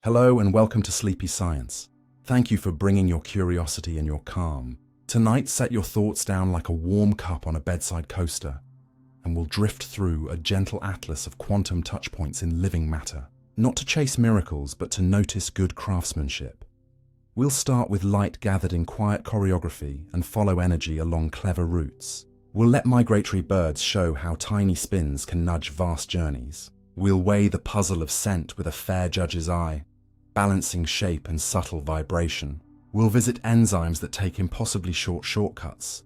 Hello and welcome to Sleepy Science. Thank you for bringing your curiosity and your calm. Tonight, set your thoughts down like a warm cup on a bedside coaster, and we'll drift through a gentle atlas of quantum touchpoints in living matter, not to chase miracles, but to notice good craftsmanship. We'll start with light gathered in quiet choreography and follow energy along clever routes. We'll let migratory birds show how tiny spins can nudge vast journeys. We'll weigh the puzzle of scent with a fair judge's eye, balancing shape and subtle vibration. We'll visit enzymes that take impossibly short shortcuts,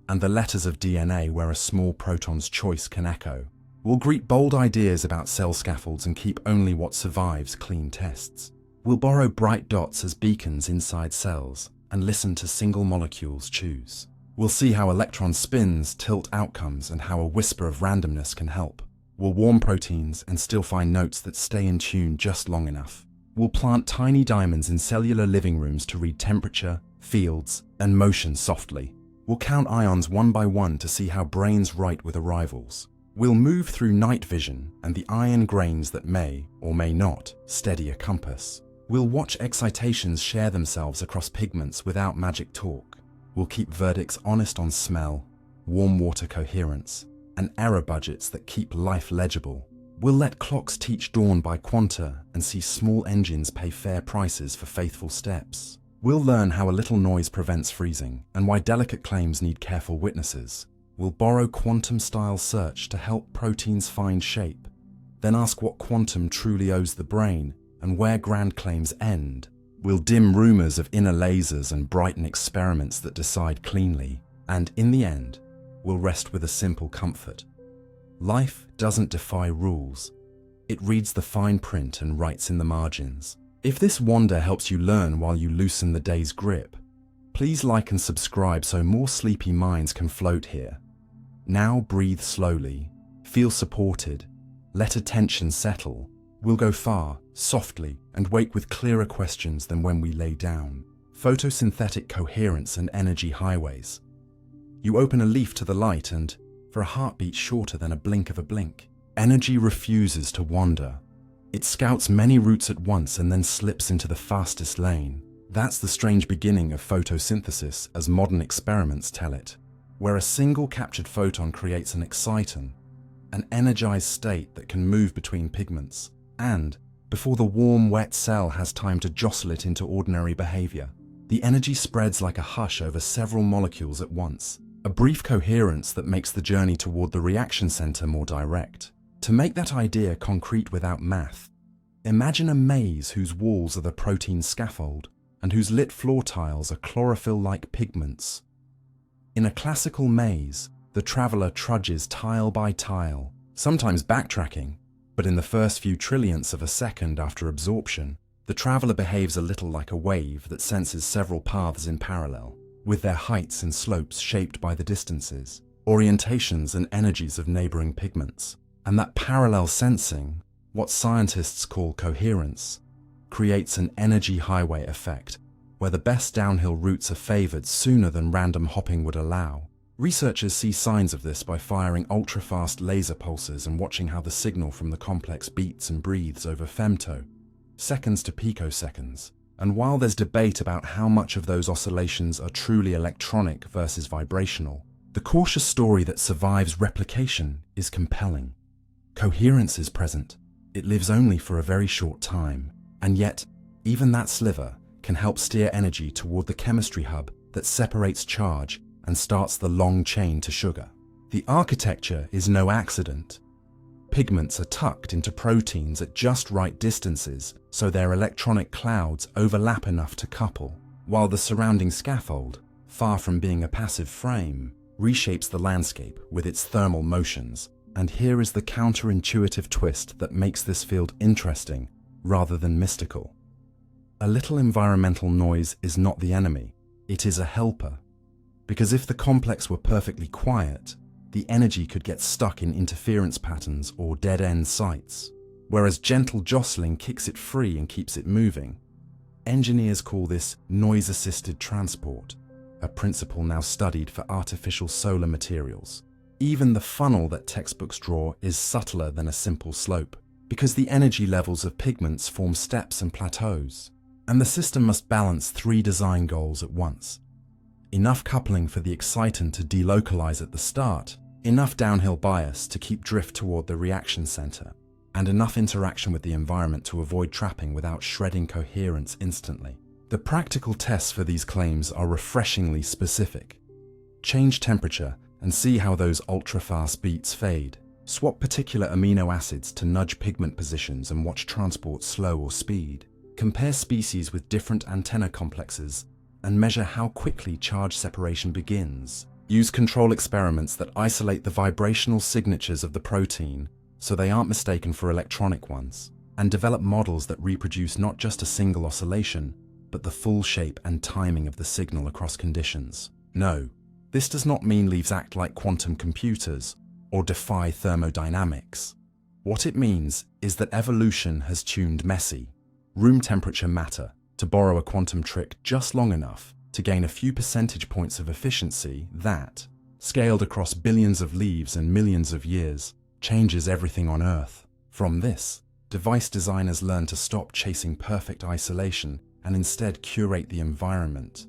and the letters of DNA where a small proton's choice can echo. We'll greet bold ideas about cell scaffolds and keep only what survives clean tests. We'll borrow bright dots as beacons inside cells and listen to single molecules choose. We'll see how electron spins tilt outcomes and how a whisper of randomness can help. We'll warm proteins and still find notes that stay in tune just long enough. We'll plant tiny diamonds in cellular living rooms to read temperature, fields, and motion softly. We'll count ions one by one to see how brains write with arrivals. We'll move through night vision and the iron grains that may, or may not, steady a compass. We'll watch excitations share themselves across pigments without magic talk. We'll keep verdicts honest on smell, warm water coherence, and error budgets that keep life legible. We'll let clocks teach dawn by quanta and see small engines pay fair prices for faithful steps. We'll learn how a little noise prevents freezing and why delicate claims need careful witnesses. We'll borrow quantum-style search to help proteins find shape, then ask what quantum truly owes the brain and where grand claims end. We'll dim rumors of inner lasers and brighten experiments that decide cleanly. And in the end, we'll rest with a simple comfort. Life doesn't defy rules. It reads the fine print and writes in the margins. If this wander helps you learn while you loosen the day's grip, please like and subscribe so more sleepy minds can float here. Now breathe slowly, feel supported, let attention settle. We'll go far, softly, and wake with clearer questions than when we lay down. Photosynthetic coherence and energy highways. You open a leaf to the light and, for a heartbeat shorter than a blink of a blink, energy refuses to wander. It scouts many routes at once and then slips into the fastest lane. That's the strange beginning of photosynthesis as modern experiments tell it, where a single captured photon creates an exciton, an energized state that can move between pigments, and, before the warm, wet cell has time to jostle it into ordinary behavior, the energy spreads like a hush over several molecules at once. A brief coherence that makes the journey toward the reaction center more direct. To make that idea concrete without math, imagine a maze whose walls are the protein scaffold and whose lit floor tiles are chlorophyll-like pigments. In a classical maze, the traveler trudges tile by tile, sometimes backtracking, but in the first few trillionths of a second after absorption, the traveler behaves a little like a wave that senses several paths in parallel, with their heights and slopes shaped by the distances, orientations and energies of neighboring pigments. And that parallel sensing, what scientists call coherence, creates an energy highway effect, where the best downhill routes are favored sooner than random hopping would allow. Researchers see signs of this by firing ultra-fast laser pulses and watching how the signal from the complex beats and breathes over femto, seconds to picoseconds. And while there's debate about how much of those oscillations are truly electronic versus vibrational, the cautious story that survives replication is compelling. Coherence is present. It lives only for a very short time, and yet, even that sliver can help steer energy toward the chemistry hub that separates charge and starts the long chain to sugar. The architecture is no accident. Pigments are tucked into proteins at just right distances so their electronic clouds overlap enough to couple, while the surrounding scaffold, far from being a passive frame, reshapes the landscape with its thermal motions. And here is the counterintuitive twist that makes this field interesting rather than mystical. A little environmental noise is not the enemy, it is a helper. Because if the complex were perfectly quiet, the energy could get stuck in interference patterns or dead-end sites, whereas gentle jostling kicks it free and keeps it moving. Engineers call this noise-assisted transport, a principle now studied for artificial solar materials. Even the funnel that textbooks draw is subtler than a simple slope. because the energy levels of pigments form steps and plateaus, and the system must balance three design goals at once. Enough coupling for the exciton to delocalize at the start, enough downhill bias to keep drift toward the reaction center, and enough interaction with the environment to avoid trapping without shredding coherence instantly. The practical tests for these claims are refreshingly specific. Change temperature and see how those ultra-fast beats fade. Swap particular amino acids to nudge pigment positions and watch transport slow or speed. Compare species with different antenna complexes and measure how quickly charge separation begins. Use control experiments that isolate the vibrational signatures of the protein so they aren't mistaken for electronic ones, and develop models that reproduce not just a single oscillation, but the full shape and timing of the signal across conditions. No, this does not mean leaves act like quantum computers or defy thermodynamics. What it means is that evolution has tuned messy, room temperature matter, to borrow a quantum trick, just long enough to gain a few percentage points of efficiency that, scaled across billions of leaves and millions of years, changes everything on Earth. From this, device designers learn to stop chasing perfect isolation and instead curate the environment.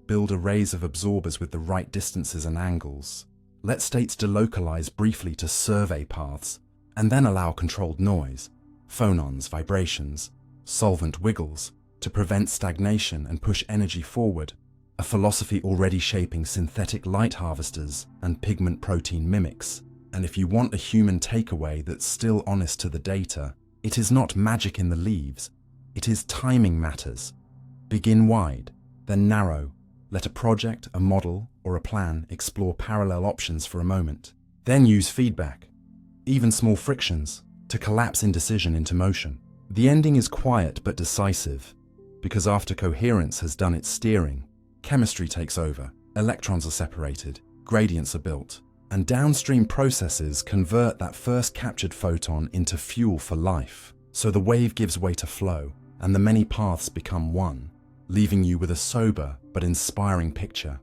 Build arrays of absorbers with the right distances and angles. Let states delocalize briefly to survey paths, and then allow controlled noise, phonons, vibrations, solvent wiggles, to prevent stagnation and push energy forward. A philosophy already shaping synthetic light harvesters and pigment protein mimics. And if you want a human takeaway that's still honest to the data, it is not magic in the leaves, it is timing matters. Begin wide, then narrow. Let a project, a model, or a plan explore parallel options for a moment. Then use feedback, even small frictions, to collapse indecision into motion. The ending is quiet but decisive, because after coherence has done its steering, chemistry takes over, electrons are separated, gradients are built, and downstream processes convert that first captured photon into fuel for life. So the wave gives way to flow, and the many paths become one, leaving you with a sober but inspiring picture.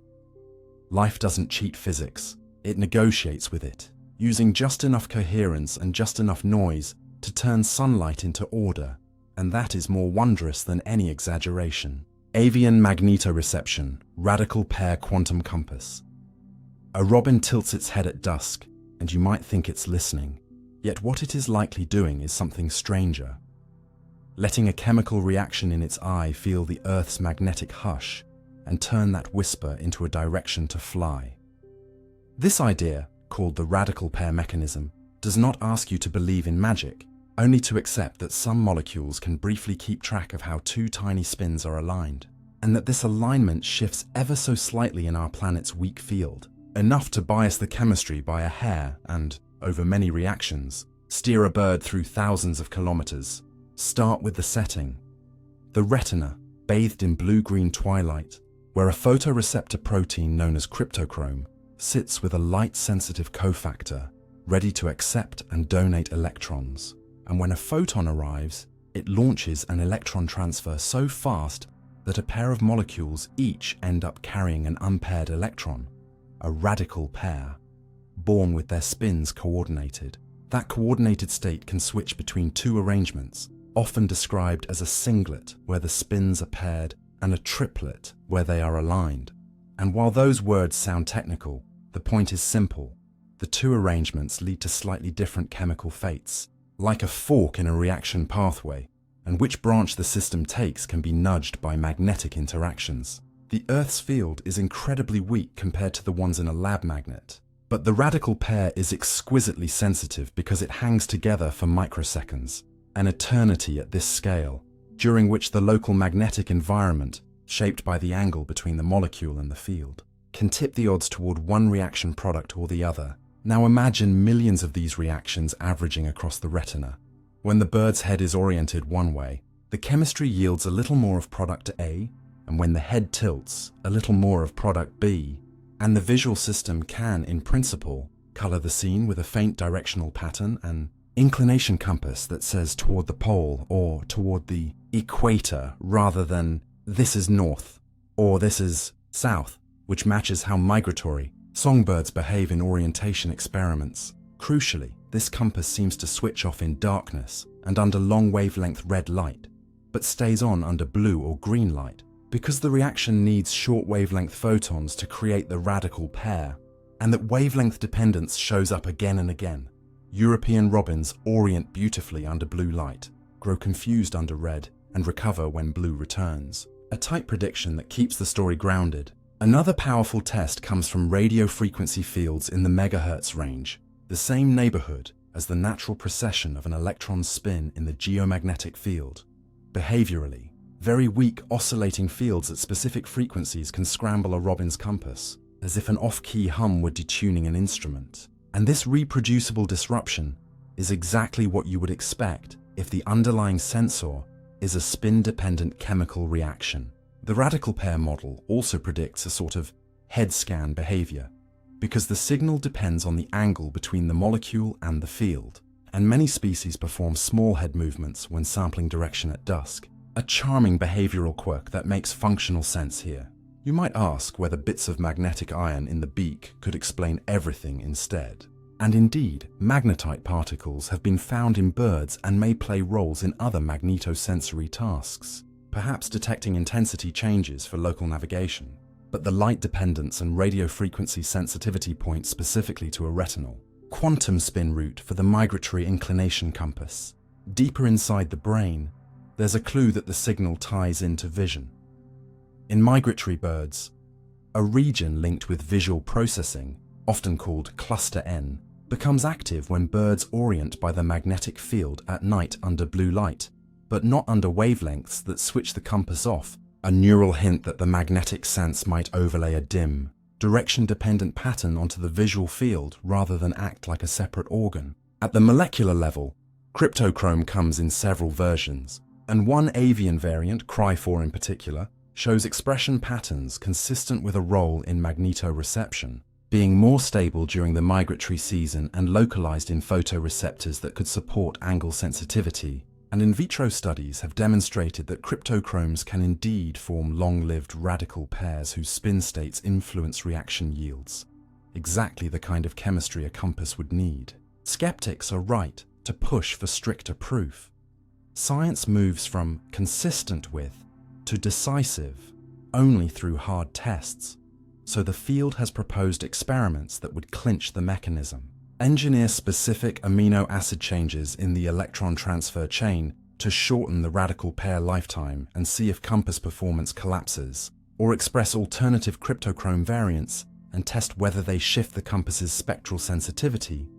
Life doesn't cheat physics, it negotiates with it, using just enough coherence and just enough noise to turn sunlight into order, and that is more wondrous than any exaggeration. Avian Magnetoreception, Radical Pair Quantum Compass. A robin tilts its head at dusk, and you might think it's listening, yet what it is likely doing is something stranger. Letting a chemical reaction in its eye feel the Earth's magnetic hush and turn that whisper into a direction to fly. This idea, called the radical pair mechanism, does not ask you to believe in magic, only to accept that some molecules can briefly keep track of how two tiny spins are aligned, and that this alignment shifts ever so slightly in our planet's weak field, enough to bias the chemistry by a hair and, over many reactions, steer a bird through thousands of kilometers. Start with the setting. The retina, bathed in blue-green twilight, where a photoreceptor protein known as cryptochrome sits with a light-sensitive cofactor, ready to accept and donate electrons. And when a photon arrives, it launches an electron transfer so fast that a pair of molecules each end up carrying an unpaired electron, a radical pair, born with their spins coordinated. That coordinated state can switch between two arrangements, often described as a singlet where the spins are paired and a triplet where they are aligned. And while those words sound technical, the point is simple. The two arrangements lead to slightly different chemical fates, like a fork in a reaction pathway, and which branch the system takes can be nudged by magnetic interactions. The Earth's field is incredibly weak compared to the ones in a lab magnet, but the radical pair is exquisitely sensitive because it hangs together for microseconds, an eternity at this scale, during which the local magnetic environment, shaped by the angle between the molecule and the field, can tip the odds toward one reaction product or the other. Now imagine millions of these reactions averaging across the retina. When the bird's head is oriented one way, the chemistry yields a little more of product A, and when the head tilts, a little more of product B. And the visual system can, in principle, color the scene with a faint directional pattern, an inclination compass that says toward the pole or toward the equator, rather than this is north or this is south, which matches how migratory songbirds behave in orientation experiments. Crucially, This compass seems to switch off in darkness and under long wavelength red light, but stays on under blue or green light, because the reaction needs short wavelength photons to create the radical pair, and that wavelength dependence shows up again and again. European robins orient beautifully under blue light, grow confused under red, and recover when blue returns. A tight prediction that keeps the story grounded. Another powerful test comes from radio frequency fields in the megahertz range, the same neighborhood as the natural precession of an electron's spin in the geomagnetic field. Behaviorally, very weak oscillating fields at specific frequencies can scramble a robin's compass, as if an off-key hum were detuning an instrument. And this reproducible disruption is exactly what you would expect if the underlying sensor is a spin-dependent chemical reaction. The radical pair model also predicts a sort of head scan behavior, because the signal depends on the angle between the molecule and the field, and many species perform small head movements when sampling direction at dusk. A charming behavioral quirk that makes functional sense here. You might ask whether bits of magnetic iron in the beak could explain everything instead. And indeed, magnetite particles have been found in birds and may play roles in other magnetosensory tasks, perhaps detecting intensity changes for local navigation. But the light dependence and radio frequency sensitivity point specifically to a retinal quantum spin route for the migratory inclination compass. Deeper inside the brain, there's a clue that the signal ties into vision. In migratory birds, a region linked with visual processing, often called cluster N, becomes active when birds orient by the magnetic field at night under blue light, but not under wavelengths that switch the compass off, a neural hint that the magnetic sense might overlay a dim, direction-dependent pattern onto the visual field rather than act like a separate organ. At the molecular level, cryptochrome comes in several versions, and one avian variant, Cry4 in particular, shows expression patterns consistent with a role in magnetoreception, being more stable during the migratory season and localized in photoreceptors that could support angle sensitivity. And in vitro studies have demonstrated that cryptochromes can indeed form long-lived radical pairs whose spin states influence reaction yields. Exactly the kind of chemistry a compass would need. Skeptics are right to push for stricter proof. Science moves from consistent with to decisive only through hard tests, so the field has proposed experiments that would clinch the mechanism. Engineer specific amino acid changes in the electron transfer chain to shorten the radical pair lifetime and see if compass performance collapses, or express alternative cryptochrome variants and test whether they shift the compass's spectral sensitivity,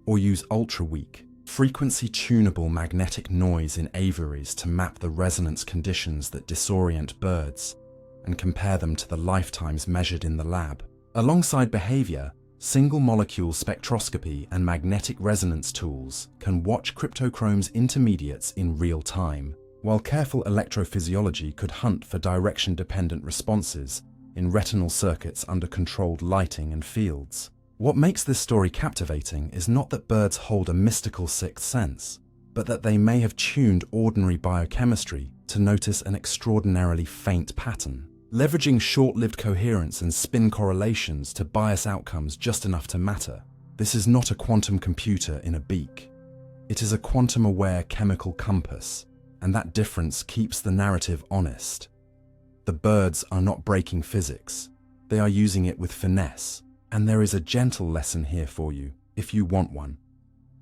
or use ultra-weak, frequency-tunable magnetic noise in aviaries to map the resonance conditions that disorient birds and compare them to the lifetimes measured in the lab. Alongside behavior, single-molecule spectroscopy and magnetic resonance tools can watch cryptochrome's intermediates in real time, while careful electrophysiology could hunt for direction-dependent responses in retinal circuits under controlled lighting and fields. What makes this story captivating is not that birds hold a mystical sixth sense, but that they may have tuned ordinary biochemistry to notice an extraordinarily faint pattern, leveraging short-lived coherence and spin correlations to bias outcomes just enough to matter. This is not a quantum computer in a beak. It is a quantum-aware chemical compass, and that difference keeps the narrative honest. The birds are not breaking physics. They are using it with finesse, and there is a gentle lesson here for you, if you want one.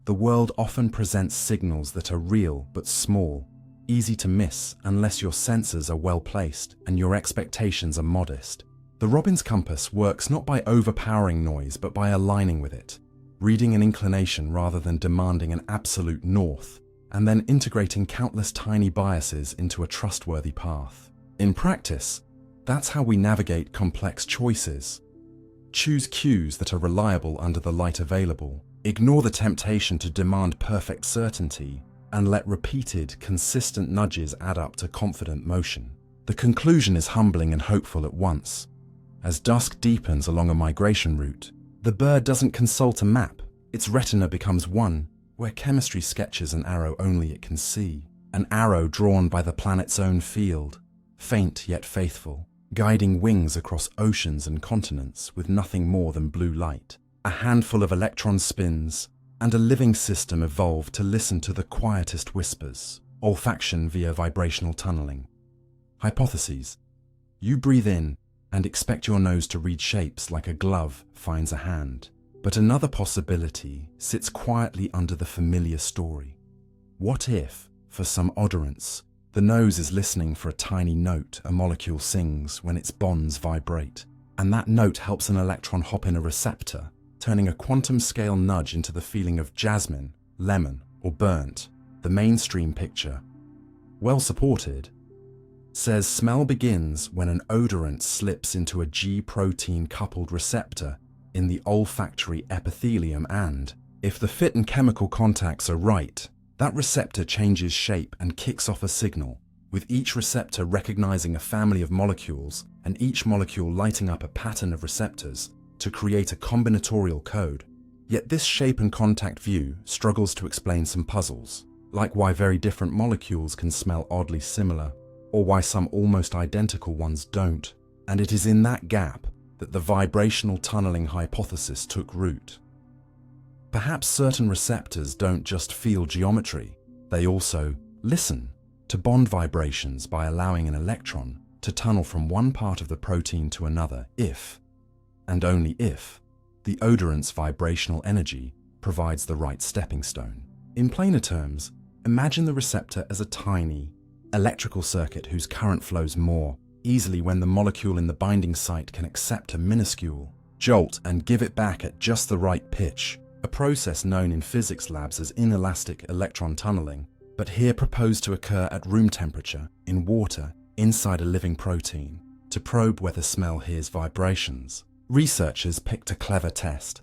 The world often presents signals that are real but small, easy to miss unless your sensors are well placed and your expectations are modest. The robin's compass works not by overpowering noise but by aligning with it, reading an inclination rather than demanding an absolute north, and then integrating countless tiny biases into a trustworthy path. In practice, that's how we navigate complex choices. Choose cues that are reliable under the light available, ignore the temptation to demand perfect certainty, and let repeated, consistent nudges add up to confident motion. The conclusion is humbling and hopeful at once. As dusk deepens along a migration route, the bird doesn't consult a map. Its retina becomes one, where chemistry sketches an arrow only it can see. An arrow drawn by the planet's own field, faint yet faithful, guiding wings across oceans and continents with nothing more than blue light. A handful of electron spins, and a living system evolved to listen to the quietest whispers. Olfaction via vibrational tunneling. Hypotheses. You breathe in and expect your nose to read shapes like a glove finds a hand. But another possibility sits quietly under the familiar story. What if, for some odorants, the nose is listening for a tiny note a molecule sings when its bonds vibrate, and that note helps an electron hop in a receptor, turning a quantum-scale nudge into the feeling of jasmine, lemon, or burnt, the mainstream picture, well supported, says smell begins when an odorant slips into a G-protein-coupled receptor in the olfactory epithelium and, if the fit and chemical contacts are right, that receptor changes shape and kicks off a signal, with each receptor recognizing a family of molecules and each molecule lighting up a pattern of receptors to create a combinatorial code. Yet this shape and contact view struggles to explain some puzzles, like why very different molecules can smell oddly similar, or why some almost identical ones don't. And it is in that gap that the vibrational tunneling hypothesis took root. Perhaps certain receptors don't just feel geometry, they also listen to bond vibrations by allowing an electron to tunnel from one part of the protein to another if, and only if, the odorant's vibrational energy provides the right stepping stone. In plainer terms, imagine the receptor as a tiny, electrical circuit whose current flows more easily when the molecule in the binding site can accept a minuscule jolt and give it back at just the right pitch, a process known in physics labs as inelastic electron tunneling, but here proposed to occur at room temperature in water inside a living protein to probe whether smell hears vibrations. Researchers picked a clever test.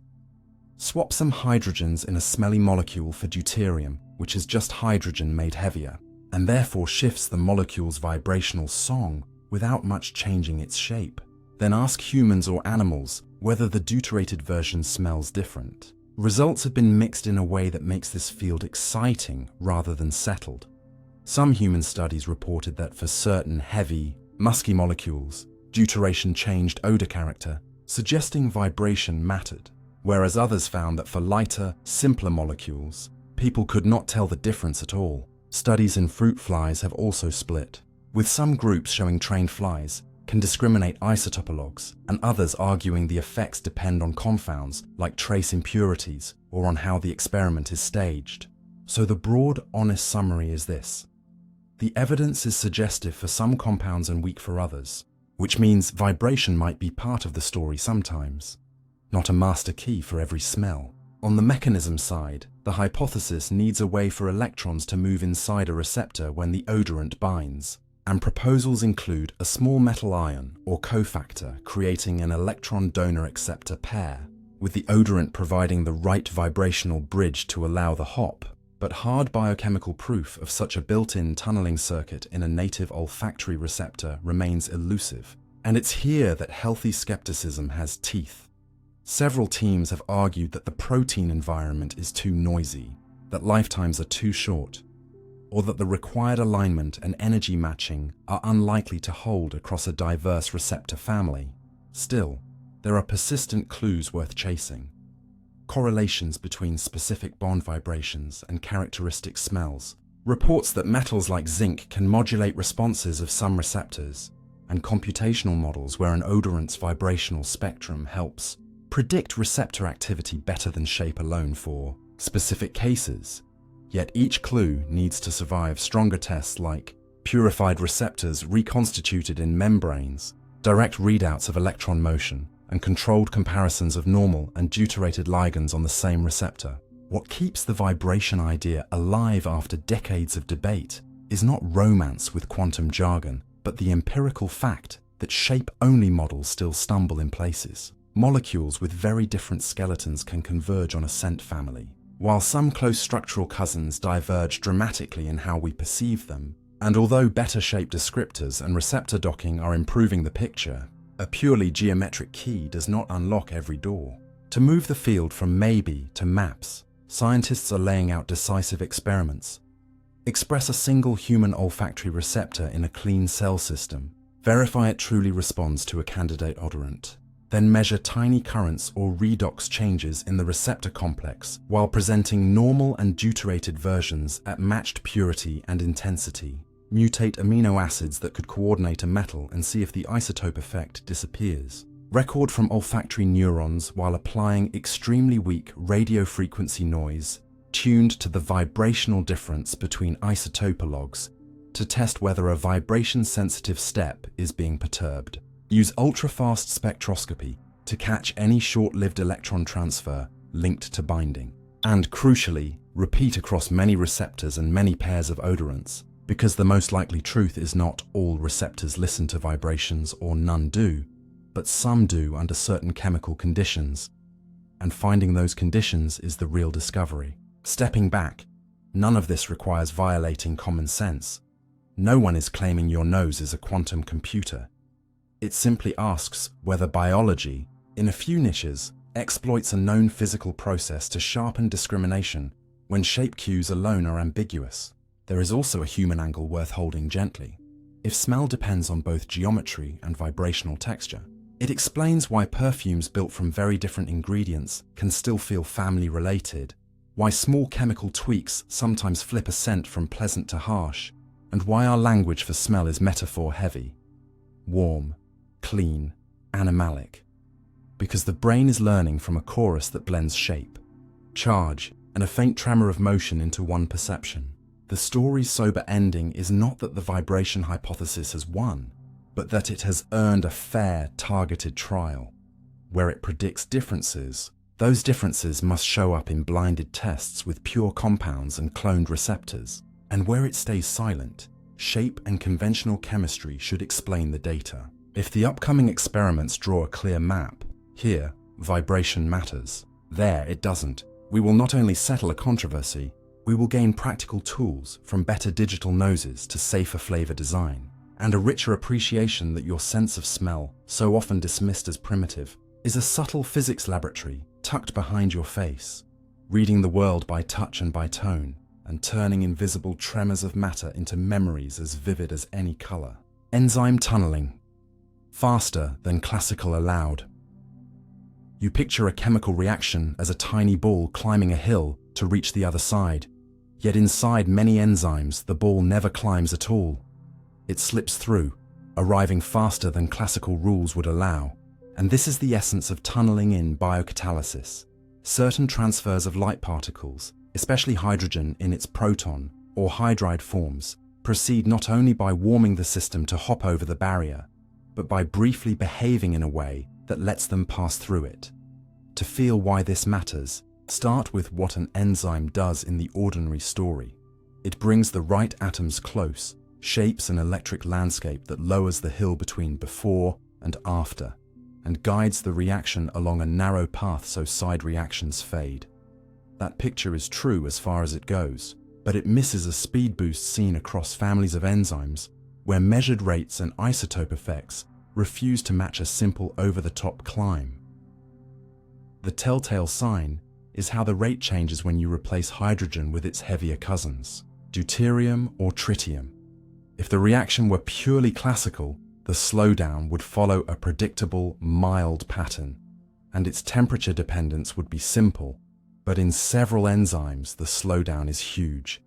Swap some hydrogens in a smelly molecule for deuterium, which is just hydrogen made heavier, and therefore shifts the molecule's vibrational song without much changing its shape. Then ask humans or animals whether the deuterated version smells different. Results have been mixed in a way that makes this field exciting rather than settled. Some human studies reported that for certain heavy, musky molecules, deuteration changed odor character, suggesting vibration mattered, whereas others found that for lighter, simpler molecules, people could not tell the difference at all. Studies in fruit flies have also split, with some groups showing trained flies can discriminate isotopologues, and others arguing the effects depend on confounds like trace impurities or on how the experiment is staged. So the broad, honest summary is this. The evidence is suggestive for some compounds and weak for others, which means vibration might be part of the story sometimes, not a master key for every smell. On the mechanism side, the hypothesis needs a way for electrons to move inside a receptor when the odorant binds, and proposals include a small metal ion or cofactor creating an electron-donor-acceptor pair, with the odorant providing the right vibrational bridge to allow the hop, but hard biochemical proof of such a built-in tunneling circuit in a native olfactory receptor remains elusive, and it's here that healthy skepticism has teeth. Several teams have argued that the protein environment is too noisy, that lifetimes are too short, or that the required alignment and energy matching are unlikely to hold across a diverse receptor family. Still, there are persistent clues worth chasing. Correlations between specific bond vibrations and characteristic smells, reports that metals like zinc can modulate responses of some receptors, and computational models where an odorant's vibrational spectrum helps predict receptor activity better than shape alone for specific cases. Yet each clue needs to survive stronger tests like purified receptors reconstituted in membranes, direct readouts of electron motion, and controlled comparisons of normal and deuterated ligands on the same receptor. What keeps the vibration idea alive after decades of debate is not romance with quantum jargon, but the empirical fact that shape-only models still stumble in places. Molecules with very different skeletons can converge on a scent family, while some close structural cousins diverge dramatically in how we perceive them. And although better shape descriptors and receptor docking are improving the picture, a purely geometric key does not unlock every door. To move the field from maybe to maps, scientists are laying out decisive experiments. Express a single human olfactory receptor in a clean cell system. Verify it truly responds to a candidate odorant. then measure tiny currents or redox changes in the receptor complex while presenting normal and deuterated versions at matched purity and intensity. Mutate amino acids that could coordinate a metal and see if the isotope effect disappears. Record from olfactory neurons while applying extremely weak radio frequency noise tuned to the vibrational difference between isotopologues to test whether a vibration-sensitive step is being perturbed. Use ultra-fast spectroscopy to catch any short-lived electron transfer linked to binding. And crucially, repeat across many receptors and many pairs of odorants, because the most likely truth is not all receptors listen to vibrations or none do, but some do under certain chemical conditions. And finding those conditions is the real discovery. Stepping back, none of this requires violating common sense. No one is claiming your nose is a quantum computer. It simply asks whether biology, in a few niches, exploits a known physical process to sharpen discrimination when shape cues alone are ambiguous. There is also a human angle worth holding gently. If smell depends on both geometry and vibrational texture, it explains why perfumes built from very different ingredients can still feel family-related, why small chemical tweaks sometimes flip a scent from pleasant to harsh, and why our language for smell is metaphor-heavy, warm, clean, animalic. Because the brain is learning from a chorus that blends shape, charge, and a faint tremor of motion into one perception. The story's sober ending is not that the vibration hypothesis has won, but that it has earned a fair, targeted trial. Where it predicts differences, those differences must show up in blinded tests with pure compounds and cloned receptors. And where it stays silent, shape and conventional chemistry should explain the data. If the upcoming experiments draw a clear map, here, vibration matters. There, it doesn't. We will not only settle a controversy, we will gain practical tools from better digital noses to safer flavor design, and a richer appreciation that your sense of smell, so often dismissed as primitive, is a subtle physics laboratory tucked behind your face, reading the world by touch and by tone, and turning invisible tremors of matter into memories as vivid as any color. Enzyme tunneling. Faster than classical allowed. You picture a chemical reaction as a tiny ball climbing a hill to reach the other side. Yet inside many enzymes, the ball never climbs at all. It slips through, arriving faster than classical rules would allow. And this is the essence of tunneling in biocatalysis. Certain transfers of light particles, especially hydrogen in its proton or hydride forms, proceed not only by warming the system to hop over the barrier, but by briefly behaving in a way that lets them pass through it. To feel why this matters, start with what an enzyme does in the ordinary story. It brings the right atoms close, shapes an electric landscape that lowers the hill between before and after, and guides the reaction along a narrow path so side reactions fade. That picture is true as far as it goes, but it misses a speed boost seen across families of enzymes where measured rates and isotope effects refuse to match a simple over-the-top climb. The telltale sign is how the rate changes when you replace hydrogen with its heavier cousins, deuterium or tritium. If the reaction were purely classical, the slowdown would follow a predictable, mild pattern, and its temperature dependence would be simple. But in several enzymes, the slowdown is huge,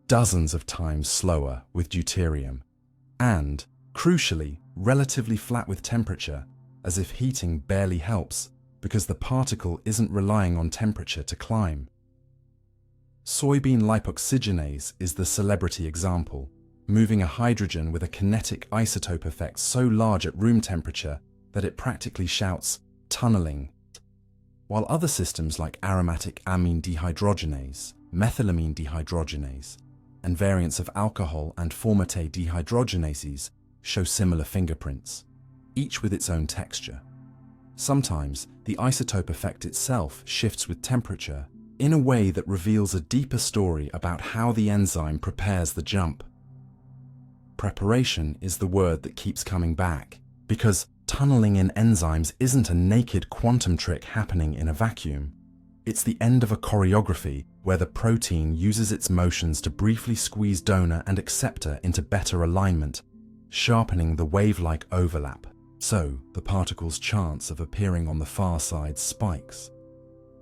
dozens of times slower with deuterium, and, crucially, relatively flat with temperature, as if heating barely helps because the particle isn't relying on temperature to climb. Soybean lipoxygenase is the celebrity example, moving a hydrogen with a kinetic isotope effect so large at room temperature that it practically shouts, tunneling. While other systems like aromatic amine dehydrogenase, methylamine dehydrogenase, and variants of alcohol and formate dehydrogenases show similar fingerprints, each with its own texture. Sometimes the isotope effect itself shifts with temperature in a way that reveals a deeper story about how the enzyme prepares the jump. Preparation is the word that keeps coming back, because tunneling in enzymes isn't a naked quantum trick happening in a vacuum. It's the end of a choreography where the protein uses its motions to briefly squeeze donor and acceptor into better alignment, sharpening the wave-like overlap. So, the particle's chance of appearing on the far side spikes.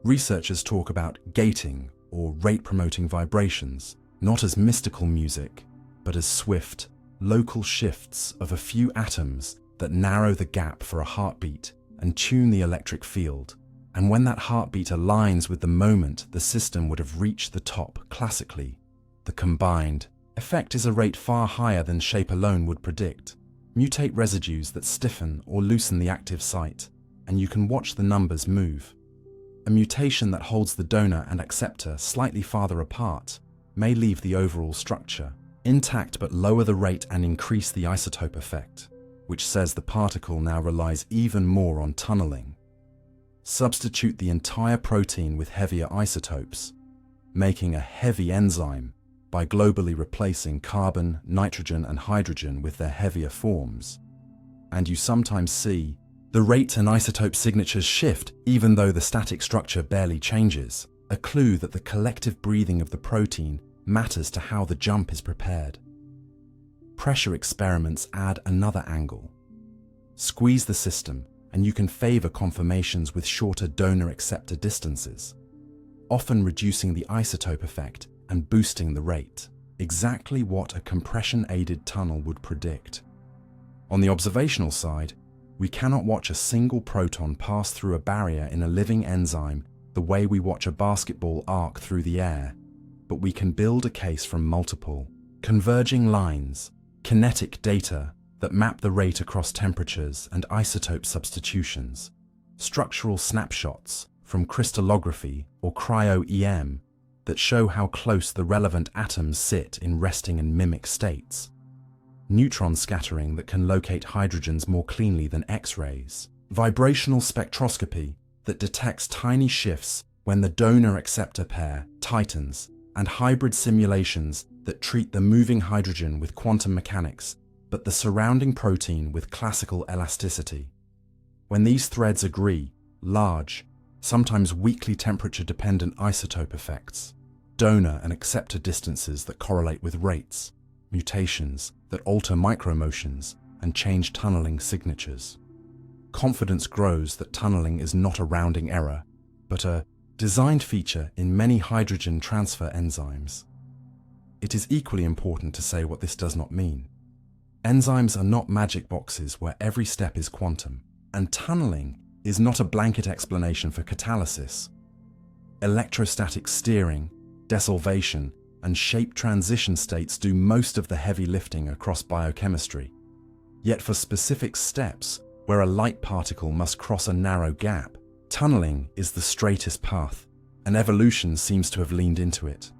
Researchers talk about gating or rate-promoting vibrations, not as mystical music, but as swift, local shifts of a few atoms that narrow the gap for a heartbeat and tune the electric field. And when that heartbeat aligns with the moment the system would have reached the top classically, the combined effect is a rate far higher than shape alone would predict. Mutate residues that stiffen or loosen the active site, and you can watch the numbers move. A mutation that holds the donor and acceptor slightly farther apart may leave the overall structure intact but lower the rate and increase the isotope effect, which says the particle now relies even more on tunneling. Substitute the entire protein with heavier isotopes, making a heavy enzyme by globally replacing carbon, nitrogen, and hydrogen with their heavier forms. And you sometimes see the rate and isotope signatures shift even though the static structure barely changes, a clue that the collective breathing of the protein matters to how the jump is prepared. Pressure experiments add another angle. Squeeze the system, and you can favor conformations with shorter donor-acceptor distances, often reducing the isotope effect and boosting the rate, exactly what a compression-aided tunnel would predict. On the observational side, we cannot watch a single proton pass through a barrier in a living enzyme the way we watch a basketball arc through the air, but we can build a case from multiple, converging lines, kinetic data that map the rate across temperatures and isotope substitutions, structural snapshots from crystallography or cryo-EM that show how close the relevant atoms sit in resting and mimic states, neutron scattering that can locate hydrogens more cleanly than X-rays, vibrational spectroscopy that detects tiny shifts when the donor-acceptor pair tightens, and hybrid simulations that treat the moving hydrogen with quantum mechanics, but the surrounding protein with classical elasticity. When these threads agree, large, sometimes weakly temperature-dependent isotope effects, donor and acceptor distances that correlate with rates, mutations that alter micromotions and change tunneling signatures. Confidence grows that tunneling is not a rounding error, but a designed feature in many hydrogen transfer enzymes. It is equally important to say what this does not mean. Enzymes are not magic boxes where every step is quantum, and tunneling is not a blanket explanation for catalysis. Electrostatic steering, desolvation, and shape transition states do most of the heavy lifting across biochemistry. Yet for specific steps, where a light particle must cross a narrow gap, tunneling is the straightest path, and evolution seems to have leaned into it.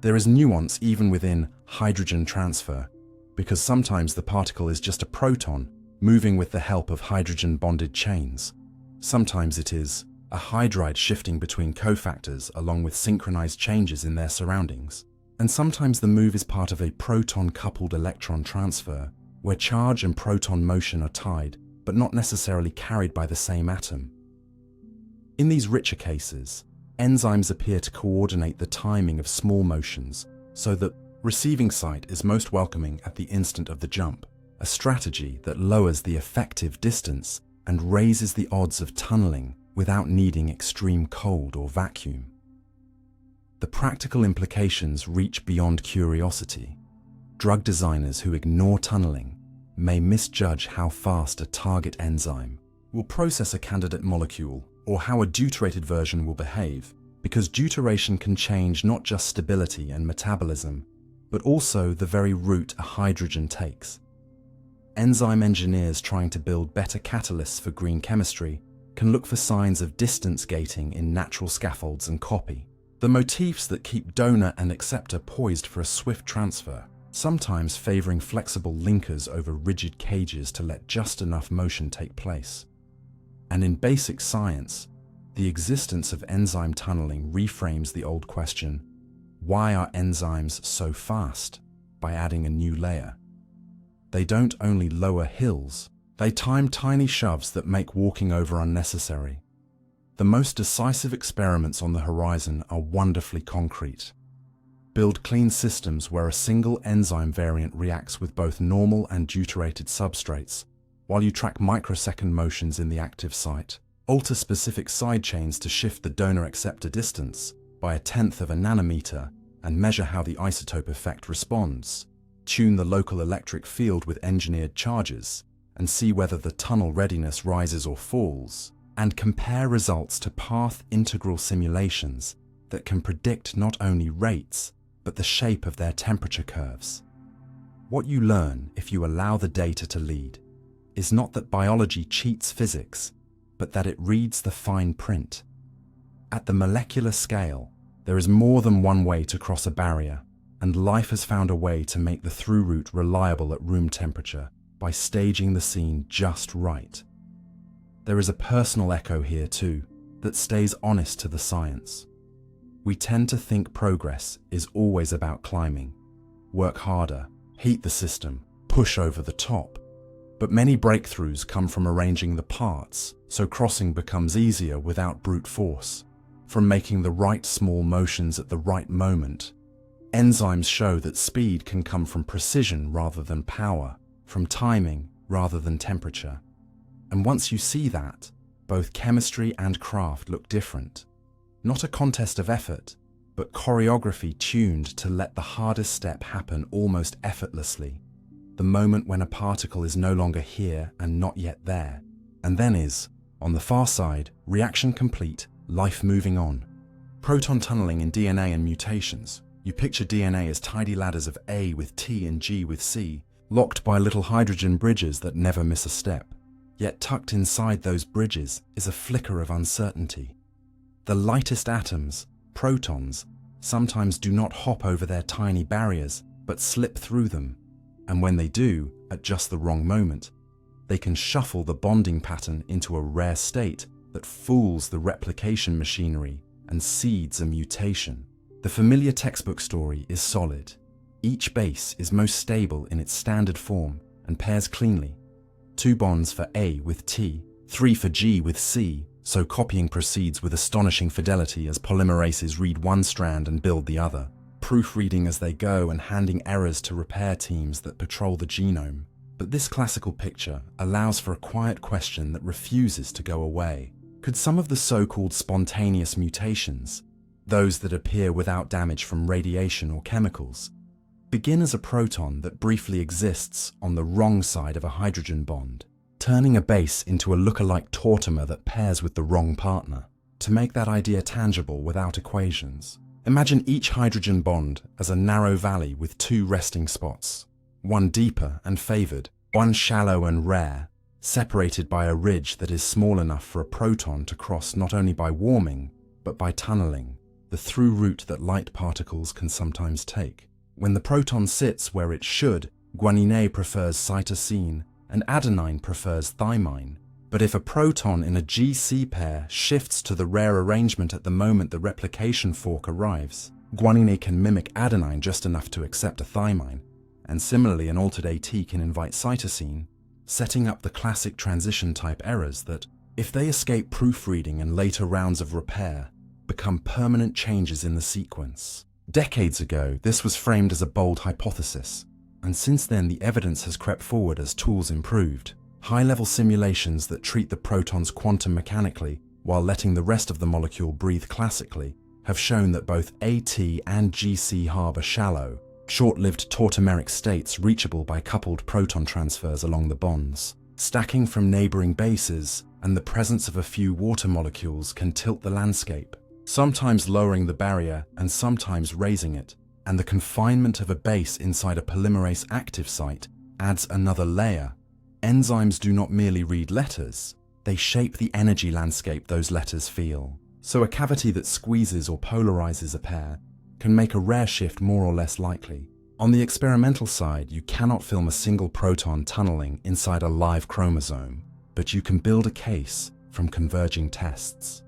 There is nuance even within hydrogen transfer, because sometimes the particle is just a proton moving with the help of hydrogen-bonded chains. Sometimes it is a hydride shifting between cofactors along with synchronized changes in their surroundings. And sometimes the move is part of a proton-coupled electron transfer, where charge and proton motion are tied, but not necessarily carried by the same atom. In these richer cases, enzymes appear to coordinate the timing of small motions so that receiving site is most welcoming at the instant of the jump, a strategy that lowers the effective distance and raises the odds of tunneling without needing extreme cold or vacuum. The practical implications reach beyond curiosity. Drug designers who ignore tunneling may misjudge how fast a target enzyme will process a candidate molecule or how a deuterated version will behave, because deuteration can change not just stability and metabolism, but also the very route a hydrogen takes. Enzyme engineers trying to build better catalysts for green chemistry can look for signs of distance gating in natural scaffolds and copy, the motifs that keep donor and acceptor poised for a swift transfer, sometimes favoring flexible linkers over rigid cages to let just enough motion take place. And in basic science, the existence of enzyme tunneling reframes the old question, why are enzymes so fast, by adding a new layer? They don't only lower hills, they time tiny shoves that make walking over unnecessary. The most decisive experiments on the horizon are wonderfully concrete. Build clean systems where a single enzyme variant reacts with both normal and deuterated substrates, while you track microsecond motions in the active site, alter specific side chains to shift the donor-acceptor distance by 1/10 of a nanometer and measure how the isotope effect responds, tune the local electric field with engineered charges, and see whether the tunnel readiness rises or falls, and compare results to path integral simulations that can predict not only rates, but the shape of their temperature curves. What you learn if you allow the data to lead is not that biology cheats physics, but that it reads the fine print. At the molecular scale, there is more than one way to cross a barrier, and life has found a way to make the through route reliable at room temperature by staging the scene just right. There is a personal echo here too, that stays honest to the science. We tend to think progress is always about climbing, work harder, heat the system, push over the top. But many breakthroughs come from arranging the parts so crossing becomes easier without brute force, from making the right small motions at the right moment. Enzymes show that speed can come from precision rather than power, from timing rather than temperature. And once you see that, both chemistry and craft look different. Not a contest of effort, but choreography tuned to let the hardest step happen almost effortlessly. The moment when a particle is no longer here and not yet there, and then is, on the far side, reaction complete, life moving on. Proton tunneling in DNA and mutations. You picture DNA as tidy ladders of A with T and G with C, locked by little hydrogen bridges that never miss a step. Yet tucked inside those bridges is a flicker of uncertainty. The lightest atoms, protons, sometimes do not hop over their tiny barriers, but slip through them. And when they do, at just the wrong moment, they can shuffle the bonding pattern into a rare state that fools the replication machinery and seeds a mutation. The familiar textbook story is solid. Each base is most stable in its standard form and pairs cleanly. 2 bonds for A with T, 3 for G with C, so copying proceeds with astonishing fidelity as polymerases read one strand and build the other, proofreading as they go and handing errors to repair teams that patrol the genome. But this classical picture allows for a quiet question that refuses to go away. Could some of the so-called spontaneous mutations, those that appear without damage from radiation or chemicals, begin as a proton that briefly exists on the wrong side of a hydrogen bond, turning a base into a look-alike tautomer that pairs with the wrong partner? To make that idea tangible without equations, imagine each hydrogen bond as a narrow valley with 2 resting spots, one deeper and favored, one shallow and rare, separated by a ridge that is small enough for a proton to cross not only by warming, but by tunneling, the through route that light particles can sometimes take. When the proton sits where it should, guanine prefers cytosine and adenine prefers thymine. But if a proton in a GC pair shifts to the rare arrangement at the moment the replication fork arrives, guanine can mimic adenine just enough to accept a thymine, and similarly an altered AT can invite cytosine, setting up the classic transition type errors that, if they escape proofreading and later rounds of repair, become permanent changes in the sequence. Decades ago, this was framed as a bold hypothesis, and since then the evidence has crept forward as tools improved. High-level simulations that treat the protons quantum mechanically while letting the rest of the molecule breathe classically have shown that both AT and GC harbor shallow, short-lived tautomeric states reachable by coupled proton transfers along the bonds. Stacking from neighboring bases and the presence of a few water molecules can tilt the landscape, sometimes lowering the barrier and sometimes raising it, and the confinement of a base inside a polymerase active site adds another layer. Enzymes do not merely read letters, they shape the energy landscape those letters feel. So a cavity that squeezes or polarizes a pair can make a rare shift more or less likely. On the experimental side, you cannot film a single proton tunneling inside a live chromosome, but you can build a case from converging tests.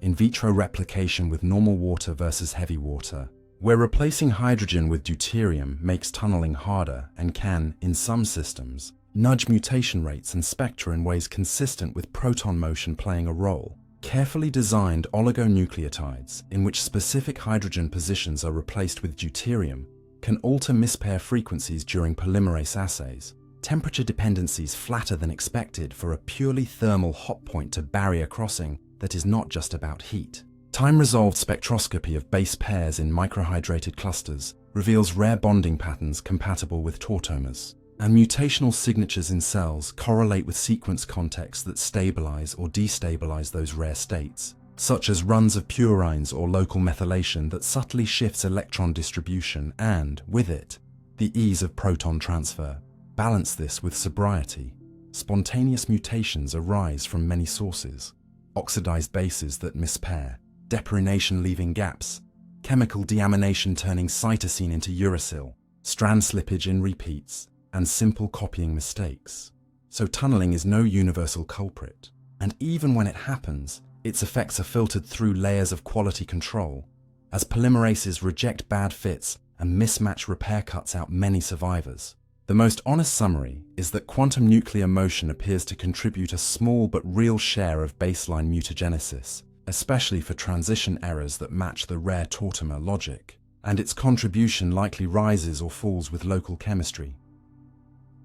In vitro replication with normal water versus heavy water, where replacing hydrogen with deuterium makes tunneling harder and can, in some systems, nudge mutation rates and spectra in ways consistent with proton motion playing a role. Carefully designed oligonucleotides in which specific hydrogen positions are replaced with deuterium can alter mispair frequencies during polymerase assays, temperature dependencies flatter than expected for a purely thermal hot point to barrier crossing that is not just about heat. Time-resolved spectroscopy of base pairs in microhydrated clusters reveals rare bonding patterns compatible with tautomers, and mutational signatures in cells correlate with sequence contexts that stabilize or destabilize those rare states, such as runs of purines or local methylation that subtly shifts electron distribution and, with it, the ease of proton transfer. Balance this with sobriety. Spontaneous mutations arise from many sources: oxidized bases that mispair, depyrination leaving gaps, chemical deamination turning cytosine into uracil, strand slippage in repeats, and simple copying mistakes. So tunneling is no universal culprit, and even when it happens, its effects are filtered through layers of quality control, as polymerases reject bad fits and mismatch repair cuts out many survivors. The most honest summary is that quantum nuclear motion appears to contribute a small but real share of baseline mutagenesis, especially for transition errors that match the rare tautomer logic, and its contribution likely rises or falls with local chemistry.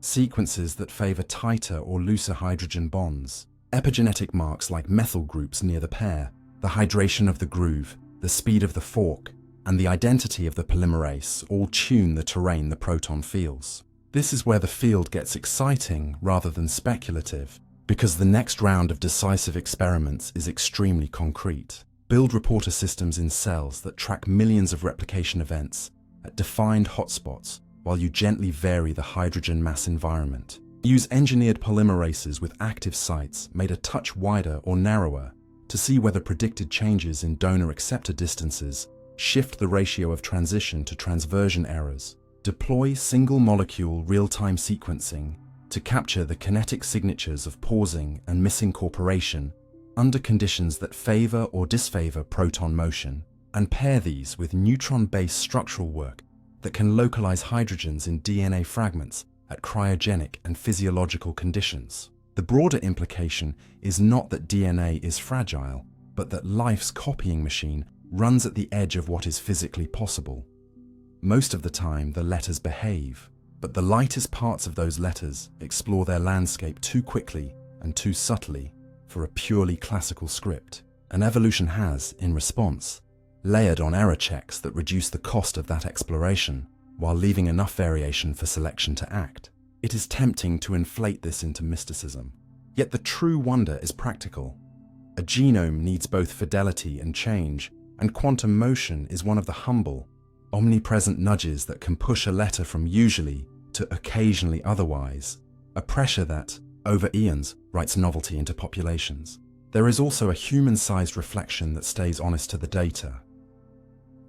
Sequences that favor tighter or looser hydrogen bonds, epigenetic marks like methyl groups near the pair, the hydration of the groove, the speed of the fork, and the identity of the polymerase all tune the terrain the proton feels. This is where the field gets exciting rather than speculative, because the next round of decisive experiments is extremely concrete. Build reporter systems in cells that track millions of replication events at defined hotspots while you gently vary the hydrogen mass environment. Use engineered polymerases with active sites made a touch wider or narrower to see whether predicted changes in donor-acceptor distances shift the ratio of transition to transversion errors. Deploy single-molecule real-time sequencing to capture the kinetic signatures of pausing and misincorporation under conditions that favor or disfavor proton motion, and pair these with neutron-based structural work that can localize hydrogens in DNA fragments at cryogenic and physiological conditions. The broader implication is not that DNA is fragile, but that life's copying machine runs at the edge of what is physically possible. Most of the time, the letters behave, but the lightest parts of those letters explore their landscape too quickly and too subtly for a purely classical script. And evolution has, in response, layered on error checks that reduce the cost of that exploration, while leaving enough variation for selection to act. It is tempting to inflate this into mysticism. Yet the true wonder is practical. A genome needs both fidelity and change, and quantum motion is one of the humble, omnipresent nudges that can push a letter from usually to occasionally otherwise, a pressure that, over eons, writes novelty into populations. There is also a human-sized reflection that stays honest to the data.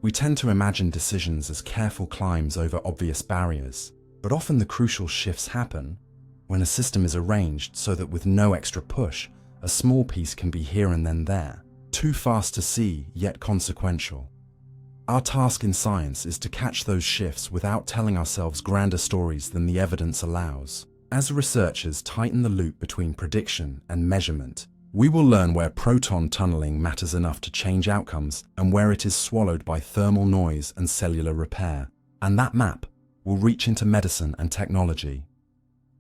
We tend to imagine decisions as careful climbs over obvious barriers, but often the crucial shifts happen when a system is arranged so that with no extra push, a small piece can be here and then there, too fast to see, yet consequential. Our task in science is to catch those shifts without telling ourselves grander stories than the evidence allows. As researchers tighten the loop between prediction and measurement, we will learn where proton tunneling matters enough to change outcomes and where it is swallowed by thermal noise and cellular repair. And that map will reach into medicine and technology.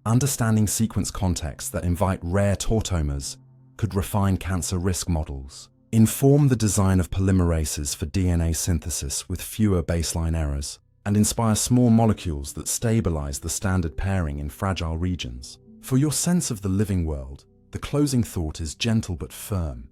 Understanding sequence contexts that invite rare tautomers could refine cancer risk models, inform the design of polymerases for DNA synthesis with fewer baseline errors, and inspire small molecules that stabilize the standard pairing in fragile regions. For your sense of the living world, the closing thought is gentle but firm.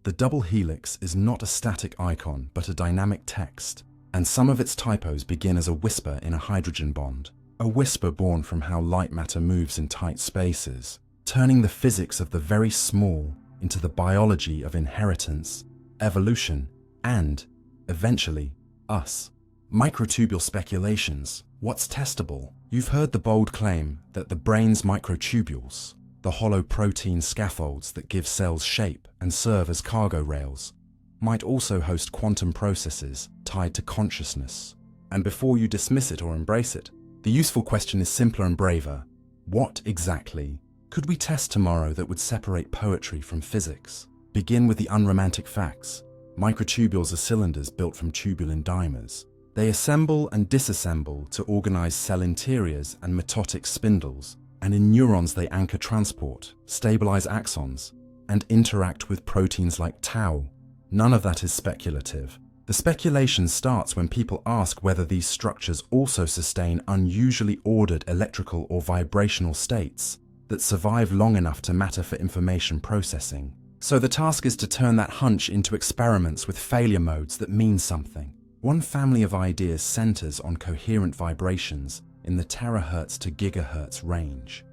The double helix is not a static icon but a dynamic text, and some of its typos begin as a whisper in a hydrogen bond, a whisper born from how light matter moves in tight spaces, turning the physics of the very small into the biology of inheritance, evolution, and, eventually, us. Microtubule speculations. What's testable? You've heard the bold claim that the brain's microtubules, the hollow protein scaffolds that give cells shape and serve as cargo rails, might also host quantum processes tied to consciousness. And before you dismiss it or embrace it, the useful question is simpler and braver. What exactly could we test tomorrow that would separate poetry from physics? Begin with the unromantic facts. Microtubules are cylinders built from tubulin dimers. They assemble and disassemble to organize cell interiors and mitotic spindles, and in neurons they anchor transport, stabilize axons, and interact with proteins like tau. None of that is speculative. The speculation starts when people ask whether these structures also sustain unusually ordered electrical or vibrational states that survive long enough to matter for information processing. So the task is to turn that hunch into experiments with failure modes that mean something. One family of ideas centers on coherent vibrations in the terahertz to gigahertz range.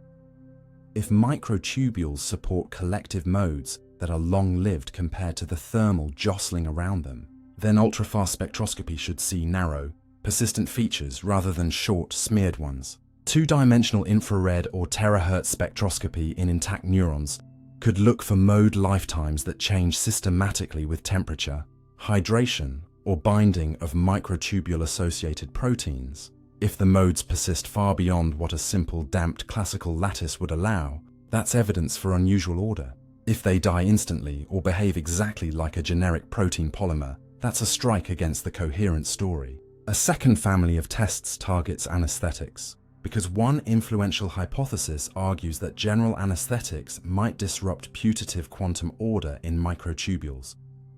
If microtubules support collective modes that are long-lived compared to the thermal jostling around them, then ultrafast spectroscopy should see narrow, persistent features rather than short, smeared ones. Two-dimensional infrared or terahertz spectroscopy in intact neurons could look for mode lifetimes that change systematically with temperature, hydration, or binding of microtubule-associated proteins. If the modes persist far beyond what a simple damped classical lattice would allow, that's evidence for unusual order. If they die instantly or behave exactly like a generic protein polymer, that's a strike against the coherent story. A second family of tests targets anesthetics, because one influential hypothesis argues that general anesthetics might disrupt putative quantum order in microtubules,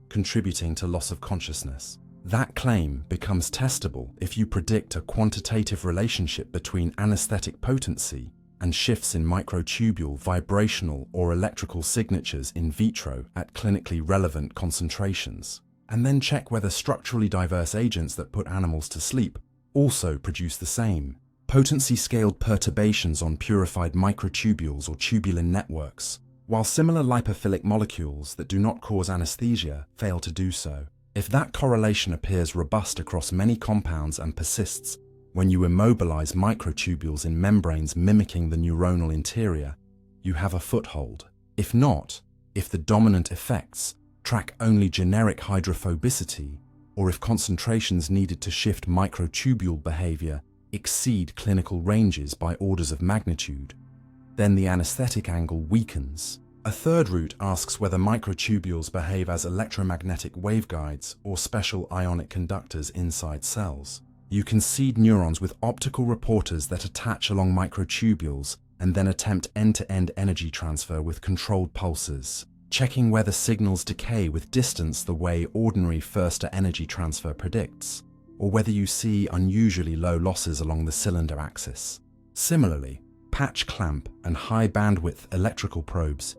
contributing to loss of consciousness. That claim becomes testable if you predict a quantitative relationship between anesthetic potency and shifts in microtubule vibrational or electrical signatures in vitro at clinically relevant concentrations, and then check whether structurally diverse agents that put animals to sleep also produce the same. Potency-scaled perturbations on purified microtubules or tubulin networks, while similar lipophilic molecules that do not cause anesthesia fail to do so. If that correlation appears robust across many compounds and persists when you immobilize microtubules in membranes mimicking the neuronal interior, you have a foothold. If not, if the dominant effects track only generic hydrophobicity, or if concentrations needed to shift microtubule behavior exceed clinical ranges by orders of magnitude, then the anesthetic angle weakens. A third route asks whether microtubules behave as electromagnetic waveguides or special ionic conductors inside cells. You can seed neurons with optical reporters that attach along microtubules and then attempt end-to-end energy transfer with controlled pulses, checking whether signals decay with distance the way ordinary first-to-energy transfer predicts, or whether you see unusually low losses along the cylinder axis. Similarly, patch clamp and high-bandwidth electrical probes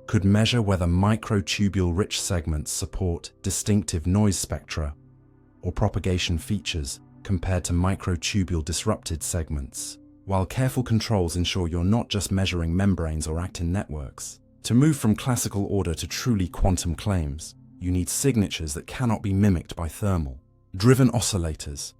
could measure whether microtubule-rich segments support distinctive noise spectra or propagation features compared to microtubule-disrupted segments, while careful controls ensure you're not just measuring membranes or actin networks. To move from classical order to truly quantum claims, you need signatures that cannot be mimicked by thermal. Driven oscillators.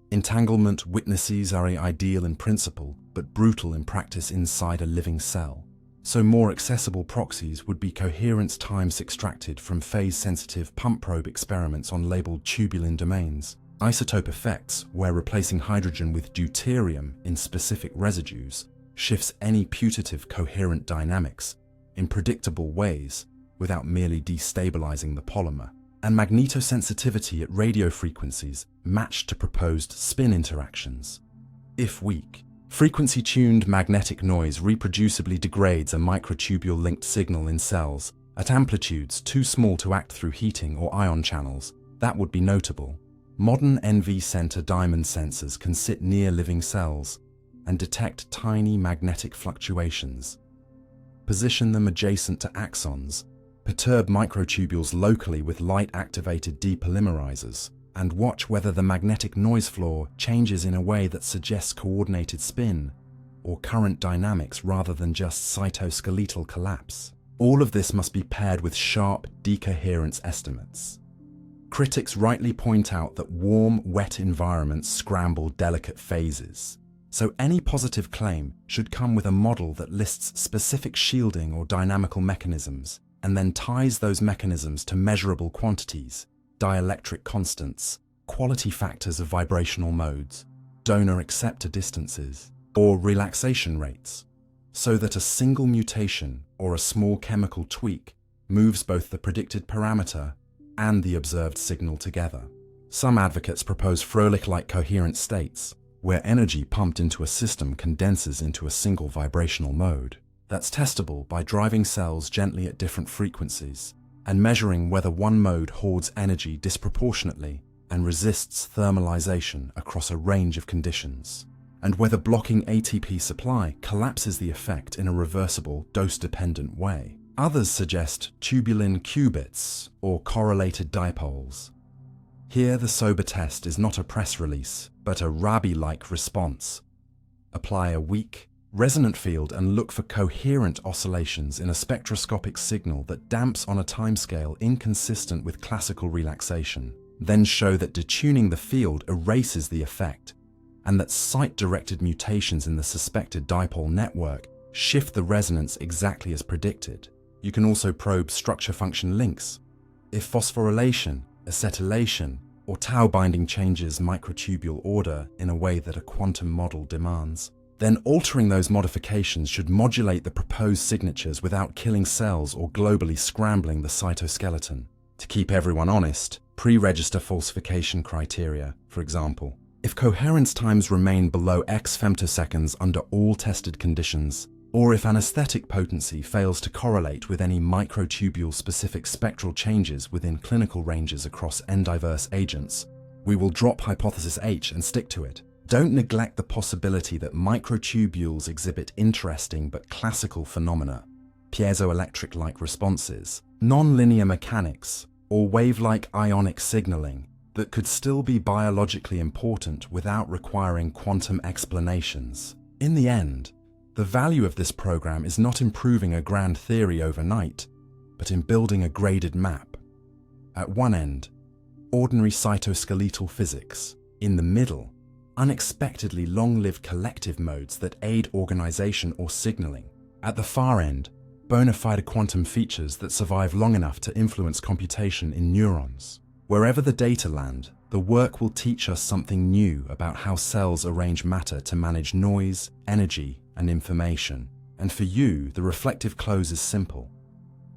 Entanglement witnesses are ideal in principle, but brutal in practice inside a living cell. So more accessible proxies would be coherence times extracted from phase-sensitive pump probe experiments on labeled tubulin domains, isotope effects, where replacing hydrogen with deuterium in specific residues shifts any putative coherent dynamics in predictable ways without merely destabilizing the polymer, and magnetosensitivity at radio frequencies matched to proposed spin interactions. If weak, frequency-tuned magnetic noise reproducibly degrades a microtubule-linked signal in cells at amplitudes too small to act through heating or ion channels. That would be notable. Modern NV center diamond sensors can sit near living cells and detect tiny magnetic fluctuations. Position them adjacent to axons, perturb microtubules locally with light-activated depolymerizers, and watch whether the magnetic noise floor changes in a way that suggests coordinated spin or current dynamics rather than just cytoskeletal collapse. All of this must be paired with sharp decoherence estimates. Critics rightly point out that warm, wet environments scramble delicate phases, so any positive claim should come with a model that lists specific shielding or dynamical mechanisms and then ties those mechanisms to measurable quantities, dielectric constants, quality factors of vibrational modes, donor acceptor distances, or relaxation rates, so that a single mutation or a small chemical tweak moves both the predicted parameter and the observed signal together. Some advocates propose Froelich-like coherent states, where energy pumped into a system condenses into a single vibrational mode. That's testable by driving cells gently at different frequencies and measuring whether one mode hoards energy disproportionately and resists thermalization across a range of conditions, and whether blocking ATP supply collapses the effect in a reversible, dose-dependent way. Others suggest tubulin qubits or correlated dipoles. Here, the sober test is not a press release, but a Rabi-like response. Apply a weak, resonant field and look for coherent oscillations in a spectroscopic signal that damps on a timescale inconsistent with classical relaxation. Then show that detuning the field erases the effect, and that site-directed mutations in the suspected dipole network shift the resonance exactly as predicted. You can also probe structure-function links. If phosphorylation, acetylation, or tau binding changes microtubule order in a way that a quantum model demands, then altering those modifications should modulate the proposed signatures without killing cells or globally scrambling the cytoskeleton. To keep everyone honest, pre-register falsification criteria, for example. If coherence times remain below X femtoseconds under all tested conditions, or if anesthetic potency fails to correlate with any microtubule-specific spectral changes within clinical ranges across N-diverse agents, we will drop hypothesis H and stick to it. Don't neglect the possibility that microtubules exhibit interesting but classical phenomena, piezoelectric-like responses, non-linear mechanics, or wave-like ionic signaling that could still be biologically important without requiring quantum explanations. In the end, the value of this program is not improving a grand theory overnight, but in building a graded map. At one end, ordinary cytoskeletal physics. In the middle, unexpectedly long-lived collective modes that aid organization or signaling. At the far end, bona fide quantum features that survive long enough to influence computation in neurons. Wherever the data land, the work will teach us something new about how cells arrange matter to manage noise, energy, and information. And for you, the reflective close is simple.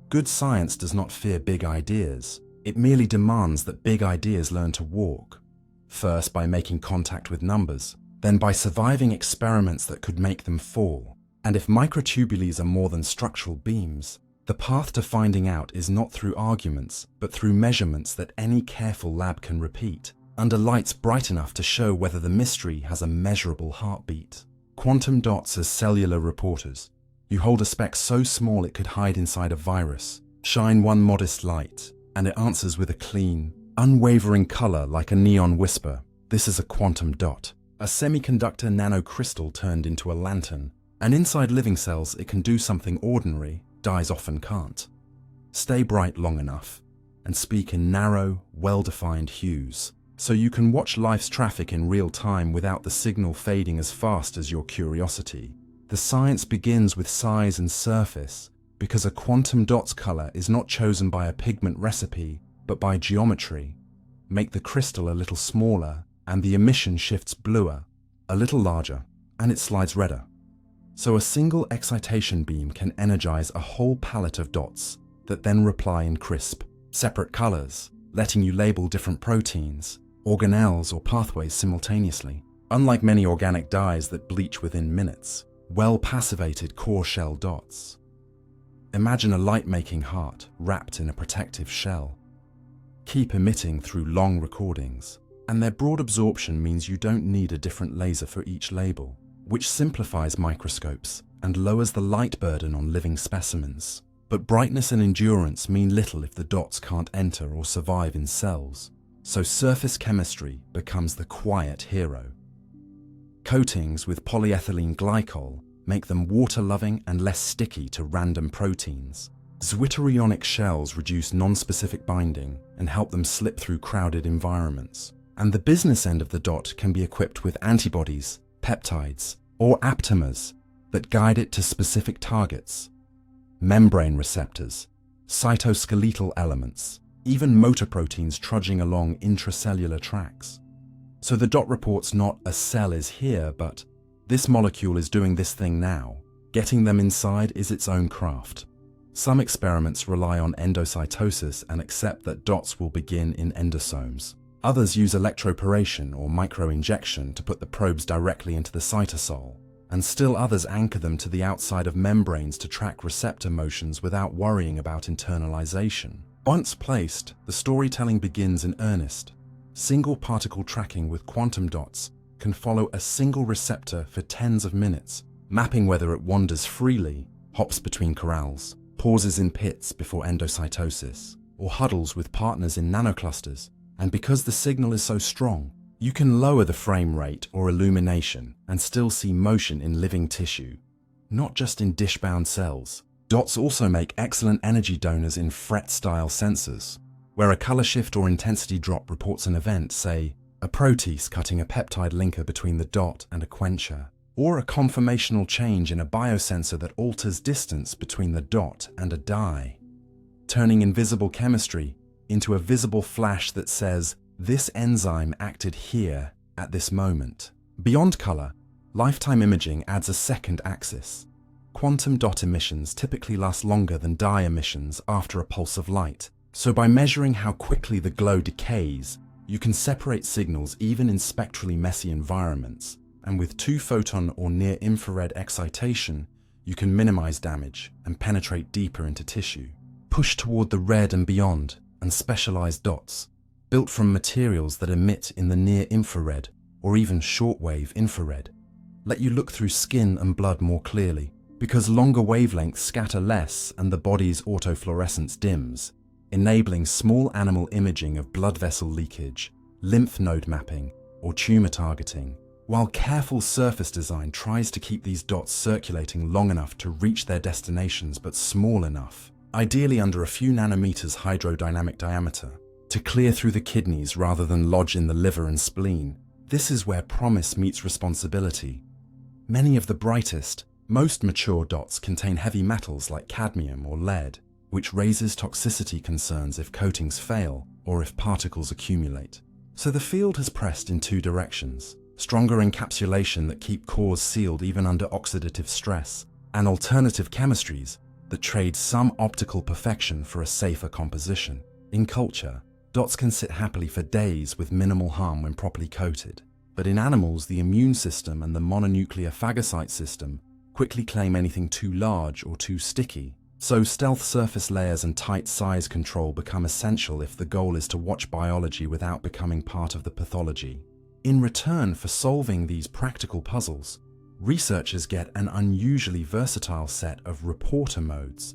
Good science does not fear big ideas. It merely demands that big ideas learn to walk. First by making contact with numbers, then by surviving experiments that could make them fall. And if microtubules are more than structural beams, the path to finding out is not through arguments, but through measurements that any careful lab can repeat, under lights bright enough to show whether the mystery has a measurable heartbeat. Quantum dots as cellular reporters. You hold a speck so small it could hide inside a virus. Shine one modest light, and it answers with a clean, unwavering color like a neon whisper. This is a quantum dot. A semiconductor nanocrystal turned into a lantern. And inside living cells, it can do something ordinary dyes often can't. Stay bright long enough, and speak in narrow, well-defined hues, so you can watch life's traffic in real time without the signal fading as fast as your curiosity. The science begins with size and surface, because a quantum dot's color is not chosen by a pigment recipe, but by geometry. Make the crystal a little smaller, and the emission shifts bluer, a little larger, and it slides redder. So a single excitation beam can energize a whole palette of dots that then reply in crisp, separate colors, letting you label different proteins, organelles, or pathways simultaneously. Unlike many organic dyes that bleach within minutes, well-passivated core shell dots. Imagine a light-making heart wrapped in a protective shell. Keep emitting through long recordings, and their broad absorption means you don't need a different laser for each label, which simplifies microscopes and lowers the light burden on living specimens. But brightness and endurance mean little if the dots can't enter or survive in cells, so surface chemistry becomes the quiet hero. Coatings with polyethylene glycol make them water-loving and less sticky to random proteins. Zwitterionic shells reduce non-specific binding and help them slip through crowded environments. And the business end of the dot can be equipped with antibodies, peptides, or aptamers that guide it to specific targets. Membrane receptors, cytoskeletal elements, even motor proteins trudging along intracellular tracks. So the dot reports not a cell is here, but this molecule is doing this thing now. Getting them inside is its own craft. Some experiments rely on endocytosis and accept that dots will begin in endosomes. Others use electroporation or microinjection to put the probes directly into the cytosol, and still others anchor them to the outside of membranes to track receptor motions without worrying about internalization. Once placed, the storytelling begins in earnest. Single particle tracking with quantum dots can follow a single receptor for tens of minutes, mapping whether it wanders freely, hops between corrals, pauses in pits before endocytosis, or huddles with partners in nanoclusters. And because the signal is so strong, you can lower the frame rate or illumination and still see motion in living tissue, not just in dish-bound cells. Dots also make excellent energy donors in fret-style sensors, where a color shift or intensity drop reports an event, say, a protease cutting a peptide linker between the dot and a quencher, or a conformational change in a biosensor that alters distance between the dot and a dye, turning invisible chemistry into a visible flash that says, this enzyme acted here at this moment. Beyond color, lifetime imaging adds a second axis. Quantum dot emissions typically last longer than dye emissions after a pulse of light, so by measuring how quickly the glow decays, you can separate signals even in spectrally messy environments, and with 2-photon or near-infrared excitation, you can minimize damage and penetrate deeper into tissue. Push toward the red and beyond, and specialized dots, built from materials that emit in the near-infrared or even shortwave infrared, let you look through skin and blood more clearly, because longer wavelengths scatter less and the body's autofluorescence dims, enabling small animal imaging of blood vessel leakage, lymph node mapping, or tumor targeting, while careful surface design tries to keep these dots circulating long enough to reach their destinations but small enough, ideally under a few nanometers hydrodynamic diameter, to clear through the kidneys rather than lodge in the liver and spleen. This is where promise meets responsibility. Many of the brightest, most mature dots contain heavy metals like cadmium or lead, which raises toxicity concerns if coatings fail or if particles accumulate. So the field has pressed in two directions: stronger encapsulation that keep cores sealed even under oxidative stress, and alternative chemistries that trade some optical perfection for a safer composition. In culture, dots can sit happily for days with minimal harm when properly coated. But in animals, the immune system and the mononuclear phagocyte system quickly claim anything too large or too sticky. So stealth surface layers and tight size control become essential if the goal is to watch biology without becoming part of the pathology. In return for solving these practical puzzles, researchers get an unusually versatile set of reporter modes.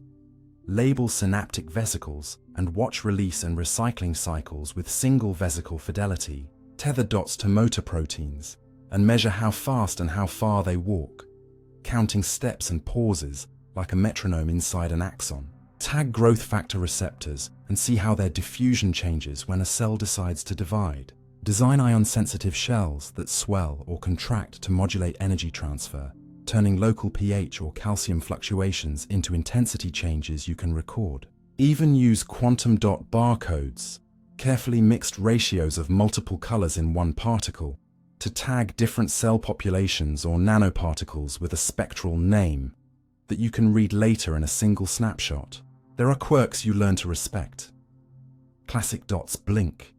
Label synaptic vesicles and watch release and recycling cycles with single vesicle fidelity, tether dots to motor proteins, and measure how fast and how far they walk, counting steps and pauses like a metronome inside an axon. Tag growth factor receptors and see how their diffusion changes when a cell decides to divide. Design ion-sensitive shells that swell or contract to modulate energy transfer, turning local pH or calcium fluctuations into intensity changes you can record. Even use quantum dot barcodes, carefully mixed ratios of multiple colors in one particle, to tag different cell populations or nanoparticles with a spectral name that you can read later in a single snapshot. There are quirks you learn to respect. Classic dots blink,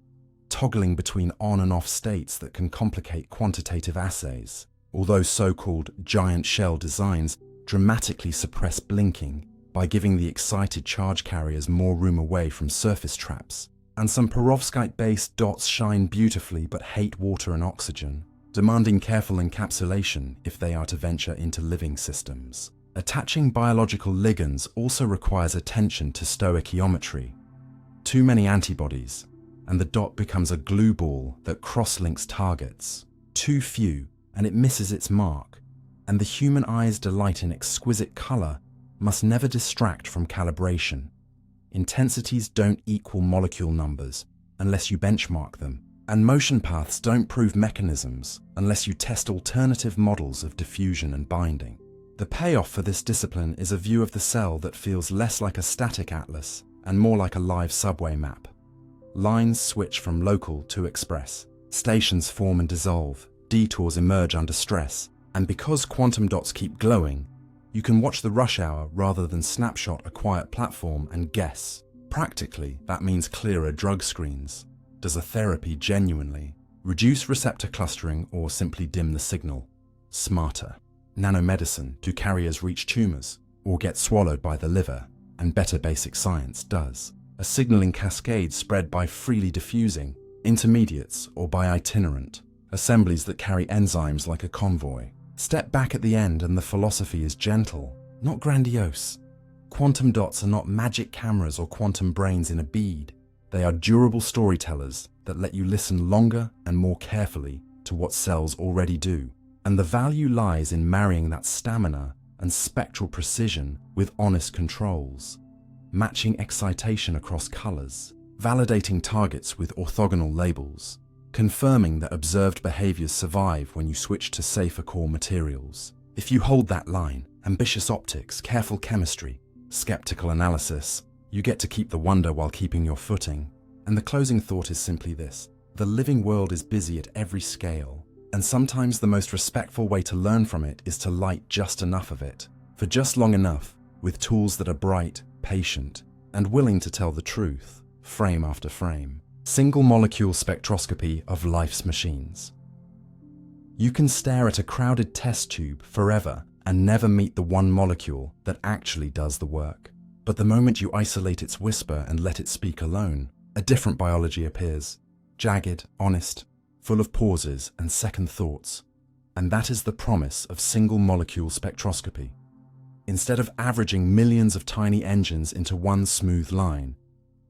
toggling between on and off states that can complicate quantitative assays, although so-called giant shell designs dramatically suppress blinking by giving the excited charge carriers more room away from surface traps. And some perovskite-based dots shine beautifully but hate water and oxygen, demanding careful encapsulation if they are to venture into living systems. Attaching biological ligands also requires attention to stoichiometry. Too many antibodies, and the dot becomes a glue ball that cross-links targets. Too few, and it misses its mark, and the human eye's delight in exquisite color must never distract from calibration. Intensities don't equal molecule numbers unless you benchmark them, and motion paths don't prove mechanisms unless you test alternative models of diffusion and binding. The payoff for this discipline is a view of the cell that feels less like a static atlas and more like a live subway map. Lines switch from local to express. Stations form and dissolve. Detours emerge under stress. And because quantum dots keep glowing, you can watch the rush hour rather than snapshot a quiet platform and guess. Practically, that means clearer drug screens. Does a therapy genuinely reduce receptor clustering or simply dim the signal? Smarter. Nanomedicine, do carriers reach tumors or get swallowed by the liver? And better basic science, does a signaling cascade spread by freely diffusing intermediates or by itinerant assemblies that carry enzymes like a convoy? Step back at the end and the philosophy is gentle, not grandiose. Quantum dots are not magic cameras or quantum brains in a bead. They are durable storytellers that let you listen longer and more carefully to what cells already do. And the value lies in marrying that stamina and spectral precision with honest controls, matching excitation across colors, validating targets with orthogonal labels, confirming that observed behaviors survive when you switch to safer core materials. If you hold that line, ambitious optics, careful chemistry, skeptical analysis, you get to keep the wonder while keeping your footing. And the closing thought is simply this: the living world is busy at every scale, and sometimes the most respectful way to learn from it is to light just enough of it, for just long enough, with tools that are bright, patient, and willing to tell the truth, frame after frame. Single molecule spectroscopy of life's machines. You can stare at a crowded test tube forever and never meet the one molecule that actually does the work. But the moment you isolate its whisper and let it speak alone, a different biology appears, jagged, honest, full of pauses and second thoughts. And that is the promise of single molecule spectroscopy. Instead of averaging millions of tiny engines into one smooth line,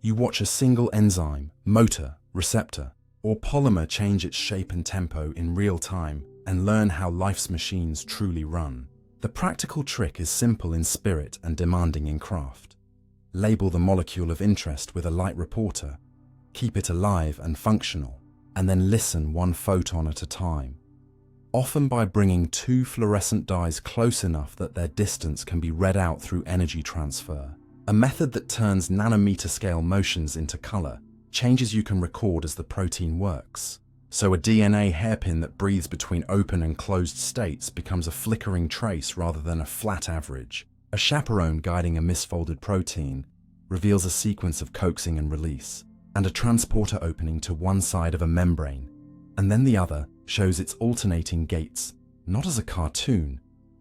you watch a single enzyme, motor, receptor, or polymer change its shape and tempo in real time and learn how life's machines truly run. The practical trick is simple in spirit and demanding in craft. Label the molecule of interest with a light reporter, keep it alive and functional, and then listen one photon at a time. Often by bringing two fluorescent dyes close enough that their distance can be read out through energy transfer. A method that turns nanometer scale motions into color, changes you can record as the protein works. So a DNA hairpin that breathes between open and closed states becomes a flickering trace rather than a flat average. A chaperone guiding a misfolded protein reveals a sequence of coaxing and release, and a transporter opening to one side of a membrane, and then the other shows its alternating gates, not as a cartoon,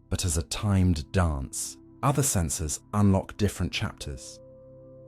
but as a timed dance. Other sensors unlock different chapters.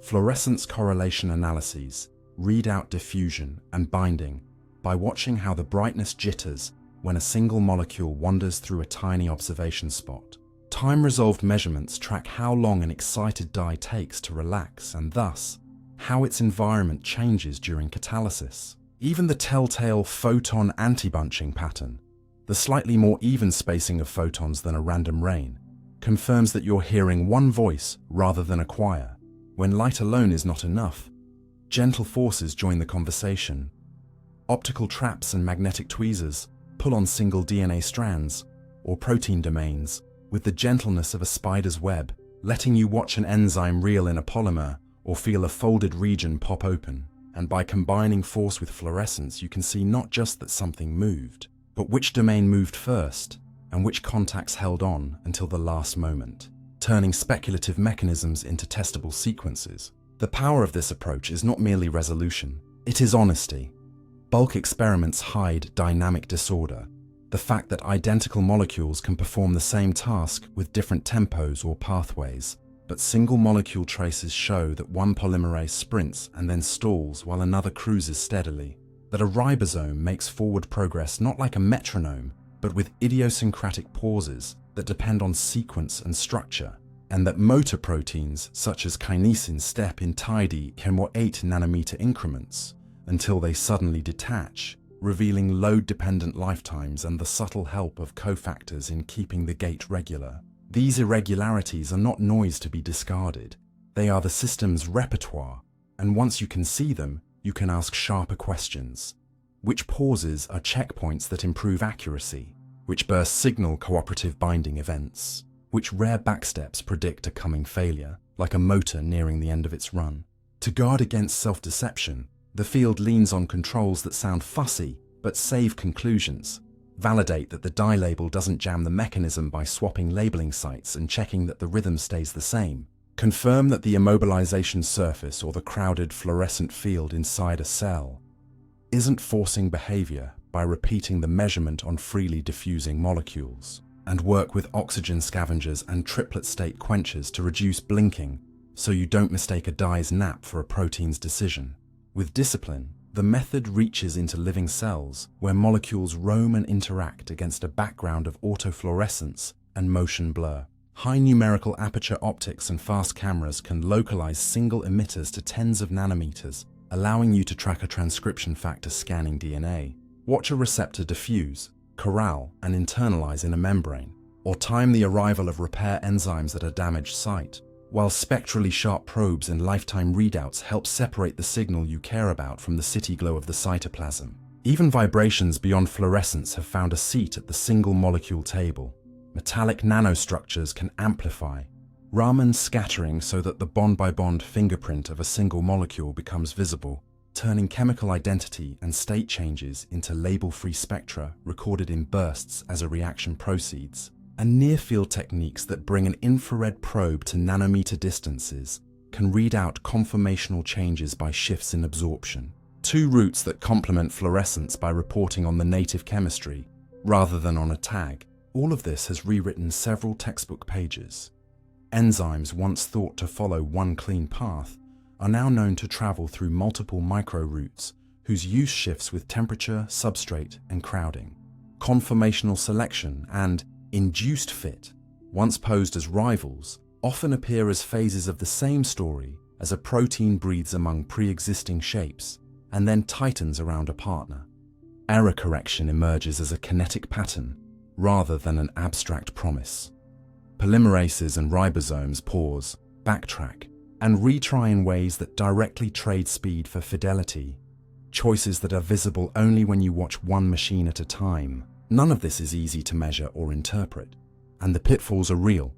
Fluorescence correlation analyses read out diffusion and binding by watching how the brightness jitters when a single molecule wanders through a tiny observation spot. Time-resolved measurements track how long an excited dye takes to relax and thus how its environment changes during catalysis. Even the telltale photon anti-bunching pattern, the slightly more even spacing of photons than a random rain, confirms that you're hearing one voice rather than a choir. When light alone is not enough, gentle forces join the conversation. Optical traps and magnetic tweezers pull on single DNA strands or protein domains with the gentleness of a spider's web, letting you watch an enzyme reel in a polymer or feel a folded region pop open. And by combining force with fluorescence, you can see not just that something moved, but which domain moved first and which contacts held on until the last moment, turning speculative mechanisms into testable sequences. The power of this approach is not merely resolution, it is honesty. Bulk experiments hide dynamic disorder, the fact that identical molecules can perform the same task with different tempos or pathways, but single molecule traces show that one polymerase sprints and then stalls while another cruises steadily, that a ribosome makes forward progress not like a metronome, but with idiosyncratic pauses that depend on sequence and structure, and that motor proteins such as kinesin step in tidy 8 nanometer increments until they suddenly detach, revealing load-dependent lifetimes and the subtle help of cofactors in keeping the gate regular. These irregularities are not noise to be discarded. They are the system's repertoire, and once you can see them, you can ask sharper questions. Which pauses are checkpoints that improve accuracy? Which bursts signal cooperative binding events? Which rare backsteps predict a coming failure, like a motor nearing the end of its run? To guard against self-deception, the field leans on controls that sound fussy, but save conclusions. Validate that the dye label doesn't jam the mechanism by swapping labeling sites and checking that the rhythm stays the same. Confirm that the immobilization surface or the crowded fluorescent field inside a cell isn't forcing behavior by repeating the measurement on freely diffusing molecules, and work with oxygen scavengers and triplet state quenchers to reduce blinking so you don't mistake a dye's nap for a protein's decision. With discipline, the method reaches into living cells where molecules roam and interact against a background of autofluorescence and motion blur. High numerical aperture optics and fast cameras can localize single emitters to tens of nanometers, allowing you to track a transcription factor scanning DNA, watch a receptor diffuse, corral, and internalize in a membrane, or time the arrival of repair enzymes at a damaged site, while spectrally sharp probes and lifetime readouts help separate the signal you care about from the city glow of the cytoplasm. Even vibrations beyond fluorescence have found a seat at the single molecule table. Metallic nanostructures can amplify, Raman scattering so that the bond-by-bond fingerprint of a single molecule becomes visible, turning chemical identity and state changes into label-free spectra recorded in bursts as a reaction proceeds. And near-field techniques that bring an infrared probe to nanometer distances can read out conformational changes by shifts in absorption. Two routes that complement fluorescence by reporting on the native chemistry, rather than on a tag. All of this has rewritten several textbook pages. Enzymes once thought to follow one clean path are now known to travel through multiple micro-routes whose use shifts with temperature, substrate, and crowding. Conformational selection and induced fit, once posed as rivals, often appear as phases of the same story as a protein breathes among pre-existing shapes and then tightens around a partner. Error correction emerges as a kinetic pattern rather than an abstract promise. Polymerases and ribosomes pause, backtrack, and retry in ways that directly trade speed for fidelity, choices that are visible only when you watch one machine at a time. None of this is easy to measure or interpret, and the pitfalls are real.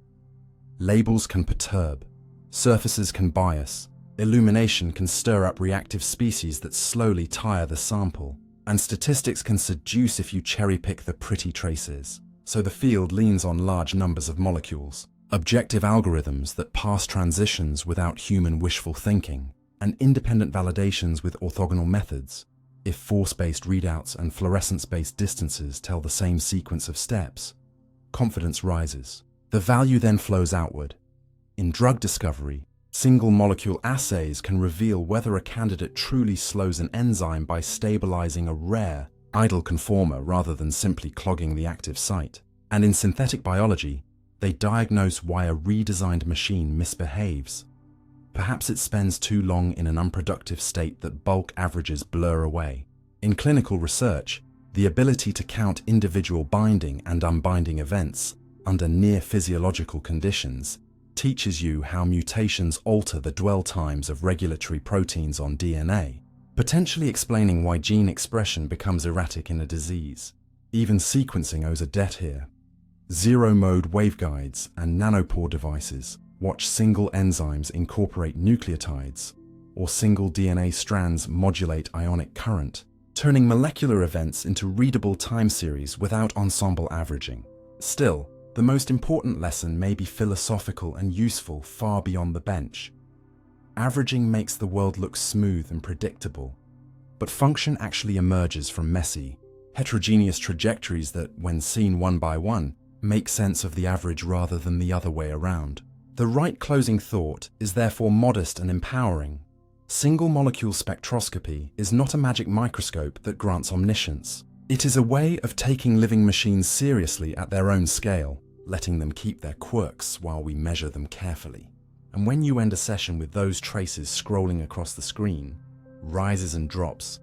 Labels can perturb, surfaces can bias, illumination can stir up reactive species that slowly tire the sample, and statistics can seduce if you cherry-pick the pretty traces. So the field leans on large numbers of molecules, objective algorithms that pass transitions without human wishful thinking, and independent validations with orthogonal methods. If force-based readouts and fluorescence-based distances tell the same sequence of steps, confidence rises. The value then flows outward. In drug discovery, single-molecule assays can reveal whether a candidate truly slows an enzyme by stabilizing a rare, idle conformer rather than simply clogging the active site. And in synthetic biology, they diagnose why a redesigned machine misbehaves. Perhaps it spends too long in an unproductive state that bulk averages blur away. In clinical research, the ability to count individual binding and unbinding events under near physiological conditions teaches you how mutations alter the dwell times of regulatory proteins on DNA, potentially explaining why gene expression becomes erratic in a disease. Even sequencing owes a debt here. Zero-mode waveguides and nanopore devices watch single enzymes incorporate nucleotides, or single DNA strands modulate ionic current, turning molecular events into readable time series without ensemble averaging. Still, the most important lesson may be philosophical and useful far beyond the bench. Averaging makes the world look smooth and predictable, but function actually emerges from messy, heterogeneous trajectories that, when seen one by one, make sense of the average rather than the other way around. The right closing thought is therefore modest and empowering. Single-molecule spectroscopy is not a magic microscope that grants omniscience. It is a way of taking living machines seriously at their own scale, letting them keep their quirks while we measure them carefully. And when you end a session with those traces scrolling across the screen, rises and drops,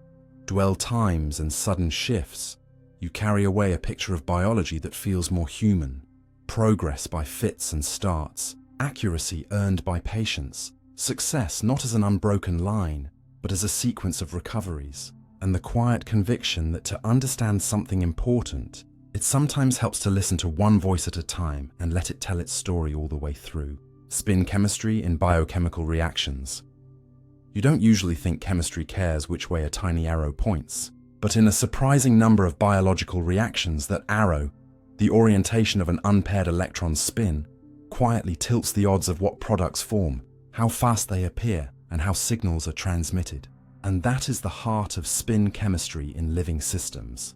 dwell times and sudden shifts, you carry away a picture of biology that feels more human. Progress by fits and starts, accuracy earned by patience, success not as an unbroken line, but as a sequence of recoveries, and the quiet conviction that to understand something important, it sometimes helps to listen to one voice at a time and let it tell its story all the way through. Spin chemistry in biochemical reactions. You don't usually think chemistry cares which way a tiny arrow points, but in a surprising number of biological reactions, that arrow, the orientation of an unpaired electron's spin, quietly tilts the odds of what products form, how fast they appear, and how signals are transmitted. And that is the heart of spin chemistry in living systems.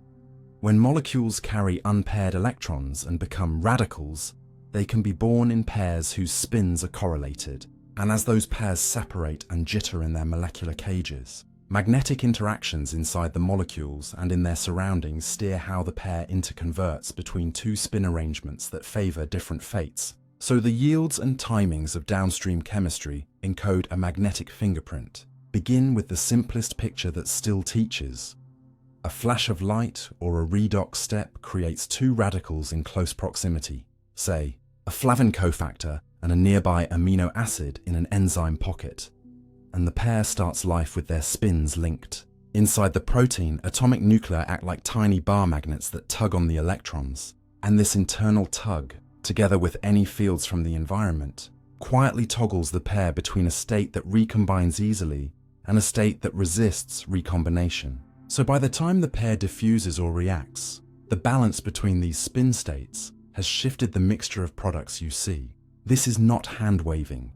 When molecules carry unpaired electrons and become radicals, they can be born in pairs whose spins are correlated. And as those pairs separate and jitter in their molecular cages, magnetic interactions inside the molecules and in their surroundings steer how the pair interconverts between two spin arrangements that favor different fates. So the yields and timings of downstream chemistry encode a magnetic fingerprint. Begin with the simplest picture that still teaches. A flash of light or a redox step creates two radicals in close proximity, say, a flavin cofactor and a nearby amino acid in an enzyme pocket. And the pair starts life with their spins linked. Inside the protein, atomic nuclei act like tiny bar magnets that tug on the electrons. And this internal tug, together with any fields from the environment, quietly toggles the pair between a state that recombines easily and a state that resists recombination. So by the time the pair diffuses or reacts, the balance between these spin states has shifted the mixture of products you see. This is not hand-waving.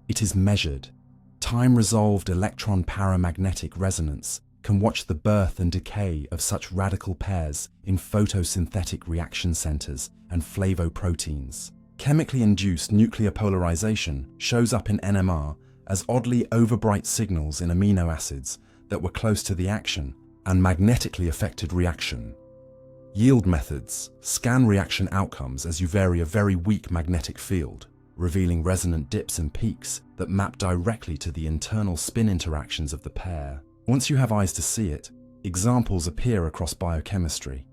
It is measured. Time-resolved electron paramagnetic resonance can watch the birth and decay of such radical pairs in photosynthetic reaction centers and flavoproteins. Chemically induced nuclear polarization shows up in NMR as oddly overbright signals in amino acids that were close to the action and magnetically affected reaction. Yield methods scan reaction outcomes as you vary a very weak magnetic field, revealing resonant dips and peaks that map directly to the internal spin interactions of the pair. Once you have eyes to see it, examples appear across biochemistry.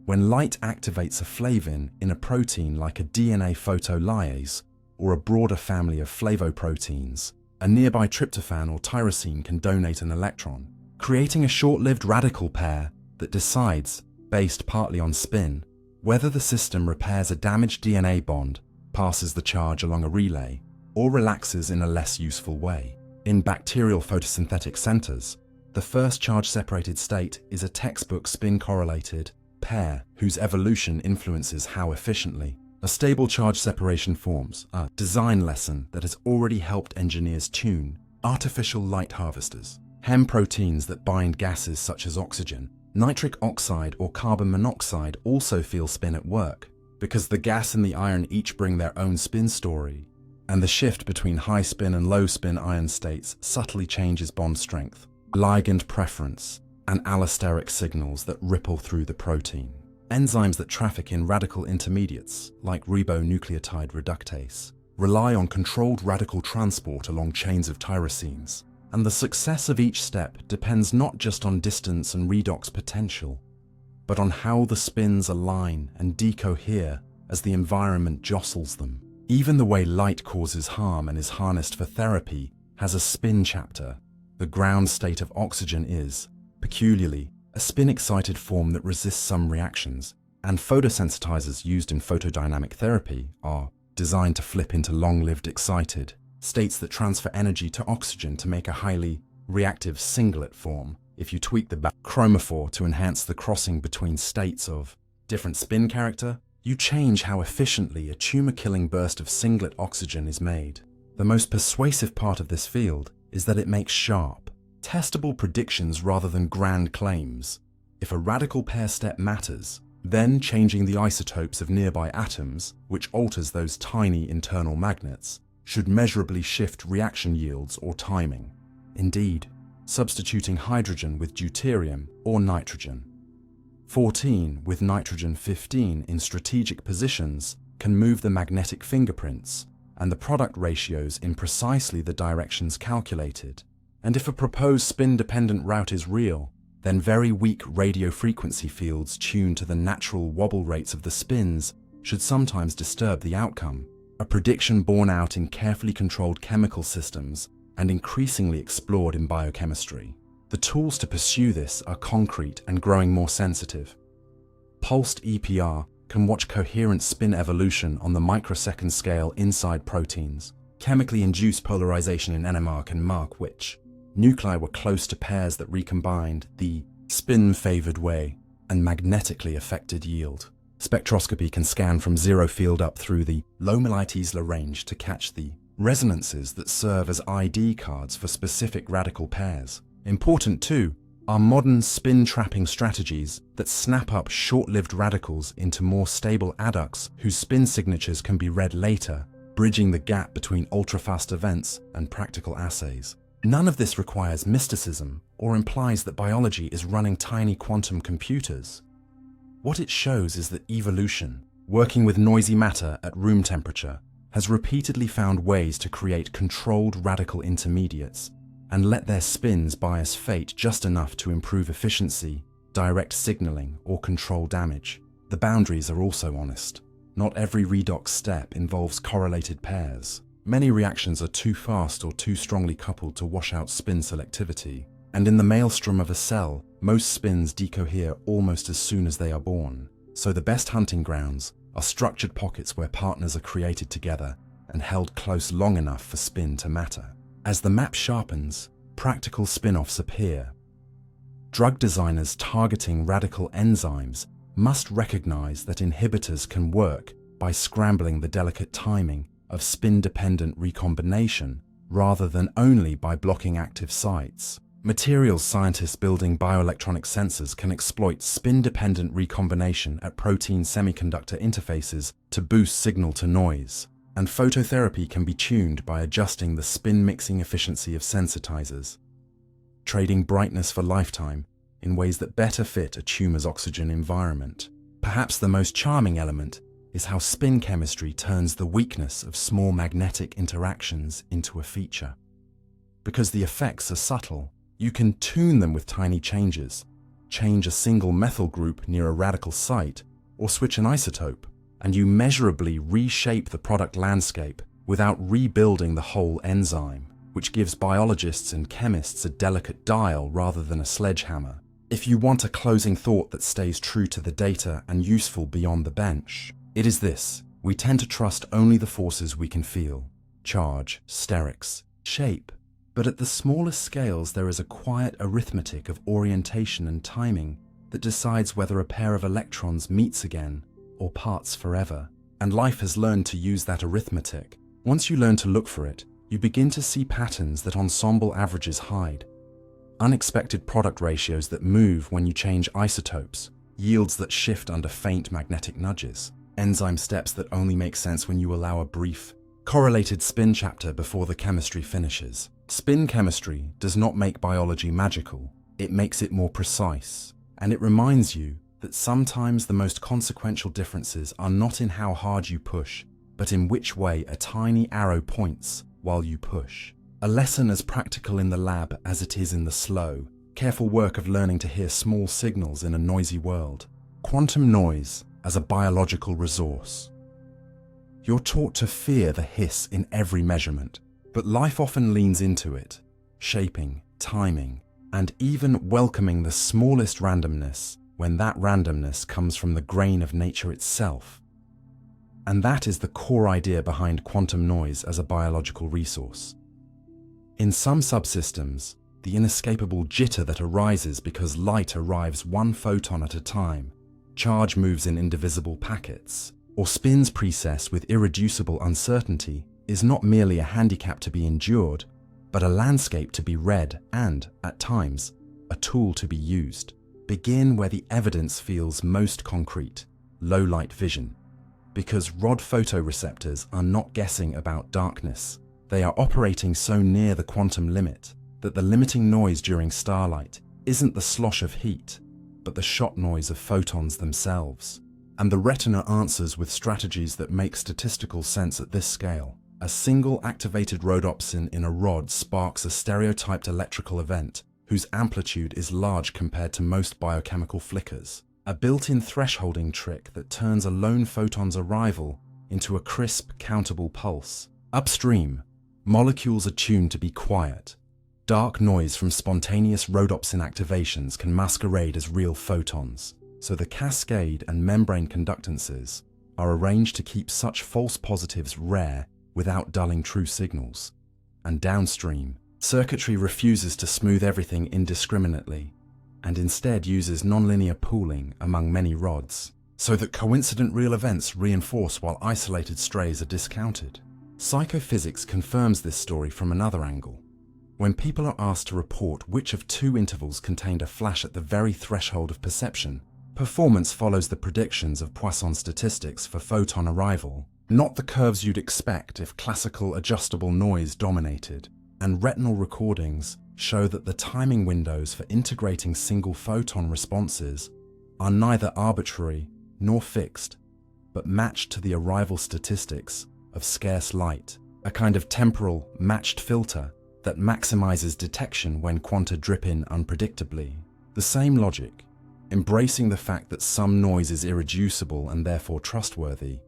When light activates a flavin in a protein like a DNA photolyase or a broader family of flavoproteins, a nearby tryptophan or tyrosine can donate an electron, creating a short-lived radical pair that decides, based partly on spin, whether the system repairs a damaged DNA bond, passes the charge along a relay, or relaxes in a less useful way. In bacterial photosynthetic centers, the first charge-separated state is a textbook spin-correlated pair whose evolution influences how efficiently a stable charge separation forms, a design lesson that has already helped engineers tune artificial light harvesters. Hem proteins that bind gases such as oxygen, nitric oxide or carbon monoxide also feel spin at work, because the gas and the iron each bring their own spin story, and the shift between high spin and low spin ion states subtly changes bond strength, ligand preference, and allosteric signals that ripple through the protein. Enzymes that traffic in radical intermediates, like ribonucleotide reductase, rely on controlled radical transport along chains of tyrosines, and the success of each step depends not just on distance and redox potential, but on how the spins align and decohere as the environment jostles them. Even the way light causes harm and is harnessed for therapy has a spin chapter. The ground state of oxygen is, peculiarly, a spin-excited form that resists some reactions, and photosensitizers used in photodynamic therapy are designed to flip into long-lived excited states that transfer energy to oxygen to make a highly reactive singlet form. If you tweak the chromophore to enhance the crossing between states of different spin character, you change how efficiently a tumor-killing burst of singlet oxygen is made. The most persuasive part of this field is that it makes sharp, testable predictions rather than grand claims. If a radical pair step matters, then changing the isotopes of nearby atoms, which alters those tiny internal magnets, should measurably shift reaction yields or timing. Indeed, substituting hydrogen with deuterium or nitrogen. 14 with nitrogen 15 in strategic positions can move the magnetic fingerprints and the product ratios in precisely the directions calculated. And if a proposed spin-dependent route is real, then very weak radio frequency fields tuned to the natural wobble rates of the spins should sometimes disturb the outcome, a prediction borne out in carefully controlled chemical systems and increasingly explored in biochemistry. The tools to pursue this are concrete and growing more sensitive. Pulsed EPR can watch coherent spin evolution on the microsecond scale inside proteins. Chemically induced polarization in NMR can mark which nuclei were close to pairs that recombined the spin-favored way and magnetically affected yield. Spectroscopy can scan from zero field up through the low Millites range to catch the resonances that serve as ID cards for specific radical pairs. Important too are modern spin-trapping strategies that snap up short-lived radicals into more stable adducts whose spin signatures can be read later, bridging the gap between ultra-fast events and practical assays. None of this requires mysticism or implies that biology is running tiny quantum computers. What it shows is that evolution, working with noisy matter at room temperature, has repeatedly found ways to create controlled radical intermediates and let their spins bias fate just enough to improve efficiency, direct signaling, or control damage. The boundaries are also honest. Not every redox step involves correlated pairs. Many reactions are too fast or too strongly coupled to wash out spin selectivity. And in the maelstrom of a cell, most spins decohere almost as soon as they are born. So the best hunting grounds are structured pockets where partners are created together and held close long enough for spin to matter. As the map sharpens, practical spin-offs appear. Drug designers targeting radical enzymes must recognize that inhibitors can work by scrambling the delicate timing of spin-dependent recombination rather than only by blocking active sites. Materials scientists building bioelectronic sensors can exploit spin-dependent recombination at protein semiconductor interfaces to boost signal-to-noise. And phototherapy can be tuned by adjusting the spin-mixing efficiency of sensitizers, trading brightness for lifetime in ways that better fit a tumor's oxygen environment. Perhaps the most charming element is how spin chemistry turns the weakness of small magnetic interactions into a feature. Because the effects are subtle, you can tune them with tiny changes, change a single methyl group near a radical site, or switch an isotope, and you measurably reshape the product landscape without rebuilding the whole enzyme, which gives biologists and chemists a delicate dial rather than a sledgehammer. If you want a closing thought that stays true to the data and useful beyond the bench, it is this: we tend to trust only the forces we can feel: charge, sterics, shape. But at the smallest scales, there is a quiet arithmetic of orientation and timing that decides whether a pair of electrons meets again or parts forever. And life has learned to use that arithmetic. Once you learn to look for it, you begin to see patterns that ensemble averages hide. Unexpected product ratios that move when you change isotopes, yields that shift under faint magnetic nudges, enzyme steps that only make sense when you allow a brief, correlated spin chapter before the chemistry finishes. Spin chemistry does not make biology magical, it makes it more precise, and it reminds you that sometimes the most consequential differences are not in how hard you push, but in which way a tiny arrow points while you push. A lesson as practical in the lab as it is in the slow, careful work of learning to hear small signals in a noisy world. Quantum noise as a biological resource. You're taught to fear the hiss in every measurement, but life often leans into it, shaping, timing, and even welcoming the smallest randomness when that randomness comes from the grain of nature itself. And that is the core idea behind quantum noise as a biological resource. In some subsystems, the inescapable jitter that arises because light arrives one photon at a time, charge moves in indivisible packets, or spins precess with irreducible uncertainty is not merely a handicap to be endured, but a landscape to be read and, at times, a tool to be used. Begin where the evidence feels most concrete, low-light vision. Because rod photoreceptors are not guessing about darkness. They are operating so near the quantum limit that the limiting noise during starlight isn't the slosh of heat, but the shot noise of photons themselves. And the retina answers with strategies that make statistical sense at this scale. A single activated rhodopsin in a rod sparks a stereotyped electrical event whose amplitude is large compared to most biochemical flickers. A built-in thresholding trick that turns a lone photon's arrival into a crisp, countable pulse. Upstream, molecules are tuned to be quiet. Dark noise from spontaneous rhodopsin activations can masquerade as real photons, so the cascade and membrane conductances are arranged to keep such false positives rare without dulling true signals. And downstream, circuitry refuses to smooth everything indiscriminately, and instead uses nonlinear pooling among many rods, so that coincident real events reinforce while isolated strays are discounted. Psychophysics confirms this story from another angle. When people are asked to report which of two intervals contained a flash at the very threshold of perception, performance follows the predictions of Poisson statistics for photon arrival, not the curves you'd expect if classical adjustable noise dominated. And retinal recordings show that the timing windows for integrating single photon responses are neither arbitrary nor fixed, but matched to the arrival statistics of scarce light, a kind of temporal matched filter that maximizes detection when quanta drip in unpredictably. The same logic, embracing the fact that some noise is irreducible and therefore trustworthy,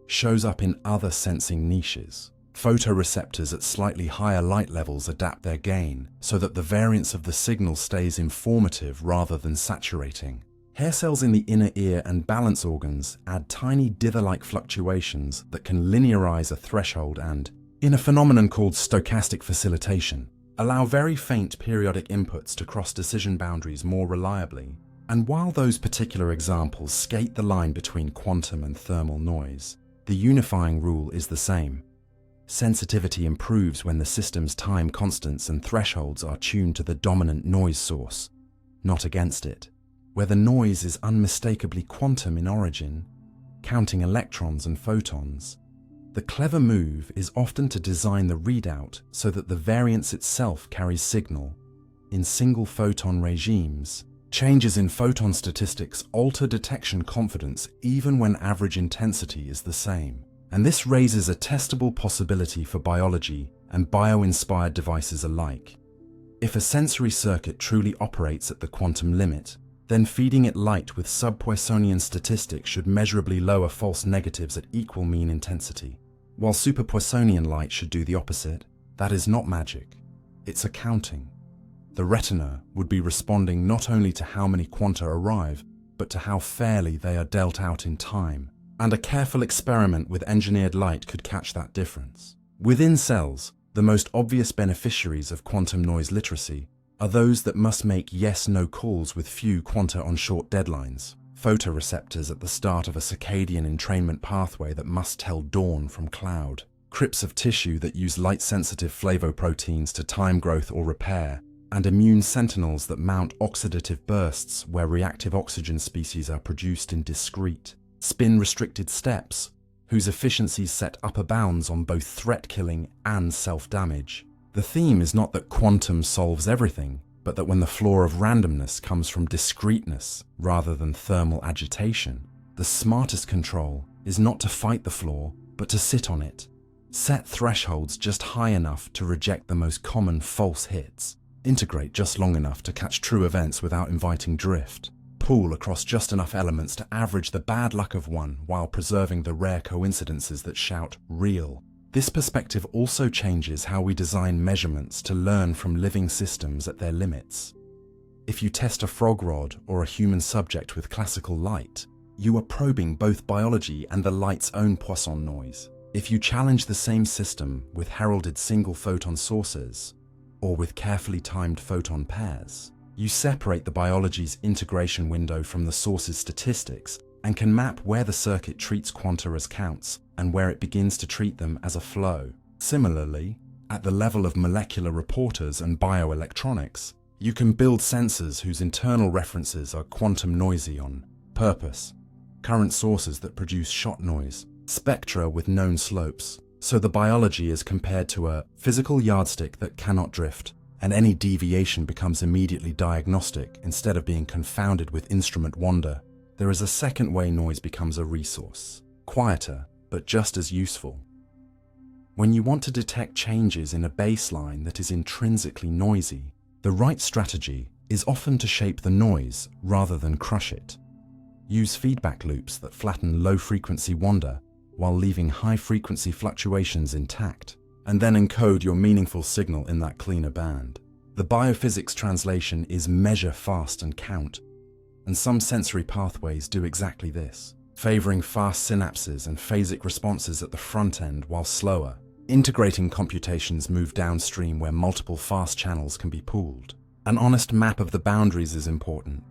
shows up in other sensing niches. Photoreceptors at slightly higher light levels adapt their gain so that the variance of the signal stays informative rather than saturating. Hair cells in the inner ear and balance organs add tiny dither-like fluctuations that can linearize a threshold and, in a phenomenon called stochastic facilitation, allow very faint periodic inputs to cross decision boundaries more reliably. And while those particular examples skate the line between quantum and thermal noise, the unifying rule is the same. Sensitivity improves when the system's time constants and thresholds are tuned to the dominant noise source, not against it. Where the noise is unmistakably quantum in origin, counting electrons and photons, the clever move is often to design the readout so that the variance itself carries signal. In single photon regimes, changes in photon statistics alter detection confidence even when average intensity is the same. And this raises a testable possibility for biology and bio-inspired devices alike. If a sensory circuit truly operates at the quantum limit, then feeding it light with sub-Poissonian statistics should measurably lower false negatives at equal mean intensity, while super-Poissonian light should do the opposite. That is not magic, it's accounting. The retina would be responding not only to how many quanta arrive, but to how fairly they are dealt out in time, and a careful experiment with engineered light could catch that difference. Within cells, the most obvious beneficiaries of quantum noise literacy are those that must make yes-no calls with few quanta on short deadlines. Photoreceptors at the start of a circadian entrainment pathway that must tell dawn from cloud. Crypts of tissue that use light-sensitive flavoproteins to time growth or repair. And immune sentinels that mount oxidative bursts where reactive oxygen species are produced in discrete, spin-restricted steps, whose efficiencies set upper bounds on both threat killing and self-damage. The theme is not that quantum solves everything, but that when the flaw of randomness comes from discreteness rather than thermal agitation, the smartest control is not to fight the flaw, but to sit on it. Set thresholds just high enough to reject the most common false hits. Integrate just long enough to catch true events without inviting drift. Pool across just enough elements to average the bad luck of one while preserving the rare coincidences that shout real. This perspective also changes how we design measurements to learn from living systems at their limits. If you test a frog rod or a human subject with classical light, you are probing both biology and the light's own Poisson noise. If you challenge the same system with heralded single photon sources, or with carefully timed photon pairs, you separate the biology's integration window from the source's statistics and can map where the circuit treats quanta as counts and where it begins to treat them as a flow. Similarly, at the level of molecular reporters and bioelectronics, you can build sensors whose internal references are quantum noisy on purpose, current sources that produce shot noise, spectra with known slopes. So the biology is compared to a physical yardstick that cannot drift, and any deviation becomes immediately diagnostic instead of being confounded with instrument wonder. There is a second way noise becomes a resource, quieter, but just as useful. When you want to detect changes in a baseline that is intrinsically noisy, the right strategy is often to shape the noise rather than crush it. Use feedback loops that flatten low-frequency wander while leaving high-frequency fluctuations intact, and then encode your meaningful signal in that cleaner band. The biophysics translation is measure fast and count, and some sensory pathways do exactly this, favoring fast synapses and phasic responses at the front end while slower. Integrating computations move downstream where multiple fast channels can be pooled. An honest map of the boundaries is important.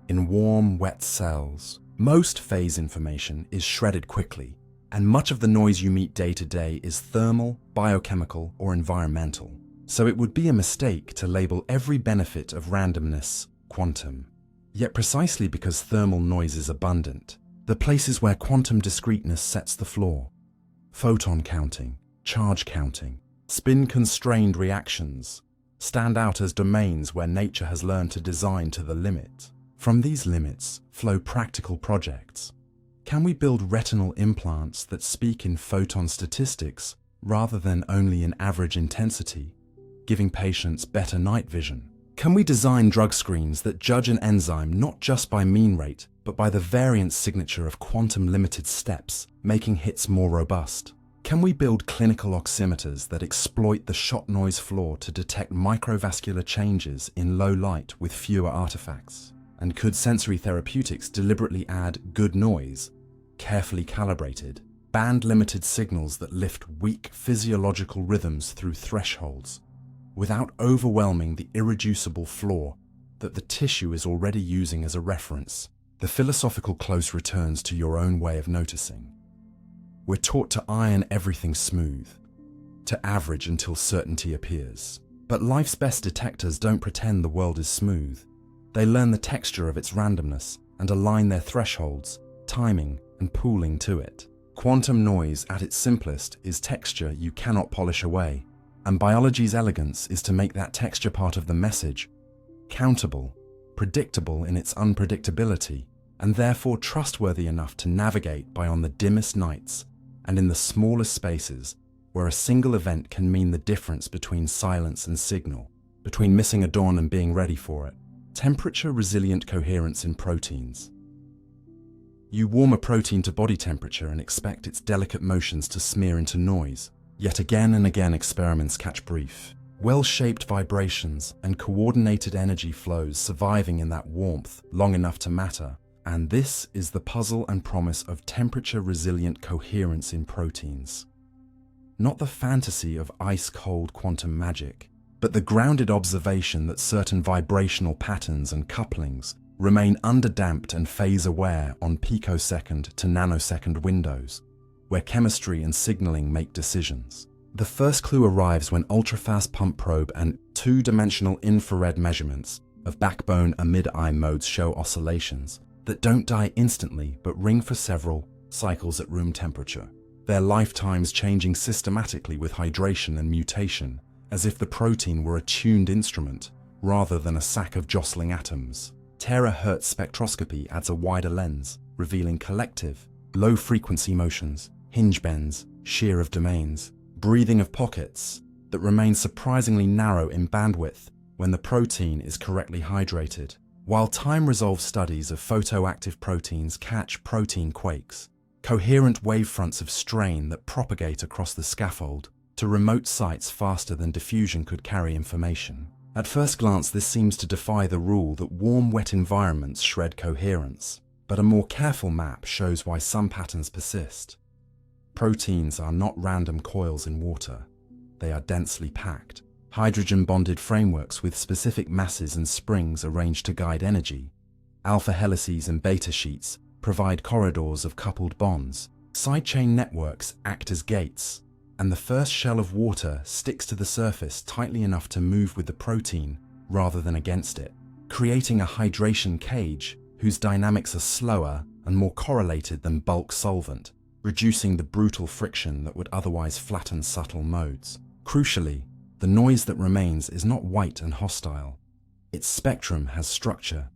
In warm, wet cells, most phase information is shredded quickly, and much of the noise you meet day to day is thermal, biochemical, or environmental. So it would be a mistake to label every benefit of randomness quantum. Yet precisely because thermal noise is abundant, the places where quantum discreteness sets the floor, photon counting, charge counting, spin-constrained reactions, stand out as domains where nature has learned to design to the limit. From these limits flow practical projects. Can we build retinal implants that speak in photon statistics rather than only in average intensity, giving patients better night vision? Can we design drug screens that judge an enzyme not just by mean rate, but by the variance signature of quantum-limited steps, making hits more robust? Can we build clinical oximeters that exploit the shot noise floor to detect microvascular changes in low light with fewer artifacts? And could sensory therapeutics deliberately add good noise, carefully calibrated, band-limited signals that lift weak physiological rhythms through thresholds, without overwhelming the irreducible flaw that the tissue is already using as a reference? The philosophical close returns to your own way of noticing. We're taught to iron everything smooth, to average until certainty appears. But life's best detectors don't pretend the world is smooth. They learn the texture of its randomness and align their thresholds, timing, and pooling to it. Quantum noise at its simplest is texture you cannot polish away, and biology's elegance is to make that texture part of the message, countable, predictable in its unpredictability, and therefore trustworthy enough to navigate by on the dimmest nights and in the smallest spaces where a single event can mean the difference between silence and signal, between missing a dawn and being ready for it. Temperature-resilient coherence in proteins. You warm a protein to body temperature and expect its delicate motions to smear into noise. Yet again and again experiments catch brief. Well-shaped vibrations and coordinated energy flows surviving in that warmth long enough to matter. And this is the puzzle and promise of temperature-resilient coherence in proteins. Not the fantasy of ice-cold quantum magic, but the grounded observation that certain vibrational patterns and couplings remain underdamped and phase-aware on picosecond to nanosecond windows, where chemistry and signaling make decisions. The first clue arrives when ultrafast pump probe and two-dimensional infrared measurements of backbone and mid-eye modes show oscillations that don't die instantly but ring for several cycles at room temperature, their lifetimes changing systematically with hydration and mutation, as if the protein were a tuned instrument rather than a sack of jostling atoms. Terahertz spectroscopy adds a wider lens, revealing collective, low-frequency motions, hinge bends, shear of domains, breathing of pockets that remain surprisingly narrow in bandwidth when the protein is correctly hydrated. While time-resolved studies of photoactive proteins catch protein quakes, coherent wavefronts of strain that propagate across the scaffold to remote sites faster than diffusion could carry information. At first glance, this seems to defy the rule that warm, wet environments shred coherence, but a more careful map shows why some patterns persist. Proteins are not random coils in water. They are densely packed, hydrogen-bonded frameworks with specific masses and springs arranged to guide energy. Alpha helices and beta sheets provide corridors of coupled bonds. Sidechain networks act as gates, and the first shell of water sticks to the surface tightly enough to move with the protein rather than against it, creating a hydration cage whose dynamics are slower and more correlated than bulk solvent, reducing the brutal friction that would otherwise flatten subtle modes. Crucially, the noise that remains is not white and hostile. Its spectrum has structure,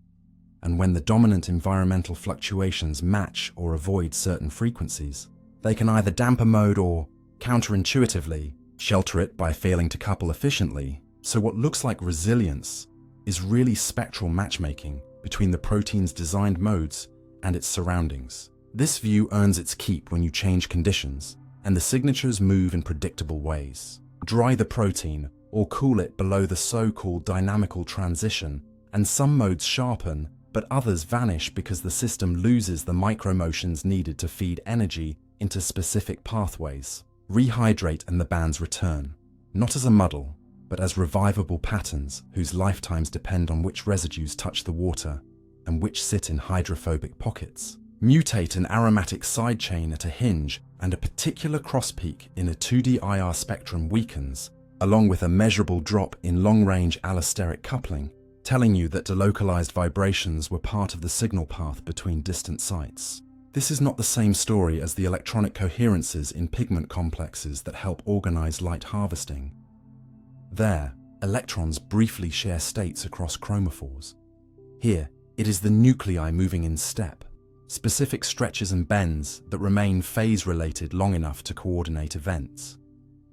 and when the dominant environmental fluctuations match or avoid certain frequencies, they can either damper mode or, counterintuitively, shelter it by failing to couple efficiently. So what looks like resilience is really spectral matchmaking between the protein's designed modes and its surroundings. This view earns its keep when you change conditions, and the signatures move in predictable ways. Dry the protein or cool it below the so-called dynamical transition, and some modes sharpen, but others vanish because the system loses the micromotions needed to feed energy into specific pathways. Rehydrate and the bands return, not as a muddle, but as revivable patterns whose lifetimes depend on which residues touch the water and which sit in hydrophobic pockets. Mutate an aromatic sidechain at a hinge and a particular cross-peak in a 2D IR spectrum weakens, along with a measurable drop in long-range allosteric coupling, telling you that delocalized vibrations were part of the signal path between distant sites. This is not the same story as the electronic coherences in pigment complexes that help organize light harvesting. There, electrons briefly share states across chromophores. Here, it is the nuclei moving in step, specific stretches and bends that remain phase-related long enough to coordinate events.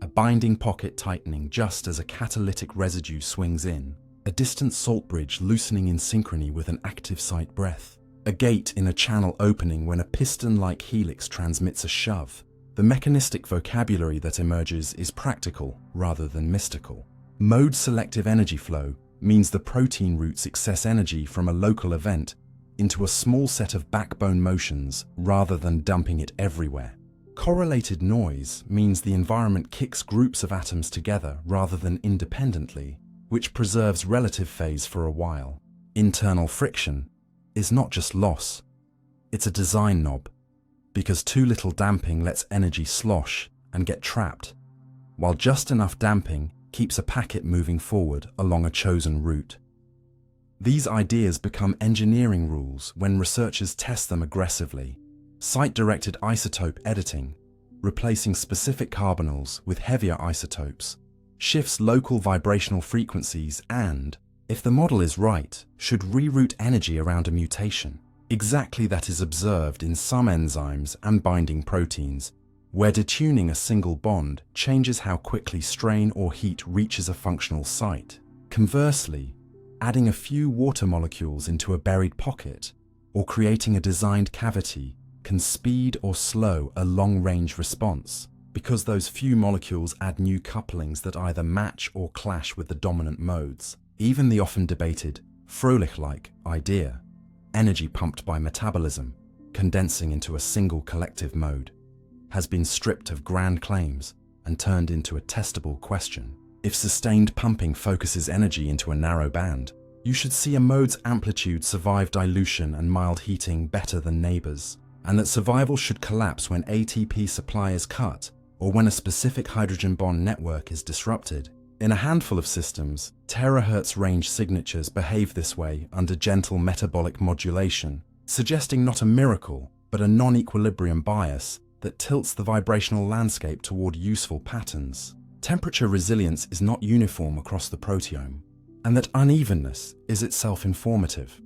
A binding pocket tightening just as a catalytic residue swings in, a distant salt bridge loosening in synchrony with an active site breath, a gate in a channel opening when a piston-like helix transmits a shove. The mechanistic vocabulary that emerges is practical rather than mystical. Mode-selective energy flow means the protein routes excess energy from a local event into a small set of backbone motions rather than dumping it everywhere. Correlated noise means the environment kicks groups of atoms together rather than independently, which preserves relative phase for a while. Internal friction is not just loss, it's a design knob, because too little damping lets energy slosh and get trapped, while just enough damping keeps a packet moving forward along a chosen route. These ideas become engineering rules when researchers test them aggressively. Site-directed isotope editing, replacing specific carbonyls with heavier isotopes, shifts local vibrational frequencies and, if the model is right, should reroute energy around a mutation. Exactly that is observed in some enzymes and binding proteins, where detuning a single bond changes how quickly strain or heat reaches a functional site. Conversely, adding a few water molecules into a buried pocket or creating a designed cavity can speed or slow a long-range response, because those few molecules add new couplings that either match or clash with the dominant modes. Even the often debated Froelich-like idea, energy pumped by metabolism, condensing into a single collective mode, has been stripped of grand claims and turned into a testable question. If sustained pumping focuses energy into a narrow band, you should see a mode's amplitude survive dilution and mild heating better than neighbors, and that survival should collapse when ATP supply is cut or when a specific hydrogen bond network is disrupted. In a handful of systems, terahertz range signatures behave this way under gentle metabolic modulation, suggesting not a miracle, but a non-equilibrium bias that tilts the vibrational landscape toward useful patterns. Temperature resilience is not uniform across the proteome, and that unevenness is itself informative.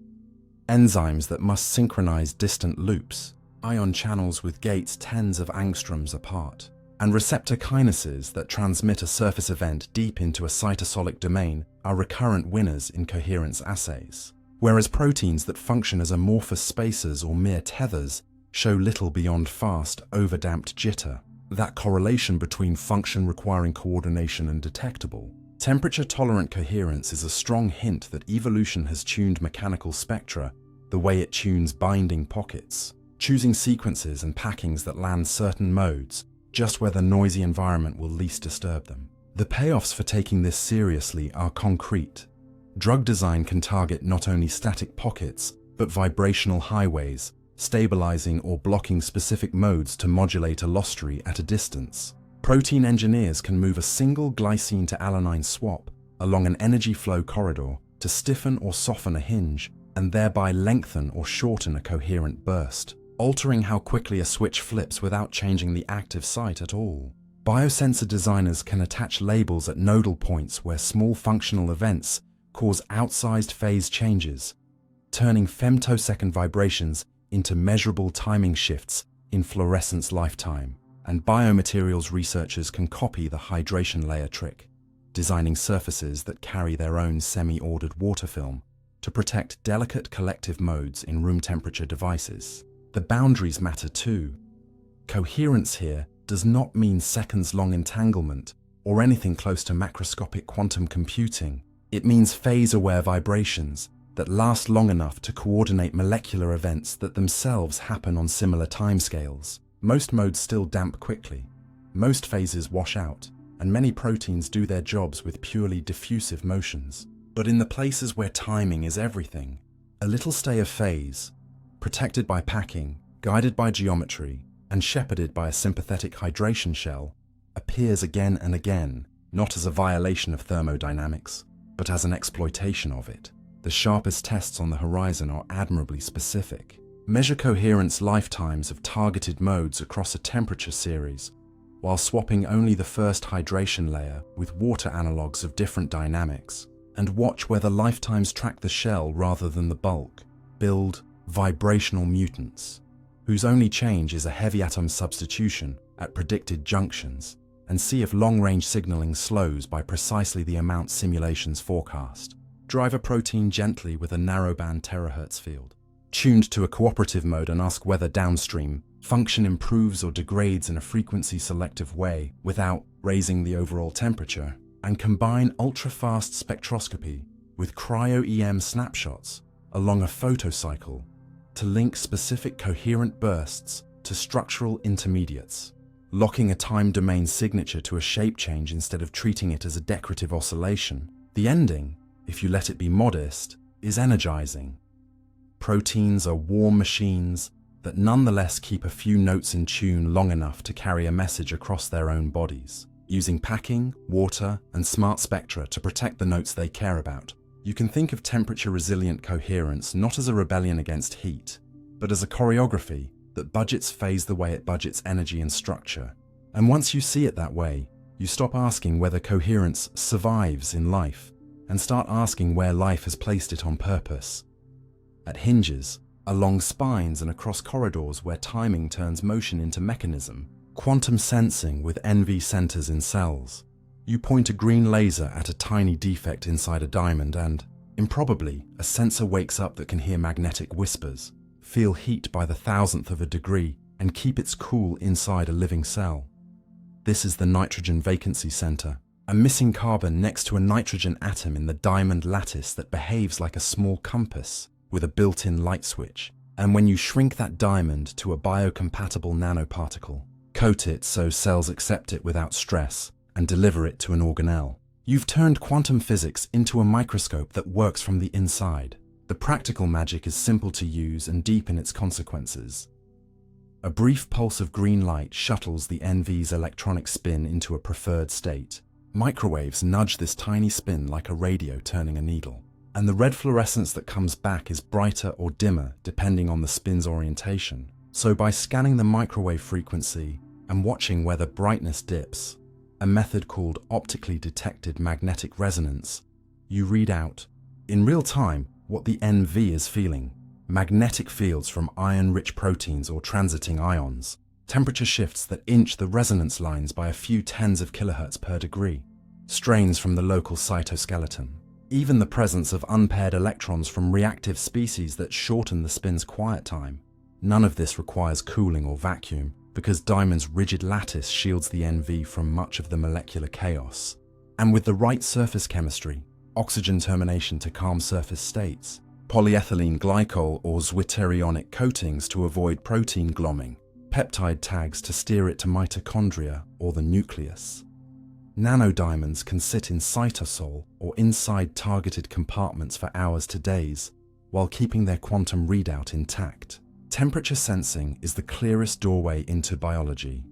Enzymes that must synchronize distant loops, ion channels with gates tens of angstroms apart, and receptor kinases that transmit a surface event deep into a cytosolic domain are recurrent winners in coherence assays, whereas proteins that function as amorphous spacers or mere tethers show little beyond fast, overdamped jitter. That correlation between function requiring coordination and detectable. Temperature-tolerant coherence is a strong hint that evolution has tuned mechanical spectra the way it tunes binding pockets, choosing sequences and packings that land certain modes just where the noisy environment will least disturb them. The payoffs for taking this seriously are concrete. Drug design can target not only static pockets, but vibrational highways, stabilizing or blocking specific modes to modulate allostery at a distance. Protein engineers can move a single glycine to alanine swap along an energy flow corridor to stiffen or soften a hinge and thereby lengthen or shorten a coherent burst, altering how quickly a switch flips without changing the active site at all. Biosensor designers can attach labels at nodal points where small functional events cause outsized phase changes, turning femtosecond vibrations into measurable timing shifts in fluorescence lifetime. And biomaterials researchers can copy the hydration layer trick, designing surfaces that carry their own semi-ordered water film to protect delicate collective modes in room temperature devices. The boundaries matter too. Coherence here does not mean seconds-long entanglement or anything close to macroscopic quantum computing. It means phase-aware vibrations that last long enough to coordinate molecular events that themselves happen on similar timescales. Most modes still damp quickly, most phases wash out, and many proteins do their jobs with purely diffusive motions. But in the places where timing is everything, a little stay of phase, protected by packing, guided by geometry, and shepherded by a sympathetic hydration shell, appears again and again, not as a violation of thermodynamics, but as an exploitation of it. The sharpest tests on the horizon are admirably specific. Measure coherence lifetimes of targeted modes across a temperature series, while swapping only the first hydration layer with water analogues of different dynamics, and watch whether lifetimes track the shell rather than the bulk. Build vibrational mutants, whose only change is a heavy atom substitution at predicted junctions, and see if long-range signaling slows by precisely the amount simulations forecast. Drive a protein gently with a narrowband terahertz field, tuned to a cooperative mode, and ask whether downstream function improves or degrades in a frequency-selective way without raising the overall temperature. And combine ultra-fast spectroscopy with cryo-EM snapshots along a photocycle to link specific coherent bursts to structural intermediates, locking a time domain signature to a shape change instead of treating it as a decorative oscillation. The ending, if you let it be modest, is energizing. Proteins are warm machines that nonetheless keep a few notes in tune long enough to carry a message across their own bodies, using packing, water, and smart spectra to protect the notes they care about. You can think of temperature-resilient coherence not as a rebellion against heat, but as a choreography that budgets phase the way it budgets energy and structure. And once you see it that way, you stop asking whether coherence survives in life and start asking where life has placed it on purpose. At hinges, along spines, and across corridors where timing turns motion into mechanism. Quantum sensing with NV centers in cells. You point a green laser at a tiny defect inside a diamond and, improbably, a sensor wakes up that can hear magnetic whispers, feel heat by the thousandth of a degree, and keep its cool inside a living cell. This is the nitrogen vacancy center, a missing carbon next to a nitrogen atom in the diamond lattice that behaves like a small compass with a built-in light switch. And when you shrink that diamond to a biocompatible nanoparticle, coat it so cells accept it without stress, and deliver it to an organelle, you've turned quantum physics into a microscope that works from the inside. The practical magic is simple to use and deep in its consequences. A brief pulse of green light shuttles the NV's electronic spin into a preferred state. Microwaves nudge this tiny spin like a radio turning a needle, and the red fluorescence that comes back is brighter or dimmer depending on the spin's orientation. So by scanning the microwave frequency and watching where the brightness dips, a method called optically detected magnetic resonance, you read out, in real time, what the NV is feeling. Magnetic fields from iron-rich proteins or transiting ions, temperature shifts that inch the resonance lines by a few tens of kilohertz per degree, strains from the local cytoskeleton, even the presence of unpaired electrons from reactive species that shorten the spin's quiet time. None of this requires cooling or vacuum, because diamond's rigid lattice shields the NV from much of the molecular chaos. And with the right surface chemistry, oxygen termination to calm surface states, polyethylene glycol or zwitterionic coatings to avoid protein glomming, peptide tags to steer it to mitochondria or the nucleus. Nanodiamonds can sit in cytosol or inside targeted compartments for hours to days, while keeping their quantum readout intact. Temperature sensing is the clearest doorway into biology.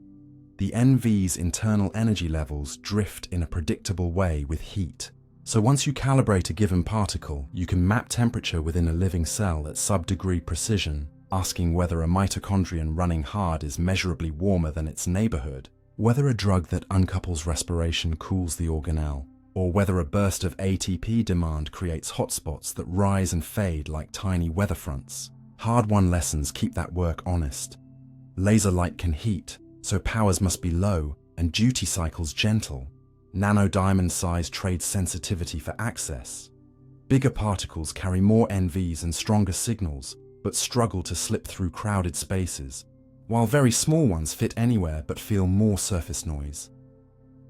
The NV's internal energy levels drift in a predictable way with heat. So once you calibrate a given particle, you can map temperature within a living cell at sub-degree precision, asking whether a mitochondrion running hard is measurably warmer than its neighborhood, whether a drug that uncouples respiration cools the organelle, or whether a burst of ATP demand creates hotspots that rise and fade like tiny weather fronts. Hard-won lessons keep that work honest. Laser light can heat, so powers must be low and duty cycles gentle. Nanodiamond size trades sensitivity for access. Bigger particles carry more NVs and stronger signals, but struggle to slip through crowded spaces, while very small ones fit anywhere but feel more surface noise.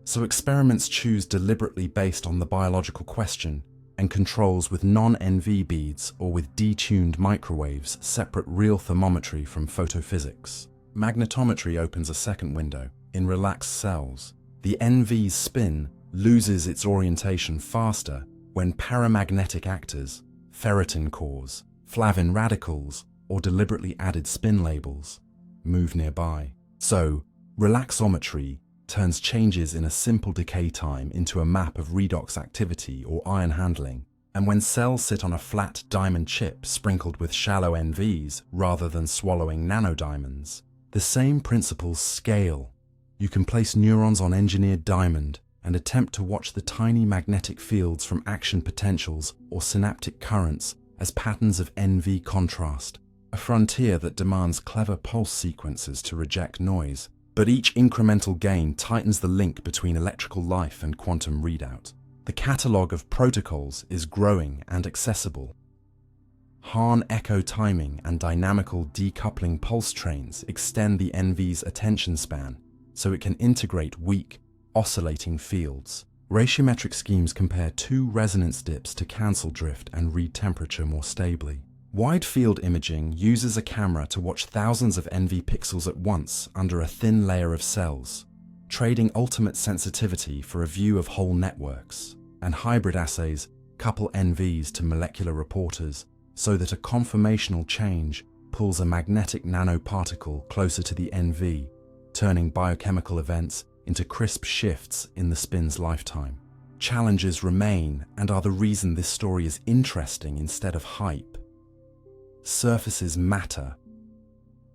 So experiments choose deliberately based on the biological question, and controls with non-NV beads or with detuned microwaves separate real thermometry from photophysics. Magnetometry opens a second window. In relaxed cells, the NV's spin loses its orientation faster when paramagnetic actors, ferritin cores, flavin radicals, or deliberately added spin labels move nearby. So, relaxometry turns changes in a simple decay time into a map of redox activity or ion handling. And when cells sit on a flat diamond chip sprinkled with shallow NVs rather than swallowing nanodiamonds, the same principles scale. You can place neurons on engineered diamond and attempt to watch the tiny magnetic fields from action potentials or synaptic currents as patterns of NV contrast, a frontier that demands clever pulse sequences to reject noise. But each incremental gain tightens the link between electrical life and quantum readout. The catalogue of protocols is growing and accessible. Hahn echo timing and dynamical decoupling pulse trains extend the NV's attention span so it can integrate weak, oscillating fields. Ratiometric schemes compare two resonance dips to cancel drift and read temperature more stably. Wide field imaging uses a camera to watch thousands of NV pixels at once under a thin layer of cells, trading ultimate sensitivity for a view of whole networks. And hybrid assays couple NVs to molecular reporters so that a conformational change pulls a magnetic nanoparticle closer to the NV, turning biochemical events into crisp shifts in the spin's lifetime. Challenges remain and are the reason this story is interesting instead of hype. Surfaces matter.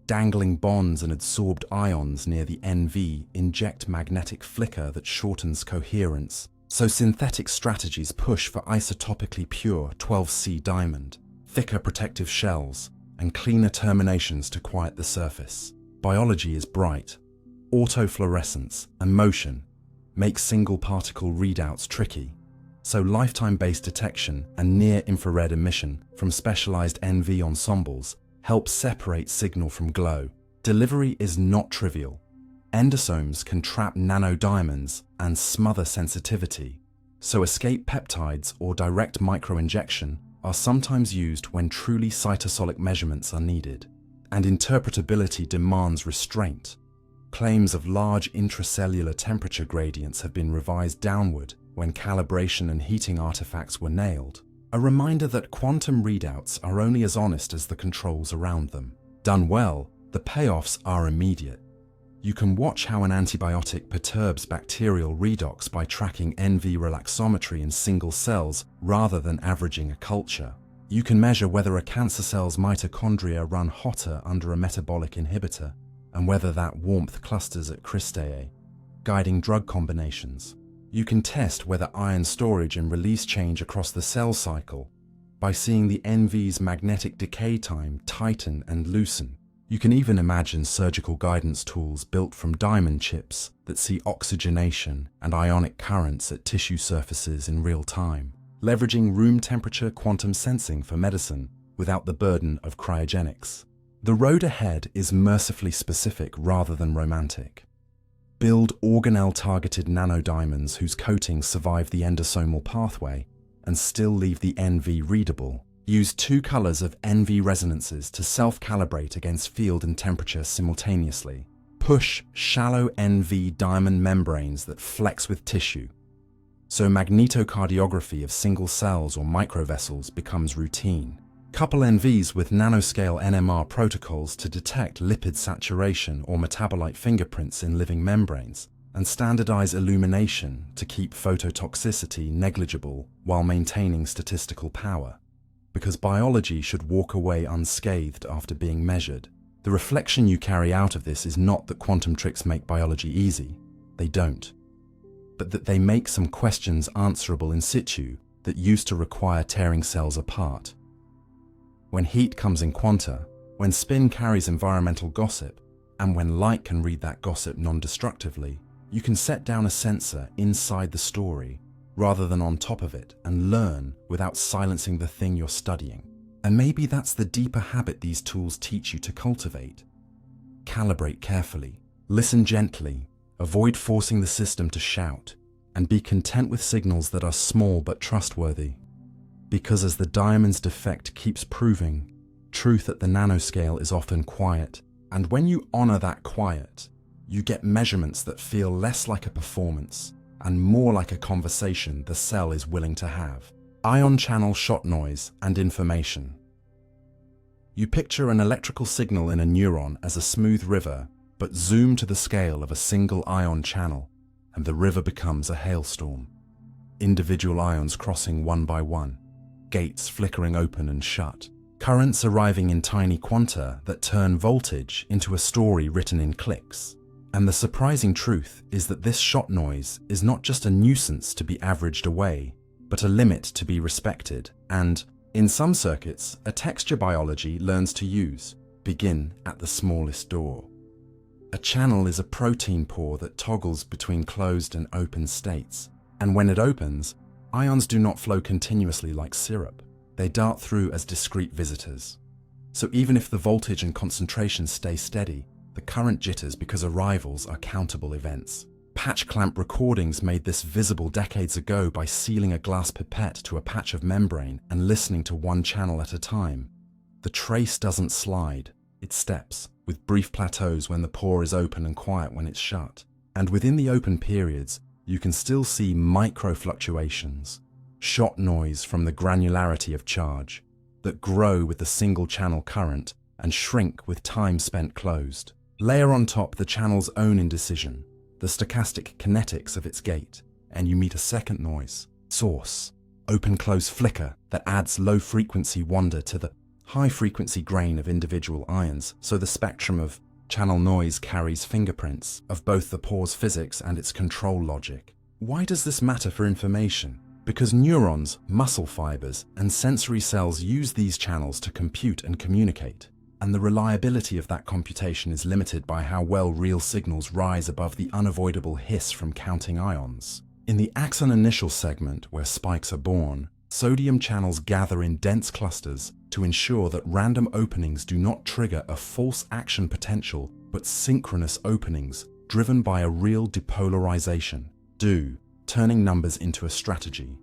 Dangling bonds and adsorbed ions near the NV inject magnetic flicker that shortens coherence, so synthetic strategies push for isotopically pure 12C diamond, thicker protective shells, and cleaner terminations to quiet the surface. Biology is bright. Autofluorescence and motion make single particle readouts tricky, so lifetime-based detection and near-infrared emission from specialized NV ensembles help separate signal from glow. Delivery is not trivial. Endosomes can trap nanodiamonds and smother sensitivity, so escape peptides or direct microinjection are sometimes used when truly cytosolic measurements are needed. And interpretability demands restraint. Claims of large intracellular temperature gradients have been revised downward when calibration and heating artifacts were nailed, a reminder that quantum readouts are only as honest as the controls around them. Done well, the payoffs are immediate. You can watch how an antibiotic perturbs bacterial redox by tracking NV relaxometry in single cells rather than averaging a culture. You can measure whether a cancer cell's mitochondria run hotter under a metabolic inhibitor and whether that warmth clusters at cristae, guiding drug combinations. You can test whether ion storage and release change across the cell cycle by seeing the NV's magnetic decay time tighten and loosen. You can even imagine surgical guidance tools built from diamond chips that see oxygenation and ionic currents at tissue surfaces in real time, leveraging room temperature quantum sensing for medicine without the burden of cryogenics. The road ahead is mercifully specific rather than romantic. Build organelle-targeted nanodiamonds whose coatings survive the endosomal pathway and still leave the NV readable. Use two colors of NV resonances to self-calibrate against field and temperature simultaneously. Push shallow NV diamond membranes that flex with tissue, so magnetocardiography of single cells or microvessels becomes routine. Couple NVs with nanoscale NMR protocols to detect lipid saturation or metabolite fingerprints in living membranes, and standardize illumination to keep phototoxicity negligible while maintaining statistical power. Because biology should walk away unscathed after being measured. The reflection you carry out of this is not that quantum tricks make biology easy. They don't. But that they make some questions answerable in situ that used to require tearing cells apart. When heat comes in quanta, when spin carries environmental gossip, and when light can read that gossip non-destructively, you can set down a sensor inside the story rather than on top of it and learn without silencing the thing you're studying. And maybe that's the deeper habit these tools teach you to cultivate. Calibrate carefully, listen gently, avoid forcing the system to shout, and be content with signals that are small but trustworthy. Because as the diamond's defect keeps proving, truth at the nanoscale is often quiet, and when you honor that quiet, you get measurements that feel less like a performance and more like a conversation the cell is willing to have. Ion channel shot noise and information. You picture an electrical signal in a neuron as a smooth river, but zoom to the scale of a single ion channel, and the river becomes a hailstorm. Individual ions crossing one by one, gates flickering open and shut, currents arriving in tiny quanta that turn voltage into a story written in clicks. And the surprising truth is that this shot noise is not just a nuisance to be averaged away, but a limit to be respected, and, in some circuits, a texture biology learns to use. Begin at the smallest door. A channel is a protein pore that toggles between closed and open states, and when it opens, ions do not flow continuously like syrup. They dart through as discrete visitors. So even if the voltage and concentration stay steady, the current jitters because arrivals are countable events. Patch clamp recordings made this visible decades ago by sealing a glass pipette to a patch of membrane and listening to one channel at a time. The trace doesn't slide, it steps, with brief plateaus when the pore is open and quiet when it's shut. And within the open periods, you can still see micro fluctuations, shot noise from the granularity of charge, that grow with the single channel current and shrink with time spent closed. Layer on top the channel's own indecision, the stochastic kinetics of its gate, and you meet a second noise, source, open-close flicker that adds low-frequency wonder to the high-frequency grain of individual ions, so the spectrum of channel noise carries fingerprints of both the pore's physics and its control logic. Why does this matter for information? Because neurons, muscle fibers, and sensory cells use these channels to compute and communicate. And the reliability of that computation is limited by how well real signals rise above the unavoidable hiss from counting ions. In the axon initial segment, where spikes are born, sodium channels gather in dense clusters to ensure that random openings do not trigger a false action potential, but synchronous openings driven by a real depolarization, turning numbers into a strategy.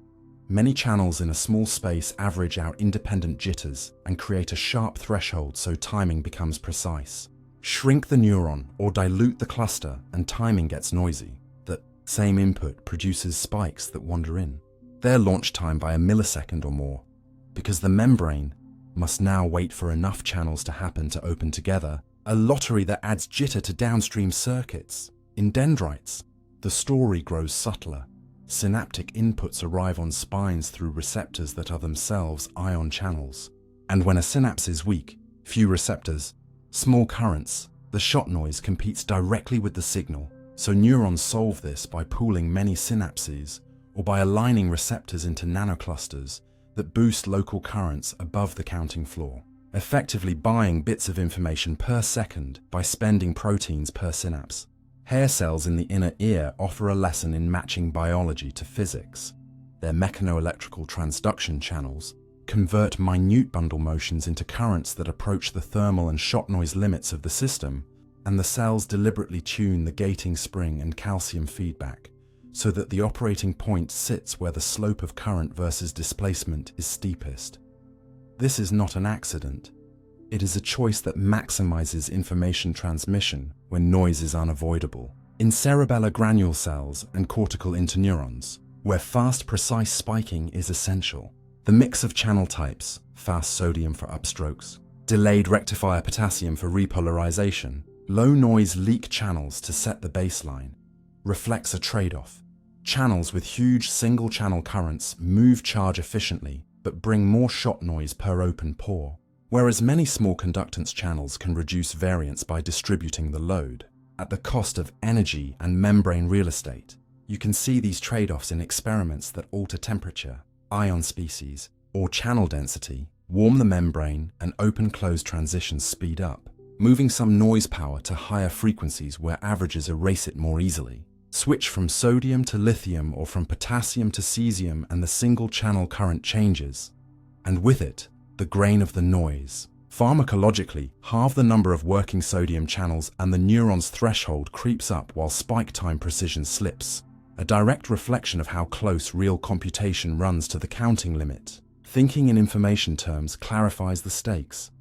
Many channels in a small space average out independent jitters and create a sharp threshold so timing becomes precise. Shrink the neuron or dilute the cluster and timing gets noisy. That same input produces spikes that wander in. Their launch time by a millisecond or more, because the membrane must now wait for enough channels to happen to open together, a lottery that adds jitter to downstream circuits. In dendrites, the story grows subtler. Synaptic inputs arrive on spines through receptors that are themselves ion channels. And when a synapse is weak, few receptors, small currents, the shot noise competes directly with the signal. So neurons solve this by pooling many synapses or by aligning receptors into nanoclusters that boost local currents above the counting floor, effectively buying bits of information per second by spending proteins per synapse. Hair cells in the inner ear offer a lesson in matching biology to physics. Their mechanoelectrical transduction channels convert minute bundle motions into currents that approach the thermal and shot noise limits of the system, and the cells deliberately tune the gating spring and calcium feedback so that the operating point sits where the slope of current versus displacement is steepest. This is not an accident. It is a choice that maximizes information transmission when noise is unavoidable. In cerebellar granule cells and cortical interneurons, where fast, precise spiking is essential, the mix of channel types, fast sodium for upstrokes, delayed rectifier potassium for repolarization, low noise leak channels to set the baseline, reflects a trade-off. Channels with huge single channel currents move charge efficiently, but bring more shot noise per open pore, whereas many small conductance channels can reduce variance by distributing the load at the cost of energy and membrane real estate. You can see these trade-offs in experiments that alter temperature, ion species, or channel density, warm the membrane, and open-close transitions speed up, moving some noise power to higher frequencies where averages erase it more easily. Switch from sodium to lithium or from potassium to cesium and the single channel current changes, and with it, the grain of the noise. Pharmacologically, halve the number of working sodium channels and the neuron's threshold creeps up while spike time precision slips, a direct reflection of how close real computation runs to the counting limit. Thinking in information terms clarifies the stakes.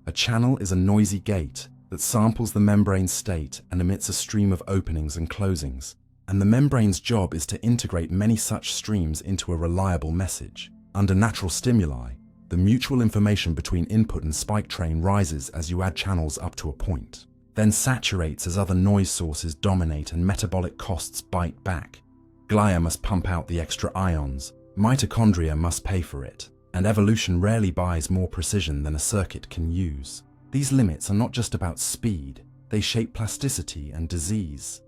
A channel is a noisy gate that samples the membrane state and emits a stream of openings and closings, and the membrane's job is to integrate many such streams into a reliable message. Under natural stimuli, the mutual information between input and spike train rises as you add channels up to a point. then saturates as other noise sources dominate and metabolic costs bite back. Glia must pump out the extra ions, mitochondria must pay for it, and evolution rarely buys more precision than a circuit can use. These limits are not just about speed, they shape plasticity and disease.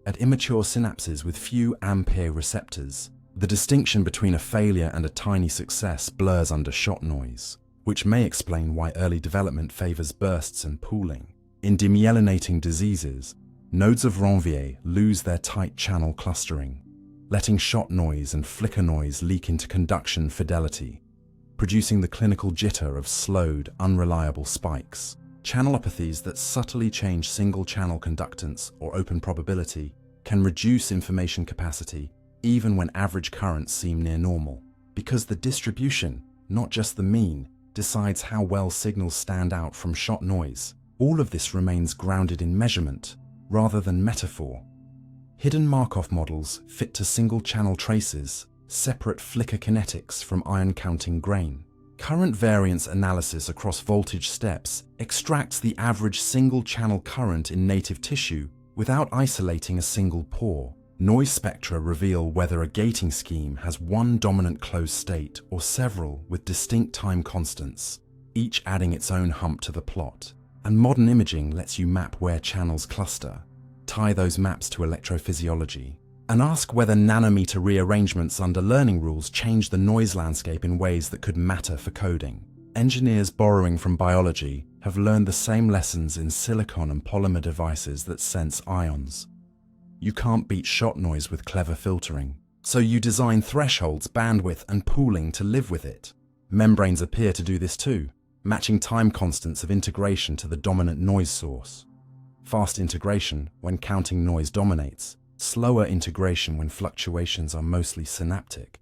At immature synapses with few ampere receptors, the distinction between a failure and a tiny success blurs under shot noise, which may explain why early development favors bursts and pooling. In demyelinating diseases, nodes of Ranvier lose their tight channel clustering, letting shot noise and flicker noise leak into conduction fidelity, producing the clinical jitter of slowed, unreliable spikes. Channelopathies that subtly change single-channel conductance or open probability can reduce information capacity even when average currents seem near normal, because the distribution, not just the mean, decides how well signals stand out from shot noise. All of this remains grounded in measurement rather than metaphor. Hidden Markov models fit to single-channel traces, separate flicker kinetics from ion-counting grain. Current variance analysis across voltage steps extracts the average single-channel current in native tissue without isolating a single pore. Noise spectra reveal whether a gating scheme has one dominant closed state or several with distinct time constants, each adding its own hump to the plot. And modern imaging lets you map where channels cluster, tie those maps to electrophysiology, and ask whether nanometer rearrangements under learning rules change the noise landscape in ways that could matter for coding. Engineers borrowing from biology have learned the same lessons in silicon and polymer devices that sense ions. You can't beat shot noise with clever filtering, so you design thresholds, bandwidth, and pooling to live with it. Membranes appear to do this too, matching time constants of integration to the dominant noise source. Fast integration when counting noise dominates, slower integration when fluctuations are mostly synaptic,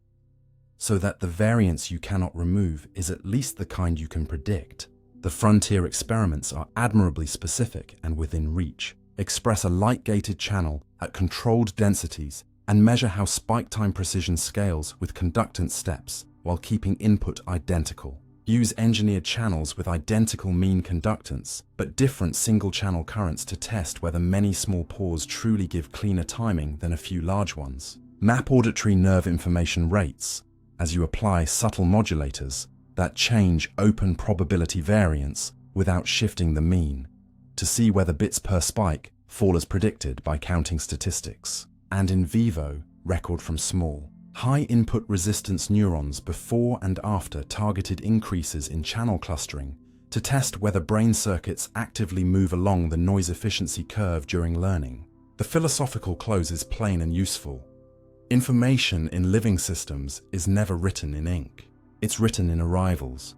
so that the variance you cannot remove is at least the kind you can predict. The frontier experiments are admirably specific and within reach. Express a light-gated channel at controlled densities and measure how spike time precision scales with conductance steps while keeping input identical. Use engineered channels with identical mean conductance, but different single-channel currents to test whether many small pores truly give cleaner timing than a few large ones. Map auditory nerve information rates as you apply subtle modulators that change open probability variance without shifting the mean, to see whether bits per spike fall as predicted by counting statistics. And in Vivo, record from small, high input resistance neurons before and after targeted increases in channel clustering to test whether brain circuits actively move along the noise efficiency curve during learning. The philosophical close is plain and useful. Information in living systems is never written in ink. It's written in arrivals,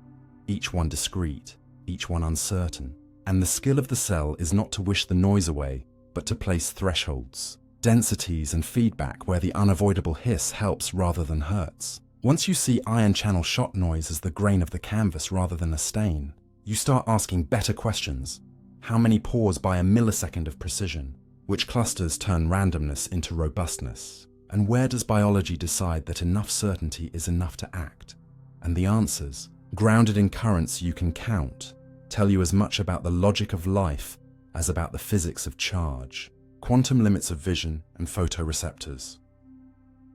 each one discrete, each one uncertain. And the skill of the cell is not to wish the noise away, but to place thresholds, densities and feedback where the unavoidable hiss helps rather than hurts. Once you see ion channel shot noise as the grain of the canvas rather than a stain, you start asking better questions. How many pores by a millisecond of precision? Which clusters turn randomness into robustness? And where does biology decide that enough certainty is enough to act? And the answers, grounded in currents you can count, tell you as much about the logic of life as about the physics of charge. Quantum limits of vision and photoreceptors.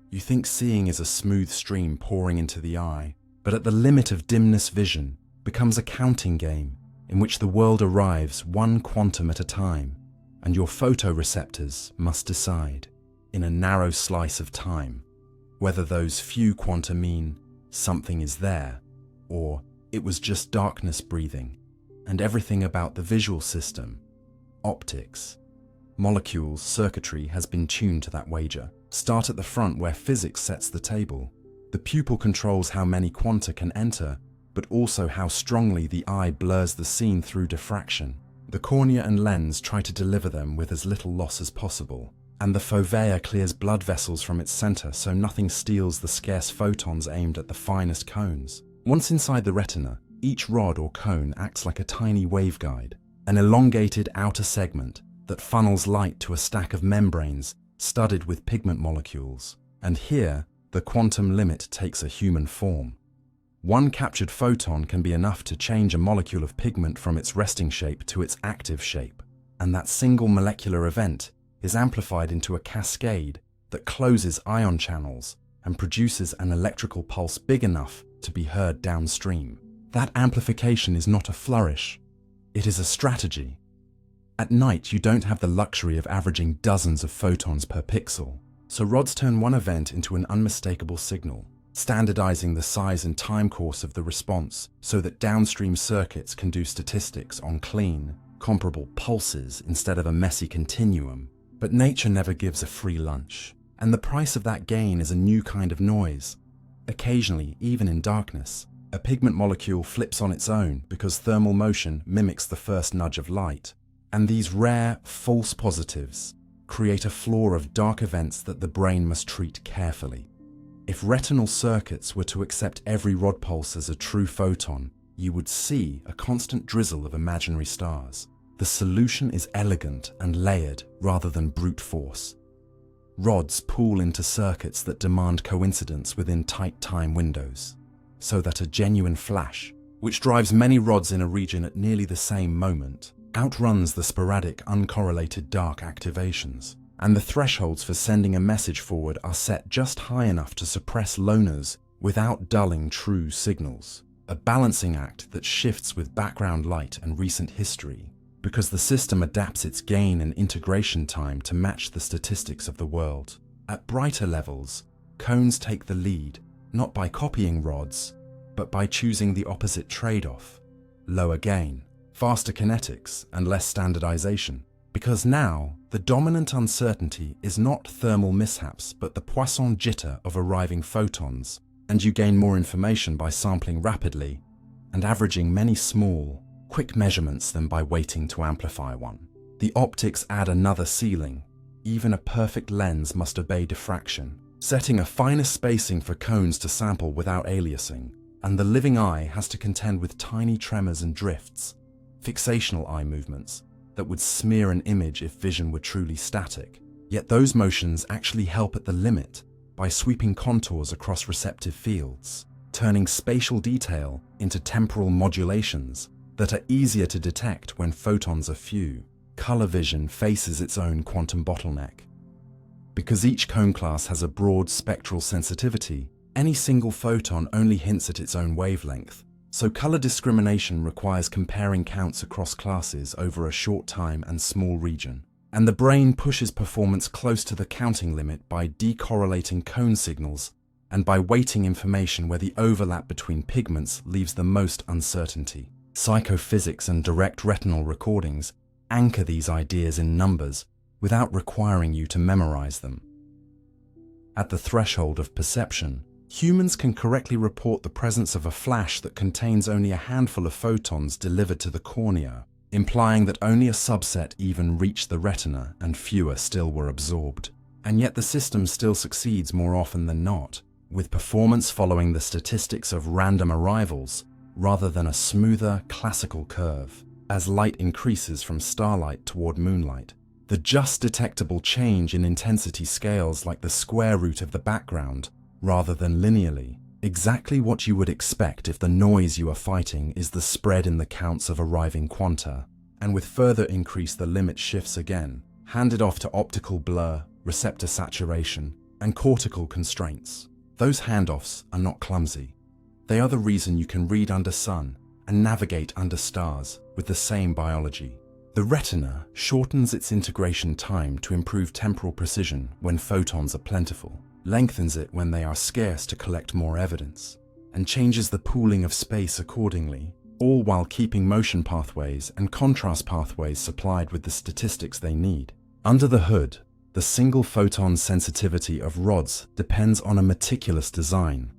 You think seeing is a smooth stream pouring into the eye, but at the limit of dimness vision becomes a counting game in which the world arrives one quantum at a time, and your photoreceptors must decide, in a narrow slice of time, whether those few quanta mean something is there, or it was just darkness breathing, and everything about the visual system, optics, molecules, circuitry has been tuned to that wager. Start at the front where physics sets the table. The pupil controls how many quanta can enter, but also how strongly the eye blurs the scene through diffraction. The cornea and lens try to deliver them with as little loss as possible, and the fovea clears blood vessels from its center so nothing steals the scarce photons aimed at the finest cones. Once inside the retina, each rod or cone acts like a tiny waveguide, an elongated outer segment that funnels light to a stack of membranes studded with pigment molecules. And here, the quantum limit takes a human form. One captured photon can be enough to change a molecule of pigment from its resting shape to its active shape. and that single molecular event is amplified into a cascade that closes ion channels and produces an electrical pulse big enough to be heard downstream. That amplification is not a flourish, it is a strategy. At night, you don't have the luxury of averaging dozens of photons per pixel, so rods turn one event into an unmistakable signal, standardizing the size and time course of the response so that downstream circuits can do statistics on clean, comparable pulses instead of a messy continuum. But nature never gives a free lunch, and the price of that gain is a new kind of noise. Occasionally, even in darkness, a pigment molecule flips on its own because thermal motion mimics the first nudge of light, and these rare, false positives create a floor of dark events that the brain must treat carefully. If retinal circuits were to accept every rod pulse as a true photon, you would see a constant drizzle of imaginary stars. The solution is elegant and layered rather than brute force. Rods pool into circuits that demand coincidence within tight time windows, so that a genuine flash, which drives many rods in a region at nearly the same moment, outruns the sporadic, uncorrelated dark activations, and the thresholds for sending a message forward are set just high enough to suppress loners without dulling true signals, a balancing act that shifts with background light and recent history, because the system adapts its gain and integration time to match the statistics of the world. At brighter levels, cones take the lead, not by copying rods, but by choosing the opposite trade-off: lower gain, faster kinetics, and less standardization. Because now, the dominant uncertainty is not thermal mishaps, but the Poisson jitter of arriving photons, and you gain more information by sampling rapidly and averaging many small, quick measurements than by waiting to amplify one. The optics add another ceiling. Even a perfect lens must obey diffraction, setting a finer spacing for cones to sample without aliasing, and the living eye has to contend with tiny tremors and drifts, fixational eye movements, that would smear an image if vision were truly static. Yet those motions actually help at the limit by sweeping contours across receptive fields, turning spatial detail into temporal modulations that are easier to detect when photons are few. Color vision faces its own quantum bottleneck. Because each cone class has a broad spectral sensitivity, any single photon only hints at its own wavelength, so color discrimination requires comparing counts across classes over a short time and small region. And the brain pushes performance close to the counting limit by decorrelating cone signals and by weighting information where the overlap between pigments leaves the most uncertainty. Psychophysics and direct retinal recordings anchor these ideas in numbers without requiring you to memorize them. At the threshold of perception, humans can correctly report the presence of a flash that contains only a handful of photons delivered to the cornea, implying that only a subset even reached the retina and fewer still were absorbed. And yet the system still succeeds more often than not, with performance following the statistics of random arrivals rather than a smoother, classical curve. As light increases from starlight toward moonlight, the just detectable change in intensity scales like the square root of the background rather than linearly, exactly what you would expect if the noise you are fighting is the spread in the counts of arriving quanta, and with further increase the limit shifts again, handed off to optical blur, receptor saturation, and cortical constraints. Those handoffs are not clumsy. They are the reason you can read under sun and navigate under stars with the same biology. The retina shortens its integration time to improve temporal precision when photons are plentiful, lengthens it when they are scarce to collect more evidence, and changes the pooling of space accordingly, all while keeping motion pathways and contrast pathways supplied with the statistics they need. Under the hood, the single photon sensitivity of rods depends on a meticulous design.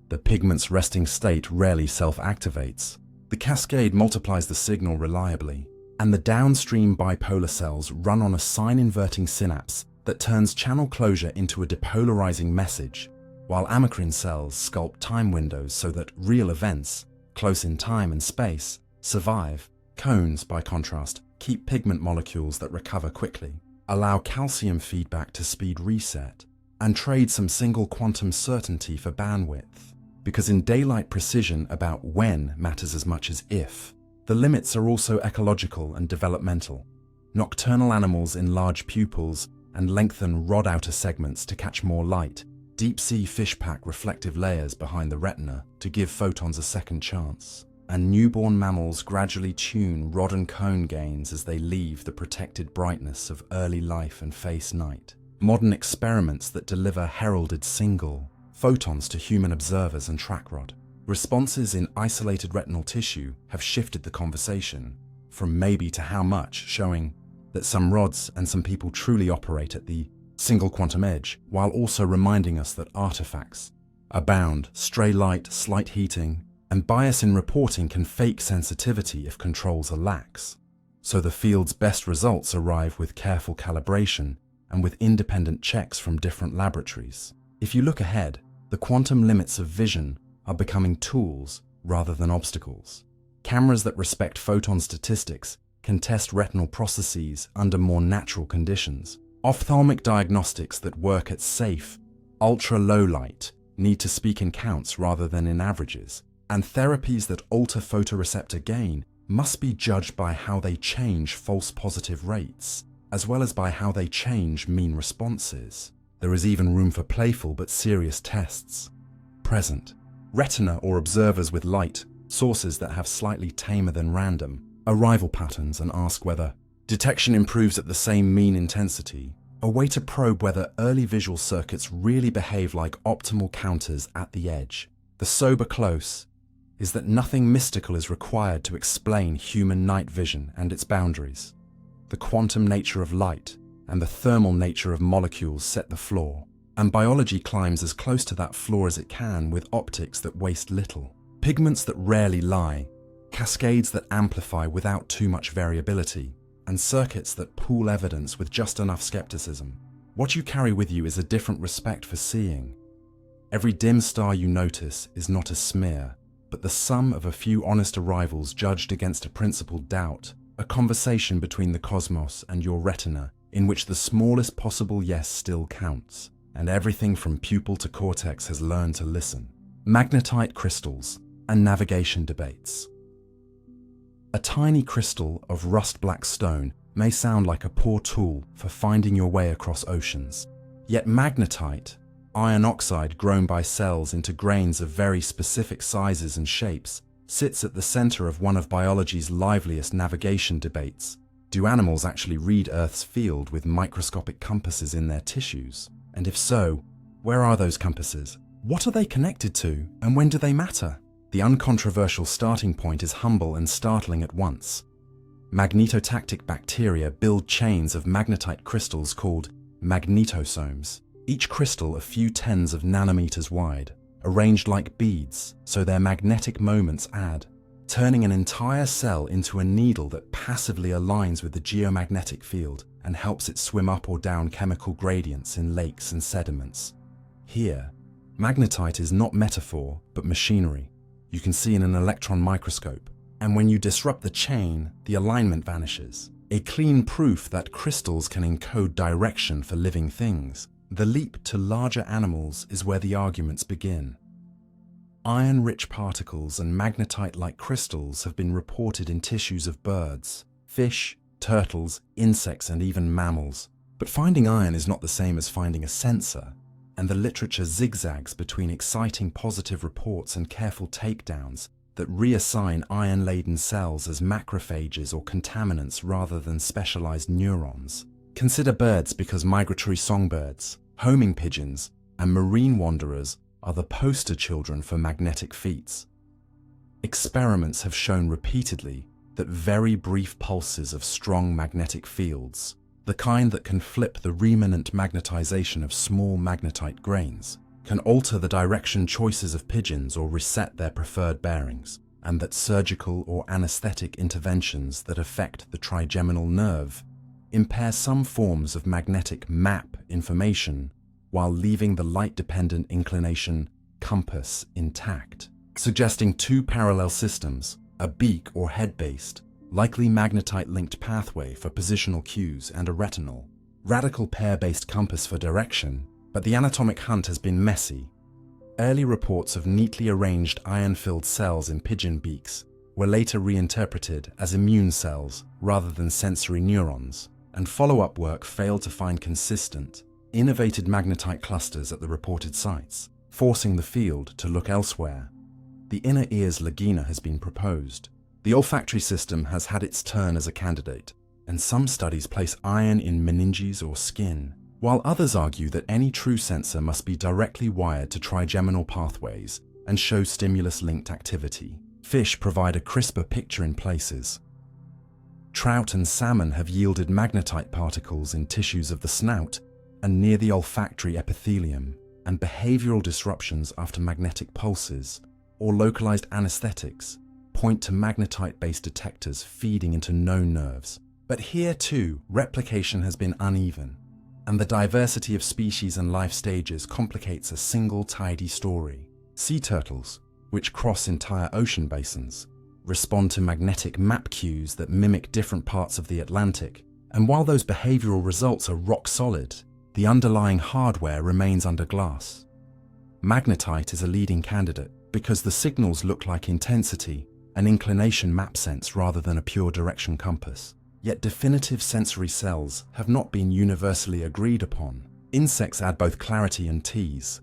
The pigment's resting state rarely self-activates. The cascade multiplies the signal reliably, and the downstream bipolar cells run on a sign-inverting synapse that turns channel closure into a depolarizing message, while amacrine cells sculpt time windows so that real events, close in time and space, survive. Cones, by contrast, keep pigment molecules that recover quickly, allow calcium feedback to speed reset, and trade some single quantum certainty for bandwidth. Because in daylight precision about when matters as much as if, the limits are also ecological and developmental. Nocturnal animals enlarge pupils and lengthen rod outer segments to catch more light. Deep-sea fish pack reflective layers behind the retina to give photons a second chance. And newborn mammals gradually tune rod and cone gains as they leave the protected brightness of early life and face night. Modern experiments that deliver heralded single photons to human observers and track rod. Responses in isolated retinal tissue have shifted the conversation from maybe to how much, showing that some rods and some people truly operate at the single quantum edge, while also reminding us that artifacts abound. Stray light, slight heating, and bias in reporting can fake sensitivity if controls are lax. So the field's best results arrive with careful calibration and with independent checks from different laboratories. If you look ahead, the quantum limits of vision are becoming tools rather than obstacles. Cameras that respect photon statistics can test retinal processes under more natural conditions. Ophthalmic diagnostics that work at safe, ultra-low light need to speak in counts rather than in averages. And therapies that alter photoreceptor gain must be judged by how they change false positive rates, as well as by how they change mean responses. There is even room for playful but serious tests. Present. Retina or observers with light, sources that have slightly tamer than random arrival patterns and ask whether detection improves at the same mean intensity. A way to probe whether early visual circuits really behave like optimal counters at the edge. The sober close is that nothing mystical is required to explain human night vision and its boundaries. The quantum nature of light and the thermal nature of molecules set the floor, and biology climbs as close to that floor as it can with optics that waste little, pigments that rarely lie, cascades that amplify without too much variability, and circuits that pool evidence with just enough skepticism. What you carry with you is a different respect for seeing. Every dim star you notice is not a smear, but the sum of a few honest arrivals judged against a principled doubt, a conversation between the cosmos and your retina in which the smallest possible yes still counts, and everything from pupil to cortex has learned to listen. Magnetite crystals and navigation debates. A tiny crystal of rust-black stone may sound like a poor tool for finding your way across oceans, yet magnetite, iron oxide grown by cells into grains of very specific sizes and shapes, sits at the center of one of biology's liveliest navigation debates. Do animals actually read Earth's field with microscopic compasses in their tissues? And if so, where are those compasses? What are they connected to, and when do they matter? The uncontroversial starting point is humble and startling at once. Magnetotactic bacteria build chains of magnetite crystals called magnetosomes, each crystal a few tens of nanometers wide, arranged like beads so their magnetic moments add, turning an entire cell into a needle that passively aligns with the geomagnetic field and helps it swim up or down chemical gradients in lakes and sediments. Here, magnetite is not metaphor but machinery. You can see in an electron microscope, and when you disrupt the chain, the alignment vanishes. A clean proof that crystals can encode direction for living things. The leap to larger animals is where the arguments begin. Iron-rich particles and magnetite-like crystals have been reported in tissues of birds, fish, turtles, insects, and even mammals. But finding iron is not the same as finding a sensor, and the literature zigzags between exciting positive reports and careful takedowns that reassign iron-laden cells as macrophages or contaminants rather than specialized neurons. Consider birds because migratory songbirds, homing pigeons, and marine wanderers are the poster children for magnetic feats. Experiments have shown repeatedly that very brief pulses of strong magnetic fields, the kind that can flip the remanent magnetization of small magnetite grains, can alter the direction choices of pigeons or reset their preferred bearings, and that surgical or anesthetic interventions that affect the trigeminal nerve impair some forms of magnetic map information while leaving the light-dependent inclination compass intact, suggesting two parallel systems, a beak or head-based, likely magnetite-linked pathway for positional cues and a retinal, radical pair-based compass for direction. But the anatomic hunt has been messy. Early reports of neatly arranged iron-filled cells in pigeon beaks were later reinterpreted as immune cells rather than sensory neurons, and follow-up work failed to find consistent, innervated magnetite clusters at the reported sites, forcing the field to look elsewhere. The inner ear's lagina has been proposed. The olfactory system has had its turn as a candidate, and some studies place iron in meninges or skin, while others argue that any true sensor must be directly wired to trigeminal pathways and show stimulus-linked activity. Fish provide a crisper picture in places. Trout and salmon have yielded magnetite particles in tissues of the snout and near the olfactory epithelium, and behavioral disruptions after magnetic pulses or localized anesthetics point to magnetite-based detectors feeding into known nerves. But here too, replication has been uneven, and the diversity of species and life stages complicates a single tidy story. Sea turtles, which cross entire ocean basins, respond to magnetic map cues that mimic different parts of the Atlantic, and while those behavioral results are rock solid, the underlying hardware remains under glass. Magnetite is a leading candidate because the signals look like intensity, an inclination map sense rather than a pure direction compass. Yet definitive sensory cells have not been universally agreed upon. Insects add both clarity and tease.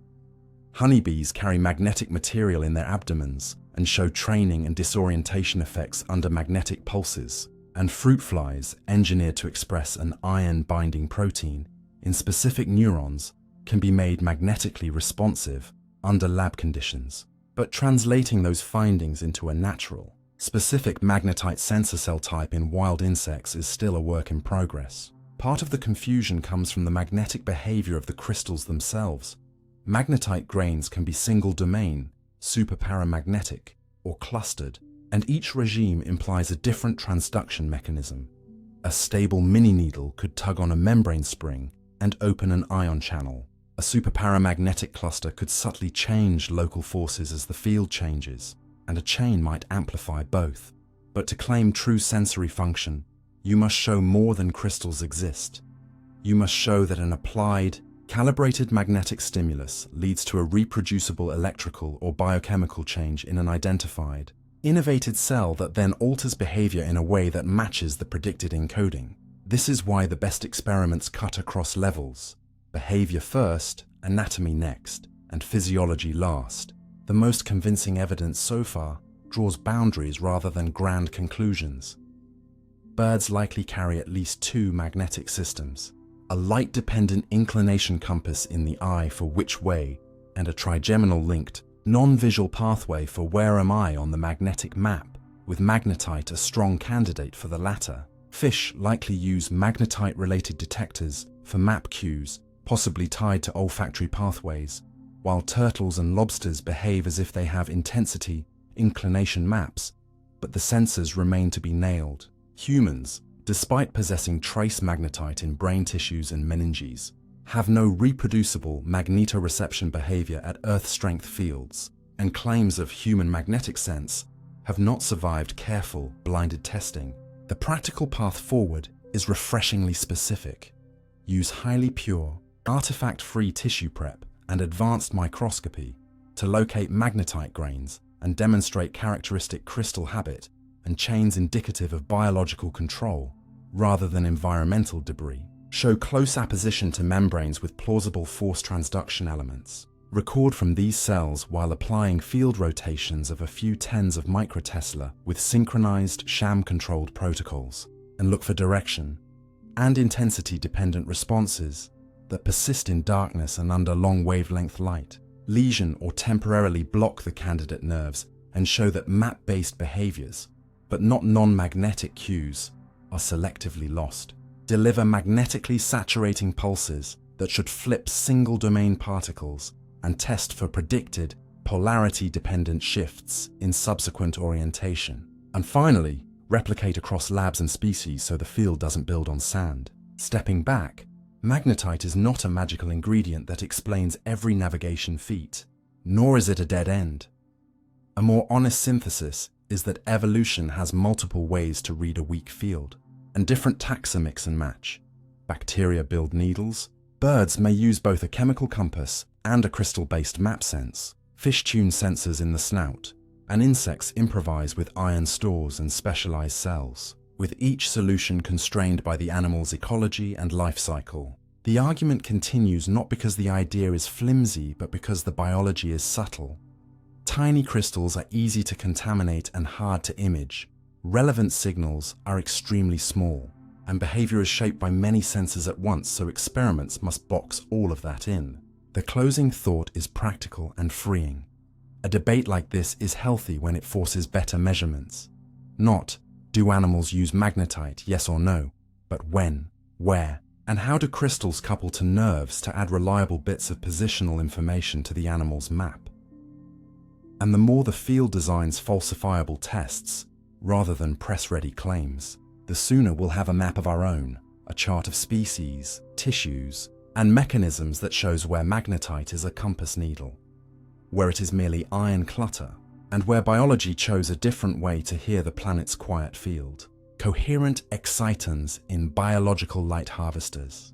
Honeybees carry magnetic material in their abdomens and show training and disorientation effects under magnetic pulses, and fruit flies, engineered to express an iron-binding protein in specific neurons, can be made magnetically responsive under lab conditions. But translating those findings into a natural, specific magnetite sensor cell type in wild insects is still a work in progress. Part of the confusion comes from the magnetic behavior of the crystals themselves. Magnetite grains can be single-domain, superparamagnetic, or clustered, and each regime implies a different transduction mechanism. A stable mini-needle could tug on a membrane spring and open an ion channel. A superparamagnetic cluster could subtly change local forces as the field changes, and a chain might amplify both. But to claim true sensory function, you must show more than crystals exist. You must show that an applied, calibrated magnetic stimulus leads to a reproducible electrical or biochemical change in an identified, innervated cell that then alters behavior in a way that matches the predicted encoding. This is why the best experiments cut across levels: behavior first, anatomy next, and physiology last. The most convincing evidence so far draws boundaries rather than grand conclusions. Birds likely carry at least two magnetic systems: a light-dependent inclination compass in the eye for which way, and a trigeminal-linked, non-visual pathway for where am I on the magnetic map, with magnetite a strong candidate for the latter. Fish likely use magnetite-related detectors for map cues, possibly tied to olfactory pathways, while turtles and lobsters behave as if they have intensity, inclination maps, but the sensors remain to be nailed. Humans, despite possessing trace magnetite in brain tissues and meninges, have no reproducible magnetoreception behavior at Earth-strength fields, and claims of human magnetic sense have not survived careful, blinded testing. The practical path forward is refreshingly specific. Use highly pure, artifact-free tissue prep and advanced microscopy to locate magnetite grains and demonstrate characteristic crystal habit and chains indicative of biological control rather than environmental debris. Show close apposition to membranes with plausible force transduction elements. Record from these cells while applying field rotations of a few tens of microtesla with synchronized, sham-controlled protocols, and look for direction and intensity-dependent responses that persist in darkness and under long-wavelength light, lesion or temporarily block the candidate nerves, and show that map-based behaviors, but not non-magnetic cues, are selectively lost. Deliver magnetically saturating pulses that should flip single-domain particles and test for predicted polarity-dependent shifts in subsequent orientation. And finally, replicate across labs and species so the field doesn't build on sand. Stepping back, magnetite is not a magical ingredient that explains every navigation feat, nor is it a dead end. A more honest synthesis is that evolution has multiple ways to read a weak field, and different taxa mix and match. Bacteria build needles, birds may use both a chemical compass and a crystal-based map sense, fish tune sensors in the snout, and insects improvise with iron stores and specialized cells, with each solution constrained by the animal's ecology and life cycle. The argument continues not because the idea is flimsy, but because the biology is subtle. Tiny crystals are easy to contaminate and hard to image. Relevant signals are extremely small, and behavior is shaped by many sensors at once, so experiments must box all of that in. The closing thought is practical and freeing. A debate like this is healthy when it forces better measurements. Not, do animals use magnetite, yes or no, but when, where, and how do crystals couple to nerves to add reliable bits of positional information to the animal's map? And the more the field designs falsifiable tests, rather than press-ready claims, the sooner we'll have a map of our own, a chart of species, tissues, and mechanisms that shows where magnetite is a compass needle, where it is merely iron clutter, and where biology chose a different way to hear the planet's quiet field. Coherent excitons in biological light harvesters.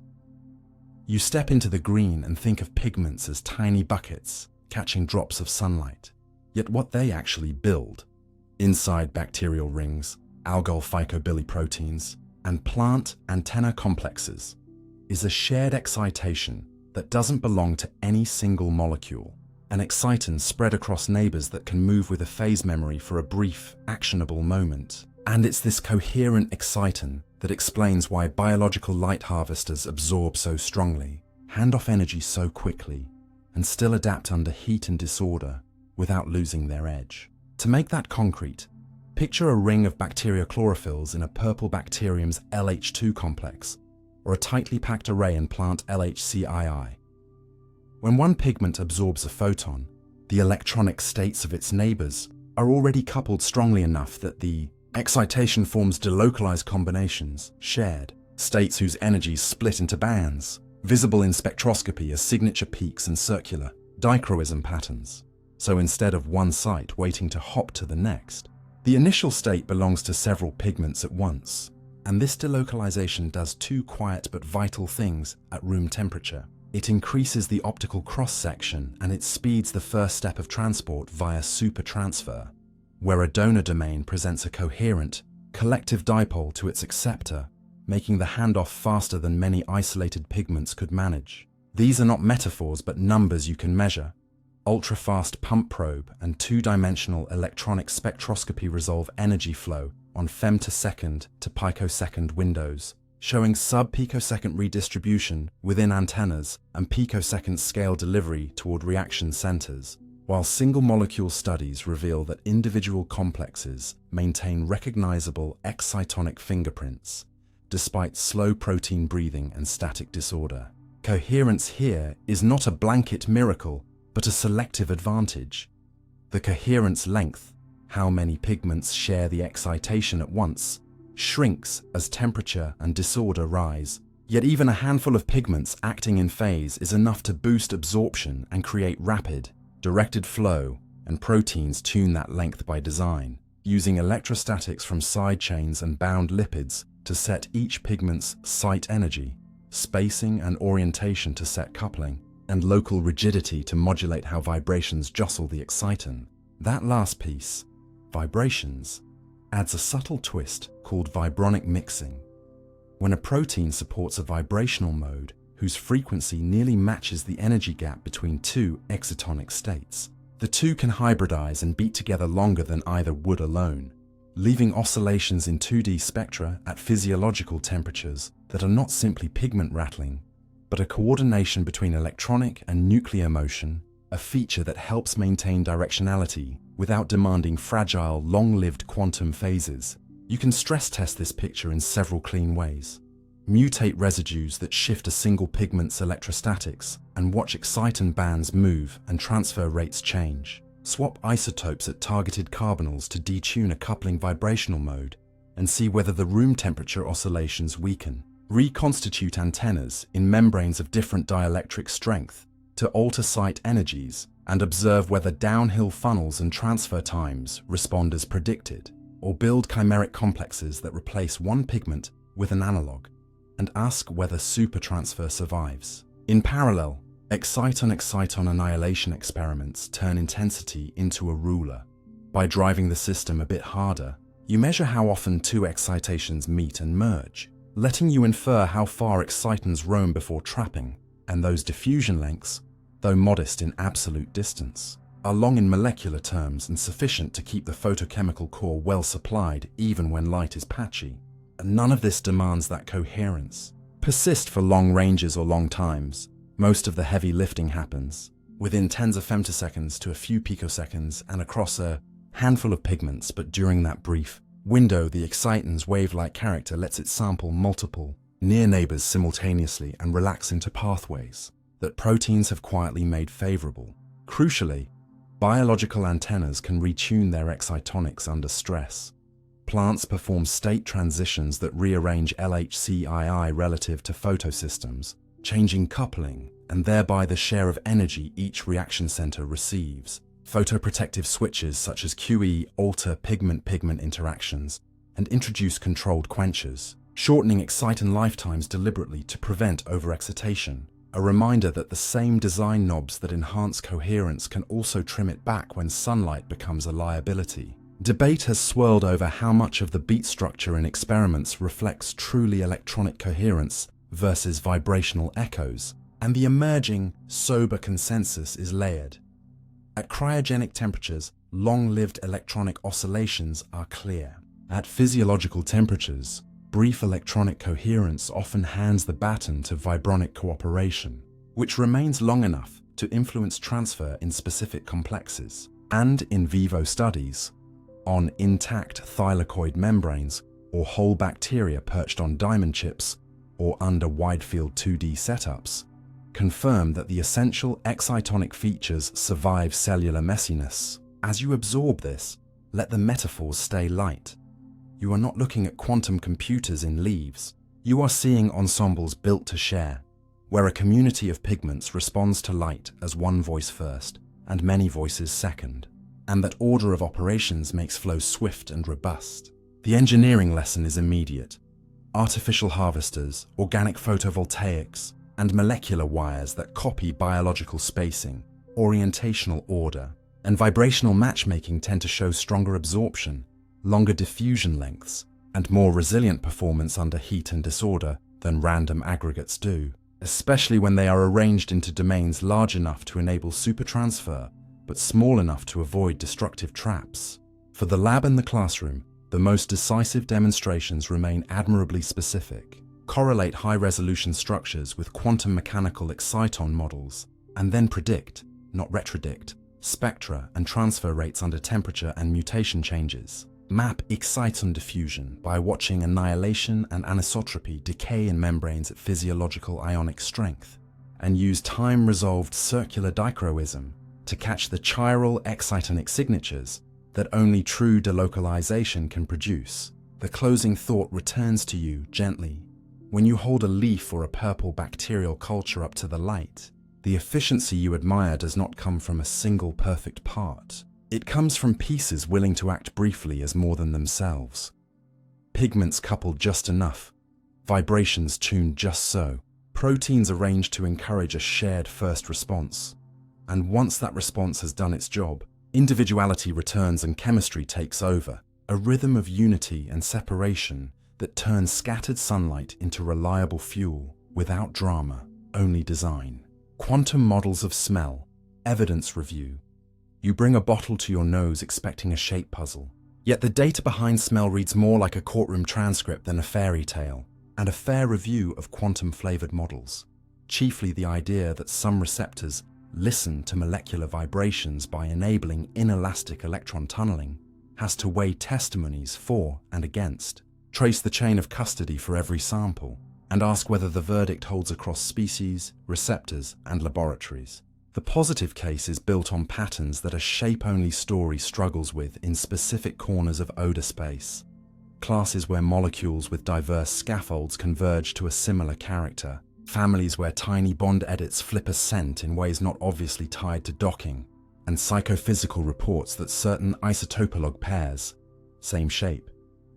You step into the green and think of pigments as tiny buckets catching drops of sunlight. Yet what they actually build, inside bacterial rings, algal phycobilioproteins, and plant antenna complexes, is a shared excitation that doesn't belong to any single molecule. An exciton spread across neighbors that can move with a phase memory for a brief, actionable moment. And it's this coherent exciton that explains why biological light harvesters absorb so strongly, hand off energy so quickly, and still adapt under heat and disorder without losing their edge. To make that concrete, picture a ring of bacteria chlorophylls in a purple bacterium's LH2 complex, or a tightly packed array in plant LHCII. When one pigment absorbs a photon, the electronic states of its neighbors are already coupled strongly enough that the excitation forms delocalized combinations, shared, states whose energies split into bands, visible in spectroscopy as signature peaks and circular, dichroism patterns. So instead of one site waiting to hop to the next, the initial state belongs to several pigments at once. And this delocalization does two quiet but vital things at room temperature. It increases the optical cross-section and it speeds the first step of transport via supertransfer, where a donor domain presents a coherent, collective dipole to its acceptor, making the handoff faster than many isolated pigments could manage. These are not metaphors but numbers you can measure. Ultra-fast pump probe and two-dimensional electronic spectroscopy resolve energy flow on femtosecond to picosecond windows, showing sub-picosecond redistribution within antennas and picosecond scale delivery toward reaction centers, while single-molecule studies reveal that individual complexes maintain recognizable excitonic fingerprints, despite slow protein breathing and static disorder. Coherence here is not a blanket miracle, but a selective advantage. The coherence length, how many pigments share the excitation at once, shrinks as temperature and disorder rise. Yet even a handful of pigments acting in phase is enough to boost absorption and create rapid, directed flow, and proteins tune that length by design, using electrostatics from side chains and bound lipids to set each pigment's site energy, spacing and orientation to set coupling, and local rigidity to modulate how vibrations jostle the exciton. That last piece, vibrations, adds a subtle twist called vibronic mixing. When a protein supports a vibrational mode whose frequency nearly matches the energy gap between two excitonic states, the two can hybridize and beat together longer than either would alone, leaving oscillations in 2D spectra at physiological temperatures that are not simply pigment rattling, but a coordination between electronic and nuclear motion, a feature that helps maintain directionality without demanding fragile, long-lived quantum phases. You can stress test this picture in several clean ways. Mutate residues that shift a single pigment's electrostatics and watch exciton bands move and transfer rates change. Swap isotopes at targeted carbonyls to detune a coupling vibrational mode and see whether the room temperature oscillations weaken. Reconstitute antennas in membranes of different dielectric strength to alter site energies and observe whether downhill funnels and transfer times respond as predicted, or build chimeric complexes that replace one pigment with an analog and ask whether supertransfer survives. In parallel, exciton-exciton annihilation experiments turn intensity into a ruler. By driving the system a bit harder, you measure how often two excitations meet and merge, letting you infer how far excitons roam before trapping, and those diffusion lengths, though modest in absolute distance, are long in molecular terms and sufficient to keep the photochemical core well supplied even when light is patchy. And none of this demands that coherence persist for long ranges or long times. Most of the heavy lifting happens within tens of femtoseconds to a few picoseconds and across a handful of pigments, but during that brief window, the excitons' wave-like character lets it sample multiple near neighbors simultaneously and relax into pathways that proteins have quietly made favorable. Crucially, biological antennas can retune their excitonics under stress. Plants perform state transitions that rearrange LHCII relative to photosystems, changing coupling and thereby the share of energy each reaction center receives. Photoprotective switches such as QE alter pigment-pigment interactions and introduce controlled quenchers, shortening exciton lifetimes deliberately to prevent overexcitation. A reminder that the same design knobs that enhance coherence can also trim it back when sunlight becomes a liability. Debate has swirled over how much of the beat structure in experiments reflects truly electronic coherence versus vibrational echoes, and the emerging, sober consensus is layered. At cryogenic temperatures, long-lived electronic oscillations are clear. At physiological temperatures, brief electronic coherence often hands the baton to vibronic cooperation, which remains long enough to influence transfer in specific complexes. And in vivo studies, on intact thylakoid membranes or whole bacteria perched on diamond chips or under wide-field 2D setups, confirm that the essential excitonic features survive cellular messiness. As you absorb this, let the metaphors stay light. You are not looking at quantum computers in leaves. You are seeing ensembles built to share, where a community of pigments responds to light as one voice first and many voices second, and that order of operations makes flow swift and robust. The engineering lesson is immediate. Artificial harvesters, organic photovoltaics, and molecular wires that copy biological spacing, orientational order, and vibrational matchmaking tend to show stronger absorption, longer diffusion lengths, and more resilient performance under heat and disorder than random aggregates do, especially when they are arranged into domains large enough to enable supertransfer, but small enough to avoid destructive traps. For the lab and the classroom, the most decisive demonstrations remain admirably specific. Correlate high-resolution structures with quantum mechanical exciton models, and then predict, not retrodict, spectra and transfer rates under temperature and mutation changes. Map exciton diffusion by watching annihilation and anisotropy decay in membranes at physiological ionic strength, and use time-resolved circular dichroism to catch the chiral excitonic signatures that only true delocalization can produce. The closing thought returns to you gently. When you hold a leaf or a purple bacterial culture up to the light, the efficiency you admire does not come from a single perfect part. It comes from pieces willing to act briefly as more than themselves. Pigments coupled just enough, vibrations tuned just so, proteins arranged to encourage a shared first response. And once that response has done its job, individuality returns and chemistry takes over, a rhythm of unity and separation that turns scattered sunlight into reliable fuel without drama, only design. Quantum models of smell, evidence review. You bring a bottle to your nose expecting a shape puzzle, yet the data behind smell reads more like a courtroom transcript than a fairy tale, and a fair review of quantum-flavored models, chiefly the idea that some receptors listen to molecular vibrations by enabling inelastic electron tunneling, has to weigh testimonies for and against, trace the chain of custody for every sample, and ask whether the verdict holds across species, receptors, and laboratories. The positive case is built on patterns that a shape-only story struggles with in specific corners of odor space, classes where molecules with diverse scaffolds converge to a similar character, families where tiny bond edits flip a scent in ways not obviously tied to docking, and psychophysical reports that certain isotopolog pairs, same shape,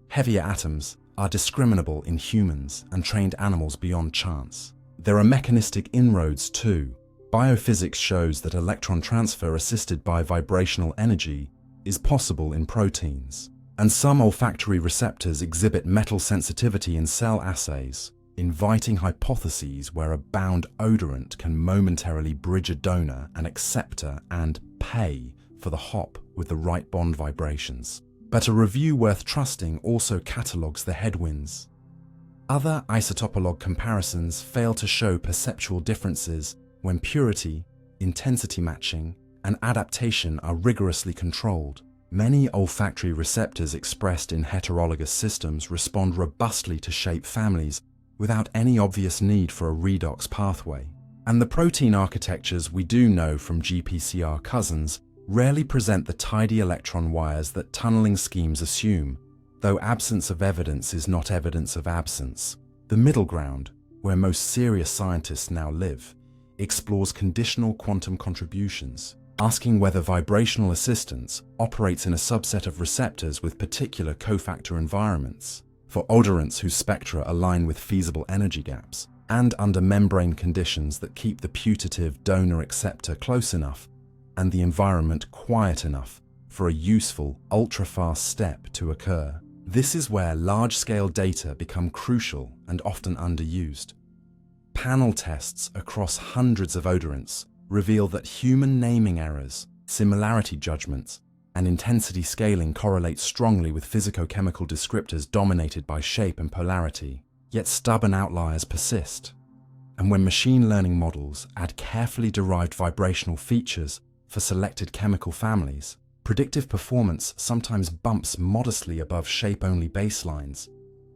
heavier atoms, are discriminable in humans and trained animals beyond chance. There are mechanistic inroads too. Biophysics shows that electron transfer assisted by vibrational energy is possible in proteins, and some olfactory receptors exhibit metal sensitivity in cell assays, inviting hypotheses where a bound odorant can momentarily bridge a donor and acceptor and pay for the hop with the right bond vibrations. But a review worth trusting also catalogues the headwinds. Other isotopolog comparisons fail to show perceptual differences when purity, intensity matching, and adaptation are rigorously controlled. Many olfactory receptors expressed in heterologous systems respond robustly to shape families without any obvious need for a redox pathway. And the protein architectures we do know from GPCR cousins rarely present the tidy electron wires that tunneling schemes assume, though absence of evidence is not evidence of absence. The middle ground, where most serious scientists now live, explores conditional quantum contributions, asking whether vibrational assistance operates in a subset of receptors with particular cofactor environments, for odorants whose spectra align with feasible energy gaps, and under membrane conditions that keep the putative donor-acceptor close enough and the environment quiet enough for a useful, ultra-fast step to occur. This is where large-scale data become crucial and often underused. Panel tests across hundreds of odorants reveal that human naming errors, similarity judgments, and intensity scaling correlate strongly with physicochemical descriptors dominated by shape and polarity, yet stubborn outliers persist. And when machine learning models add carefully derived vibrational features for selected chemical families, predictive performance sometimes bumps modestly above shape-only baselines,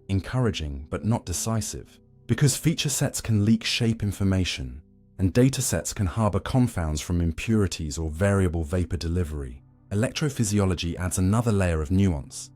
encouraging but not decisive. Because feature sets can leak shape information, and datasets can harbor confounds from impurities or variable vapor delivery, electrophysiology adds another layer of nuance.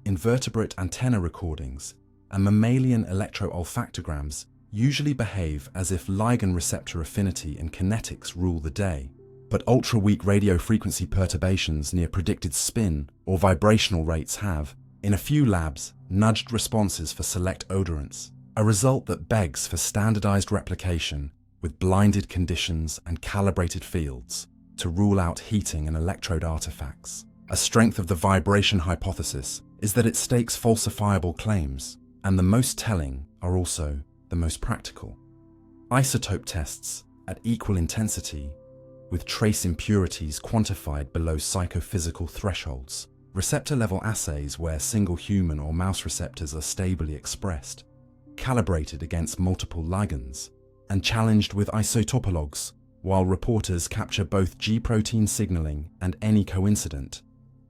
Invertebrate antenna recordings and mammalian electro-olfactograms usually behave as if ligand receptor affinity and kinetics rule the day, but ultra-weak radio frequency perturbations near predicted spin or vibrational rates have, in a few labs, nudged responses for select odorants, a result that begs for standardized replication with blinded conditions and calibrated fields to rule out heating and electrode artifacts. A strength of the vibration hypothesis is that it stakes falsifiable claims, and the most telling are also the most practical. Isotope tests at equal intensity, with trace impurities quantified below psychophysical thresholds, receptor-level assays where single human or mouse receptors are stably expressed, calibrated against multiple ligands, and challenged with isotopologs, while reporters capture both G-protein signaling and any coincident,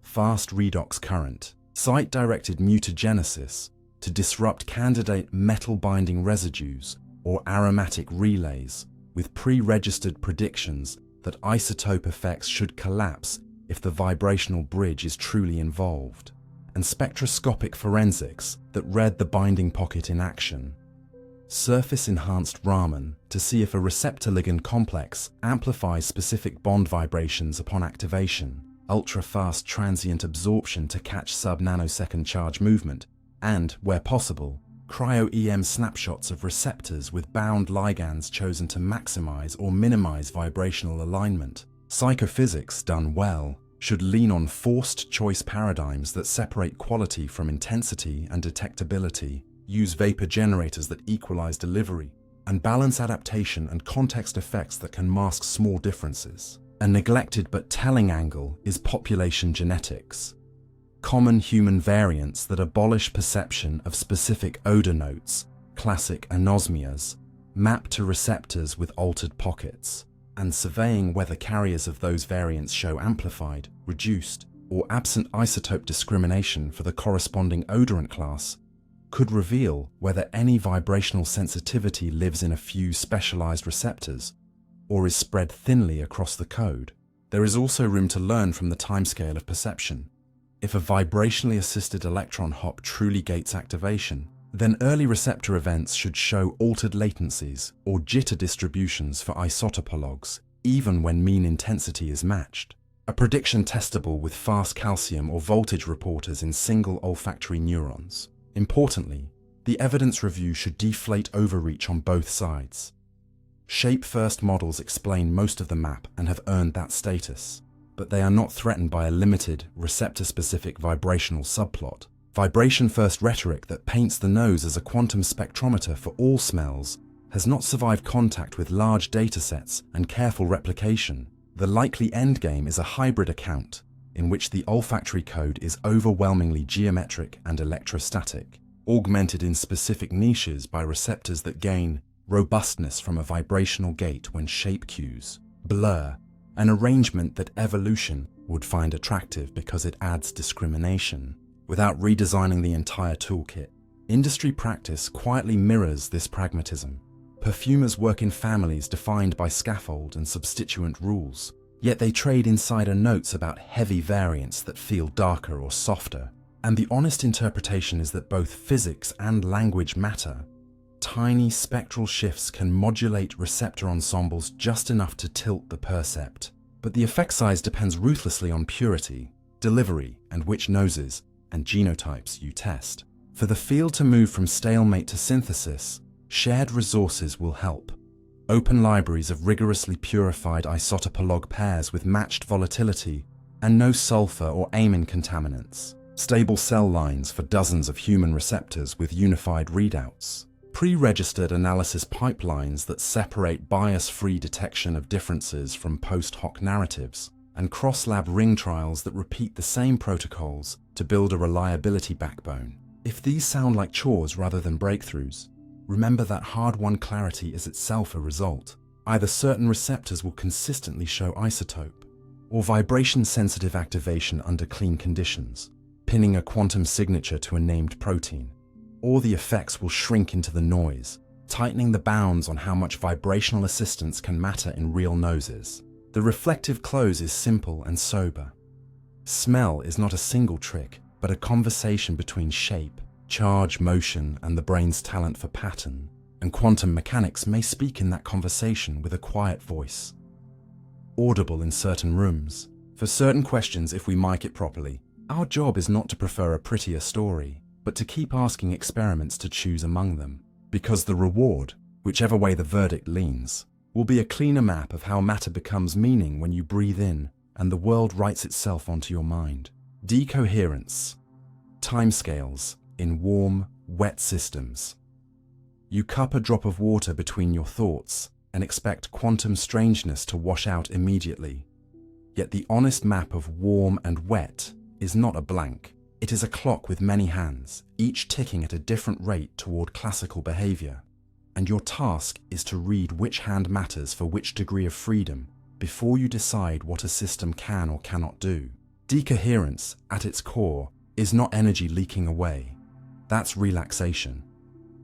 fast redox current, site-directed mutagenesis to disrupt candidate metal-binding residues or aromatic relays with pre-registered predictions that isotope effects should collapse if the vibrational bridge is truly involved, and spectroscopic forensics that read the binding pocket in action. Surface-enhanced Raman to see if a receptor-ligand complex amplifies specific bond vibrations upon activation, ultra-fast transient absorption to catch sub-nanosecond charge movement, and, where possible, cryo-EM snapshots of receptors with bound ligands chosen to maximize or minimize vibrational alignment. Psychophysics, done well, should lean on forced choice paradigms that separate quality from intensity and detectability, use vapor generators that equalize delivery, and balance adaptation and context effects that can mask small differences. A neglected but telling angle is population genetics. Common human variants that abolish perception of specific odor notes, classic anosmias, map to receptors with altered pockets, and surveying whether carriers of those variants show amplified, reduced, or absent isotope discrimination for the corresponding odorant class could reveal whether any vibrational sensitivity lives in a few specialized receptors or is spread thinly across the code. There is also room to learn from the timescale of perception. If a vibrationally assisted electron hop truly gates activation, then early receptor events should show altered latencies or jitter distributions for isotopologs, even when mean intensity is matched. A prediction testable with fast calcium or voltage reporters in single olfactory neurons. Importantly, the evidence review should deflate overreach on both sides. Shape-first models explain most of the map and have earned that status. but they are not threatened by a limited, receptor-specific vibrational subplot. Vibration-first rhetoric that paints the nose as a quantum spectrometer for all smells has not survived contact with large datasets and careful replication. The likely endgame is a hybrid account, in which the olfactory code is overwhelmingly geometric and electrostatic, augmented in specific niches by receptors that gain robustness from a vibrational gate when shape cues blur, an arrangement that evolution would find attractive because it adds discrimination, without redesigning the entire toolkit. Industry practice quietly mirrors this pragmatism. Perfumers work in families defined by scaffold and substituent rules, yet they trade insider notes about heavy variants that feel darker or softer. And the honest interpretation is that both physics and language matter. Tiny spectral shifts can modulate receptor ensembles just enough to tilt the percept, but the effect size depends ruthlessly on purity, delivery, and which noses and genotypes you test. For the field to move from stalemate to synthesis, shared resources will help. Open libraries of rigorously purified isotopolog pairs with matched volatility and no sulfur or amine contaminants. Stable cell lines for dozens of human receptors with unified readouts. Pre-registered analysis pipelines that separate bias-free detection of differences from post-hoc narratives, and cross-lab ring trials that repeat the same protocols to build a reliability backbone. If these sound like chores rather than breakthroughs, remember that hard-won clarity is itself a result. Either certain receptors will consistently show isotope, or vibration-sensitive activation under clean conditions, pinning a quantum signature to a named protein, or the effects will shrink into the noise, tightening the bounds on how much vibrational assistance can matter in real noses. The reflective close is simple and sober. Smell is not a single trick, but a conversation between shape, charge, motion, and the brain's talent for pattern, and quantum mechanics may speak in that conversation with a quiet voice. Audible in certain rooms. For certain questions, if we mic it properly, our job is not to prefer a prettier story, but to keep asking experiments to choose among them, because the reward, whichever way the verdict leans, will be a cleaner map of how matter becomes meaning when you breathe in and the world writes itself onto your mind. Decoherence. Timescales in warm, wet systems. You cup a drop of water between your thoughts and expect quantum strangeness to wash out immediately. Yet the honest map of warm and wet is not a blank. It is a clock with many hands, each ticking at a different rate toward classical behavior. And your task is to read which hand matters for which degree of freedom before you decide what a system can or cannot do. Decoherence, at its core, is not energy leaking away. That's relaxation.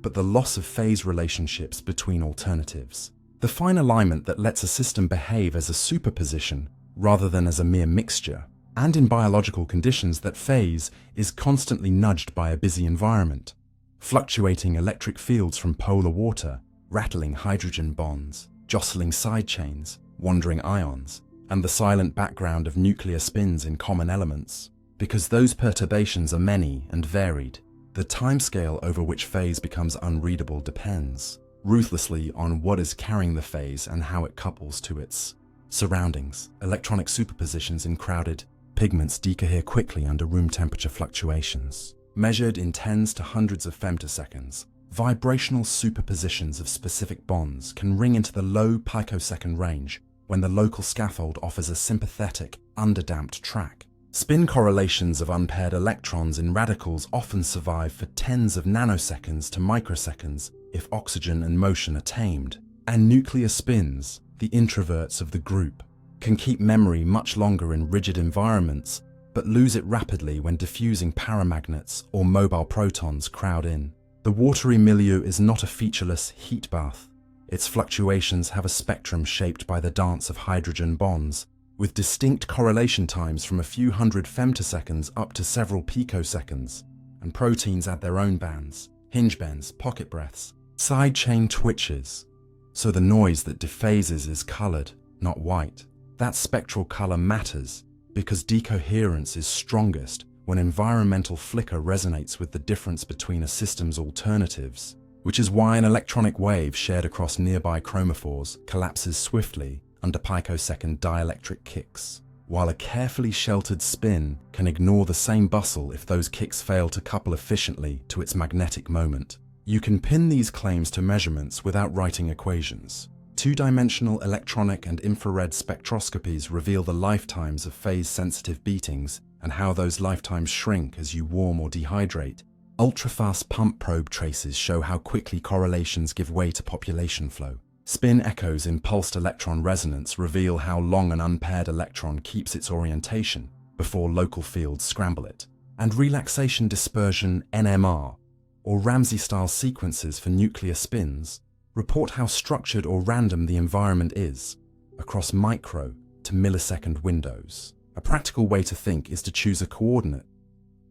But the loss of phase relationships between alternatives. The fine alignment that lets a system behave as a superposition rather than as a mere mixture. And in biological conditions that phase is constantly nudged by a busy environment. Fluctuating electric fields from polar water, rattling hydrogen bonds, jostling side chains, wandering ions, and the silent background of nuclear spins in common elements. Because those perturbations are many and varied, the timescale over which phase becomes unreadable depends ruthlessly on what is carrying the phase and how it couples to its surroundings. Electronic superpositions in crowded pigments decohere quickly under room temperature fluctuations. Measured in tens to hundreds of femtoseconds, vibrational superpositions of specific bonds can ring into the low picosecond range when the local scaffold offers a sympathetic, underdamped track. Spin correlations of unpaired electrons in radicals often survive for tens of nanoseconds to microseconds if oxygen and motion are tamed. And nuclear spins, the introverts of the group, can keep memory much longer in rigid environments, but lose it rapidly when diffusing paramagnets or mobile protons crowd in. The watery milieu is not a featureless heat bath. Its fluctuations have a spectrum shaped by the dance of hydrogen bonds, with distinct correlation times from a few hundred femtoseconds up to several picoseconds, and proteins add their own bands, hinge bends, pocket breaths, sidechain twitches. So the noise that dephases is colored, not white. That spectral color matters because decoherence is strongest when environmental flicker resonates with the difference between a system's alternatives, which is why an electronic wave shared across nearby chromophores collapses swiftly under picosecond dielectric kicks. while a carefully sheltered spin can ignore the same bustle if those kicks fail to couple efficiently to its magnetic moment. You can pin these claims to measurements without writing equations. Two-dimensional electronic and infrared spectroscopies reveal the lifetimes of phase-sensitive beatings and how those lifetimes shrink as you warm or dehydrate. Ultrafast pump probe traces show how quickly correlations give way to population flow. Spin echoes in pulsed electron resonance reveal how long an unpaired electron keeps its orientation before local fields scramble it. And relaxation dispersion NMR, or Ramsey-style sequences for nuclear spins, report how structured or random the environment is across micro to millisecond windows. A practical way to think is to choose a coordinate,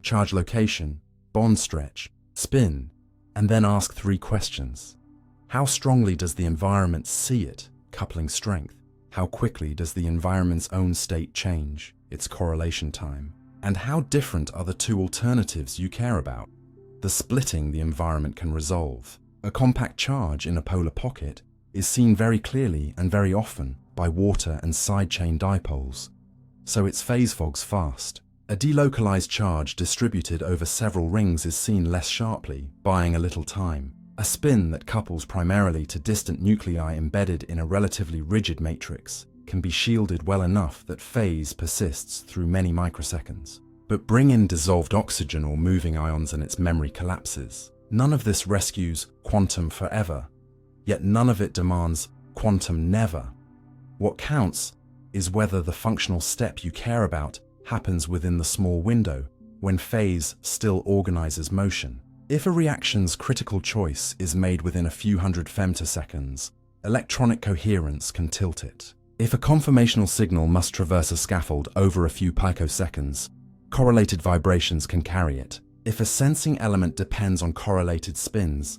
charge location, bond stretch, spin, and then ask 3 questions. How strongly does the environment see it, coupling strength? How quickly does the environment's own state change, its correlation time? And how different are the 2 alternatives you care about? The splitting the environment can resolve. A compact charge in a polar pocket is seen very clearly and very often by water and side-chain dipoles, so its phase fogs fast. A delocalized charge distributed over several rings is seen less sharply, buying a little time. A spin that couples primarily to distant nuclei embedded in a relatively rigid matrix can be shielded well enough that phase persists through many microseconds. But bring in dissolved oxygen or moving ions and its memory collapses. None of this rescues quantum forever, yet none of it demands quantum never. What counts is whether the functional step you care about happens within the small window when phase still organizes motion. If a reaction's critical choice is made within a few hundred femtoseconds, electronic coherence can tilt it. If a conformational signal must traverse a scaffold over a few picoseconds, correlated vibrations can carry it. If a sensing element depends on correlated spins,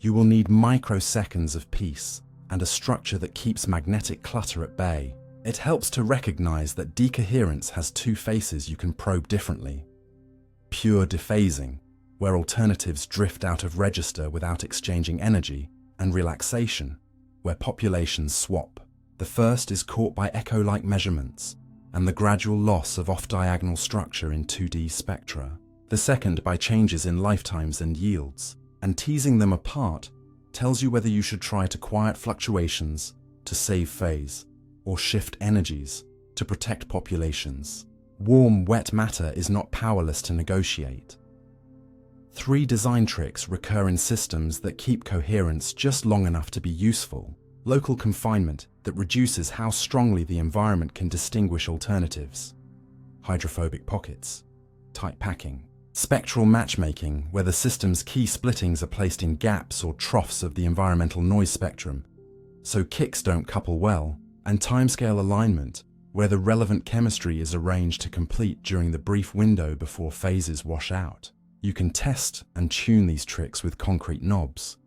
you will need microseconds of peace and a structure that keeps magnetic clutter at bay. It helps to recognize that decoherence has 2 faces you can probe differently. Pure dephasing, where alternatives drift out of register without exchanging energy, and relaxation, where populations swap. The first is caught by echo-like measurements and the gradual loss of off-diagonal structure in 2D spectra. The second by changes in lifetimes and yields, and teasing them apart tells you whether you should try to quiet fluctuations to save phase, or shift energies to protect populations. Warm, wet matter is not powerless to negotiate. 3 design tricks recur in systems that keep coherence just long enough to be useful. Local confinement that reduces how strongly the environment can distinguish alternatives. Hydrophobic pockets. Tight packing. Spectral matchmaking, where the system's key splittings are placed in gaps or troughs of the environmental noise spectrum, so kicks don't couple well. And timescale alignment, where the relevant chemistry is arranged to complete during the brief window before phases wash out. You can test and tune these tricks with concrete knobs.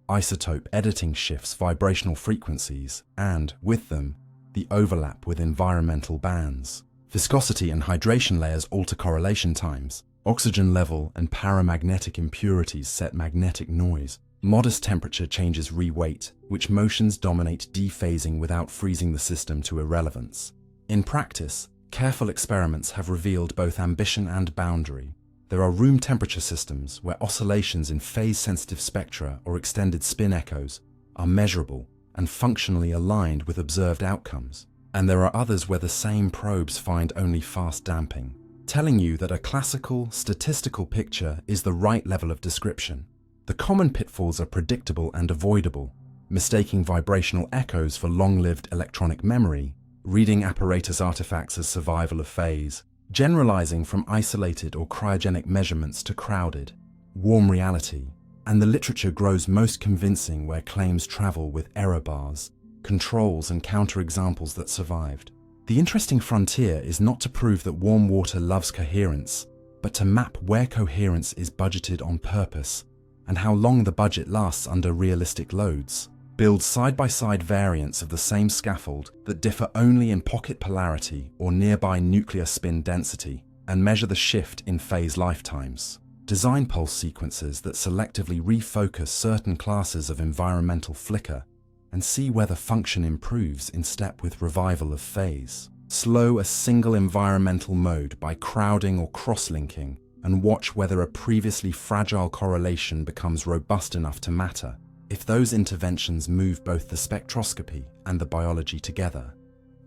Isotope editing shifts vibrational frequencies and, with them, the overlap with environmental bands. Viscosity and hydration layers alter correlation times. Oxygen level and paramagnetic impurities set magnetic noise. Modest temperature changes reweight, which motions dominate dephasing without freezing the system to irrelevance. In practice, careful experiments have revealed both ambition and boundary. There are room temperature systems where oscillations in phase-sensitive spectra or extended spin echoes are measurable and functionally aligned with observed outcomes. And there are others where the same probes find only fast damping, telling you that a classical, statistical picture is the right level of description. The common pitfalls are predictable and avoidable: mistaking vibrational echoes for long-lived electronic memory, reading apparatus artifacts as survival of phase, generalizing from isolated or cryogenic measurements to crowded, warm reality, and the literature grows most convincing where claims travel with error bars, controls and counterexamples that survived. The interesting frontier is not to prove that warm water loves coherence, but to map where coherence is budgeted on purpose and how long the budget lasts under realistic loads. Build side-by-side variants of the same scaffold that differ only in pocket polarity or nearby nuclear spin density, and measure the shift in phase lifetimes. Design pulse sequences that selectively refocus certain classes of environmental flicker and see whether function improves in step with revival of phase. Slow a single environmental mode by crowding or cross-linking, and watch whether a previously fragile correlation becomes robust enough to matter. If those interventions move both the spectroscopy and the biology together,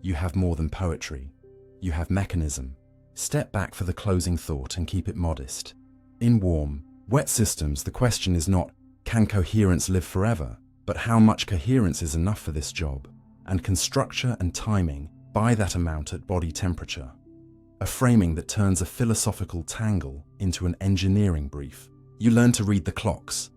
you have more than poetry. You have mechanism. Step back for the closing thought and keep it modest. In warm, wet systems, the question is not, can coherence live forever, but how much coherence is enough for this job, and can structure and timing buy that amount at body temperature? A framing that turns a philosophical tangle into an engineering brief. You learn to read the clocks.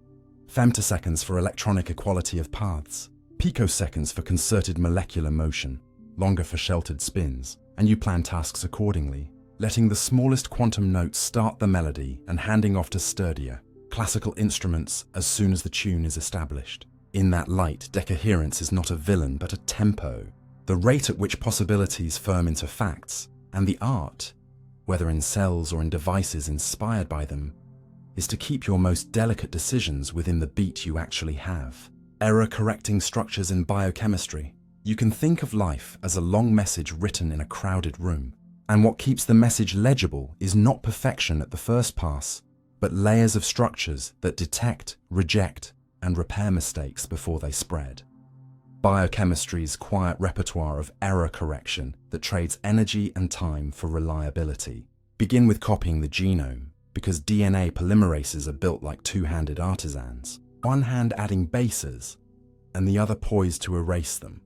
Femtoseconds for electronic equality of paths, picoseconds for concerted molecular motion, longer for sheltered spins, and you plan tasks accordingly, letting the smallest quantum notes start the melody and handing off to sturdier, classical instruments as soon as the tune is established. In that light, decoherence is not a villain but a tempo, the rate at which possibilities firm into facts, and the art, whether in cells or in devices inspired by them, is to keep your most delicate decisions within the beat you actually have. Error-correcting structures in biochemistry. You can think of life as a long message written in a crowded room, and what keeps the message legible is not perfection at the first pass, but layers of structures that detect, reject, and repair mistakes before they spread. Biochemistry's quiet repertoire of error correction that trades energy and time for reliability. Begin with copying the genome, because DNA polymerases are built like two-handed artisans, one hand adding bases, and the other poised to erase them.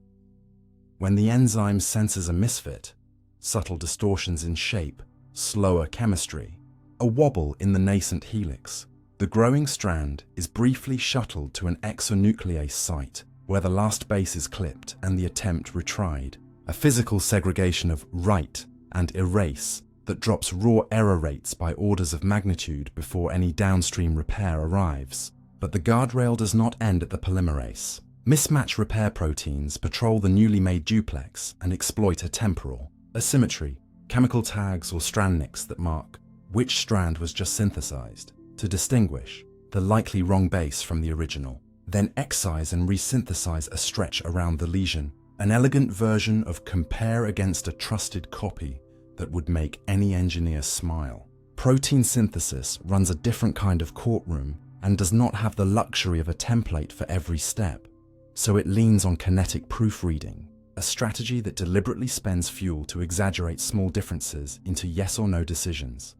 When the enzyme senses a misfit, subtle distortions in shape, slower chemistry, a wobble in the nascent helix, the growing strand is briefly shuttled to an exonuclease site, where the last base is clipped and the attempt retried, a physical segregation of write and erase that drops raw error rates by orders of magnitude before any downstream repair arrives. But the guardrail does not end at the polymerase. Mismatch repair proteins patrol the newly made duplex and exploit a temporal asymmetry, chemical tags or strand nicks that mark which strand was just synthesized, to distinguish the likely wrong base from the original. Then excise and resynthesize a stretch around the lesion, an elegant version of compare against a trusted copy that would make any engineer smile. Protein synthesis runs a different kind of courtroom and does not have the luxury of a template for every step, so it leans on kinetic proofreading, a strategy that deliberately spends fuel to exaggerate small differences into yes or no decisions.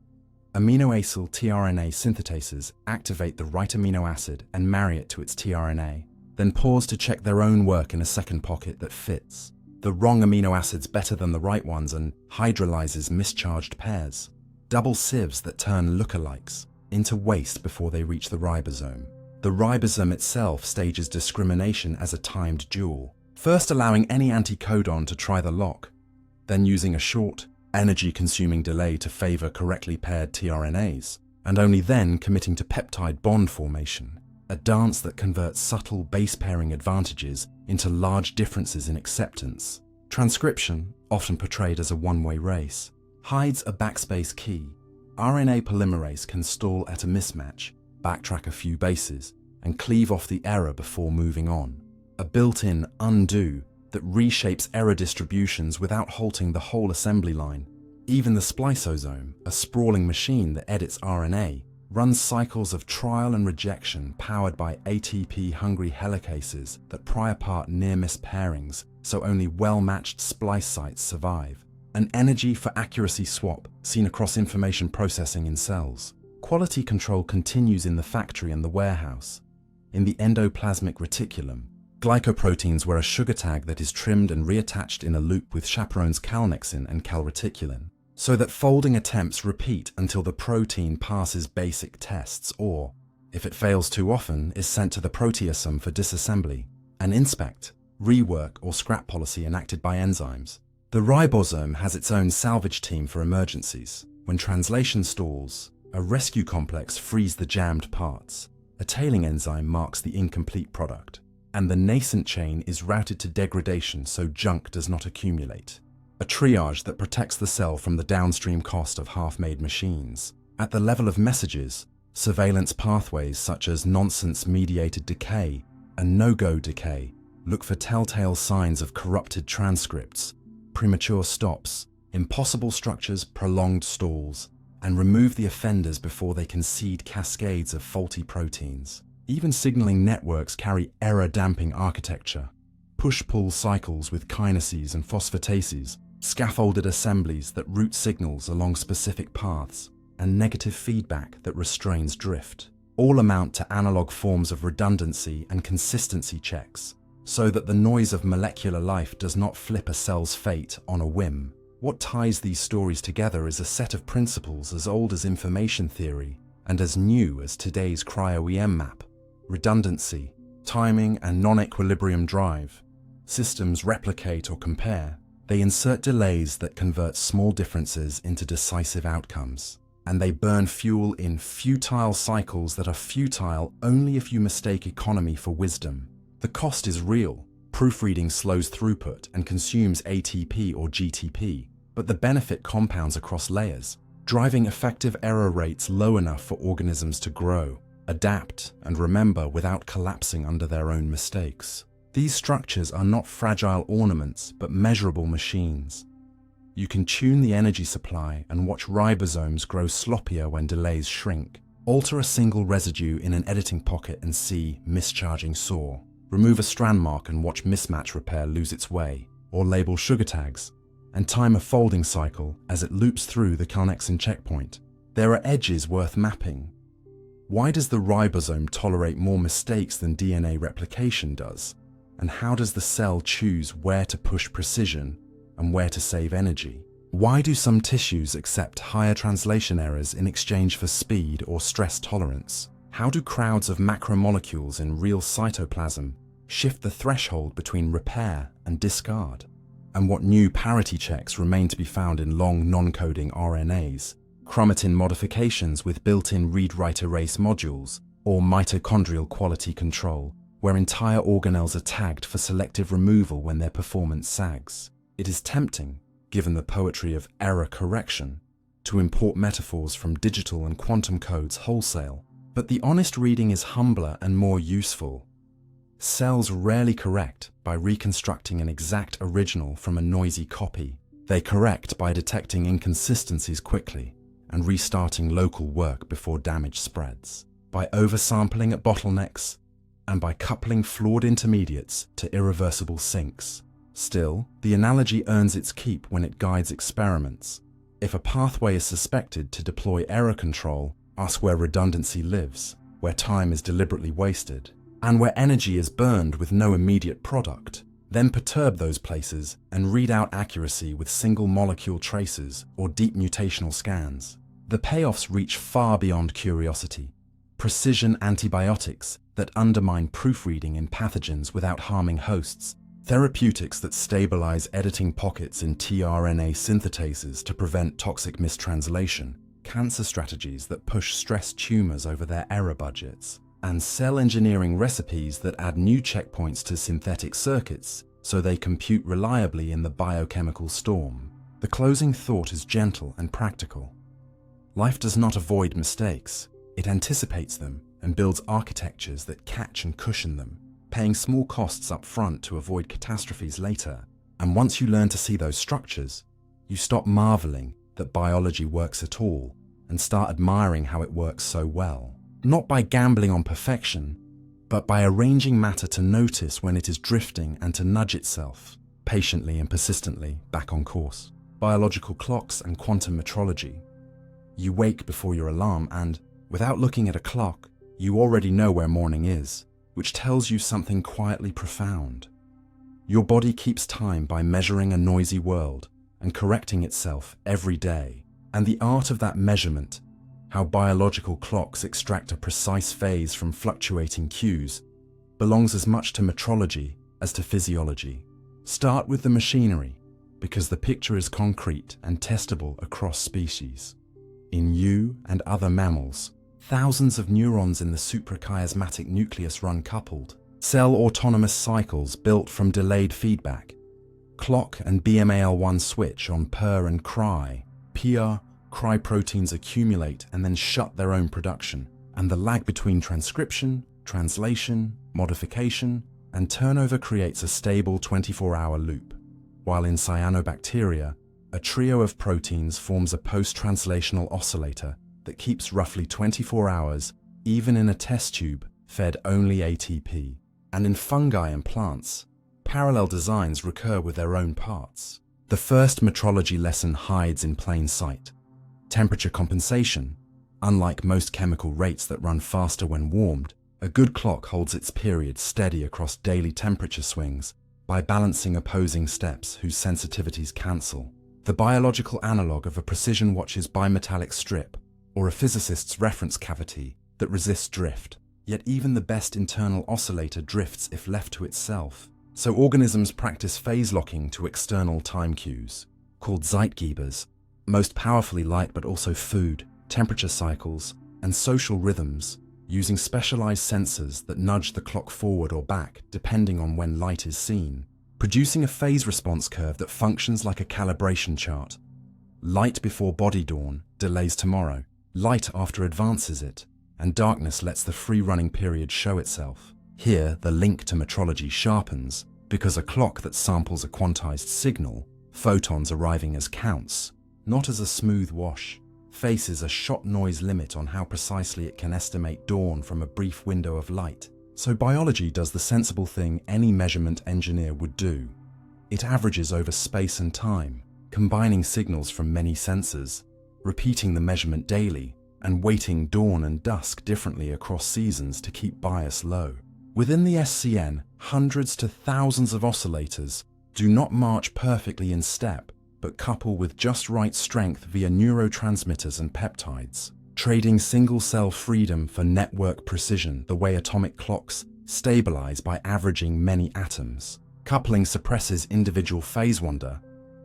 Aminoacyl tRNA synthetases activate the right amino acid and marry it to its tRNA, then pause to check their own work in a second pocket that fits. The wrong amino acid's better than the right ones and hydrolyzes mischarged pairs. Double sieves that turn lookalikes into waste before they reach the ribosome. The ribosome itself stages discrimination as a timed duel, first allowing any anticodon to try the lock, then using a short, energy-consuming delay to favor correctly paired tRNAs, and only then committing to peptide bond formation, a dance that converts subtle base pairing advantages into large differences in acceptance. Transcription, often portrayed as a one-way race, hides a backspace key. RNA polymerase can stall at a mismatch, backtrack a few bases, and cleave off the error before moving on. A built-in undo that reshapes error distributions without halting the whole assembly line. Even the spliceosome, a sprawling machine that edits RNA, runs cycles of trial and rejection powered by ATP-hungry helicases that pry apart near-miss pairings so only well-matched splice sites survive. An energy for accuracy swap seen across information processing in cells. Quality control continues in the factory and the warehouse. In the endoplasmic reticulum, glycoproteins wear a sugar tag that is trimmed and reattached in a loop with chaperones calnexin and calreticulin, so that folding attempts repeat until the protein passes basic tests or, if it fails too often, is sent to the proteasome for disassembly, an inspect, rework or scrap policy enacted by enzymes. The ribosome has its own salvage team for emergencies. When translation stalls, a rescue complex frees the jammed parts. A tailing enzyme marks the incomplete product, and the nascent chain is routed to degradation so junk does not accumulate. A triage that protects the cell from the downstream cost of half-made machines. At the level of messages, surveillance pathways such as nonsense-mediated decay and no-go decay look for telltale signs of corrupted transcripts, premature stops, impossible structures, prolonged stalls, and remove the offenders before they can seed cascades of faulty proteins. Even signaling networks carry error-damping architecture, push-pull cycles with kinases and phosphatases, scaffolded assemblies that route signals along specific paths, and negative feedback that restrains drift. All amount to analog forms of redundancy and consistency checks, so that the noise of molecular life does not flip a cell's fate on a whim. What ties these stories together is a set of principles as old as information theory and as new as today's cryo-EM map. Redundancy, timing, and non-equilibrium drive. Systems replicate or compare. They insert delays that convert small differences into decisive outcomes. And they burn fuel in futile cycles that are futile only if you mistake economy for wisdom. The cost is real. Proofreading slows throughput and consumes ATP or GTP, but the benefit compounds across layers, driving effective error rates low enough for organisms to grow, adapt, and remember without collapsing under their own mistakes. These structures are not fragile ornaments, but measurable machines. You can tune the energy supply and watch ribosomes grow sloppier when delays shrink. Alter a single residue in an editing pocket and see mischarging saw. Remove a strand mark and watch mismatch repair lose its way. Or label sugar tags and time a folding cycle as it loops through the connexin checkpoint. There are edges worth mapping. Why does the ribosome tolerate more mistakes than DNA replication does? And how does the cell choose where to push precision and where to save energy? Why do some tissues accept higher translation errors in exchange for speed or stress tolerance? How do crowds of macromolecules in real cytoplasm shift the threshold between repair and discard? And what new parity checks remain to be found in long non-coding RNAs, chromatin modifications with built-in read-write-erase modules, or mitochondrial quality control, where entire organelles are tagged for selective removal when their performance sags? It is tempting, given the poetry of error correction, to import metaphors from digital and quantum codes wholesale, but the honest reading is humbler and more useful. Cells rarely correct by reconstructing an exact original from a noisy copy. They correct by detecting inconsistencies quickly and restarting local work before damage spreads, by oversampling at bottlenecks, and by coupling flawed intermediates to irreversible sinks. Still, the analogy earns its keep when it guides experiments. If a pathway is suspected to deploy error control, ask where redundancy lives, where time is deliberately wasted, and where energy is burned with no immediate product. Then perturb those places and read out accuracy with single molecule traces or deep mutational scans. The payoffs reach far beyond curiosity. Precision antibiotics that undermine proofreading in pathogens without harming hosts, therapeutics that stabilize editing pockets in tRNA synthetases to prevent toxic mistranslation, cancer strategies that push stressed tumors over their error budgets, and cell engineering recipes that add new checkpoints to synthetic circuits so they compute reliably in the biochemical storm. The closing thought is gentle and practical. Life does not avoid mistakes. It anticipates them and builds architectures that catch and cushion them, paying small costs up front to avoid catastrophes later. And once you learn to see those structures, you stop marveling that biology works at all and start admiring how it works so well. Not by gambling on perfection, but by arranging matter to notice when it is drifting and to nudge itself, patiently and persistently, back on course. Biological clocks and quantum metrology. You wake before your alarm and, without looking at a clock, you already know where morning is, which tells you something quietly profound. Your body keeps time by measuring a noisy world and correcting itself every day. And the art of that measurement, how biological clocks extract a precise phase from fluctuating cues, belongs as much to metrology as to physiology. Start with the machinery, because the picture is concrete and testable across species. In you and other mammals, thousands of neurons in the suprachiasmatic nucleus run coupled, cell-autonomous cycles built from delayed feedback. Clock and BMAL1 switch on purr and cry. Cry proteins accumulate and then shut their own production, and the lag between transcription, translation, modification, and turnover creates a stable 24-hour loop. while in cyanobacteria, a trio of proteins forms a post-translational oscillator that keeps roughly 24 hours, even in a test tube fed only ATP. And in fungi and plants, parallel designs recur with their own parts. The first metrology lesson hides in plain sight. Temperature compensation. Unlike most chemical rates that run faster when warmed, a good clock holds its period steady across daily temperature swings by balancing opposing steps whose sensitivities cancel. The biological analog of a precision watch's bimetallic strip, or a physicist's reference cavity that resists drift. Yet even the best internal oscillator drifts if left to itself. So organisms practice phase locking to external time cues, called Zeitgebers, most powerfully light but also food, temperature cycles, and social rhythms, using specialized sensors that nudge the clock forward or back depending on when light is seen, producing a phase response curve that functions like a calibration chart. Light before body dawn delays tomorrow, light after advances it, and darkness lets the free-running period show itself. Here, the link to metrology sharpens, because a clock that samples a quantized signal, photons arriving as counts, not as a smooth wash, faces a shot noise limit on how precisely it can estimate dawn from a brief window of light. So biology does the sensible thing any measurement engineer would do. It averages over space and time, combining signals from many sensors, repeating the measurement daily, and weighting dawn and dusk differently across seasons to keep bias low. Within the SCN, hundreds to thousands of oscillators do not march perfectly in step, but couple with just right strength via neurotransmitters and peptides, trading single-cell freedom for network precision the way atomic clocks stabilize by averaging many atoms. Coupling suppresses individual phase wander,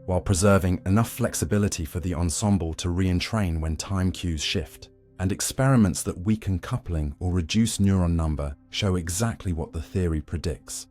while preserving enough flexibility for the ensemble to re-entrain when time cues shift. And experiments that weaken coupling or reduce neuron number show exactly what the theory predicts.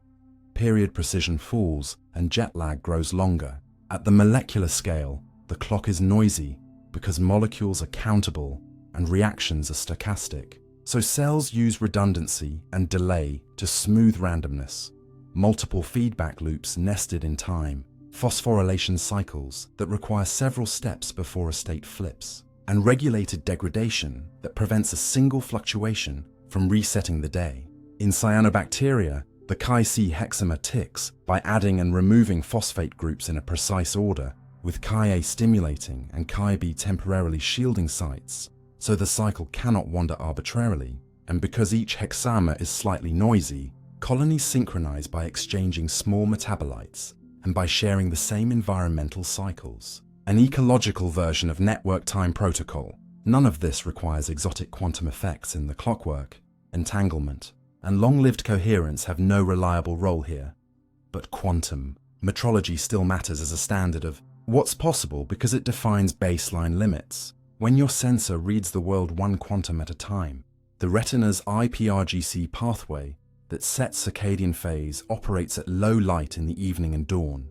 Period precision falls and jet lag grows longer. At the molecular scale, the clock is noisy because molecules are countable and reactions are stochastic. So cells use redundancy and delay to smooth randomness. Multiple feedback loops nested in time, phosphorylation cycles that require several steps before a state flips, and regulated degradation that prevents a single fluctuation from resetting the day. In cyanobacteria, the Chi-C hexamer ticks by adding and removing phosphate groups in a precise order, with Chi-A stimulating and Chi-B temporarily shielding sites, so the cycle cannot wander arbitrarily. And because each hexamer is slightly noisy, colonies synchronize by exchanging small metabolites and by sharing the same environmental cycles. An ecological version of network time protocol. None of this requires exotic quantum effects in the clockwork. Entanglement and long-lived coherence have no reliable role here. But quantum metrology still matters as a standard of what's possible because it defines baseline limits. When your sensor reads the world one quantum at a time, the retina's IPRGC pathway that sets circadian phase operates at low light in the evening and dawn,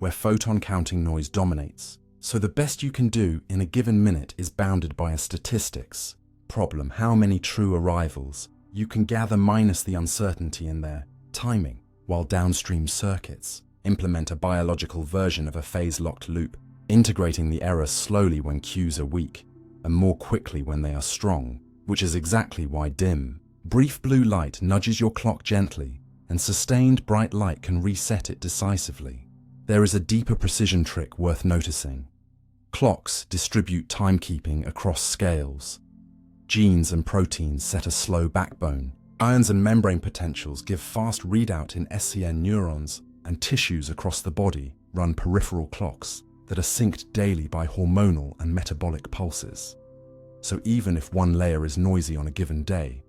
where photon counting noise dominates. So the best you can do in a given minute is bounded by a statistics problem: how many true arrivals you can gather minus the uncertainty in their timing, while downstream circuits implement a biological version of a phase-locked loop, integrating the error slowly when cues are weak and more quickly when they are strong, which is exactly why dim, brief blue light nudges your clock gently, and sustained bright light can reset it decisively. There is a deeper precision trick worth noticing. Clocks distribute timekeeping across scales. Genes and proteins set a slow backbone. Ions and membrane potentials give fast readout in SCN neurons, and tissues across the body run peripheral clocks that are synced daily by hormonal and metabolic pulses. So even if one layer is noisy on a given day,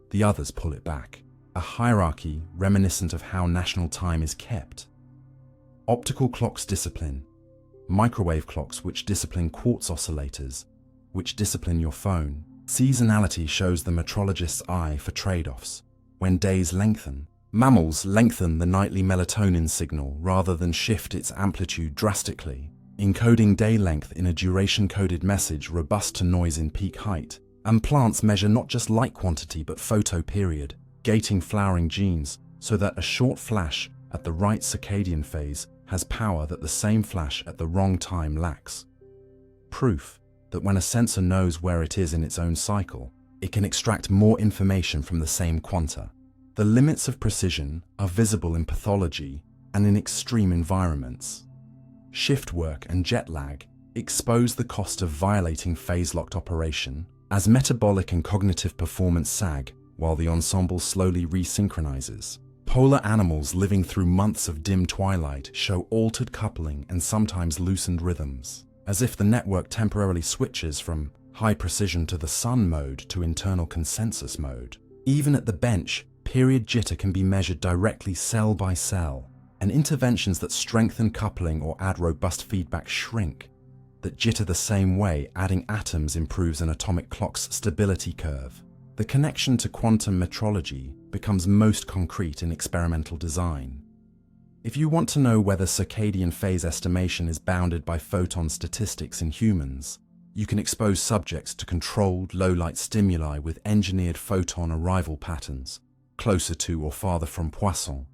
the others pull it back. A hierarchy reminiscent of how national time is kept. Optical clocks discipline. Microwave clocks which discipline quartz oscillators, which discipline your phone. Seasonality shows the metrologist's eye for trade-offs. When days lengthen, mammals lengthen the nightly melatonin signal rather than shift its amplitude drastically, encoding day length in a duration-coded message robust to noise in peak height. And plants measure not just light quantity but photo period, gating flowering genes so that a short flash at the right circadian phase has power that the same flash at the wrong time lacks. Proof that when a sensor knows where it is in its own cycle, it can extract more information from the same quanta. The limits of precision are visible in pathology and in extreme environments. Shift work and jet lag expose the cost of violating phase-locked operation as metabolic and cognitive performance sag while the ensemble slowly resynchronizes. Polar animals living through months of dim twilight show altered coupling and sometimes loosened rhythms, as if the network temporarily switches from high precision to the sun mode to internal consensus mode. Even at the bench, period jitter can be measured directly cell by cell, and interventions that strengthen coupling or add robust feedback shrink. That jitter the same way adding atoms improves an atomic clock's stability curve. The connection to quantum metrology becomes most concrete in experimental design. If you want to know whether circadian phase estimation is bounded by photon statistics in humans, you can expose subjects to controlled low-light stimuli with engineered photon arrival patterns, closer to or farther from Poisson,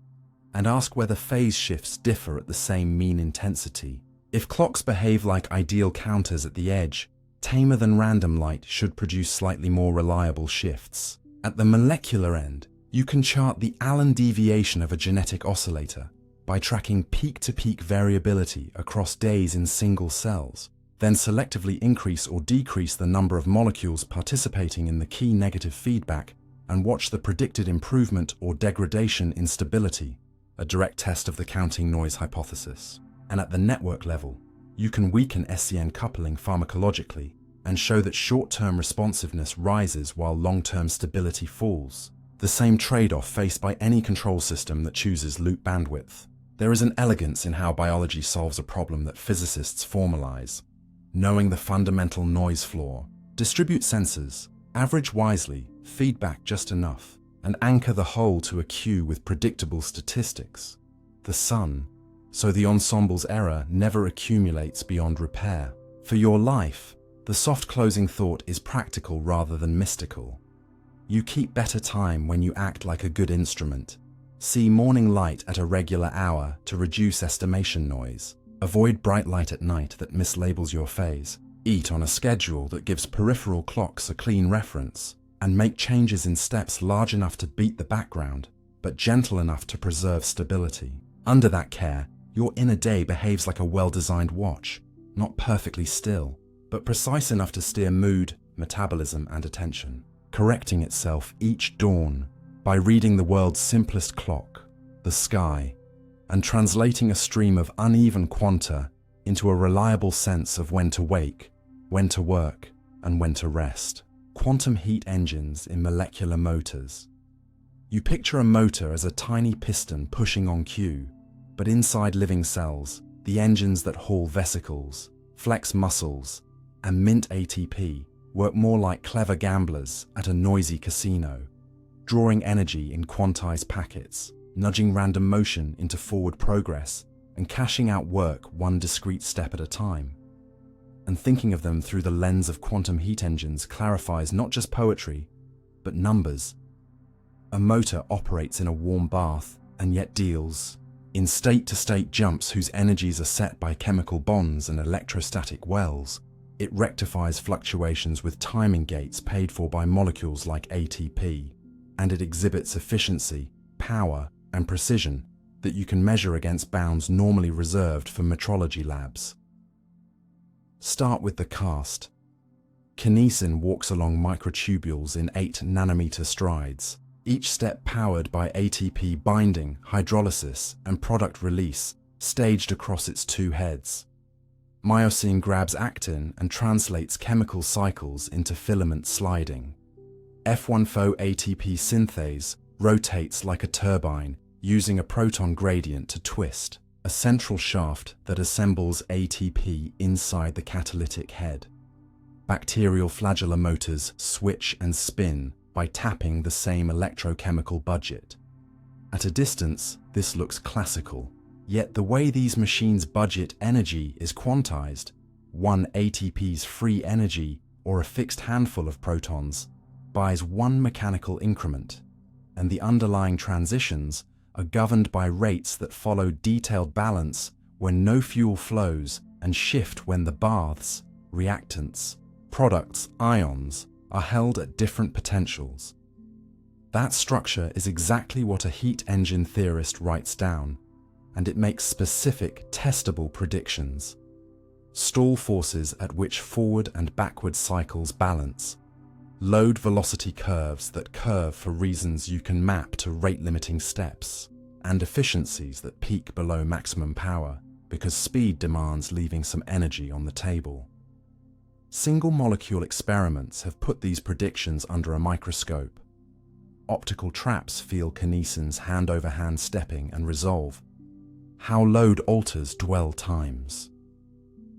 and ask whether phase shifts differ at the same mean intensity. If clocks behave like ideal counters at the edge, tamer than random light should produce slightly more reliable shifts. At the molecular end, you can chart the Allen deviation of a genetic oscillator by tracking peak-to-peak variability across days in single cells, then selectively increase or decrease the number of molecules participating in the key negative feedback and watch the predicted improvement or degradation in stability, a direct test of the counting noise hypothesis. And at the network level, you can weaken SCN coupling pharmacologically and show that short-term responsiveness rises while long-term stability falls, the same trade-off faced by any control system that chooses loop bandwidth. There is an elegance in how biology solves a problem that physicists formalize. Knowing the fundamental noise floor, distribute sensors, average wisely, feedback just enough, and anchor the whole to a cue with predictable statistics. The sun, so the ensemble's error never accumulates beyond repair. For your life, the soft closing thought is practical rather than mystical. You keep better time when you act like a good instrument. See morning light at a regular hour to reduce estimation noise. Avoid bright light at night that mislabels your phase. Eat on a schedule that gives peripheral clocks a clean reference. And make changes in steps large enough to beat the background, but gentle enough to preserve stability. Under that care, your inner day behaves like a well-designed watch, not perfectly still, but precise enough to steer mood, metabolism, and attention, correcting itself each dawn by reading the world's simplest clock, the sky, and translating a stream of uneven quanta into a reliable sense of when to wake, when to work, and when to rest. Quantum heat engines in molecular motors. You picture a motor as a tiny piston pushing on cue, but inside living cells, the engines that haul vesicles, flex muscles, and mint ATP work more like clever gamblers at a noisy casino, drawing energy in quantized packets, nudging random motion into forward progress, and cashing out work one discrete step at a time. And thinking of them through the lens of quantum heat engines clarifies not just poetry, but numbers. A motor operates in a warm bath and yet deals in state-to-state jumps whose energies are set by chemical bonds and electrostatic wells. It rectifies fluctuations with timing gates paid for by molecules like ATP, and it exhibits efficiency, power, and precision that you can measure against bounds normally reserved for metrology labs. Start with the cast. Kinesin walks along microtubules in 8 nanometer strides, each step powered by ATP binding, hydrolysis, and product release, staged across its 2 heads. Myosin grabs actin and translates chemical cycles into filament sliding. F1-pho ATP synthase rotates like a turbine, using a proton gradient to twist, a central shaft that assembles ATP inside the catalytic head. Bacterial flagellar motors switch and spin by tapping the same electrochemical budget. At a distance, this looks classical, yet the way these machines budget energy is quantized. 1 ATP's free energy, or a fixed handful of protons, buys 1 mechanical increment, and the underlying transitions are governed by rates that follow detailed balance when no fuel flows and shift when the baths, reactants, products, ions are held at different potentials. That structure is exactly what a heat engine theorist writes down, and it makes specific, testable predictions. Stall forces at which forward and backward cycles balance, load velocity curves that curve for reasons you can map to rate-limiting steps, and efficiencies that peak below maximum power because speed demands leaving some energy on the table. Single-molecule experiments have put these predictions under a microscope. Optical traps feel kinesins hand-over-hand stepping and resolve how load alters dwell times.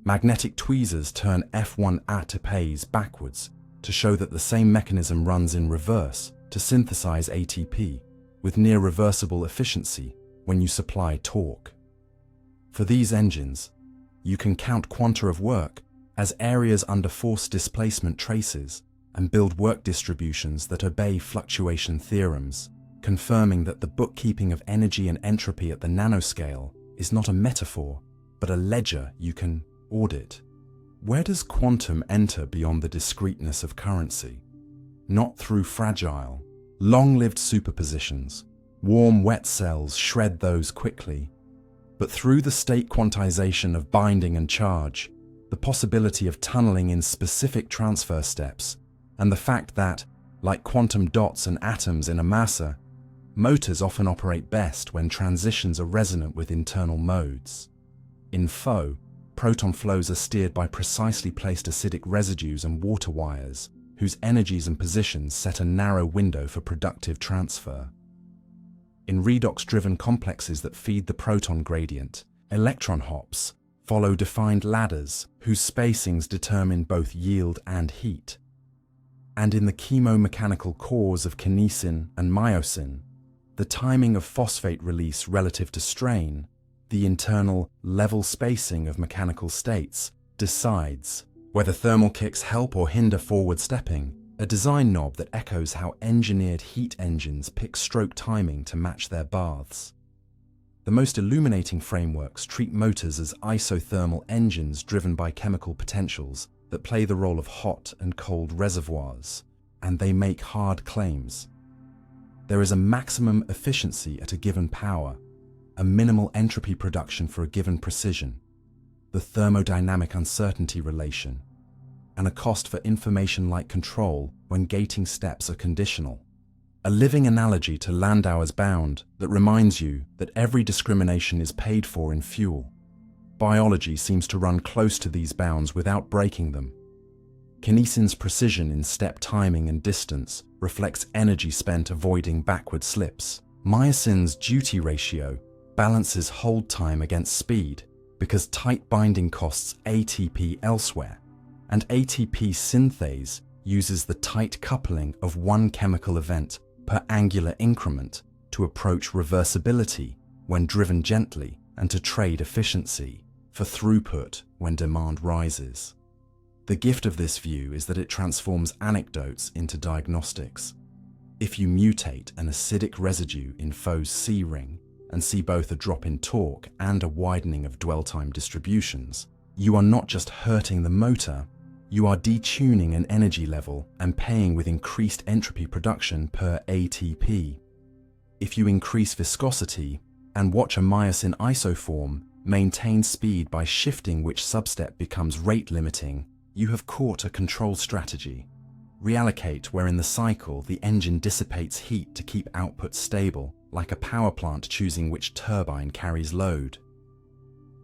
Magnetic tweezers turn F1 ATPase backwards to show that the same mechanism runs in reverse to synthesize ATP with near-reversible efficiency when you supply torque. For these engines, you can count quanta of work as areas under force displacement traces and build work distributions that obey fluctuation theorems, confirming that the bookkeeping of energy and entropy at the nanoscale is not a metaphor, but a ledger you can audit. Where does quantum enter beyond the discreteness of currency? Not through fragile, long-lived superpositions. Warm, wet cells shred those quickly, but through the state quantization of binding and charge, the possibility of tunneling in specific transfer steps, and the fact that, like quantum dots and atoms in a massa, motors often operate best when transitions are resonant with internal modes. In Pho, proton flows are steered by precisely placed acidic residues and water wires, whose energies and positions set a narrow window for productive transfer. In redox-driven complexes that feed the proton gradient, electron hops follow defined ladders whose spacings determine both yield and heat. And in the chemomechanical cores of kinesin and myosin, the timing of phosphate release relative to strain, the internal level spacing of mechanical states, decides whether thermal kicks help or hinder forward stepping, a design knob that echoes how engineered heat engines pick stroke timing to match their baths. The most illuminating frameworks treat motors as isothermal engines driven by chemical potentials that play the role of hot and cold reservoirs, and they make hard claims. There is a maximum efficiency at a given power, a minimal entropy production for a given precision, the thermodynamic uncertainty relation, and a cost for information-like control when gating steps are conditional. A living analogy to Landauer's bound that reminds you that every discrimination is paid for in fuel. Biology seems to run close to these bounds without breaking them. Kinesin's precision in step timing and distance reflects energy spent avoiding backward slips. Myosin's duty ratio balances hold time against speed because tight binding costs ATP elsewhere, and ATP synthase uses the tight coupling of one chemical event per angular increment to approach reversibility when driven gently and to trade efficiency for throughput when demand rises. The gift of this view is that it transforms anecdotes into diagnostics. If you mutate an acidic residue in Pho's C ring and see both a drop in torque and a widening of dwell time distributions, you are not just hurting the motor, you are detuning an energy level and paying with increased entropy production per ATP. If you increase viscosity and watch a myosin isoform maintain speed by shifting which substep becomes rate limiting, you have caught a control strategy. Reallocate where in the cycle the engine dissipates heat to keep output stable, like a power plant choosing which turbine carries load.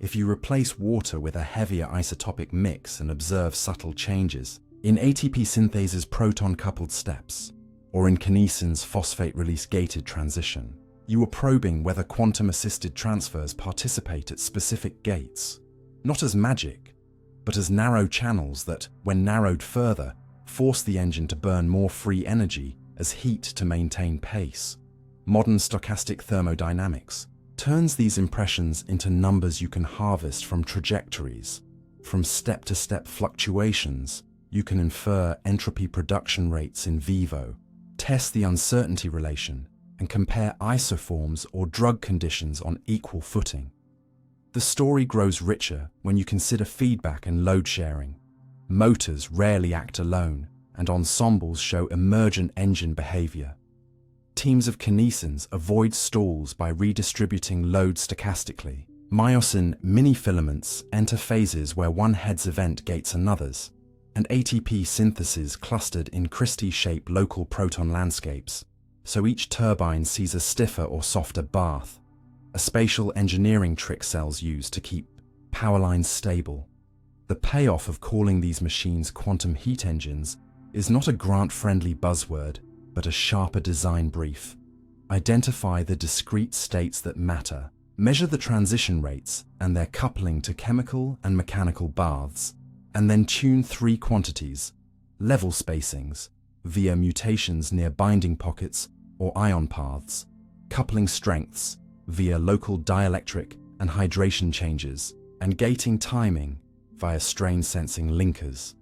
If you replace water with a heavier isotopic mix and observe subtle changes, in ATP synthase's proton-coupled steps, or in kinesin's phosphate release gated transition, you are probing whether quantum-assisted transfers participate at specific gates, not as magic, but as narrow channels that, when narrowed further, force the engine to burn more free energy as heat to maintain pace. Modern stochastic thermodynamics turns these impressions into numbers you can harvest from trajectories. From step-to-step fluctuations, you can infer entropy production rates in vivo, test the uncertainty relation, and compare isoforms or drug conditions on equal footing. The story grows richer when you consider feedback and load sharing. Motors rarely act alone, and ensembles show emergent engine behavior. Teams of kinesins avoid stalls by redistributing load stochastically. Myosin mini-filaments enter phases where one head's event gates another's, and ATP syntheses clustered in Christie-shaped local proton landscapes, so each turbine sees a stiffer or softer bath, a spatial engineering trick cells use to keep power lines stable. The payoff of calling these machines quantum heat engines is not a grant-friendly buzzword, but a sharper design brief. Identify the discrete states that matter, measure the transition rates and their coupling to chemical and mechanical baths, and then tune three quantities: level spacings, via mutations near binding pockets or ion paths, coupling strengths, via local dielectric and hydration changes, and gating timing via strain sensing linkers,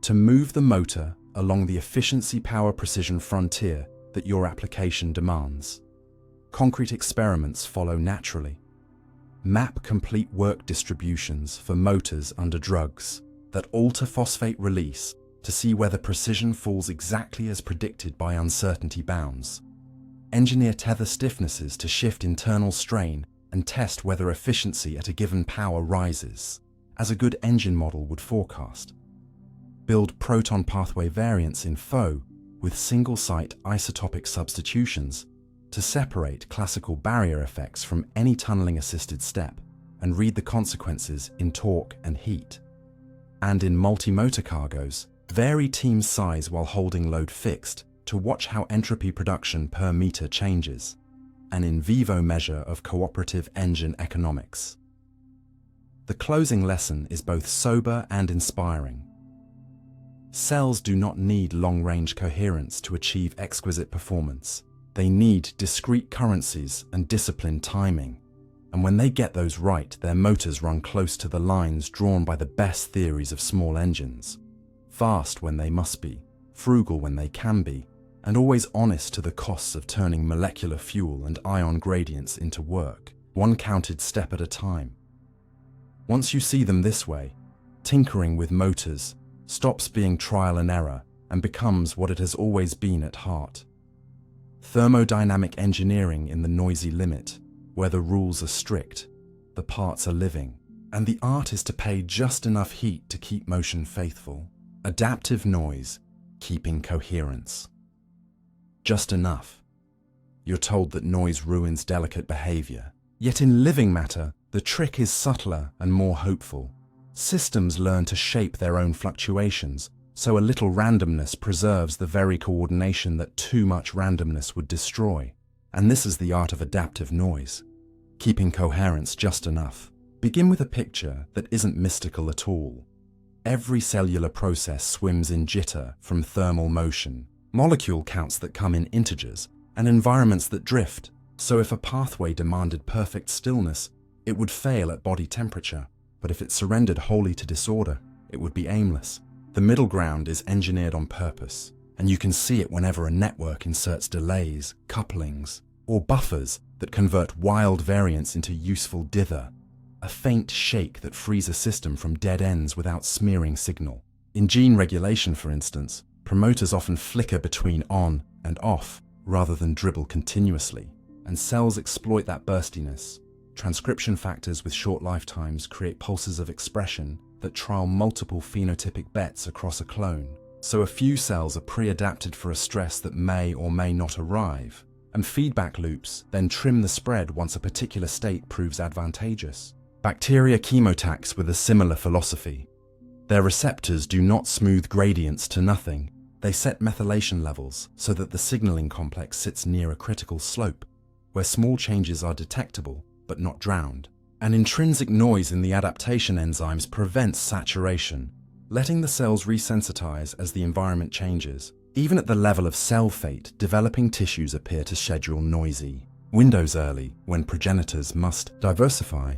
to move the motor along the efficiency power precision frontier that your application demands. Concrete experiments follow naturally. Map complete work distributions for motors under drugs that alter phosphate release to see whether precision falls exactly as predicted by uncertainty bounds. Engineer tether stiffnesses to shift internal strain and test whether efficiency at a given power rises, as a good engine model would forecast. Build proton pathway variants in Pho with single-site isotopic substitutions to separate classical barrier effects from any tunneling-assisted step and read the consequences in torque and heat. And in multi-motor cargoes, vary team size while holding load fixed to watch how entropy production per meter changes, an in vivo measure of cooperative engine economics. The closing lesson is both sober and inspiring. Cells do not need long-range coherence to achieve exquisite performance. They need discrete currencies and disciplined timing. And when they get those right, their motors run close to the lines drawn by the best theories of small engines. Fast when they must be, frugal when they can be, and always honest to the costs of turning molecular fuel and ion gradients into work, one counted step at a time. Once you see them this way, tinkering with motors stops being trial and error and becomes what it has always been at heart. Thermodynamic engineering in the noisy limit, where the rules are strict, the parts are living, and the art is to pay just enough heat to keep motion faithful. Adaptive noise, keeping coherence. Just enough. You're told that noise ruins delicate behavior. Yet in living matter, the trick is subtler and more hopeful. Systems learn to shape their own fluctuations, so a little randomness preserves the very coordination that too much randomness would destroy. And this is the art of adaptive noise. Keeping coherence just enough. Begin with a picture that isn't mystical at all. Every cellular process swims in jitter from thermal motion, molecule counts that come in integers, and environments that drift. So if a pathway demanded perfect stillness, it would fail at body temperature. But if it surrendered wholly to disorder, it would be aimless. The middle ground is engineered on purpose, and you can see it whenever a network inserts delays, couplings, or buffers that convert wild variance into useful dither. A faint shake that frees a system from dead ends without smearing signal. In gene regulation, for instance, promoters often flicker between on and off rather than dribble continuously, and cells exploit that burstiness. Transcription factors with short lifetimes create pulses of expression that trial multiple phenotypic bets across a clone. So a few cells are pre-adapted for a stress that may or may not arrive, and feedback loops then trim the spread once a particular state proves advantageous. Bacteria chemotax with a similar philosophy. Their receptors do not smooth gradients to nothing. They set methylation levels so that the signaling complex sits near a critical slope, where small changes are detectable but not drowned. An intrinsic noise in the adaptation enzymes prevents saturation, letting the cells resensitize as the environment changes. Even at the level of cell fate, developing tissues appear to schedule noisy windows early when progenitors must diversify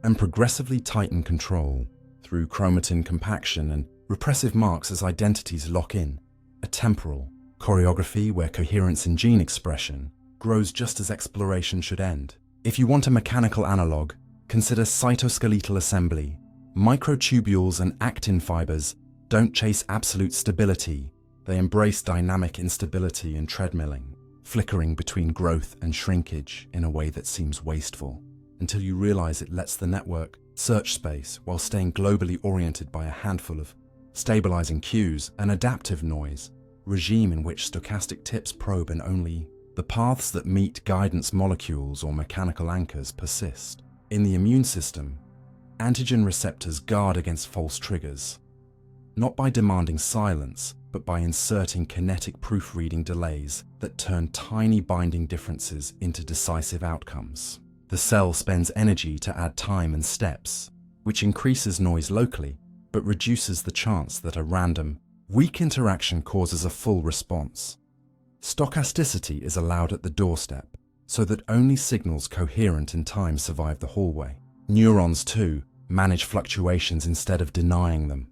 and progressively tighten control through chromatin compaction and repressive marks as identities lock in. A temporal choreography where coherence in gene expression grows just as exploration should end. If you want a mechanical analog, Consider cytoskeletal assembly. Microtubules and actin fibers don't chase absolute stability. They embrace dynamic instability and treadmilling, flickering between growth and shrinkage in a way that seems wasteful, until you realize it lets the network search space while staying globally oriented by a handful of stabilizing cues, an adaptive noise regime in which stochastic tips probe and only the paths that meet guidance molecules or mechanical anchors persist. In the immune system, antigen receptors guard against false triggers, not by demanding silence, but by inserting kinetic proofreading delays that turn tiny binding differences into decisive outcomes. The cell spends energy to add time and steps, which increases noise locally, but reduces the chance that a random, weak interaction causes a full response. Stochasticity is allowed at the doorstep, so that only signals coherent in time survive the hallway. Neurons, too, manage fluctuations instead of denying them.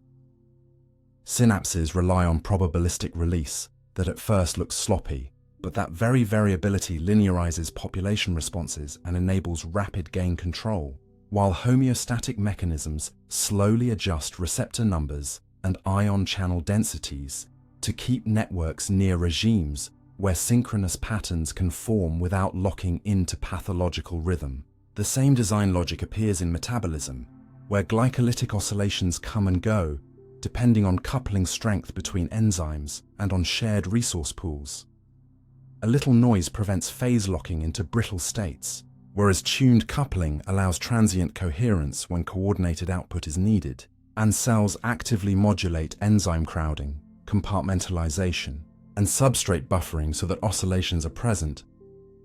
Synapses rely on probabilistic release that at first looks sloppy, but that very variability linearizes population responses and enables rapid gain control, while homeostatic mechanisms slowly adjust receptor numbers and ion channel densities to keep networks near regimes where synchronous patterns can form without locking into pathological rhythm. The same design logic appears in metabolism, where glycolytic oscillations come and go, depending on coupling strength between enzymes and on shared resource pools. A little noise prevents phase locking into brittle states, whereas tuned coupling allows transient coherence when coordinated output is needed, and cells actively modulate enzyme crowding, compartmentalization, and substrate buffering so that oscillations are present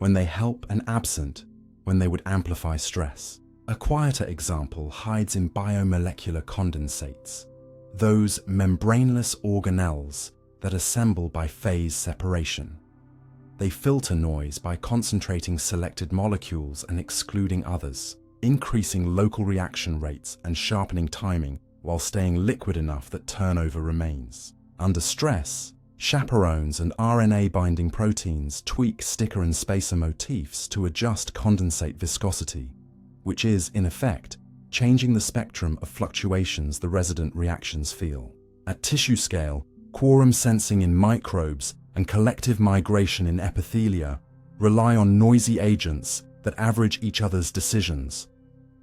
when they help and absent when they would amplify stress. A quieter example hides in biomolecular condensates, those membraneless organelles that assemble by phase separation. They filter noise by concentrating selected molecules and excluding others, increasing local reaction rates and sharpening timing while staying liquid enough that turnover remains. Under stress, chaperones and RNA-binding proteins tweak sticker and spacer motifs to adjust condensate viscosity, which is, in effect, changing the spectrum of fluctuations the resident reactions feel. At tissue scale, quorum sensing in microbes and collective migration in epithelia rely on noisy agents that average each other's decisions.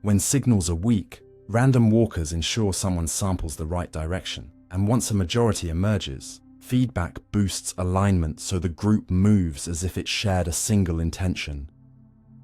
When signals are weak, random walkers ensure someone samples the right direction, and once a majority emerges, feedback boosts alignment so the group moves as if it shared a single intention.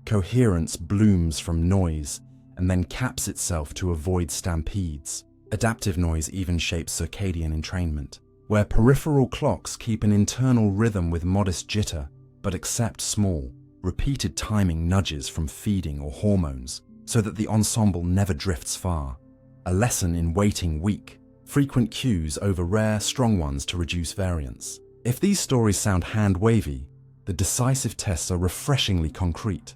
Coherence blooms from noise and then caps itself to avoid stampedes. Adaptive noise even shapes circadian entrainment, where peripheral clocks keep an internal rhythm with modest jitter, but accept small, repeated timing nudges from feeding or hormones, so that the ensemble never drifts far. A lesson in waiting weak, frequent cues over rare, strong ones to reduce variance. If these stories sound hand-wavy, the decisive tests are refreshingly concrete.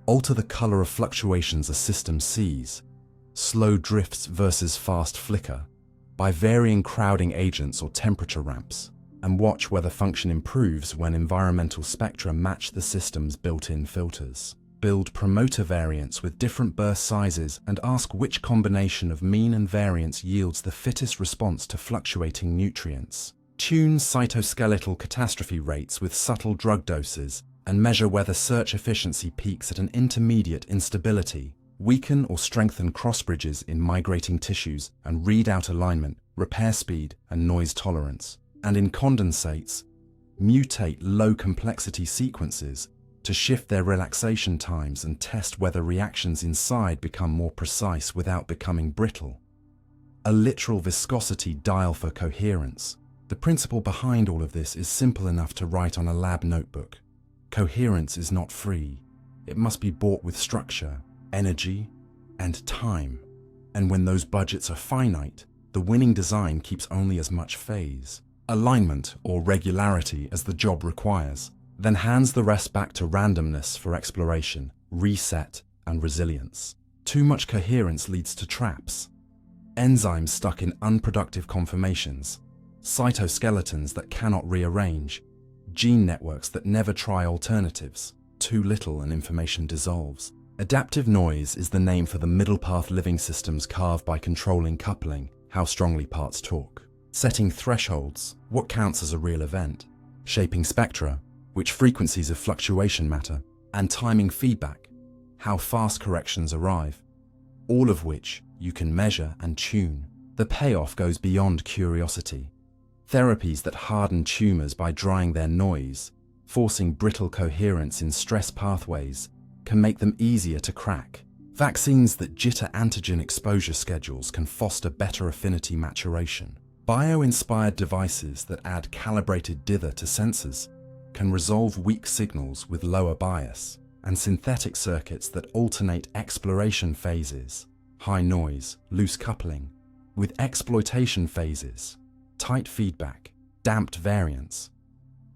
Alter the color of fluctuations a system sees, slow drifts versus fast flicker, by varying crowding agents or temperature ramps, and watch whether function improves when environmental spectra match the system's built-in filters. Build promoter variants with different burst sizes and ask which combination of mean and variance yields the fittest response to fluctuating nutrients. Tune cytoskeletal catastrophe rates with subtle drug doses and measure whether search efficiency peaks at an intermediate instability. Weaken or strengthen cross-bridges in migrating tissues and read out alignment, repair speed, and noise tolerance. And in condensates, mutate low-complexity sequences to shift their relaxation times and test whether reactions inside become more precise without becoming brittle. A literal viscosity dial for coherence. The principle behind all of this is simple enough to write on a lab notebook. Coherence is not free. It must be bought with structure, energy, and time. And when those budgets are finite, the winning design keeps only as much phase, alignment, or regularity as the job requires, then hands the rest back to randomness for exploration, reset, and resilience. Too much coherence leads to traps. Enzymes stuck in unproductive conformations, cytoskeletons that cannot rearrange, gene networks that never try alternatives. Too little and information dissolves. Adaptive noise is the name for the middle path living systems carved by controlling coupling, how strongly parts talk, setting thresholds, what counts as a real event, shaping spectra, which frequencies of fluctuation matter, and timing feedback, how fast corrections arrive, all of which you can measure and tune. The payoff goes beyond curiosity. Therapies that harden tumors by drying their noise, forcing brittle coherence in stress pathways, can make them easier to crack. Vaccines that jitter antigen exposure schedules can foster better affinity maturation. Bio-inspired devices that add calibrated dither to sensors can resolve weak signals with lower bias, and synthetic circuits that alternate exploration phases, high noise, loose coupling, with exploitation phases, tight feedback, damped variance,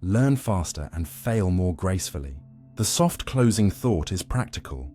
learn faster and fail more gracefully. The soft closing thought is practical.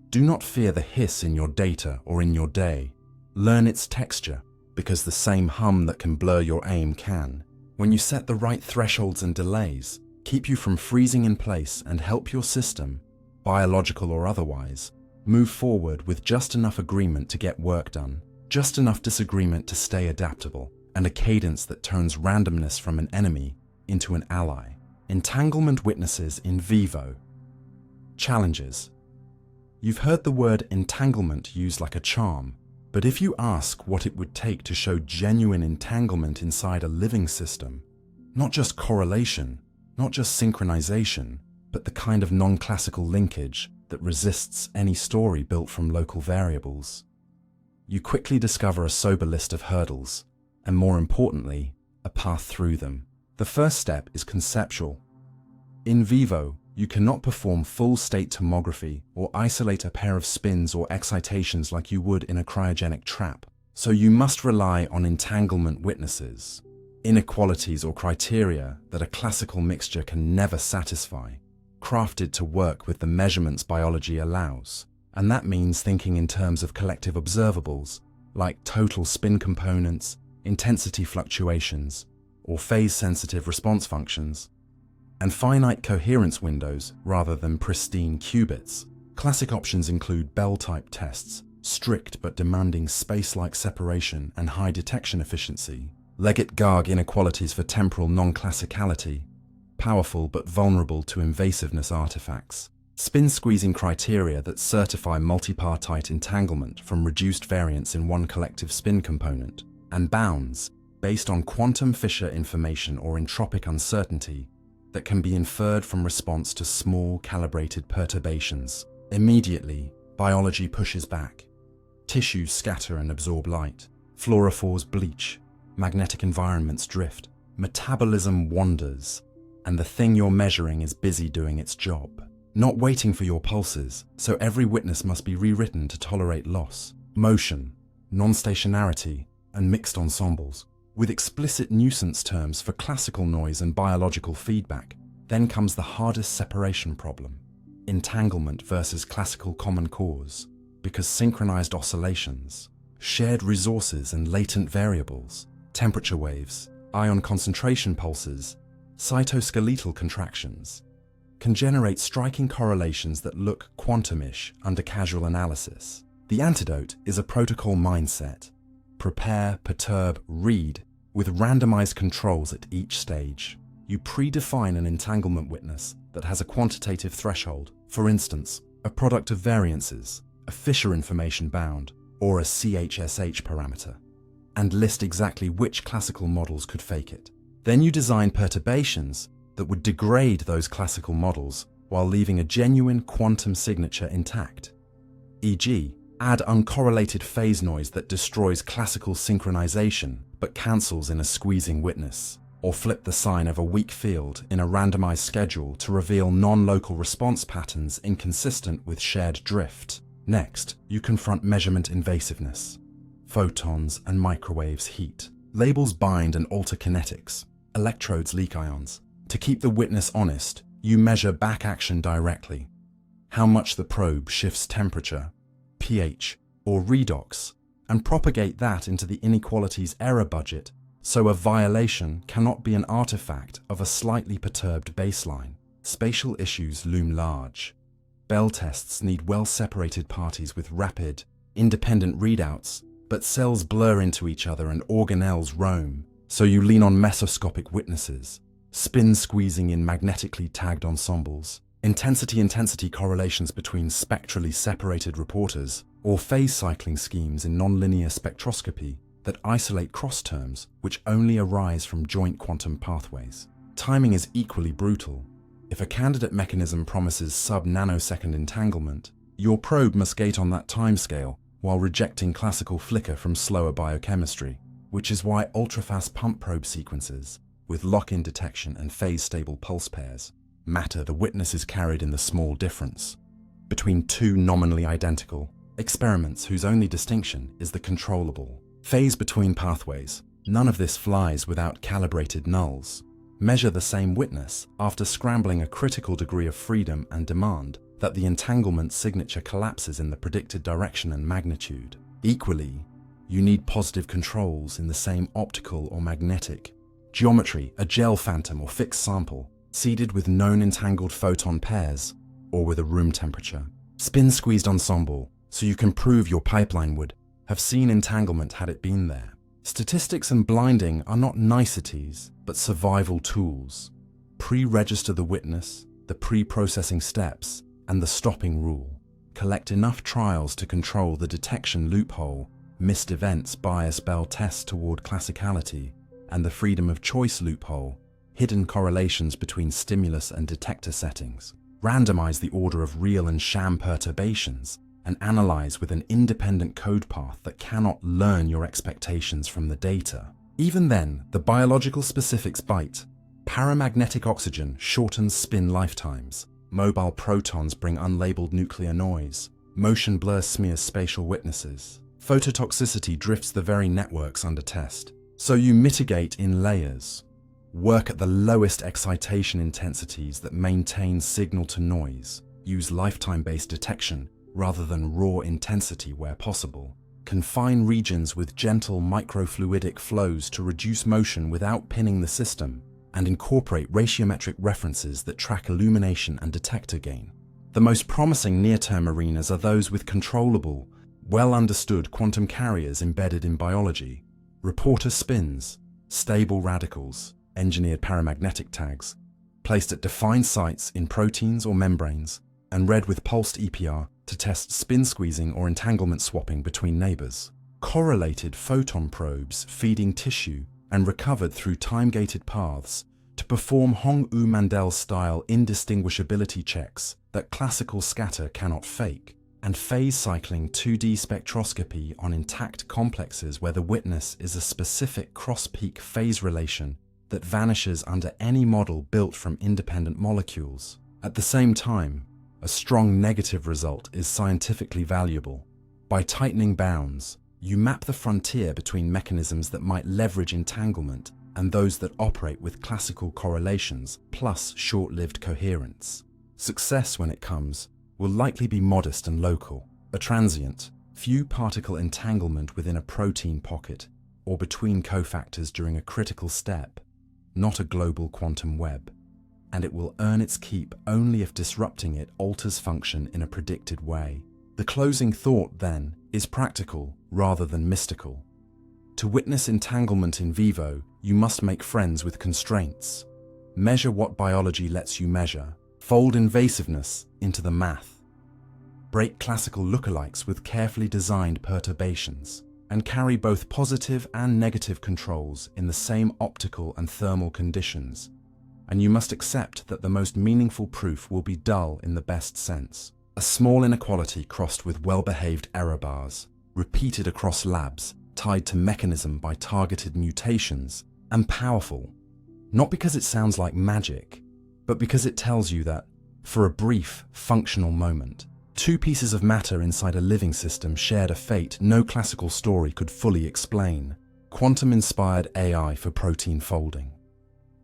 Do not fear the hiss in your data or in your day. Learn its texture, because the same hum that can blur your aim can. When you set the right thresholds and delays, keep you from freezing in place and help your system, biological or otherwise, move forward with just enough agreement to get work done, just enough disagreement to stay adaptable, and a cadence that turns randomness from an enemy into an ally. Entanglement witnesses in vivo. Challenges. You've heard the word entanglement used like a charm, but if you ask what it would take to show genuine entanglement inside a living system, not just correlation, not just synchronization, but the kind of non-classical linkage that resists any story built from local variables, you quickly discover a sober list of hurdles, and more importantly, a path through them. The first step is conceptual. In vivo, you cannot perform full-state tomography or isolate a pair of spins or excitations like you would in a cryogenic trap, so you must rely on entanglement witnesses, inequalities or criteria that a classical mixture can never satisfy, crafted to work with the measurements biology allows. And that means thinking in terms of collective observables, like total spin components, intensity fluctuations, or phase-sensitive response functions, and finite coherence windows rather than pristine qubits. Classic options include Bell-type tests, strict but demanding space-like separation and high detection efficiency, Leggett-Garg inequalities for temporal non-classicality, powerful but vulnerable to invasiveness artifacts, spin-squeezing criteria that certify multipartite entanglement from reduced variance in one collective spin component, and bounds, based on quantum Fisher information or entropic uncertainty, that can be inferred from response to small, calibrated perturbations. Immediately, biology pushes back. Tissues scatter and absorb light. Fluorophores bleach. Magnetic environments drift. Metabolism wanders. And the thing you're measuring is busy doing its job, not waiting for your pulses, so every witness must be rewritten to tolerate loss, motion, non-stationarity, and mixed ensembles, with explicit nuisance terms for classical noise and biological feedback. Then comes the hardest separation problem: entanglement versus classical common cause, because synchronized oscillations, shared resources and latent variables, temperature waves, ion concentration pulses, cytoskeletal contractions, can generate striking correlations that look quantumish under casual analysis. The antidote is a protocol mindset: prepare, perturb, read, with randomized controls at each stage. You predefine an entanglement witness that has a quantitative threshold, for instance, a product of variances, a Fisher information bound, or a CHSH parameter, and list exactly which classical models could fake it. Then you design perturbations that would degrade those classical models while leaving a genuine quantum signature intact. E.g., add uncorrelated phase noise that destroys classical synchronization but cancels in a squeezing witness, or flip the sign of a weak field in a randomized schedule to reveal non-local response patterns inconsistent with shared drift. Next, you confront measurement invasiveness. Photons and microwaves heat. Labels bind and alter kinetics. Electrodes leak ions. To keep the witness honest, you measure back action directly. How much the probe shifts temperature, pH, or redox, and propagate that into the inequality's error budget, so a violation cannot be an artifact of a slightly perturbed baseline. Spatial issues loom large. Bell tests need well-separated parties with rapid, independent readouts, but cells blur into each other and organelles roam, so you lean on mesoscopic witnesses, spin squeezing in magnetically tagged ensembles, intensity-intensity correlations between spectrally separated reporters, or phase cycling schemes in nonlinear spectroscopy that isolate cross-terms which only arise from joint quantum pathways. Timing is equally brutal. If a candidate mechanism promises sub-nanosecond entanglement, your probe must gate on that timescale while rejecting classical flicker from slower biochemistry, which is why ultrafast pump probe sequences, with lock-in detection and phase-stable pulse pairs, matter. The witness is carried in the small difference between two nominally identical experiments whose only distinction is the controllable phase between pathways. None of this flies without calibrated nulls. Measure the same witness after scrambling a critical degree of freedom and demand that the entanglement signature collapses in the predicted direction and magnitude. Equally, you need positive controls in the same optical or magnetic geometry, a gel phantom or fixed sample, seeded with known entangled photon pairs, or with a room temperature. Spin-squeezed ensemble, so you can prove your pipeline would have seen entanglement had it been there. Statistics and blinding are not niceties, but survival tools. Pre-register the witness, the pre-processing steps, and the stopping rule. Collect enough trials to control the detection loophole, missed events bias Bell tests toward classicality, and the freedom of choice loophole, hidden correlations between stimulus and detector settings. Randomize the order of real and sham perturbations, and analyze with an independent code path that cannot learn your expectations from the data. Even then, the biological specifics bite. Paramagnetic oxygen shortens spin lifetimes. Mobile protons bring unlabeled nuclear noise. Motion blur smears spatial witnesses. Phototoxicity drifts the very networks under test. So you mitigate in layers. Work at the lowest excitation intensities that maintain signal to noise. Use lifetime-based detection rather than raw intensity where possible. Confine regions with gentle microfluidic flows to reduce motion without pinning the system, and incorporate ratiometric references that track illumination and detector gain. The most promising near-term arenas are those with controllable, well-understood quantum carriers embedded in biology, reporter spins, stable radicals, engineered paramagnetic tags, placed at defined sites in proteins or membranes, and read with pulsed EPR to test spin squeezing or entanglement swapping between neighbors. Correlated photon probes feeding tissue and recovered through time-gated paths to perform Hong-Ou-Mandel-style indistinguishability checks that classical scatter cannot fake, and phase-cycling 2D spectroscopy on intact complexes where the witness is a specific cross-peak phase relation that vanishes under any model built from independent molecules. At the same time, a strong negative result is scientifically valuable. By tightening bounds, you map the frontier between mechanisms that might leverage entanglement and those that operate with classical correlations plus short-lived coherence. Success, when it comes, will likely be modest and local, a transient, few particle entanglement within a protein pocket or between cofactors during a critical step, not a global quantum web. And it will earn its keep only if disrupting it alters function in a predicted way. The closing thought, then, is practical rather than mystical. To witness entanglement in vivo, you must make friends with constraints. Measure what biology lets you measure. Fold invasiveness into the math. Break classical lookalikes with carefully designed perturbations, and carry both positive and negative controls in the same optical and thermal conditions. And you must accept that the most meaningful proof will be dull in the best sense. A small inequality crossed with well-behaved error bars, repeated across labs, tied to mechanism by targeted mutations, and powerful. Not because it sounds like magic, but because it tells you that, for a brief, functional moment, two pieces of matter inside a living system shared a fate no classical story could fully explain. Quantum-inspired AI for protein folding.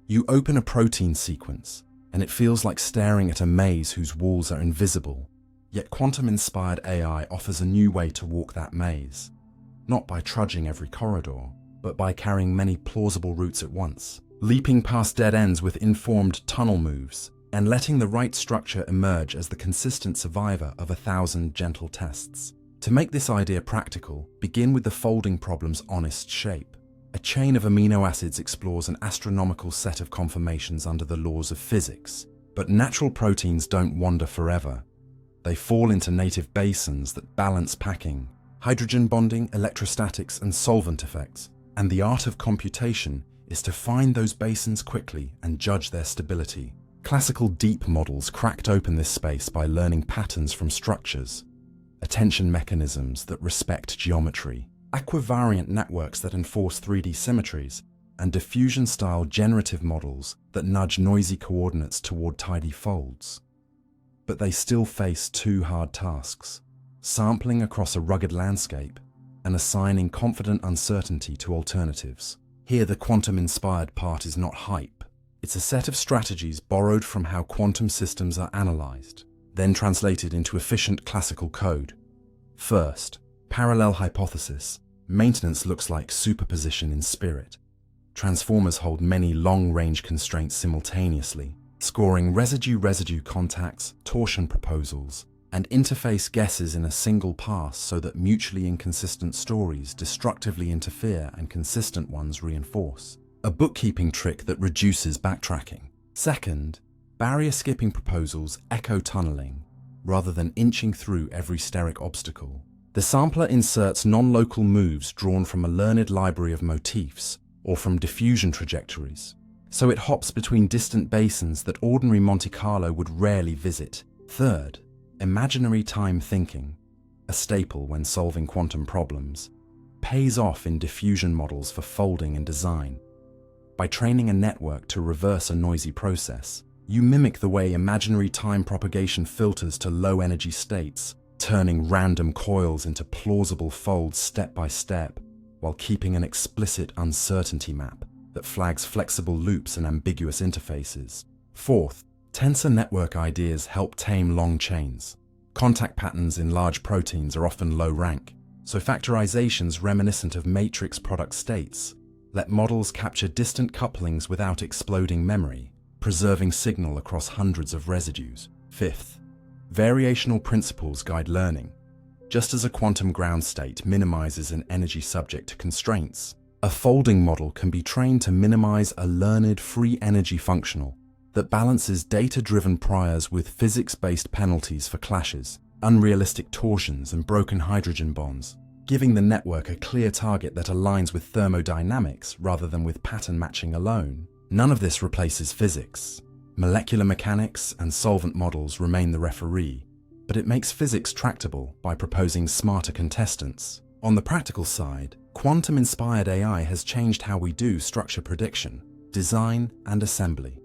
You open a protein sequence, and it feels like staring at a maze whose walls are invisible, yet quantum-inspired AI offers a new way to walk that maze, not by trudging every corridor, but by carrying many plausible routes at once, leaping past dead ends with informed tunnel moves, and letting the right structure emerge as the consistent survivor of 1,000 gentle tests. To make this idea practical, begin with the folding problem's honest shape. A chain of amino acids explores an astronomical set of conformations under the laws of physics. But natural proteins don't wander forever. They fall into native basins that balance packing, hydrogen bonding, electrostatics, and solvent effects. And the art of computation is to find those basins quickly and judge their stability. Classical deep models cracked open this space by learning patterns from structures, attention mechanisms that respect geometry, equivariant networks that enforce 3D symmetries, and diffusion-style generative models that nudge noisy coordinates toward tidy folds. But they still face two hard tasks: sampling across a rugged landscape and assigning confident uncertainty to alternatives. Here, the quantum-inspired part is not hype. It's a set of strategies borrowed from how quantum systems are analyzed, then translated into efficient classical code. First, parallel hypothesis. Maintenance looks like superposition in spirit. Transformers hold many long-range constraints simultaneously, scoring residue-residue contacts, torsion proposals, and interface guesses in a single pass so that mutually inconsistent stories destructively interfere and consistent ones reinforce. A bookkeeping trick that reduces backtracking. Second, barrier-skipping proposals echo tunneling, rather than inching through every steric obstacle. The sampler inserts non-local moves drawn from a learned library of motifs, or from diffusion trajectories, so it hops between distant basins that ordinary Monte Carlo would rarely visit. Third, imaginary time thinking, a staple when solving quantum problems, pays off in diffusion models for folding and design. By training a network to reverse a noisy process, you mimic the way imaginary time propagation filters to low-energy states, turning random coils into plausible folds step by step, while keeping an explicit uncertainty map that flags flexible loops and ambiguous interfaces. Fourth, tensor network ideas help tame long chains. Contact patterns in large proteins are often low rank, so factorizations reminiscent of matrix product states let models capture distant couplings without exploding memory, preserving signal across hundreds of residues. Fifth, variational principles guide learning. Just as a quantum ground state minimizes an energy subject to constraints, a folding model can be trained to minimize a learned free energy functional that balances data-driven priors with physics-based penalties for clashes, unrealistic torsions, and broken hydrogen bonds, giving the network a clear target that aligns with thermodynamics rather than with pattern matching alone. None of this replaces physics. Molecular mechanics and solvent models remain the referee, but it makes physics tractable by proposing smarter contestants. On the practical side, quantum-inspired AI has changed how we do structure prediction, design, and assembly.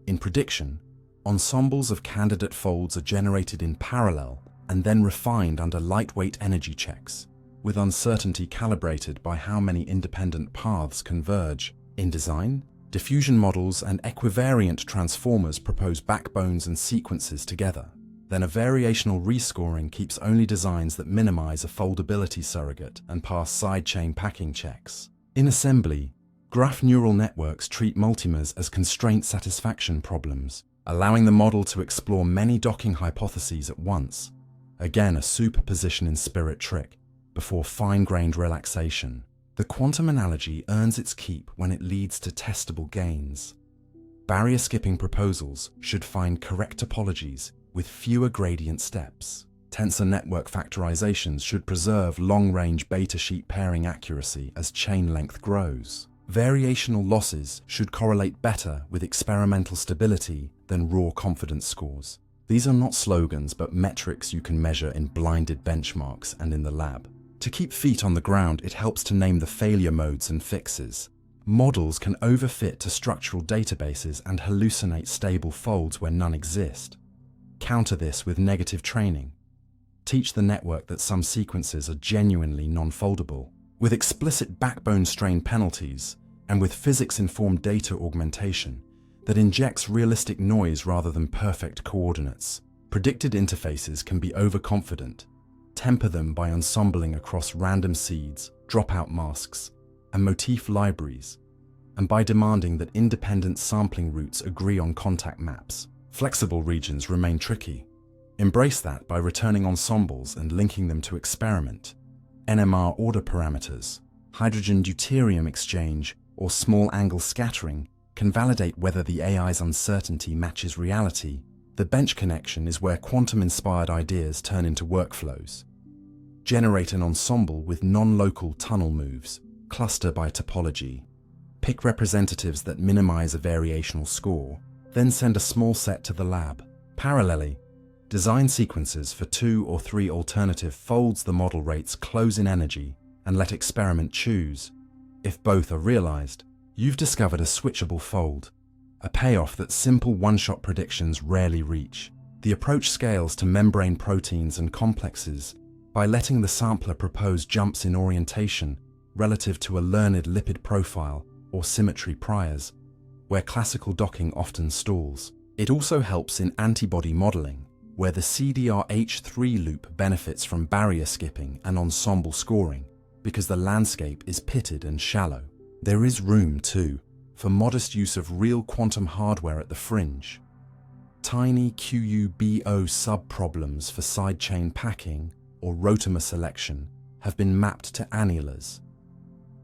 In prediction, ensembles of candidate folds are generated in parallel and then refined under lightweight energy checks, with uncertainty calibrated by how many independent paths converge. In design, diffusion models and equivariant transformers propose backbones and sequences together. Then a variational rescoring keeps only designs that minimize a foldability surrogate and pass sidechain packing checks. In assembly, graph neural networks treat multimers as constraint satisfaction problems, allowing the model to explore many docking hypotheses at once. Again, a superposition in spirit trick, before fine-grained relaxation. The quantum analogy earns its keep when it leads to testable gains. Barrier-skipping proposals should find correct topologies with fewer gradient steps. Tensor network factorizations should preserve long-range beta sheet pairing accuracy as chain length grows. Variational losses should correlate better with experimental stability than raw confidence scores. These are not slogans, but metrics you can measure in blinded benchmarks and in the lab. To keep feet on the ground, it helps to name the failure modes and fixes. Models can overfit to structural databases and hallucinate stable folds where none exist. Counter this with negative training. Teach the network that some sequences are genuinely non-foldable, with explicit backbone strain penalties, and with physics-informed data augmentation that injects realistic noise rather than perfect coordinates. Predicted interfaces can be overconfident. Temper them by ensembling across random seeds, dropout masks, and motif libraries, and by demanding that independent sampling routes agree on contact maps. Flexible regions remain tricky. Embrace that by returning ensembles and linking them to experiment. NMR order parameters, hydrogen deuterium exchange, or small angle scattering can validate whether the AI's uncertainty matches reality. The bench connection is where quantum-inspired ideas turn into workflows. Generate an ensemble with non-local tunnel moves, cluster by topology. Pick representatives that minimize a variational score, then send a small set to the lab. Parallelly, design sequences for 2 or 3 alternative folds the model rates close in energy and let experiment choose. If both are realized, you've discovered a switchable fold, a payoff that simple one-shot predictions rarely reach. The approach scales to membrane proteins and complexes by letting the sampler propose jumps in orientation relative to a learned lipid profile or symmetry priors, where classical docking often stalls. It also helps in antibody modeling, where the CDRH3 loop benefits from barrier skipping and ensemble scoring, because the landscape is pitted and shallow. There is room, too, for modest use of real quantum hardware at the fringe. Tiny QUBO sub-problems for sidechain packing or rotamer selection have been mapped to annulars.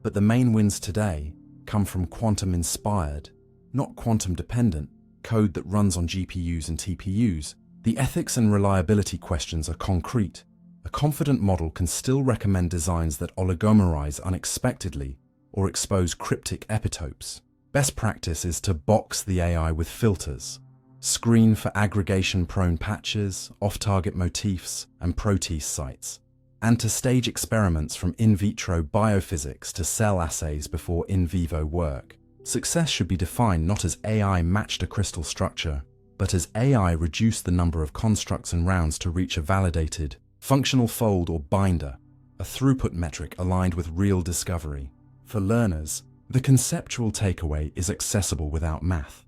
But the main wins today come from quantum-inspired, not quantum-dependent, code that runs on GPUs and TPUs. The ethics and reliability questions are concrete. A confident model can still recommend designs that oligomerize unexpectedly or expose cryptic epitopes. Best practice is to box the AI with filters, screen for aggregation-prone patches, off-target motifs, and protease sites, and to stage experiments from in vitro biophysics to cell assays before in vivo work. Success should be defined not as AI matched a crystal structure, but as AI reduced the number of constructs and rounds to reach a validated, functional fold or binder, a throughput metric aligned with real discovery. For learners, the conceptual takeaway is accessible without math.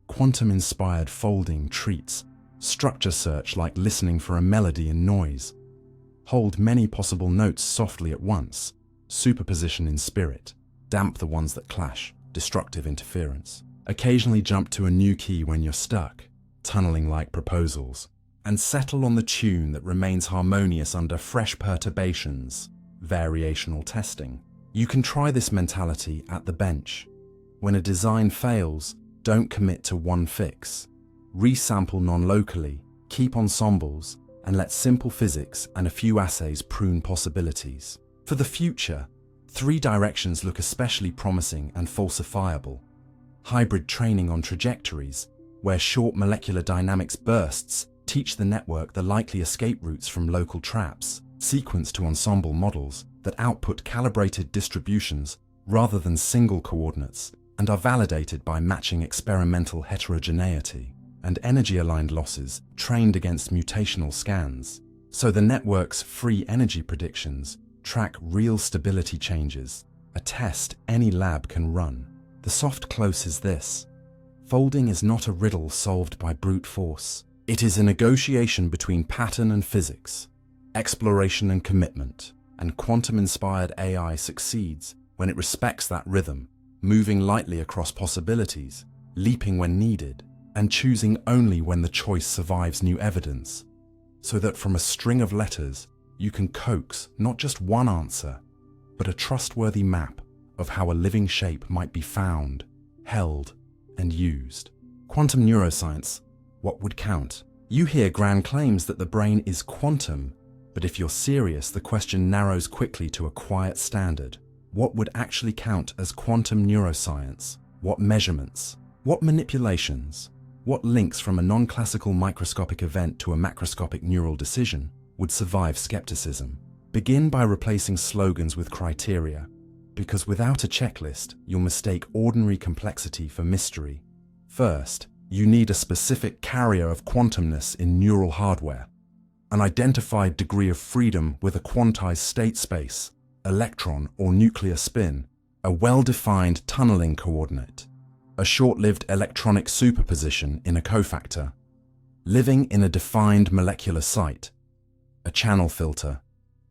Quantum-inspired folding treats structure search like listening for a melody in noise. Hold many possible notes softly at once, superposition in spirit, damp the ones that clash, destructive interference. Occasionally jump to a new key when you're stuck, tunneling like proposals, and settle on the tune that remains harmonious under fresh perturbations, variational testing. You can try this mentality at the bench. When a design fails, don't commit to one fix. Resample non-locally, keep ensembles, and let simple physics and a few assays prune possibilities. For the future, 3 directions look especially promising and falsifiable. Hybrid training on trajectories, where short molecular dynamics bursts teach the network the likely escape routes from local traps, sequence to ensemble models that output calibrated distributions rather than single coordinates and are validated by matching experimental heterogeneity, and energy-aligned losses trained against mutational scans. So the network's free energy predictions track real stability changes, a test any lab can run. The soft close is this: folding is not a riddle solved by brute force. It is a negotiation between pattern and physics, exploration and commitment, and quantum-inspired AI succeeds when it respects that rhythm, moving lightly across possibilities, leaping when needed, and choosing only when the choice survives new evidence, so that from a string of letters you can coax not just one answer, but a trustworthy map of how a living shape might be found, held, and used. Quantum neuroscience, what would count? You hear grand claims that the brain is quantum, but if you're serious, the question narrows quickly to a quiet standard. What would actually count as quantum neuroscience? What measurements? What manipulations? What links from a non-classical microscopic event to a macroscopic neural decision would survive skepticism? Begin by replacing slogans with criteria, because without a checklist, you'll mistake ordinary complexity for mystery. First, you need a specific carrier of quantumness in neural hardware, an identified degree of freedom with a quantized state space, electron or nuclear spin, a well-defined tunneling coordinate, a short-lived electronic superposition in a cofactor, living in a defined molecular site, a channel filter,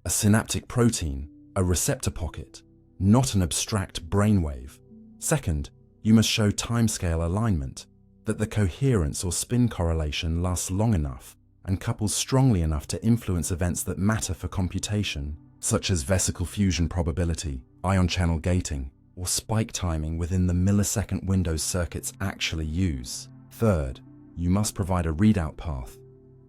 a synaptic protein, a receptor pocket, not an abstract brainwave. Second, you must show timescale alignment, that the coherence or spin correlation lasts long enough and couples strongly enough to influence events that matter for computation, such as vesicle fusion probability, ion channel gating, or spike timing within the millisecond windows circuits actually use. Third, you must provide a readout path,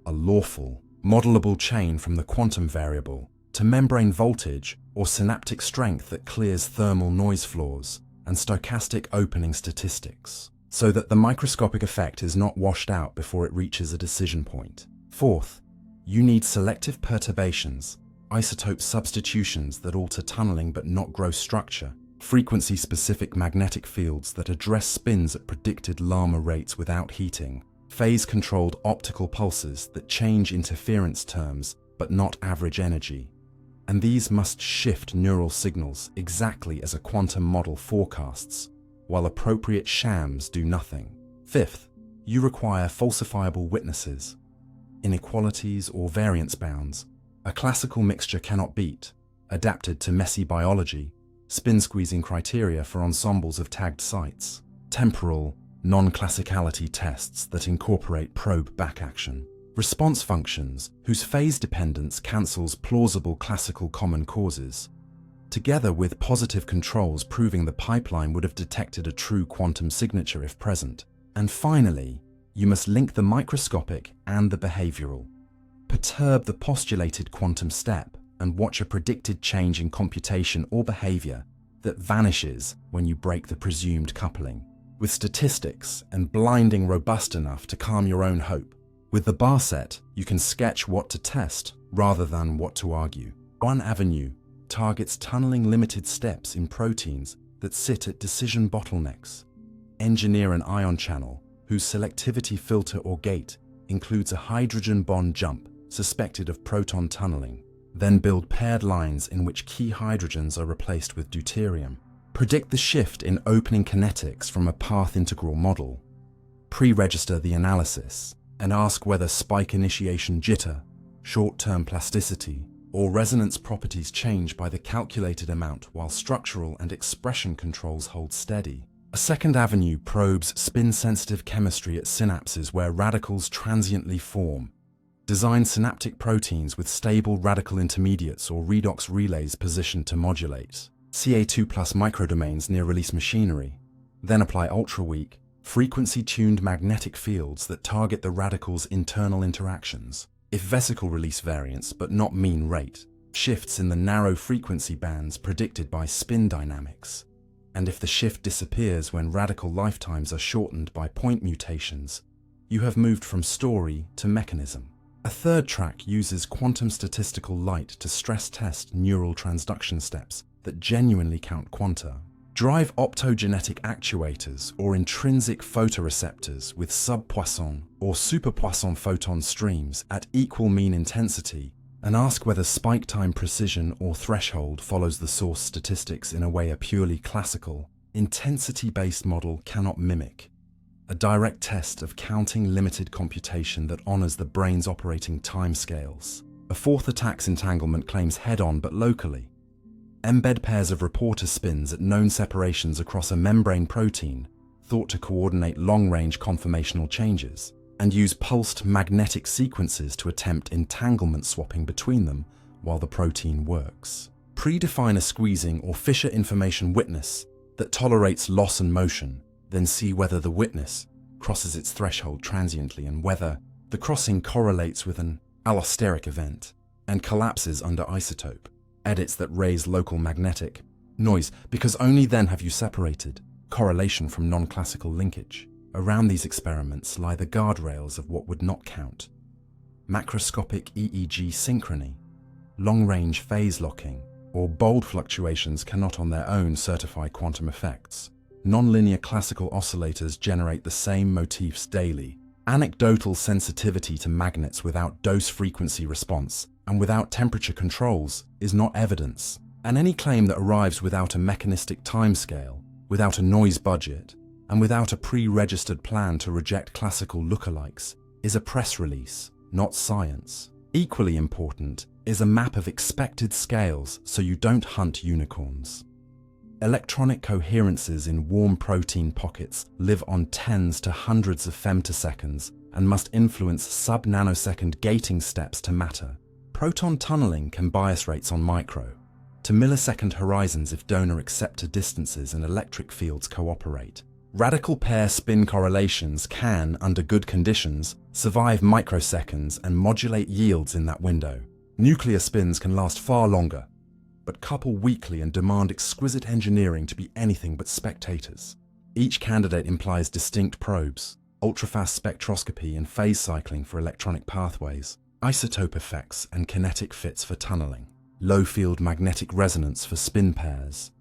a lawful, modelable chain from the quantum variable to membrane voltage or synaptic strength that clears thermal noise floors and stochastic opening statistics, so that the microscopic effect is not washed out before it reaches a decision point. Fourth, you need selective perturbations, isotope substitutions that alter tunneling but not gross structure, frequency-specific magnetic fields that address spins at predicted Lama rates without heating, phase-controlled optical pulses that change interference terms but not average energy. And these must shift neural signals exactly as a quantum model forecasts, while appropriate shams do nothing. Fifth, you require falsifiable witnesses, inequalities or variance bounds. A classical mixture cannot beat, adapted to messy biology, spin-squeezing criteria for ensembles of tagged sites, temporal, non-classicality tests that incorporate probe backaction, response functions whose phase dependence cancels plausible classical common causes, together with positive controls proving the pipeline would have detected a true quantum signature if present. And finally, you must link the microscopic and the behavioral. Perturb the postulated quantum step and watch a predicted change in computation or behavior that vanishes when you break the presumed coupling, with statistics and blinding robust enough to calm your own hope. With the bar set, you can sketch what to test rather than what to argue. One avenue targets tunneling limited steps in proteins that sit at decision bottlenecks. Engineer an ion channel whose selectivity filter or gate includes a hydrogen bond jump suspected of proton tunneling. Then build paired lines in which key hydrogens are replaced with deuterium. Predict the shift in opening kinetics from a path integral model. Pre-register the analysis and ask whether spike initiation jitter, short-term plasticity, or resonance properties change by the calculated amount while structural and expression controls hold steady. A second avenue probes spin-sensitive chemistry at synapses where radicals transiently form. Design synaptic proteins with stable radical intermediates or redox relays positioned to modulate Ca2+ microdomains near release machinery. Then apply ultra-weak, frequency-tuned magnetic fields that target the radical's internal interactions. If vesicle release variance but not mean rate, shifts in the narrow frequency bands predicted by spin dynamics. And if the shift disappears when radical lifetimes are shortened by point mutations, you have moved from story to mechanism. A third track uses quantum statistical light to stress test neural transduction steps that genuinely count quanta. Drive optogenetic actuators or intrinsic photoreceptors with sub-Poisson or super-Poisson photon streams at equal mean intensity and ask whether spike time precision or threshold follows the source statistics in a way a purely classical, intensity-based model cannot mimic. A direct test of counting limited computation that honors the brain's operating timescales. A fourth attacks entanglement claims head-on but locally. Embed pairs of reporter spins at known separations across a membrane protein thought to coordinate long-range conformational changes, and use pulsed magnetic sequences to attempt entanglement swapping between them while the protein works. Predefine a squeezing or Fisher information witness that tolerates loss and motion, then see whether the witness crosses its threshold transiently and whether the crossing correlates with an allosteric event and collapses under isotope. Edits that raise local magnetic noise, because only then have you separated correlation from non-classical linkage. Around these experiments lie the guardrails of what would not count. Macroscopic EEG synchrony, long-range phase locking, or bold fluctuations cannot on their own certify quantum effects. Nonlinear classical oscillators generate the same motifs daily. Anecdotal sensitivity to magnets without dose-frequency response and without temperature controls is not evidence. And any claim that arrives without a mechanistic timescale, without a noise budget, and without a pre-registered plan to reject classical lookalikes is a press release, not science. Equally important is a map of expected scales so you don't hunt unicorns. Electronic coherences in warm protein pockets live on tens to hundreds of femtoseconds and must influence sub-nanosecond gating steps to matter. Proton tunneling can bias rates on micro to millisecond horizons if donor-acceptor distances and electric fields cooperate. Radical pair spin correlations can, under good conditions, survive microseconds and modulate yields in that window. Nuclear spins can last far longer, but couple weakly and demand exquisite engineering to be anything but spectators. Each candidate implies distinct probes, ultrafast spectroscopy and phase cycling for electronic pathways, isotope effects and kinetic fits for tunneling, low-field magnetic resonance for spin pairs,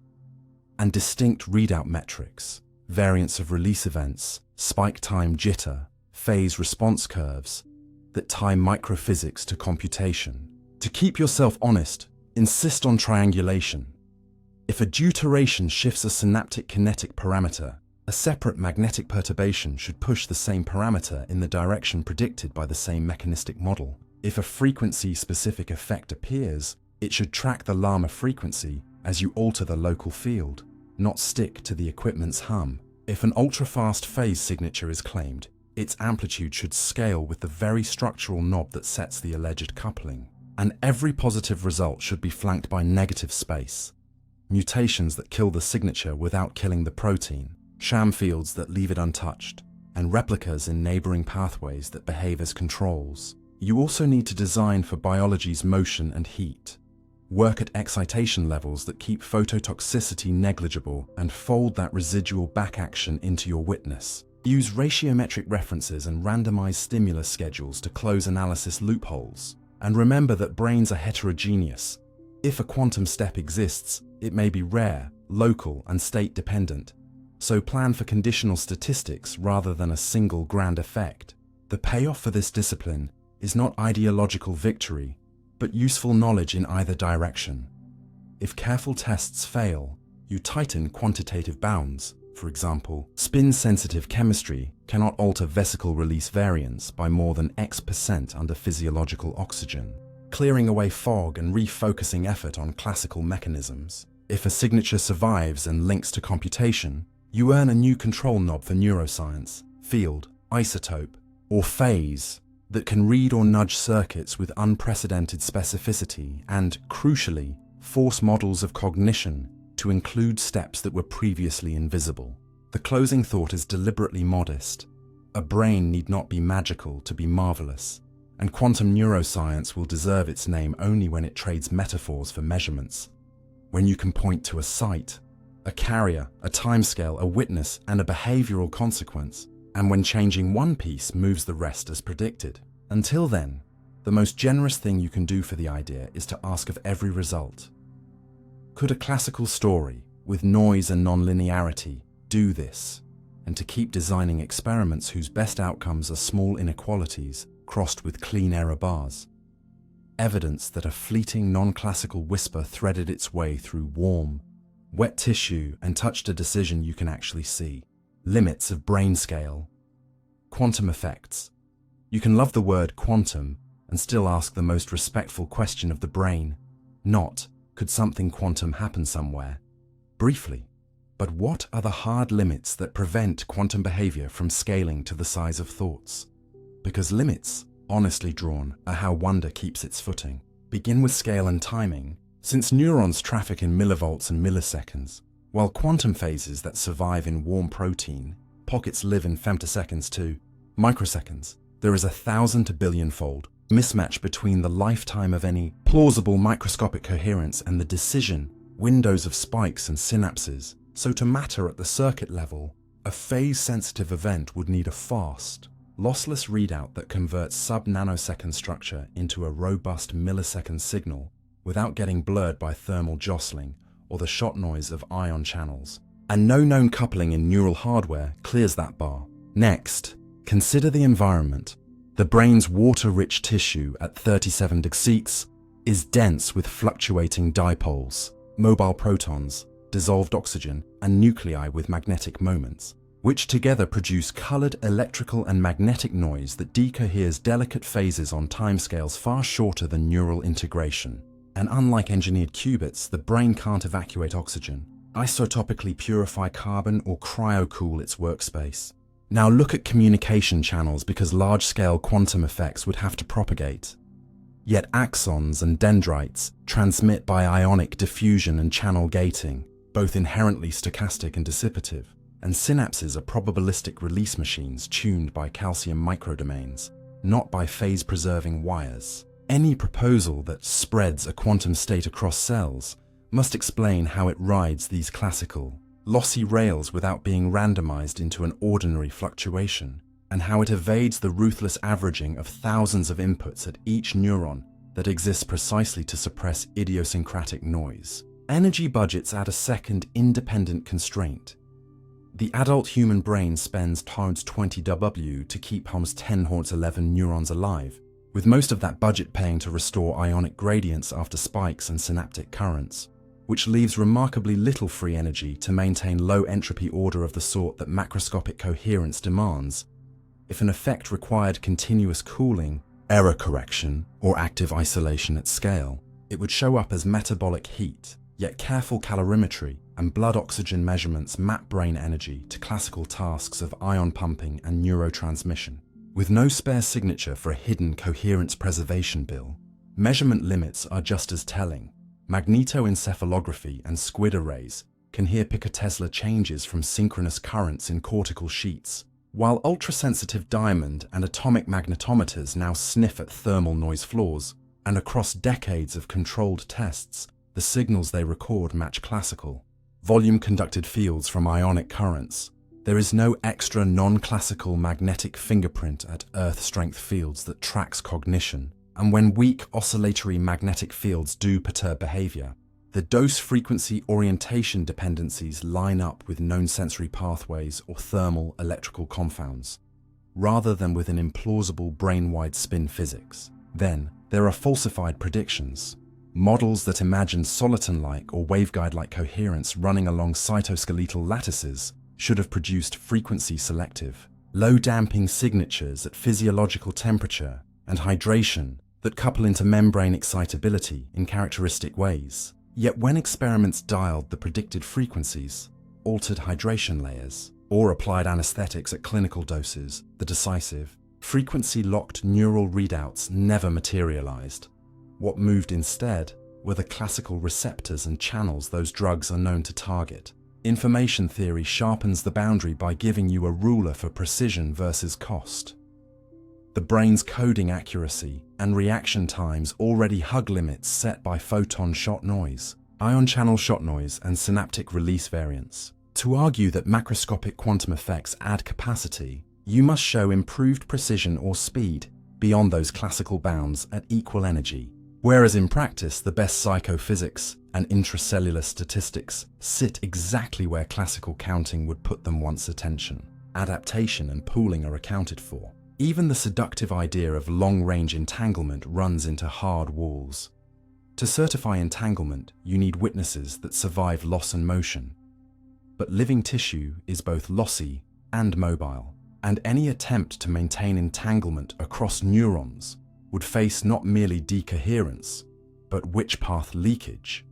and distinct readout metrics, variance of release events, spike time jitter, phase response curves, that tie microphysics to computation. To keep yourself honest, insist on triangulation. If a deuteration shifts a synaptic kinetic parameter, a separate magnetic perturbation should push the same parameter in the direction predicted by the same mechanistic model. If a frequency-specific effect appears, it should track the llama frequency as you alter the local field, not stick to the equipment's hum. If an ultra-fast phase signature is claimed, its amplitude should scale with the very structural knob that sets the alleged coupling. And every positive result should be flanked by negative space. Mutations that kill the signature without killing the protein, sham fields that leave it untouched, and replicas in neighboring pathways that behave as controls. You also need to design for biology's motion and heat. Work at excitation levels that keep phototoxicity negligible and fold that residual back action into your witness. Use ratiometric references and randomized stimulus schedules to close analysis loopholes. And remember that brains are heterogeneous. If a quantum step exists, it may be rare, local, and state-dependent. So plan for conditional statistics rather than a single grand effect. The payoff for this discipline is not ideological victory, but useful knowledge in either direction. If careful tests fail, you tighten quantitative bounds. For example, spin-sensitive chemistry cannot alter vesicle release variance by more than X% under physiological oxygen, clearing away fog and refocusing effort on classical mechanisms. If a signature survives and links to computation, you earn a new control knob for neuroscience, field, isotope, or phase that can read or nudge circuits with unprecedented specificity and, crucially, force models of cognition to include steps that were previously invisible. The closing thought is deliberately modest. A brain need not be magical to be marvelous, and quantum neuroscience will deserve its name only when it trades metaphors for measurements. When you can point to a site, a carrier, a timescale, a witness, and a behavioral consequence, and when changing one piece moves the rest as predicted. Until then, the most generous thing you can do for the idea is to ask of every result. Could a classical story, with noise and nonlinearity, do this? And to keep designing experiments whose best outcomes are small inequalities crossed with clean error bars. Evidence that a fleeting non-classical whisper threaded its way through warm, wet tissue and touched a decision you can actually see. Limits of brain scale. Quantum effects. You can love the word quantum and still ask the most respectful question of the brain, not, could something quantum happen somewhere? Briefly, but what are the hard limits that prevent quantum behavior from scaling to the size of thoughts? Because limits, honestly drawn, are how wonder keeps its footing. Begin with scale and timing, since neurons traffic in millivolts and milliseconds, while quantum phases that survive in warm protein, pockets live in femtoseconds to microseconds. There is 1,000 to billion-fold mismatch between the lifetime of any plausible microscopic coherence and the decision windows of spikes and synapses. So to matter at the circuit level, a phase-sensitive event would need a fast, lossless readout that converts sub-nanosecond structure into a robust millisecond signal without getting blurred by thermal jostling or the shot noise of ion channels. And no known coupling in neural hardware clears that bar. Next, consider the environment. The brain's water-rich tissue at 37 degrees is dense with fluctuating dipoles, mobile protons, dissolved oxygen, and nuclei with magnetic moments, which together produce colored electrical and magnetic noise that decoheres delicate phases on timescales far shorter than neural integration. And unlike engineered qubits, the brain can't evacuate oxygen. isotopically purify carbon, or cryocool its workspace. Now look at communication channels, because large-scale quantum effects would have to propagate. Yet axons and dendrites transmit by ionic diffusion and channel gating, both inherently stochastic and dissipative, and synapses are probabilistic release machines tuned by calcium microdomains, not by phase-preserving wires. Any proposal that spreads a quantum state across cells must explain how it rides these classical, lossy rails without being randomized into an ordinary fluctuation, and how it evades the ruthless averaging of thousands of inputs at each neuron that exists precisely to suppress idiosyncratic noise. Energy budgets add a second independent constraint. The adult human brain spends times 20 W to keep times 10 Hz 11 neurons alive, with most of that budget paying to restore ionic gradients after spikes and synaptic currents, which leaves remarkably little free energy to maintain low entropy order of the sort that macroscopic coherence demands. If an effect required continuous cooling, error correction, or active isolation at scale, it would show up as metabolic heat, yet careful calorimetry and blood oxygen measurements map brain energy to classical tasks of ion pumping and neurotransmission. With no spare signature for a hidden coherence preservation bill, measurement limits are just as telling. Magnetoencephalography and squid arrays can hear picotesla changes from synchronous currents in cortical sheets, while ultrasensitive diamond and atomic magnetometers now sniff at thermal noise floors, and across decades of controlled tests, the signals they record match classical, volume-conducted fields from ionic currents. There is no extra non-classical magnetic fingerprint at Earth-strength fields that tracks cognition. And when weak oscillatory magnetic fields do perturb behavior, the dose-frequency orientation dependencies line up with known sensory pathways or thermal electrical confounds, rather than with an implausible brain-wide spin physics. Then, there are falsified predictions. Models that imagine soliton-like or waveguide-like coherence running along cytoskeletal lattices should have produced frequency-selective, low-damping signatures at physiological temperature and hydration that couple into membrane excitability in characteristic ways. Yet when experiments dialed the predicted frequencies, altered hydration layers, or applied anesthetics at clinical doses, the decisive, frequency-locked neural readouts never materialized. What moved instead were the classical receptors and channels those drugs are known to target. Information theory sharpens the boundary by giving you a ruler for precision versus cost. The brain's coding accuracy and reaction times already hug limits set by photon shot noise, ion channel shot noise, and synaptic release variance. To argue that macroscopic quantum effects add capacity, you must show improved precision or speed beyond those classical bounds at equal energy. Whereas in practice, the best psychophysics and intracellular statistics sit exactly where classical counting would put them once attention. Adaptation and pooling are accounted for. Even the seductive idea of long-range entanglement runs into hard walls. To certify entanglement, you need witnesses that survive loss and motion. But living tissue is both lossy and mobile, and any attempt to maintain entanglement across neurons would face not merely decoherence, but witch-path leakage.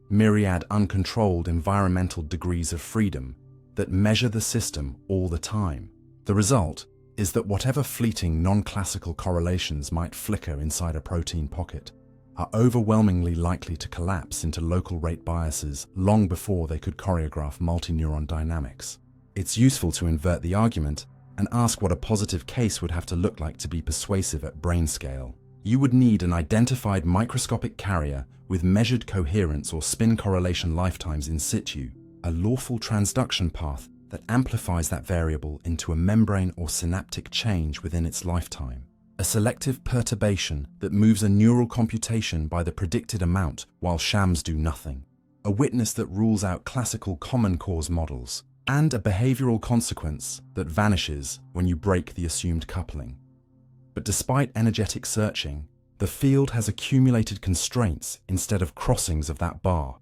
Myriad uncontrolled environmental degrees of freedom that measure the system all the time. The result is that whatever fleeting non-classical correlations might flicker inside a protein pocket are overwhelmingly likely to collapse into local rate biases long before they could choreograph multineuron dynamics. It's useful to invert the argument and ask what a positive case would have to look like to be persuasive at brain scale. You would need an identified microscopic carrier with measured coherence or spin correlation lifetimes in situ, a lawful transduction path that amplifies that variable into a membrane or synaptic change within its lifetime, a selective perturbation that moves a neural computation by the predicted amount while shams do nothing, a witness that rules out classical common cause models, and a behavioral consequence that vanishes when you break the assumed coupling. But despite energetic searching, the field has accumulated constraints instead of crossings of that bar.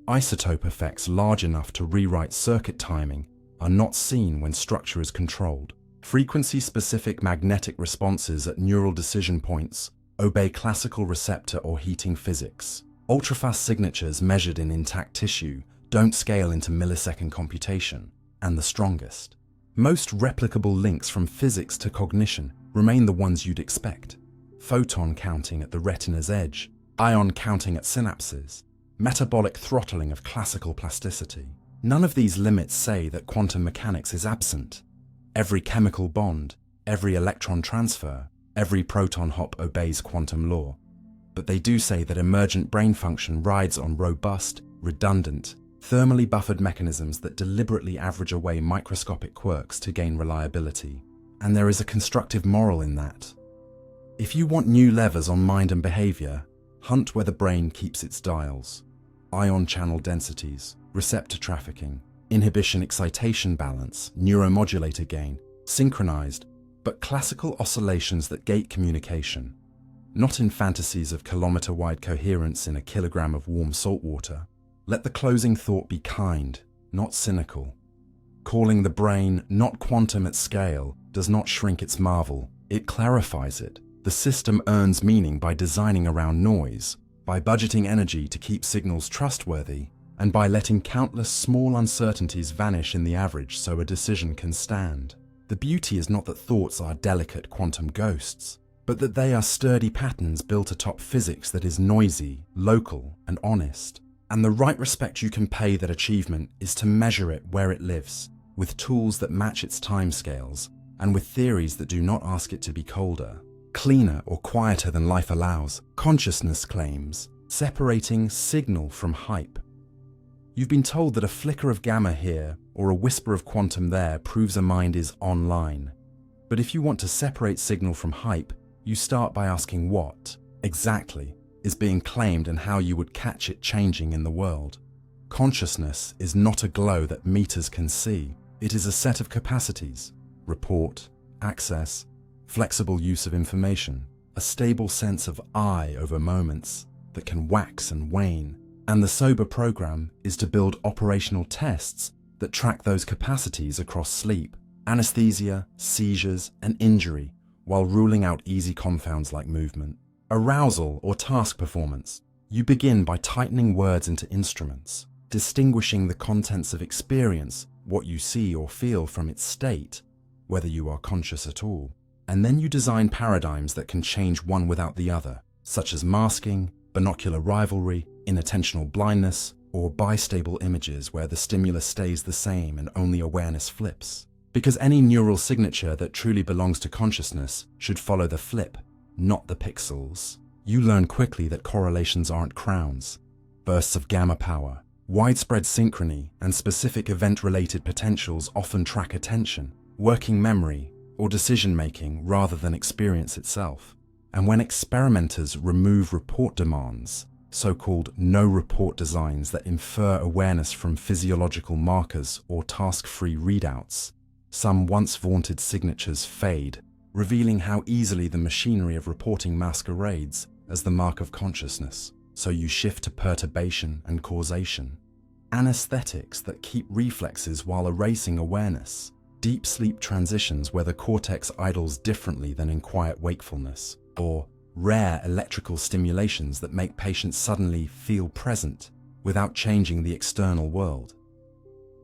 Isotope effects large enough to rewrite circuit timing are not seen when structure is controlled. Frequency-specific magnetic responses at neural decision points obey classical receptor or heating physics. Ultrafast signatures measured in intact tissue don't scale into millisecond computation, and the strongest. Most replicable links from physics to cognition remain the ones you'd expect. Photon counting at the retina's edge, ion counting at synapses, metabolic throttling of classical plasticity. None of these limits say that quantum mechanics is absent. Every chemical bond, every electron transfer, every proton hop obeys quantum law. But they do say that emergent brain function rides on robust, redundant, thermally buffered mechanisms that deliberately average away microscopic quirks to gain reliability. And there is a constructive moral in that. If you want new levers on mind and behavior, hunt where the brain keeps its dials. Ion channel densities, receptor trafficking, inhibition-excitation balance, neuromodulator gain, synchronized, but classical oscillations that gate communication. Not in fantasies of kilometer-wide coherence in a kilogram of warm salt water. Let the closing thought be kind, not cynical. Calling the brain not quantum at scale does not shrink its marvel, it clarifies it. The system earns meaning by designing around noise, by budgeting energy to keep signals trustworthy, and by letting countless small uncertainties vanish in the average so a decision can stand. The beauty is not that thoughts are delicate quantum ghosts, but that they are sturdy patterns built atop physics that is noisy, local, and honest. And the right respect you can pay that achievement is to measure it where it lives, with tools that match its timescales, and with theories that do not ask it to be colder, cleaner, or quieter than life allows. Consciousness claims, separating signal from hype. You've been told that a flicker of gamma here, or a whisper of quantum there, proves a mind is online. But if you want to separate signal from hype, you start by asking what, exactly, is being claimed and how you would catch it changing in the world. Consciousness is not a glow that meters can see. It is a set of capacities, report, access, flexible use of information, a stable sense of I over moments that can wax and wane. And the sober program is to build operational tests that track those capacities across sleep, anesthesia, seizures, and injury, while ruling out easy confounds like movement. Arousal or task performance. You begin by tightening words into instruments, distinguishing the contents of experience, what you see or feel, from its state, whether you are conscious at all. And then you design paradigms that can change one without the other, such as masking, binocular rivalry, inattentional blindness, or bistable images where the stimulus stays the same and only awareness flips. Because any neural signature that truly belongs to consciousness should follow the flip, not the pixels. You learn quickly that correlations aren't crowns. Bursts of gamma power, widespread synchrony, and specific event-related potentials often track attention, working memory, or decision-making rather than experience itself. And when experimenters remove report demands, so-called no-report designs that infer awareness from physiological markers or task-free readouts, some once vaunted signatures fade, revealing how easily the machinery of reporting masquerades as the mark of consciousness. So you shift to perturbation and causation. Anesthetics that keep reflexes while erasing awareness. Deep sleep transitions where the cortex idles differently than in quiet wakefulness. Or rare electrical stimulations that make patients suddenly feel present without changing the external world.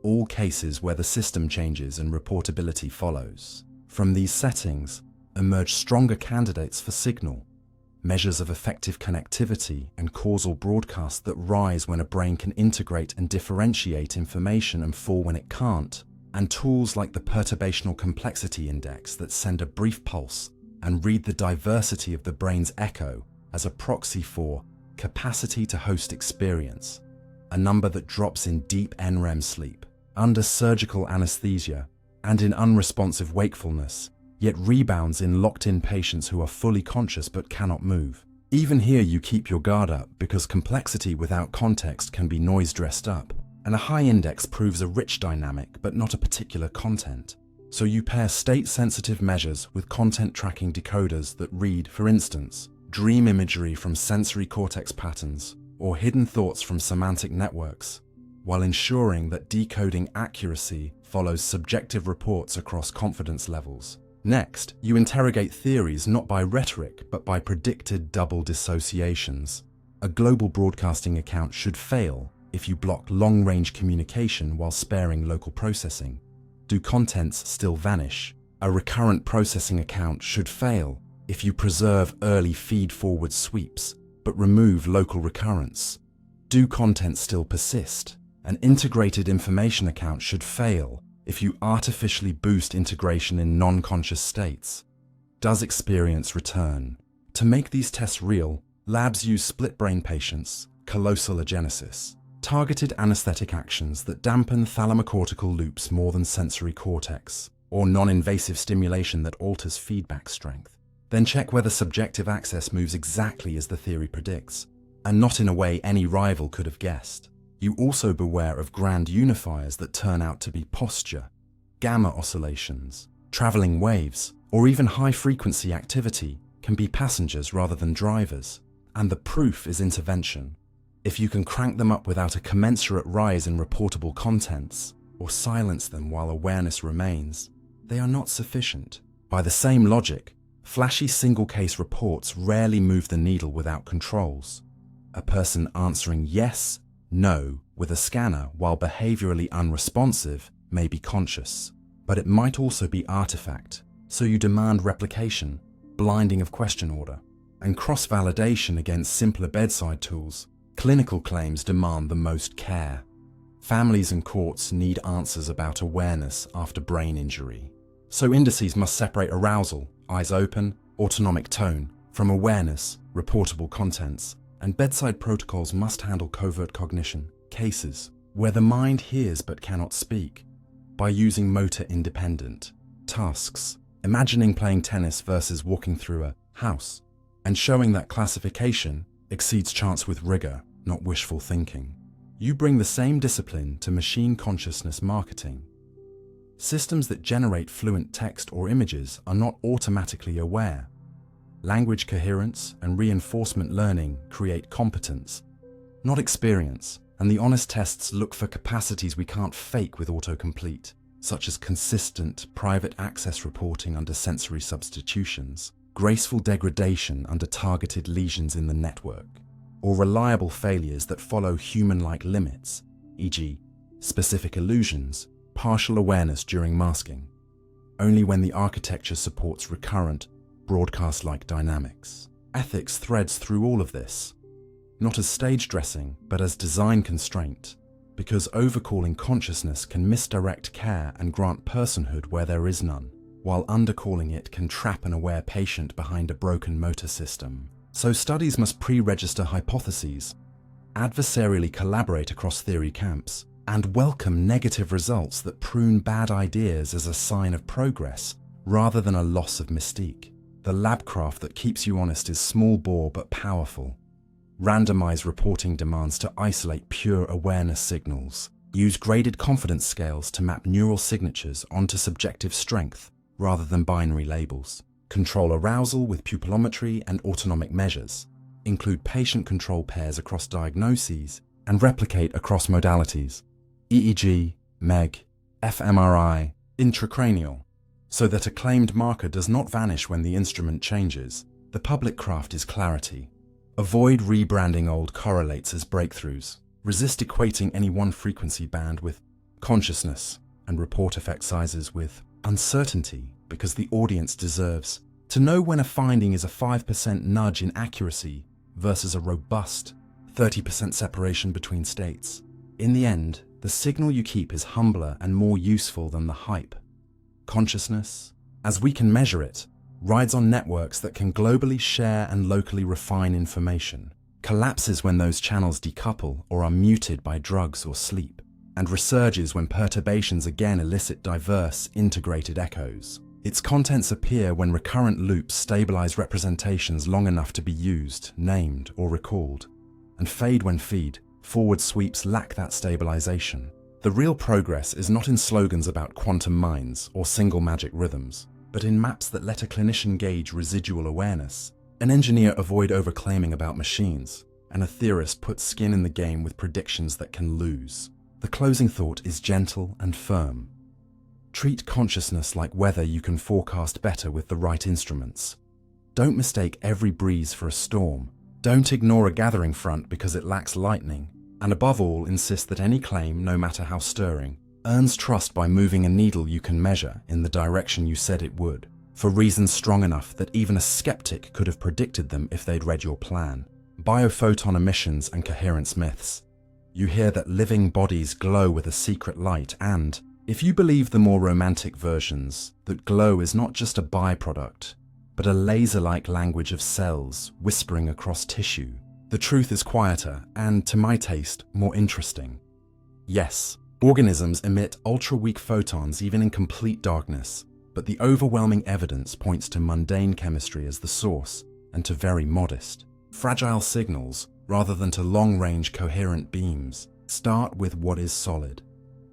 All cases where the system changes and reportability follows. From these settings emerge stronger candidates for signal, measures of effective connectivity and causal broadcast that rise when a brain can integrate and differentiate information and fall when it can't, and tools like the Perturbational Complexity Index that send a brief pulse and read the diversity of the brain's echo as a proxy for capacity to host experience, a number that drops in deep NREM sleep, under surgical anesthesia, and in unresponsive wakefulness, yet rebounds in locked-in patients who are fully conscious but cannot move. Even here you keep your guard up because complexity without context can be noise dressed up, and a high index proves a rich dynamic but not a particular content. So you pair state-sensitive measures with content-tracking decoders that read, for instance, dream imagery from sensory cortex patterns or hidden thoughts from semantic networks, while ensuring that decoding accuracy follows subjective reports across confidence levels. Next, you interrogate theories not by rhetoric but by predicted double dissociations. A global broadcasting account should fail if you block long-range communication while sparing local processing? Do contents still vanish? A recurrent processing account should fail if you preserve early feed-forward sweeps, but remove local recurrence. Do contents still persist? An integrated information account should fail if you artificially boost integration in non-conscious states. Does experience return? To make these tests real, labs use split-brain patients, callosal agenesis, targeted anesthetic actions that dampen thalamocortical loops more than sensory cortex, or non-invasive stimulation that alters feedback strength. Then check whether subjective access moves exactly as the theory predicts, and not in a way any rival could have guessed. You also beware of grand unifiers that turn out to be posture, gamma oscillations, traveling waves, or even high-frequency activity can be passengers rather than drivers, and the proof is intervention. If you can crank them up without a commensurate rise in reportable contents, or silence them while awareness remains, they are not sufficient. By the same logic, flashy single-case reports rarely move the needle without controls. A person answering yes, no with a scanner while behaviorally unresponsive may be conscious, but it might also be artifact, so you demand replication, blinding of question order, and cross-validation against simpler bedside tools. Clinical claims demand the most care. Families and courts need answers about awareness after brain injury. So indices must separate arousal, eyes open, autonomic tone, from awareness, reportable contents, and bedside protocols must handle covert cognition, cases where the mind hears but cannot speak, by using motor-independent tasks, imagining playing tennis versus walking through a house, and showing that classification exceeds chance with rigor, not wishful thinking. You bring the same discipline to machine consciousness marketing. Systems that generate fluent text or images are not automatically aware. Language coherence and reinforcement learning create competence, not experience, and the honest tests look for capacities we can't fake with autocomplete, such as consistent private access reporting under sensory substitutions, graceful degradation under targeted lesions in the network, or reliable failures that follow human-like limits, e.g., specific illusions, partial awareness during masking, only when the architecture supports recurrent, broadcast-like dynamics. Ethics threads through all of this, not as stage dressing, but as design constraint, because overcalling consciousness can misdirect care and grant personhood where there is none, while undercalling it can trap an aware patient behind a broken motor system. So studies must pre-register hypotheses, adversarially collaborate across theory camps, and welcome negative results that prune bad ideas as a sign of progress rather than a loss of mystique. The labcraft that keeps you honest is small bore but powerful. Randomize reporting demands to isolate pure awareness signals. Use graded confidence scales to map neural signatures onto subjective strength rather than binary labels. Control arousal with pupillometry and autonomic measures. Include patient control pairs across diagnoses and replicate across modalities. EEG, MEG, fMRI, intracranial, so that a claimed marker does not vanish when the instrument changes. The public craft is clarity. Avoid rebranding old correlates as breakthroughs. Resist equating any one frequency band with consciousness and report effect sizes with uncertainty, because the audience deserves to know when a finding is a 5% nudge in accuracy versus a robust 30% separation between states. In the end, the signal you keep is humbler and more useful than the hype. Consciousness, as we can measure it, rides on networks that can globally share and locally refine information, collapses when those channels decouple or are muted by drugs or sleep, and resurges when perturbations again elicit diverse, integrated echoes. Its contents appear when recurrent loops stabilize representations long enough to be used, named, or recalled, and fade when forward sweeps lack that stabilization. The real progress is not in slogans about quantum minds or single magic rhythms, but in maps that let a clinician gauge residual awareness, an engineer avoid overclaiming about machines, and a theorist put skin in the game with predictions that can lose. The closing thought is gentle and firm. Treat consciousness like weather you can forecast better with the right instruments. Don't mistake every breeze for a storm. Don't ignore a gathering front because it lacks lightning. and above all insist that any claim, no matter how stirring, earns trust by moving a needle you can measure in the direction you said it would, for reasons strong enough that even a skeptic could have predicted them if they'd read your plan. Bio-Photon emissions and coherence myths. You hear that living bodies glow with a secret light and, if you believe the more romantic versions, that glow is not just a byproduct, but a laser-like language of cells whispering across tissue, the truth is quieter and, to my taste, more interesting. Yes, organisms emit ultra-weak photons even in complete darkness, but the overwhelming evidence points to mundane chemistry as the source and to very modest, fragile signals rather than to long-range coherent beams. Start with what is solid.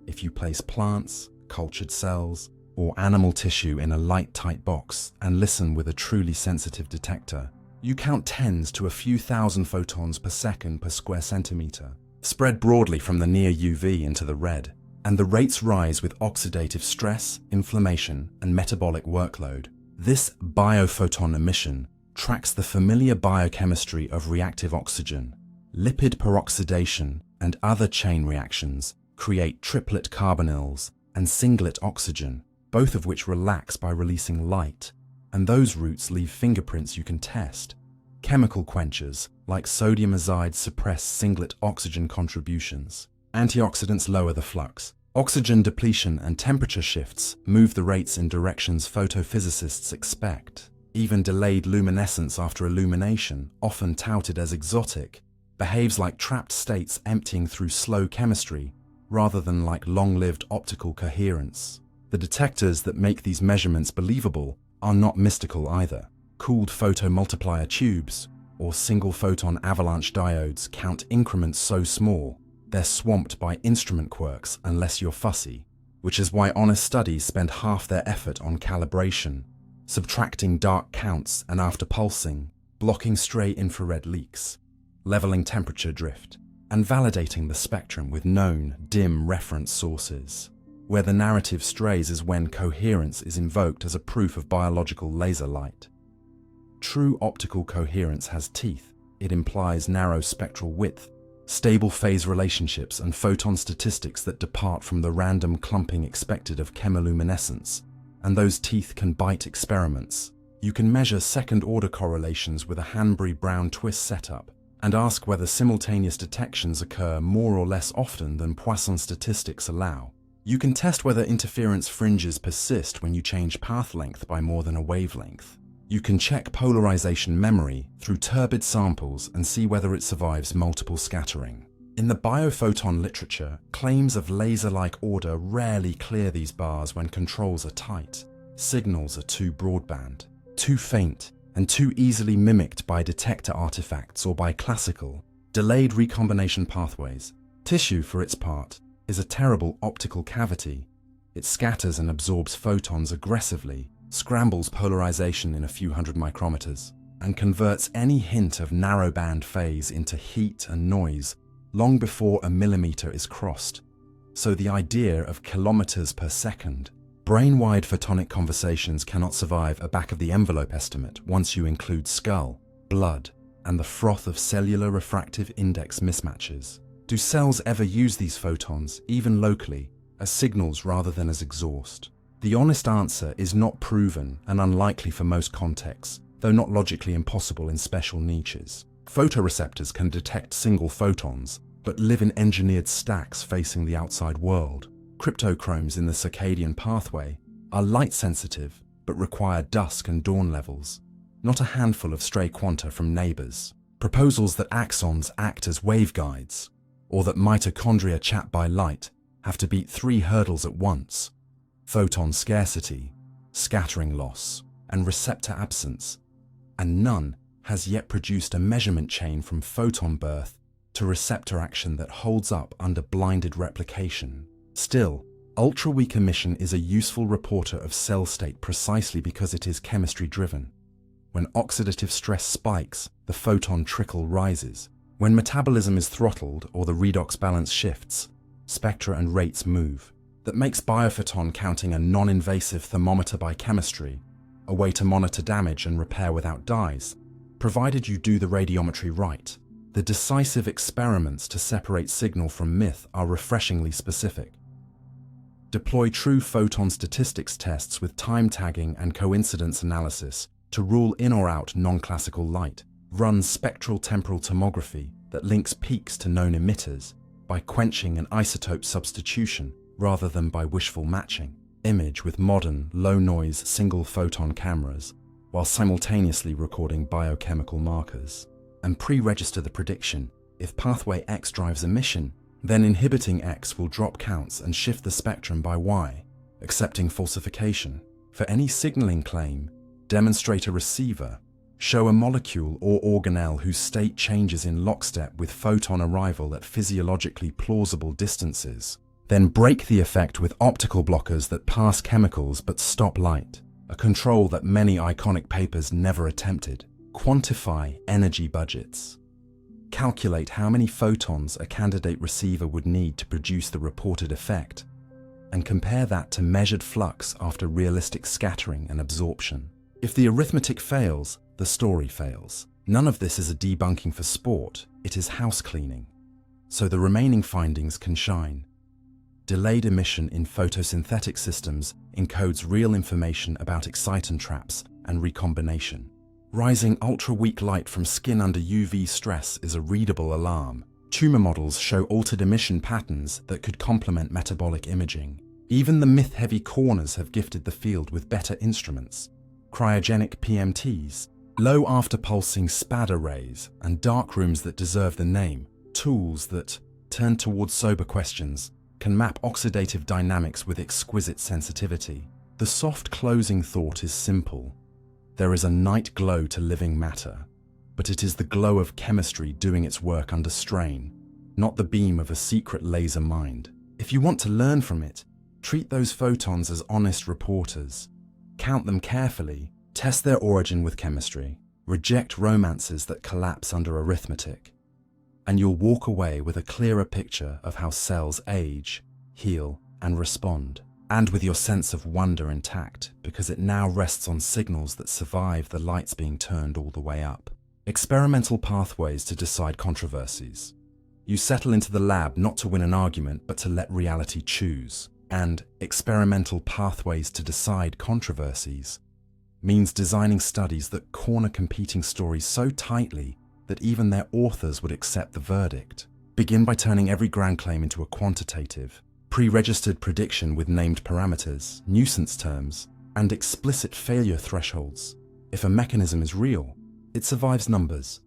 If you place plants, cultured cells, or animal tissue in a light-tight box and listen with a truly sensitive detector, you count tens to a few thousand photons per second per square centimeter, spread broadly from the near UV into the red, and the rates rise with oxidative stress, inflammation, and metabolic workload. This biophoton emission tracks the familiar biochemistry of reactive oxygen. Lipid peroxidation and other chain reactions create triplet carbonyls and singlet oxygen, both of which relax by releasing light, and those routes leave fingerprints you can test. Chemical quenchers, like sodium azides, suppress singlet oxygen contributions. Antioxidants lower the flux. Oxygen depletion and temperature shifts move the rates in directions photophysicists expect. Even delayed luminescence after illumination, often touted as exotic, behaves like trapped states emptying through slow chemistry, rather than like long-lived optical coherence. The detectors that make these measurements believable are not mystical either. Cooled photomultiplier tubes or single-photon avalanche diodes count increments so small, they're swamped by instrument quirks unless you're fussy, which is why honest studies spend half their effort on calibration, subtracting dark counts and after pulsing, blocking stray infrared leaks, leveling temperature drift, and validating the spectrum with known, dim reference sources. Where the narrative strays is when coherence is invoked as a proof of biological laser light. True optical coherence has teeth. It implies narrow spectral width, stable phase relationships, and photon statistics that depart from the random clumping expected of chemiluminescence, and those teeth can bite experiments. You can measure second-order correlations with a Hanbury-Brown twist setup, and ask whether simultaneous detections occur more or less often than Poisson statistics allow. You can test whether interference fringes persist when you change path length by more than a wavelength. You can check polarization memory through turbid samples and see whether it survives multiple scattering. In the biophoton literature, claims of laser-like order rarely clear these bars when controls are tight. Signals are too broadband, too faint, and too easily mimicked by detector artifacts or by classical, delayed recombination pathways. Tissue, for its part, is a terrible optical cavity. It scatters and absorbs photons aggressively, scrambles polarization in a few hundred micrometers, and converts any hint of narrowband phase into heat and noise long before a millimeter is crossed. So the idea of kilometers per second, brain-wide photonic conversations cannot survive a back-of-the-envelope estimate once you include skull, blood, and the froth of cellular refractive index mismatches. Do cells ever use these photons, even locally, as signals rather than as exhaust? The honest answer is not proven and unlikely for most contexts, though not logically impossible in special niches. Photoreceptors can detect single photons, but live in engineered stacks facing the outside world. Cryptochromes in the circadian pathway are light-sensitive, but require dusk and dawn levels, not a handful of stray quanta from neighbors. Proposals that axons act as waveguides, or that mitochondria chat by light, have to beat 3 hurdles at once: photon scarcity, scattering loss, and receptor absence, and none has yet produced a measurement chain from photon birth to receptor action that holds up under blinded replication. Still, ultra-weak emission is a useful reporter of cell state precisely because it is chemistry-driven. When oxidative stress spikes, the photon trickle rises. When metabolism is throttled or the redox balance shifts, spectra and rates move. That makes Biophoton counting a non-invasive thermometer by chemistry, a way to monitor damage and repair without dyes, provided you do the radiometry right. The decisive experiments to separate signal from myth are refreshingly specific. Deploy true photon statistics tests with time tagging and coincidence analysis to rule in or out non-classical light. Run spectral temporal tomography that links peaks to known emitters by quenching an isotope substitution rather than by wishful matching. Image with modern, low-noise single-photon cameras while simultaneously recording biochemical markers. And pre-register the prediction. If pathway X drives emission, then inhibiting X will drop counts and shift the spectrum by Y, accepting falsification. For any signaling claim, demonstrate a receiver, show a molecule or organelle whose state changes in lockstep with photon arrival at physiologically plausible distances. Then break the effect with optical blockers that pass chemicals but stop light, a control that many iconic papers never attempted. Quantify energy budgets. Calculate how many photons a candidate receiver would need to produce the reported effect, and compare that to measured flux after realistic scattering and absorption. If the arithmetic fails, the story fails. None of this is a debunking for sport, it is house cleaning. So the remaining findings can shine. Delayed emission in photosynthetic systems encodes real information about exciton traps and recombination. Rising ultra-weak light from skin under UV stress is a readable alarm. Tumor models show altered emission patterns that could complement metabolic imaging. Even the myth-heavy corners have gifted the field with better instruments. Cryogenic PMTs, low after-pulsing SPAD arrays, and dark rooms that deserve the name, tools that, turned towards sober questions, can map oxidative dynamics with exquisite sensitivity. The soft closing thought is simple. There is a night glow to living matter, but it is the glow of chemistry doing its work under strain, not the beam of a secret laser mind. If you want to learn from it, treat those photons as honest reporters. Count them carefully, test their origin with chemistry, reject romances that collapse under arithmetic, and you'll walk away with a clearer picture of how cells age, heal, and respond. And with your sense of wonder intact, because it now rests on signals that survive the lights being turned all the way up. Experimental pathways to decide controversies. You settle into the lab not to win an argument, but to let reality choose. And experimental pathways to decide controversies means designing studies that corner competing stories so tightly that even their authors would accept the verdict. Begin by turning every ground claim into a quantitative, pre-registered prediction with named parameters, nuisance terms, and explicit failure thresholds. If a mechanism is real, it survives numbers.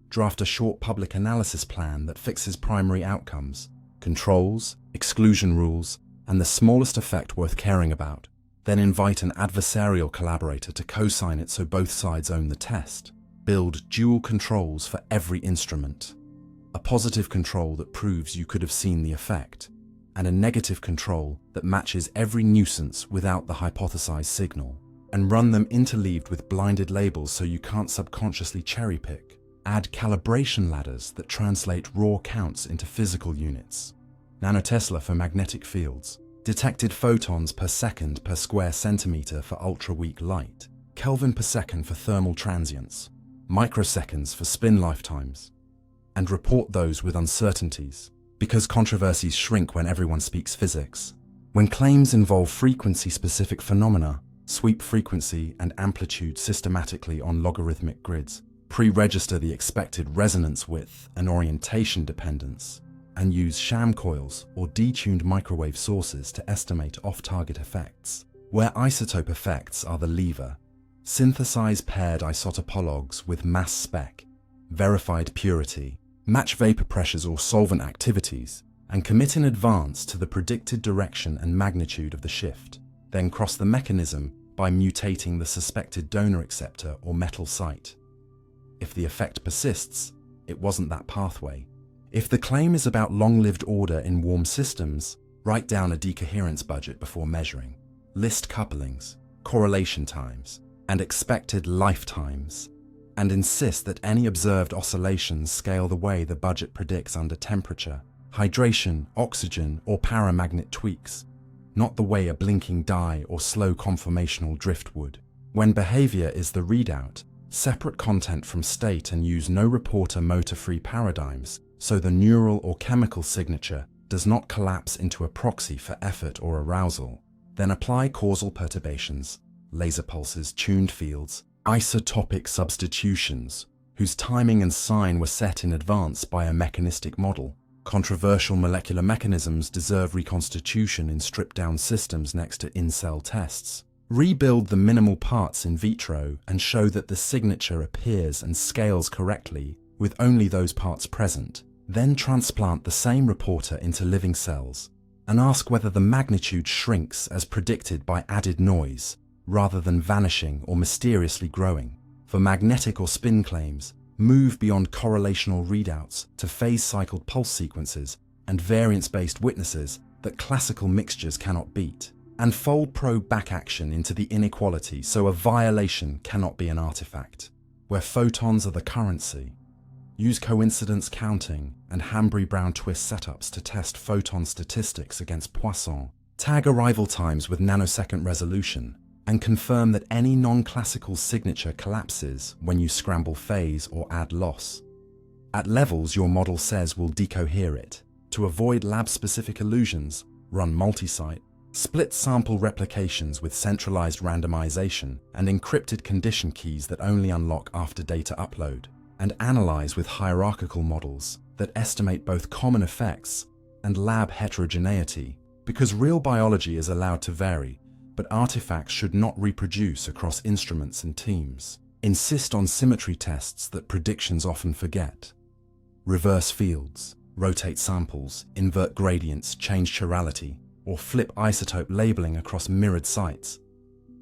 Draft a short public analysis plan that fixes primary outcomes, controls, exclusion rules, and the smallest effect worth caring about. Then invite an adversarial collaborator to co-sign it so both sides own the test. Build dual controls for every instrument. A positive control that proves you could have seen the effect, and a negative control that matches every nuisance without the hypothesized signal, and run them interleaved with blinded labels so you can't subconsciously cherry-pick. Add calibration ladders that translate raw counts into physical units. Nanotesla for magnetic fields, detected photons per second per square centimeter for ultra-weak light, Kelvin per second for thermal transients, microseconds for spin lifetimes, and report those with uncertainties. Because controversies shrink when everyone speaks physics. When claims involve frequency-specific phenomena, sweep frequency and amplitude systematically on logarithmic grids, pre-register the expected resonance width and orientation dependence, and use sham coils or detuned microwave sources to estimate off-target effects. Where isotope effects are the lever, synthesize paired isotopologues with mass spec, verified purity, match vapor pressures or solvent activities, and commit in advance to the predicted direction and magnitude of the shift. Then cross the mechanism by mutating the suspected donor acceptor or metal site. If the effect persists, it wasn't that pathway. If the claim is about long-lived order in warm systems, write down a decoherence budget before measuring. List couplings, correlation times, and expected lifetimes, and insist that any observed oscillations scale the way the budget predicts under temperature, hydration, oxygen, or paramagnet tweaks, not the way a blinking dye or slow conformational drift would. When behavior is the readout, separate content from state and use no reporter motor-free paradigms, so the neural or chemical signature does not collapse into a proxy for effort or arousal. Then apply causal perturbations, laser pulses, tuned fields, isotopic substitutions, whose timing and sign were set in advance by a mechanistic model. Controversial molecular mechanisms deserve reconstitution in stripped-down systems next to in-cell tests. Rebuild the minimal parts in vitro and show that the signature appears and scales correctly with only those parts present. Then transplant the same reporter into living cells and ask whether the magnitude shrinks as predicted by added noise, rather than vanishing or mysteriously growing. For magnetic or spin claims, move beyond correlational readouts to phase-cycled pulse sequences and variance-based witnesses that classical mixtures cannot beat. And fold probe back action into the inequality so a violation cannot be an artifact, where photons are the currency. Use coincidence counting and Hambry-Brown twist setups to test photon statistics against Poisson. Tag arrival times with nanosecond resolution and confirm that any non-classical signature collapses when you scramble phase or add loss. At levels your model says will decohere it. To avoid lab-specific illusions, run multi-site, split sample replications with centralized randomization and encrypted condition keys that only unlock after data upload, and analyze with hierarchical models that estimate both common effects and lab heterogeneity, because real biology is allowed to vary, but artifacts should not reproduce across instruments and teams. Insist on symmetry tests that predictions often forget. Reverse fields, rotate samples, invert gradients, change chirality, or flip isotope labeling across mirrored sites.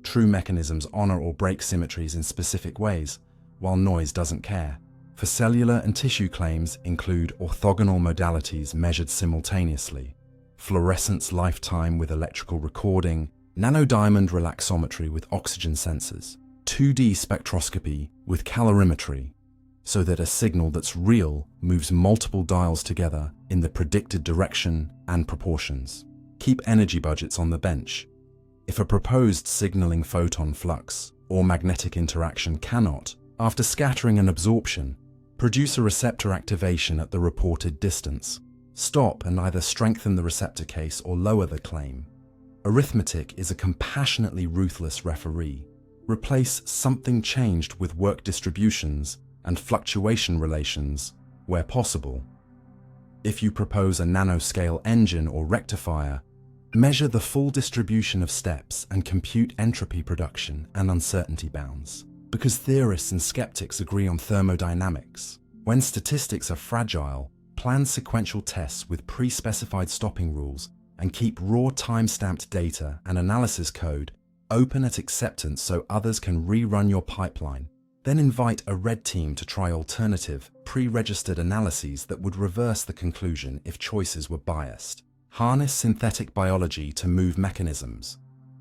True mechanisms honor or break symmetries in specific ways, while noise doesn't care. For cellular and tissue claims include orthogonal modalities measured simultaneously, fluorescence lifetime with electrical recording, nanodiamond relaxometry with oxygen sensors, 2D spectroscopy with calorimetry, so that a signal that's real moves multiple dials together in the predicted direction and proportions. Keep energy budgets on the bench. If a proposed signaling photon flux or magnetic interaction cannot, after scattering and absorption, produce a receptor activation at the reported distance, stop and either strengthen the receptor case or lower the claim. Arithmetic is a compassionately ruthless referee. Replace something changed with work distributions and fluctuation relations where possible. If you propose a nanoscale engine or rectifier, measure the full distribution of steps and compute entropy production and uncertainty bounds, because theorists and skeptics agree on thermodynamics. When statistics are fragile, plan sequential tests with pre-specified stopping rules and keep raw time-stamped data and analysis code open at acceptance so others can rerun your pipeline. Then invite a red team to try alternative, pre-registered analyses that would reverse the conclusion if choices were biased. Harness synthetic biology to move mechanisms.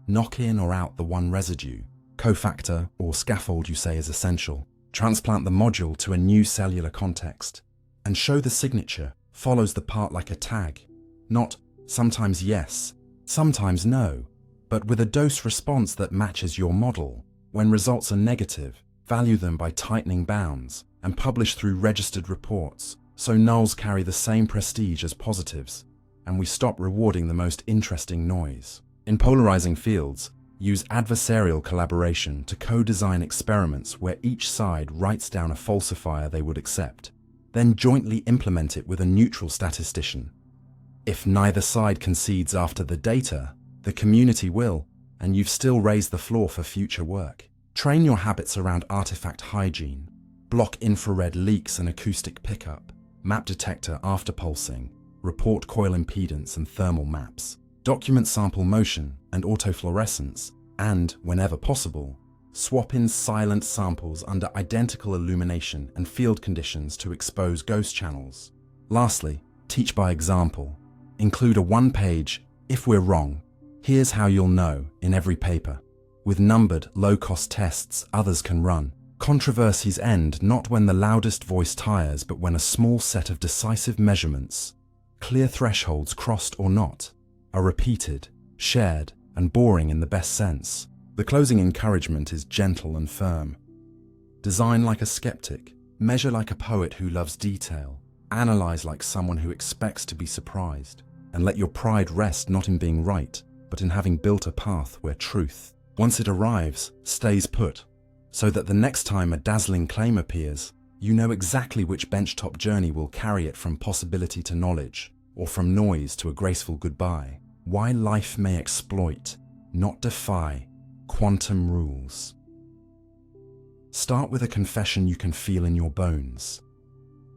Knock in or out the one residue, cofactor or scaffold you say is essential. Transplant the module to a new cellular context and show the signature follows the part like a tag. Not sometimes yes, sometimes no, but with a dose response that matches your model. When results are negative, value them by tightening bounds and publish through registered reports so nulls carry the same prestige as positives, and we stop rewarding the most interesting noise. In polarizing fields, use adversarial collaboration to co-design experiments where each side writes down a falsifier they would accept, then jointly implement it with a neutral statistician. If neither side concedes after the data, the community will, and you've still raised the floor for future work. Train your habits around artifact hygiene, block infrared leaks and acoustic pickup, map detector after pulsing, report coil impedance and thermal maps, document sample motion and autofluorescence, and, whenever possible, swap in silent samples under identical illumination and field conditions to expose ghost channels. Lastly, teach by example. Include a one-page, if we're wrong, here's how you'll know in every paper, with numbered, low-cost tests others can run. Controversies end not when the loudest voice tires, but when a small set of decisive measurements, clear thresholds crossed or not, are repeated, shared, and boring in the best sense. The closing encouragement is gentle and firm. Design like a skeptic, measure like a poet who loves detail, analyze like someone who expects to be surprised, and let your pride rest not in being right, but in having built a path where truth, once it arrives, stays put, so that the next time a dazzling claim appears, you know exactly which benchtop journey will carry it from possibility to knowledge, or from noise to a graceful goodbye. Why life may exploit, not defy, quantum rules. Start with a confession you can feel in your bones.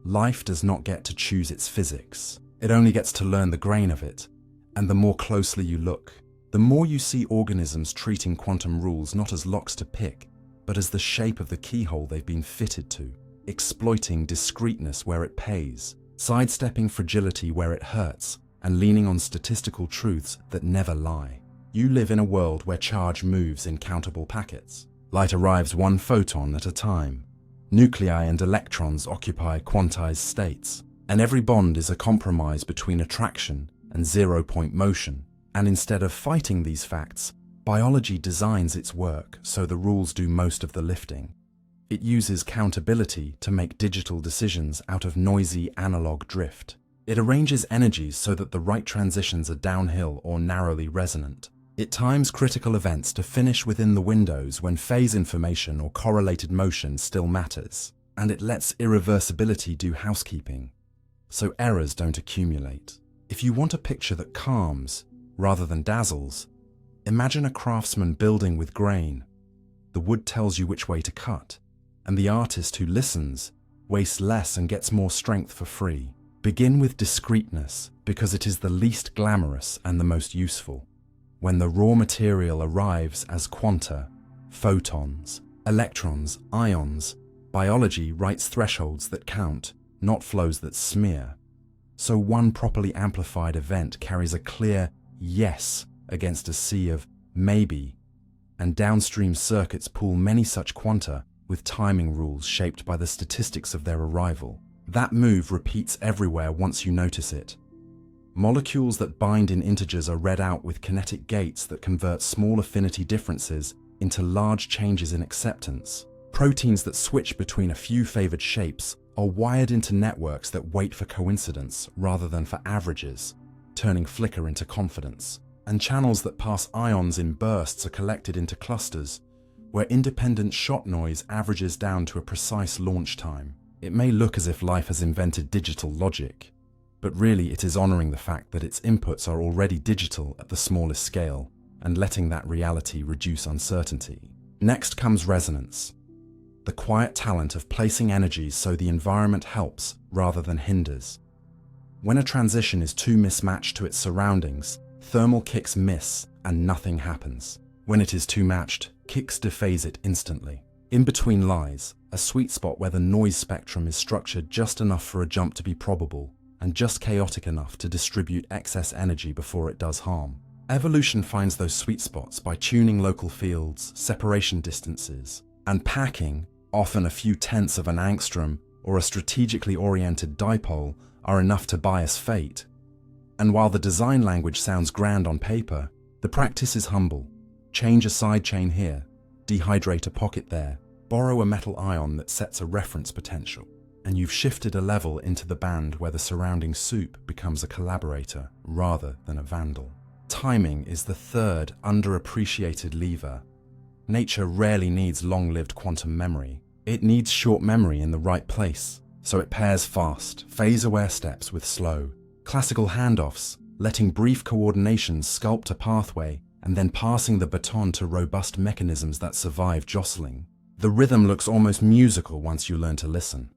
Life does not get to choose its physics. It only gets to learn the grain of it. And the more closely you look, the more you see organisms treating quantum rules not as locks to pick, but as the shape of the keyhole they've been fitted to, exploiting discreteness where it pays, sidestepping fragility where it hurts, and leaning on statistical truths that never lie. You live in a world where charge moves in countable packets. Light arrives one photon at a time. Nuclei and electrons occupy quantized states, and every bond is a compromise between attraction and zero-point motion. And instead of fighting these facts, biology designs its work so the rules do most of the lifting. It uses countability to make digital decisions out of noisy analog drift. It arranges energies so that the right transitions are downhill or narrowly resonant. It times critical events to finish within the windows when phase information or correlated motion still matters. And it lets irreversibility do housekeeping, so errors don't accumulate. If you want a picture that calms rather than dazzles, imagine a craftsman building with grain. The wood tells you which way to cut, and the artist who listens wastes less and gets more strength for free. Begin with discreteness because it is the least glamorous and the most useful. When the raw material arrives as quanta, photons, electrons, ions, biology writes thresholds that count, not flows that smear. So one properly amplified event carries a clear yes against a sea of maybe, and downstream circuits pool many such quanta with timing rules shaped by the statistics of their arrival. That move repeats everywhere once you notice it. Molecules that bind in integers are read out with kinetic gates that convert small affinity differences into large changes in acceptance. Proteins that switch between a few favored shapes are wired into networks that wait for coincidence rather than for averages, turning flicker into confidence. And channels that pass ions in bursts are collected into clusters, where independent shot noise averages down to a precise launch time. It may look as if life has invented digital logic, but really it is honoring the fact that its inputs are already digital at the smallest scale, and letting that reality reduce uncertainty. Next comes resonance, the quiet talent of placing energies so the environment helps rather than hinders. When a transition is too mismatched to its surroundings, thermal kicks miss and nothing happens. When it is too matched, kicks dephase it instantly. In between lies a sweet spot where the noise spectrum is structured just enough for a jump to be probable, and just chaotic enough to distribute excess energy before it does harm. Evolution finds those sweet spots by tuning local fields, separation distances, and packing, often a few tenths of an angstrom or a strategically oriented dipole, are enough to bias fate. And while the design language sounds grand on paper, the practice is humble. Change a sidechain here, dehydrate a pocket there, borrow a metal ion that sets a reference potential, and you've shifted a level into the band where the surrounding soup becomes a collaborator rather than a vandal. Timing is the third underappreciated lever. Nature rarely needs long-lived quantum memory. It needs short memory in the right place, so it pairs fast, phase-aware steps with slow, classical handoffs, letting brief coordinations sculpt a pathway and then passing the baton to robust mechanisms that survive jostling. The rhythm looks almost musical once you learn to listen.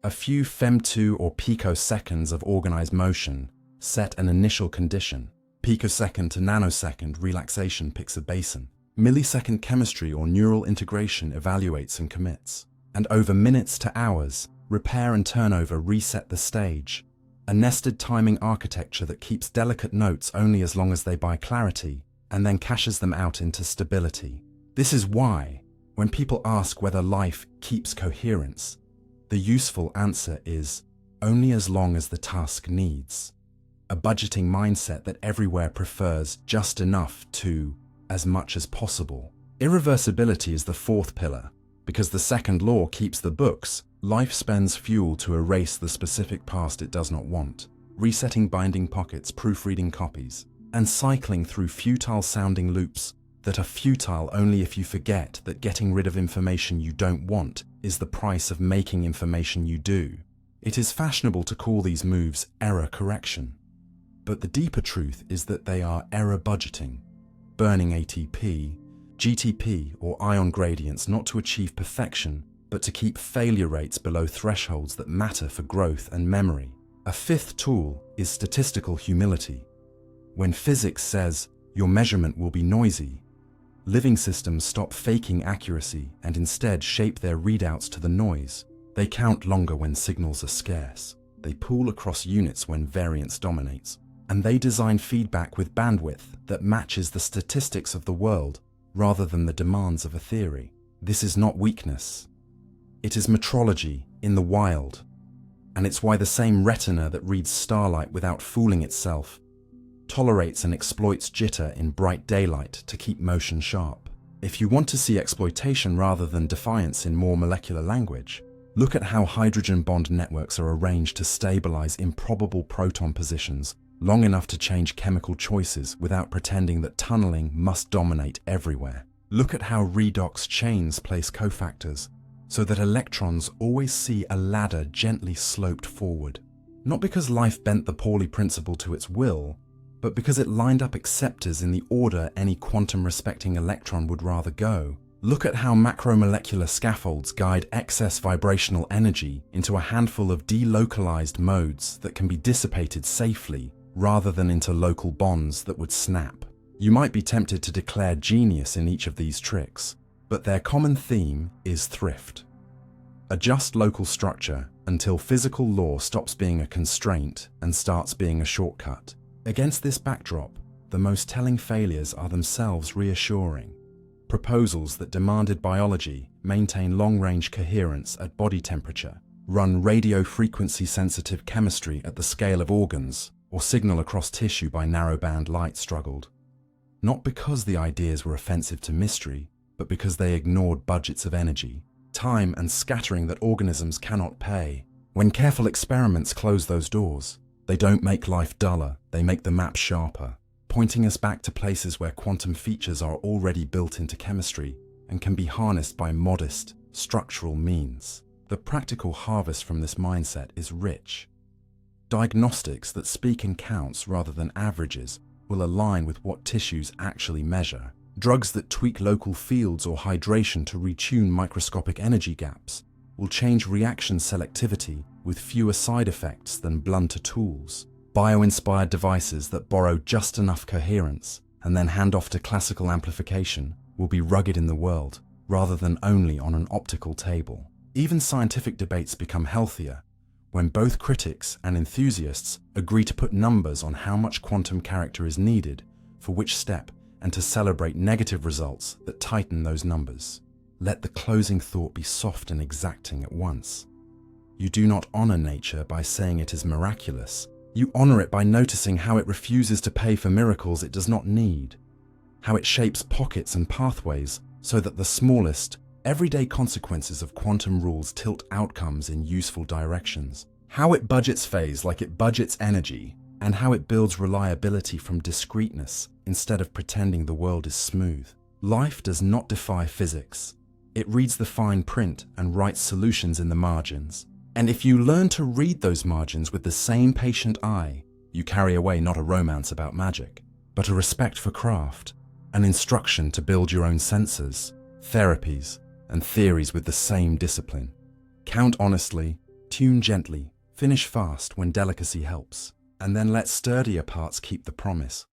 A few femto or picoseconds of organized motion set an initial condition. Picosecond to nanosecond relaxation picks a basin. Millisecond chemistry or neural integration evaluates and commits. And over minutes to hours, repair and turnover reset the stage. A nested timing architecture that keeps delicate notes only as long as they buy clarity, and then cashes them out into stability. This is why, when people ask whether life keeps coherence, the useful answer is only as long as the task needs. A budgeting mindset that everywhere prefers just enough to as much as possible. Irreversibility is the fourth pillar. Because the second law keeps the books, life spends fuel to erase the specific past it does not want, resetting binding pockets, proofreading copies, and cycling through futile-sounding loops that are futile only if you forget that getting rid of information you don't want is the price of making information you do. It is fashionable to call these moves error correction. But the deeper truth is that they are error budgeting, burning ATP, GTP or ion gradients not to achieve perfection, but to keep failure rates below thresholds that matter for growth and memory. A fifth tool is statistical humility. When physics says your measurement will be noisy, living systems stop faking accuracy and instead shape their readouts to the noise. They count longer when signals are scarce. They pool across units when variance dominates. And they design feedback with bandwidth that matches the statistics of the world rather than the demands of a theory. This is not weakness. It is metrology in the wild. And it's why the same retina that reads starlight without fooling itself tolerates and exploits jitter in bright daylight to keep motion sharp. If you want to see exploitation rather than defiance in more molecular language, look at how hydrogen bond networks are arranged to stabilize improbable proton positions long enough to change chemical choices without pretending that tunneling must dominate everywhere. Look at how redox chains place cofactors so that electrons always see a ladder gently sloped forward. Not because life bent the Pauli principle to its will, but because it lined up acceptors in the order any quantum-respecting electron would rather go. Look at how macromolecular scaffolds guide excess vibrational energy into a handful of delocalized modes that can be dissipated safely rather than into local bonds that would snap. You might be tempted to declare genius in each of these tricks, but their common theme is thrift. Adjust local structure until physical law stops being a constraint and starts being a shortcut. Against this backdrop, the most telling failures are themselves reassuring. Proposals that demanded biology maintain long-range coherence at body temperature, run radio frequency-sensitive chemistry at the scale of organs, or signal across tissue by narrowband light struggled. Not because the ideas were offensive to mystery, but because they ignored budgets of energy, time and scattering that organisms cannot pay. When careful experiments close those doors, they don't make life duller, they make the map sharper, pointing us back to places where quantum features are already built into chemistry and can be harnessed by modest, structural means. The practical harvest from this mindset is rich. Diagnostics that speak in counts rather than averages will align with what tissues actually measure. Drugs that tweak local fields or hydration to retune microscopic energy gaps will change reaction selectivity with fewer side effects than blunter tools. Bio-inspired devices that borrow just enough coherence and then hand off to classical amplification will be rugged in the world rather than only on an optical table. Even scientific debates become healthier when both critics and enthusiasts agree to put numbers on how much quantum character is needed for which step and to celebrate negative results that tighten those numbers. Let the closing thought be soft and exacting at once. You do not honor nature by saying it is miraculous. You honor it by noticing how it refuses to pay for miracles it does not need, how it shapes pockets and pathways so that the smallest, everyday consequences of quantum rules tilt outcomes in useful directions, how it budgets phase like it budgets energy, and how it builds reliability from discreteness instead of pretending the world is smooth. Life does not defy physics. It reads the fine print and writes solutions in the margins. And if you learn to read those margins with the same patient eye, you carry away not a romance about magic, but a respect for craft, an instruction to build your own sensors, therapies, and theories with the same discipline. Count honestly, tune gently, finish fast when delicacy helps, and then let sturdier parts keep the promise.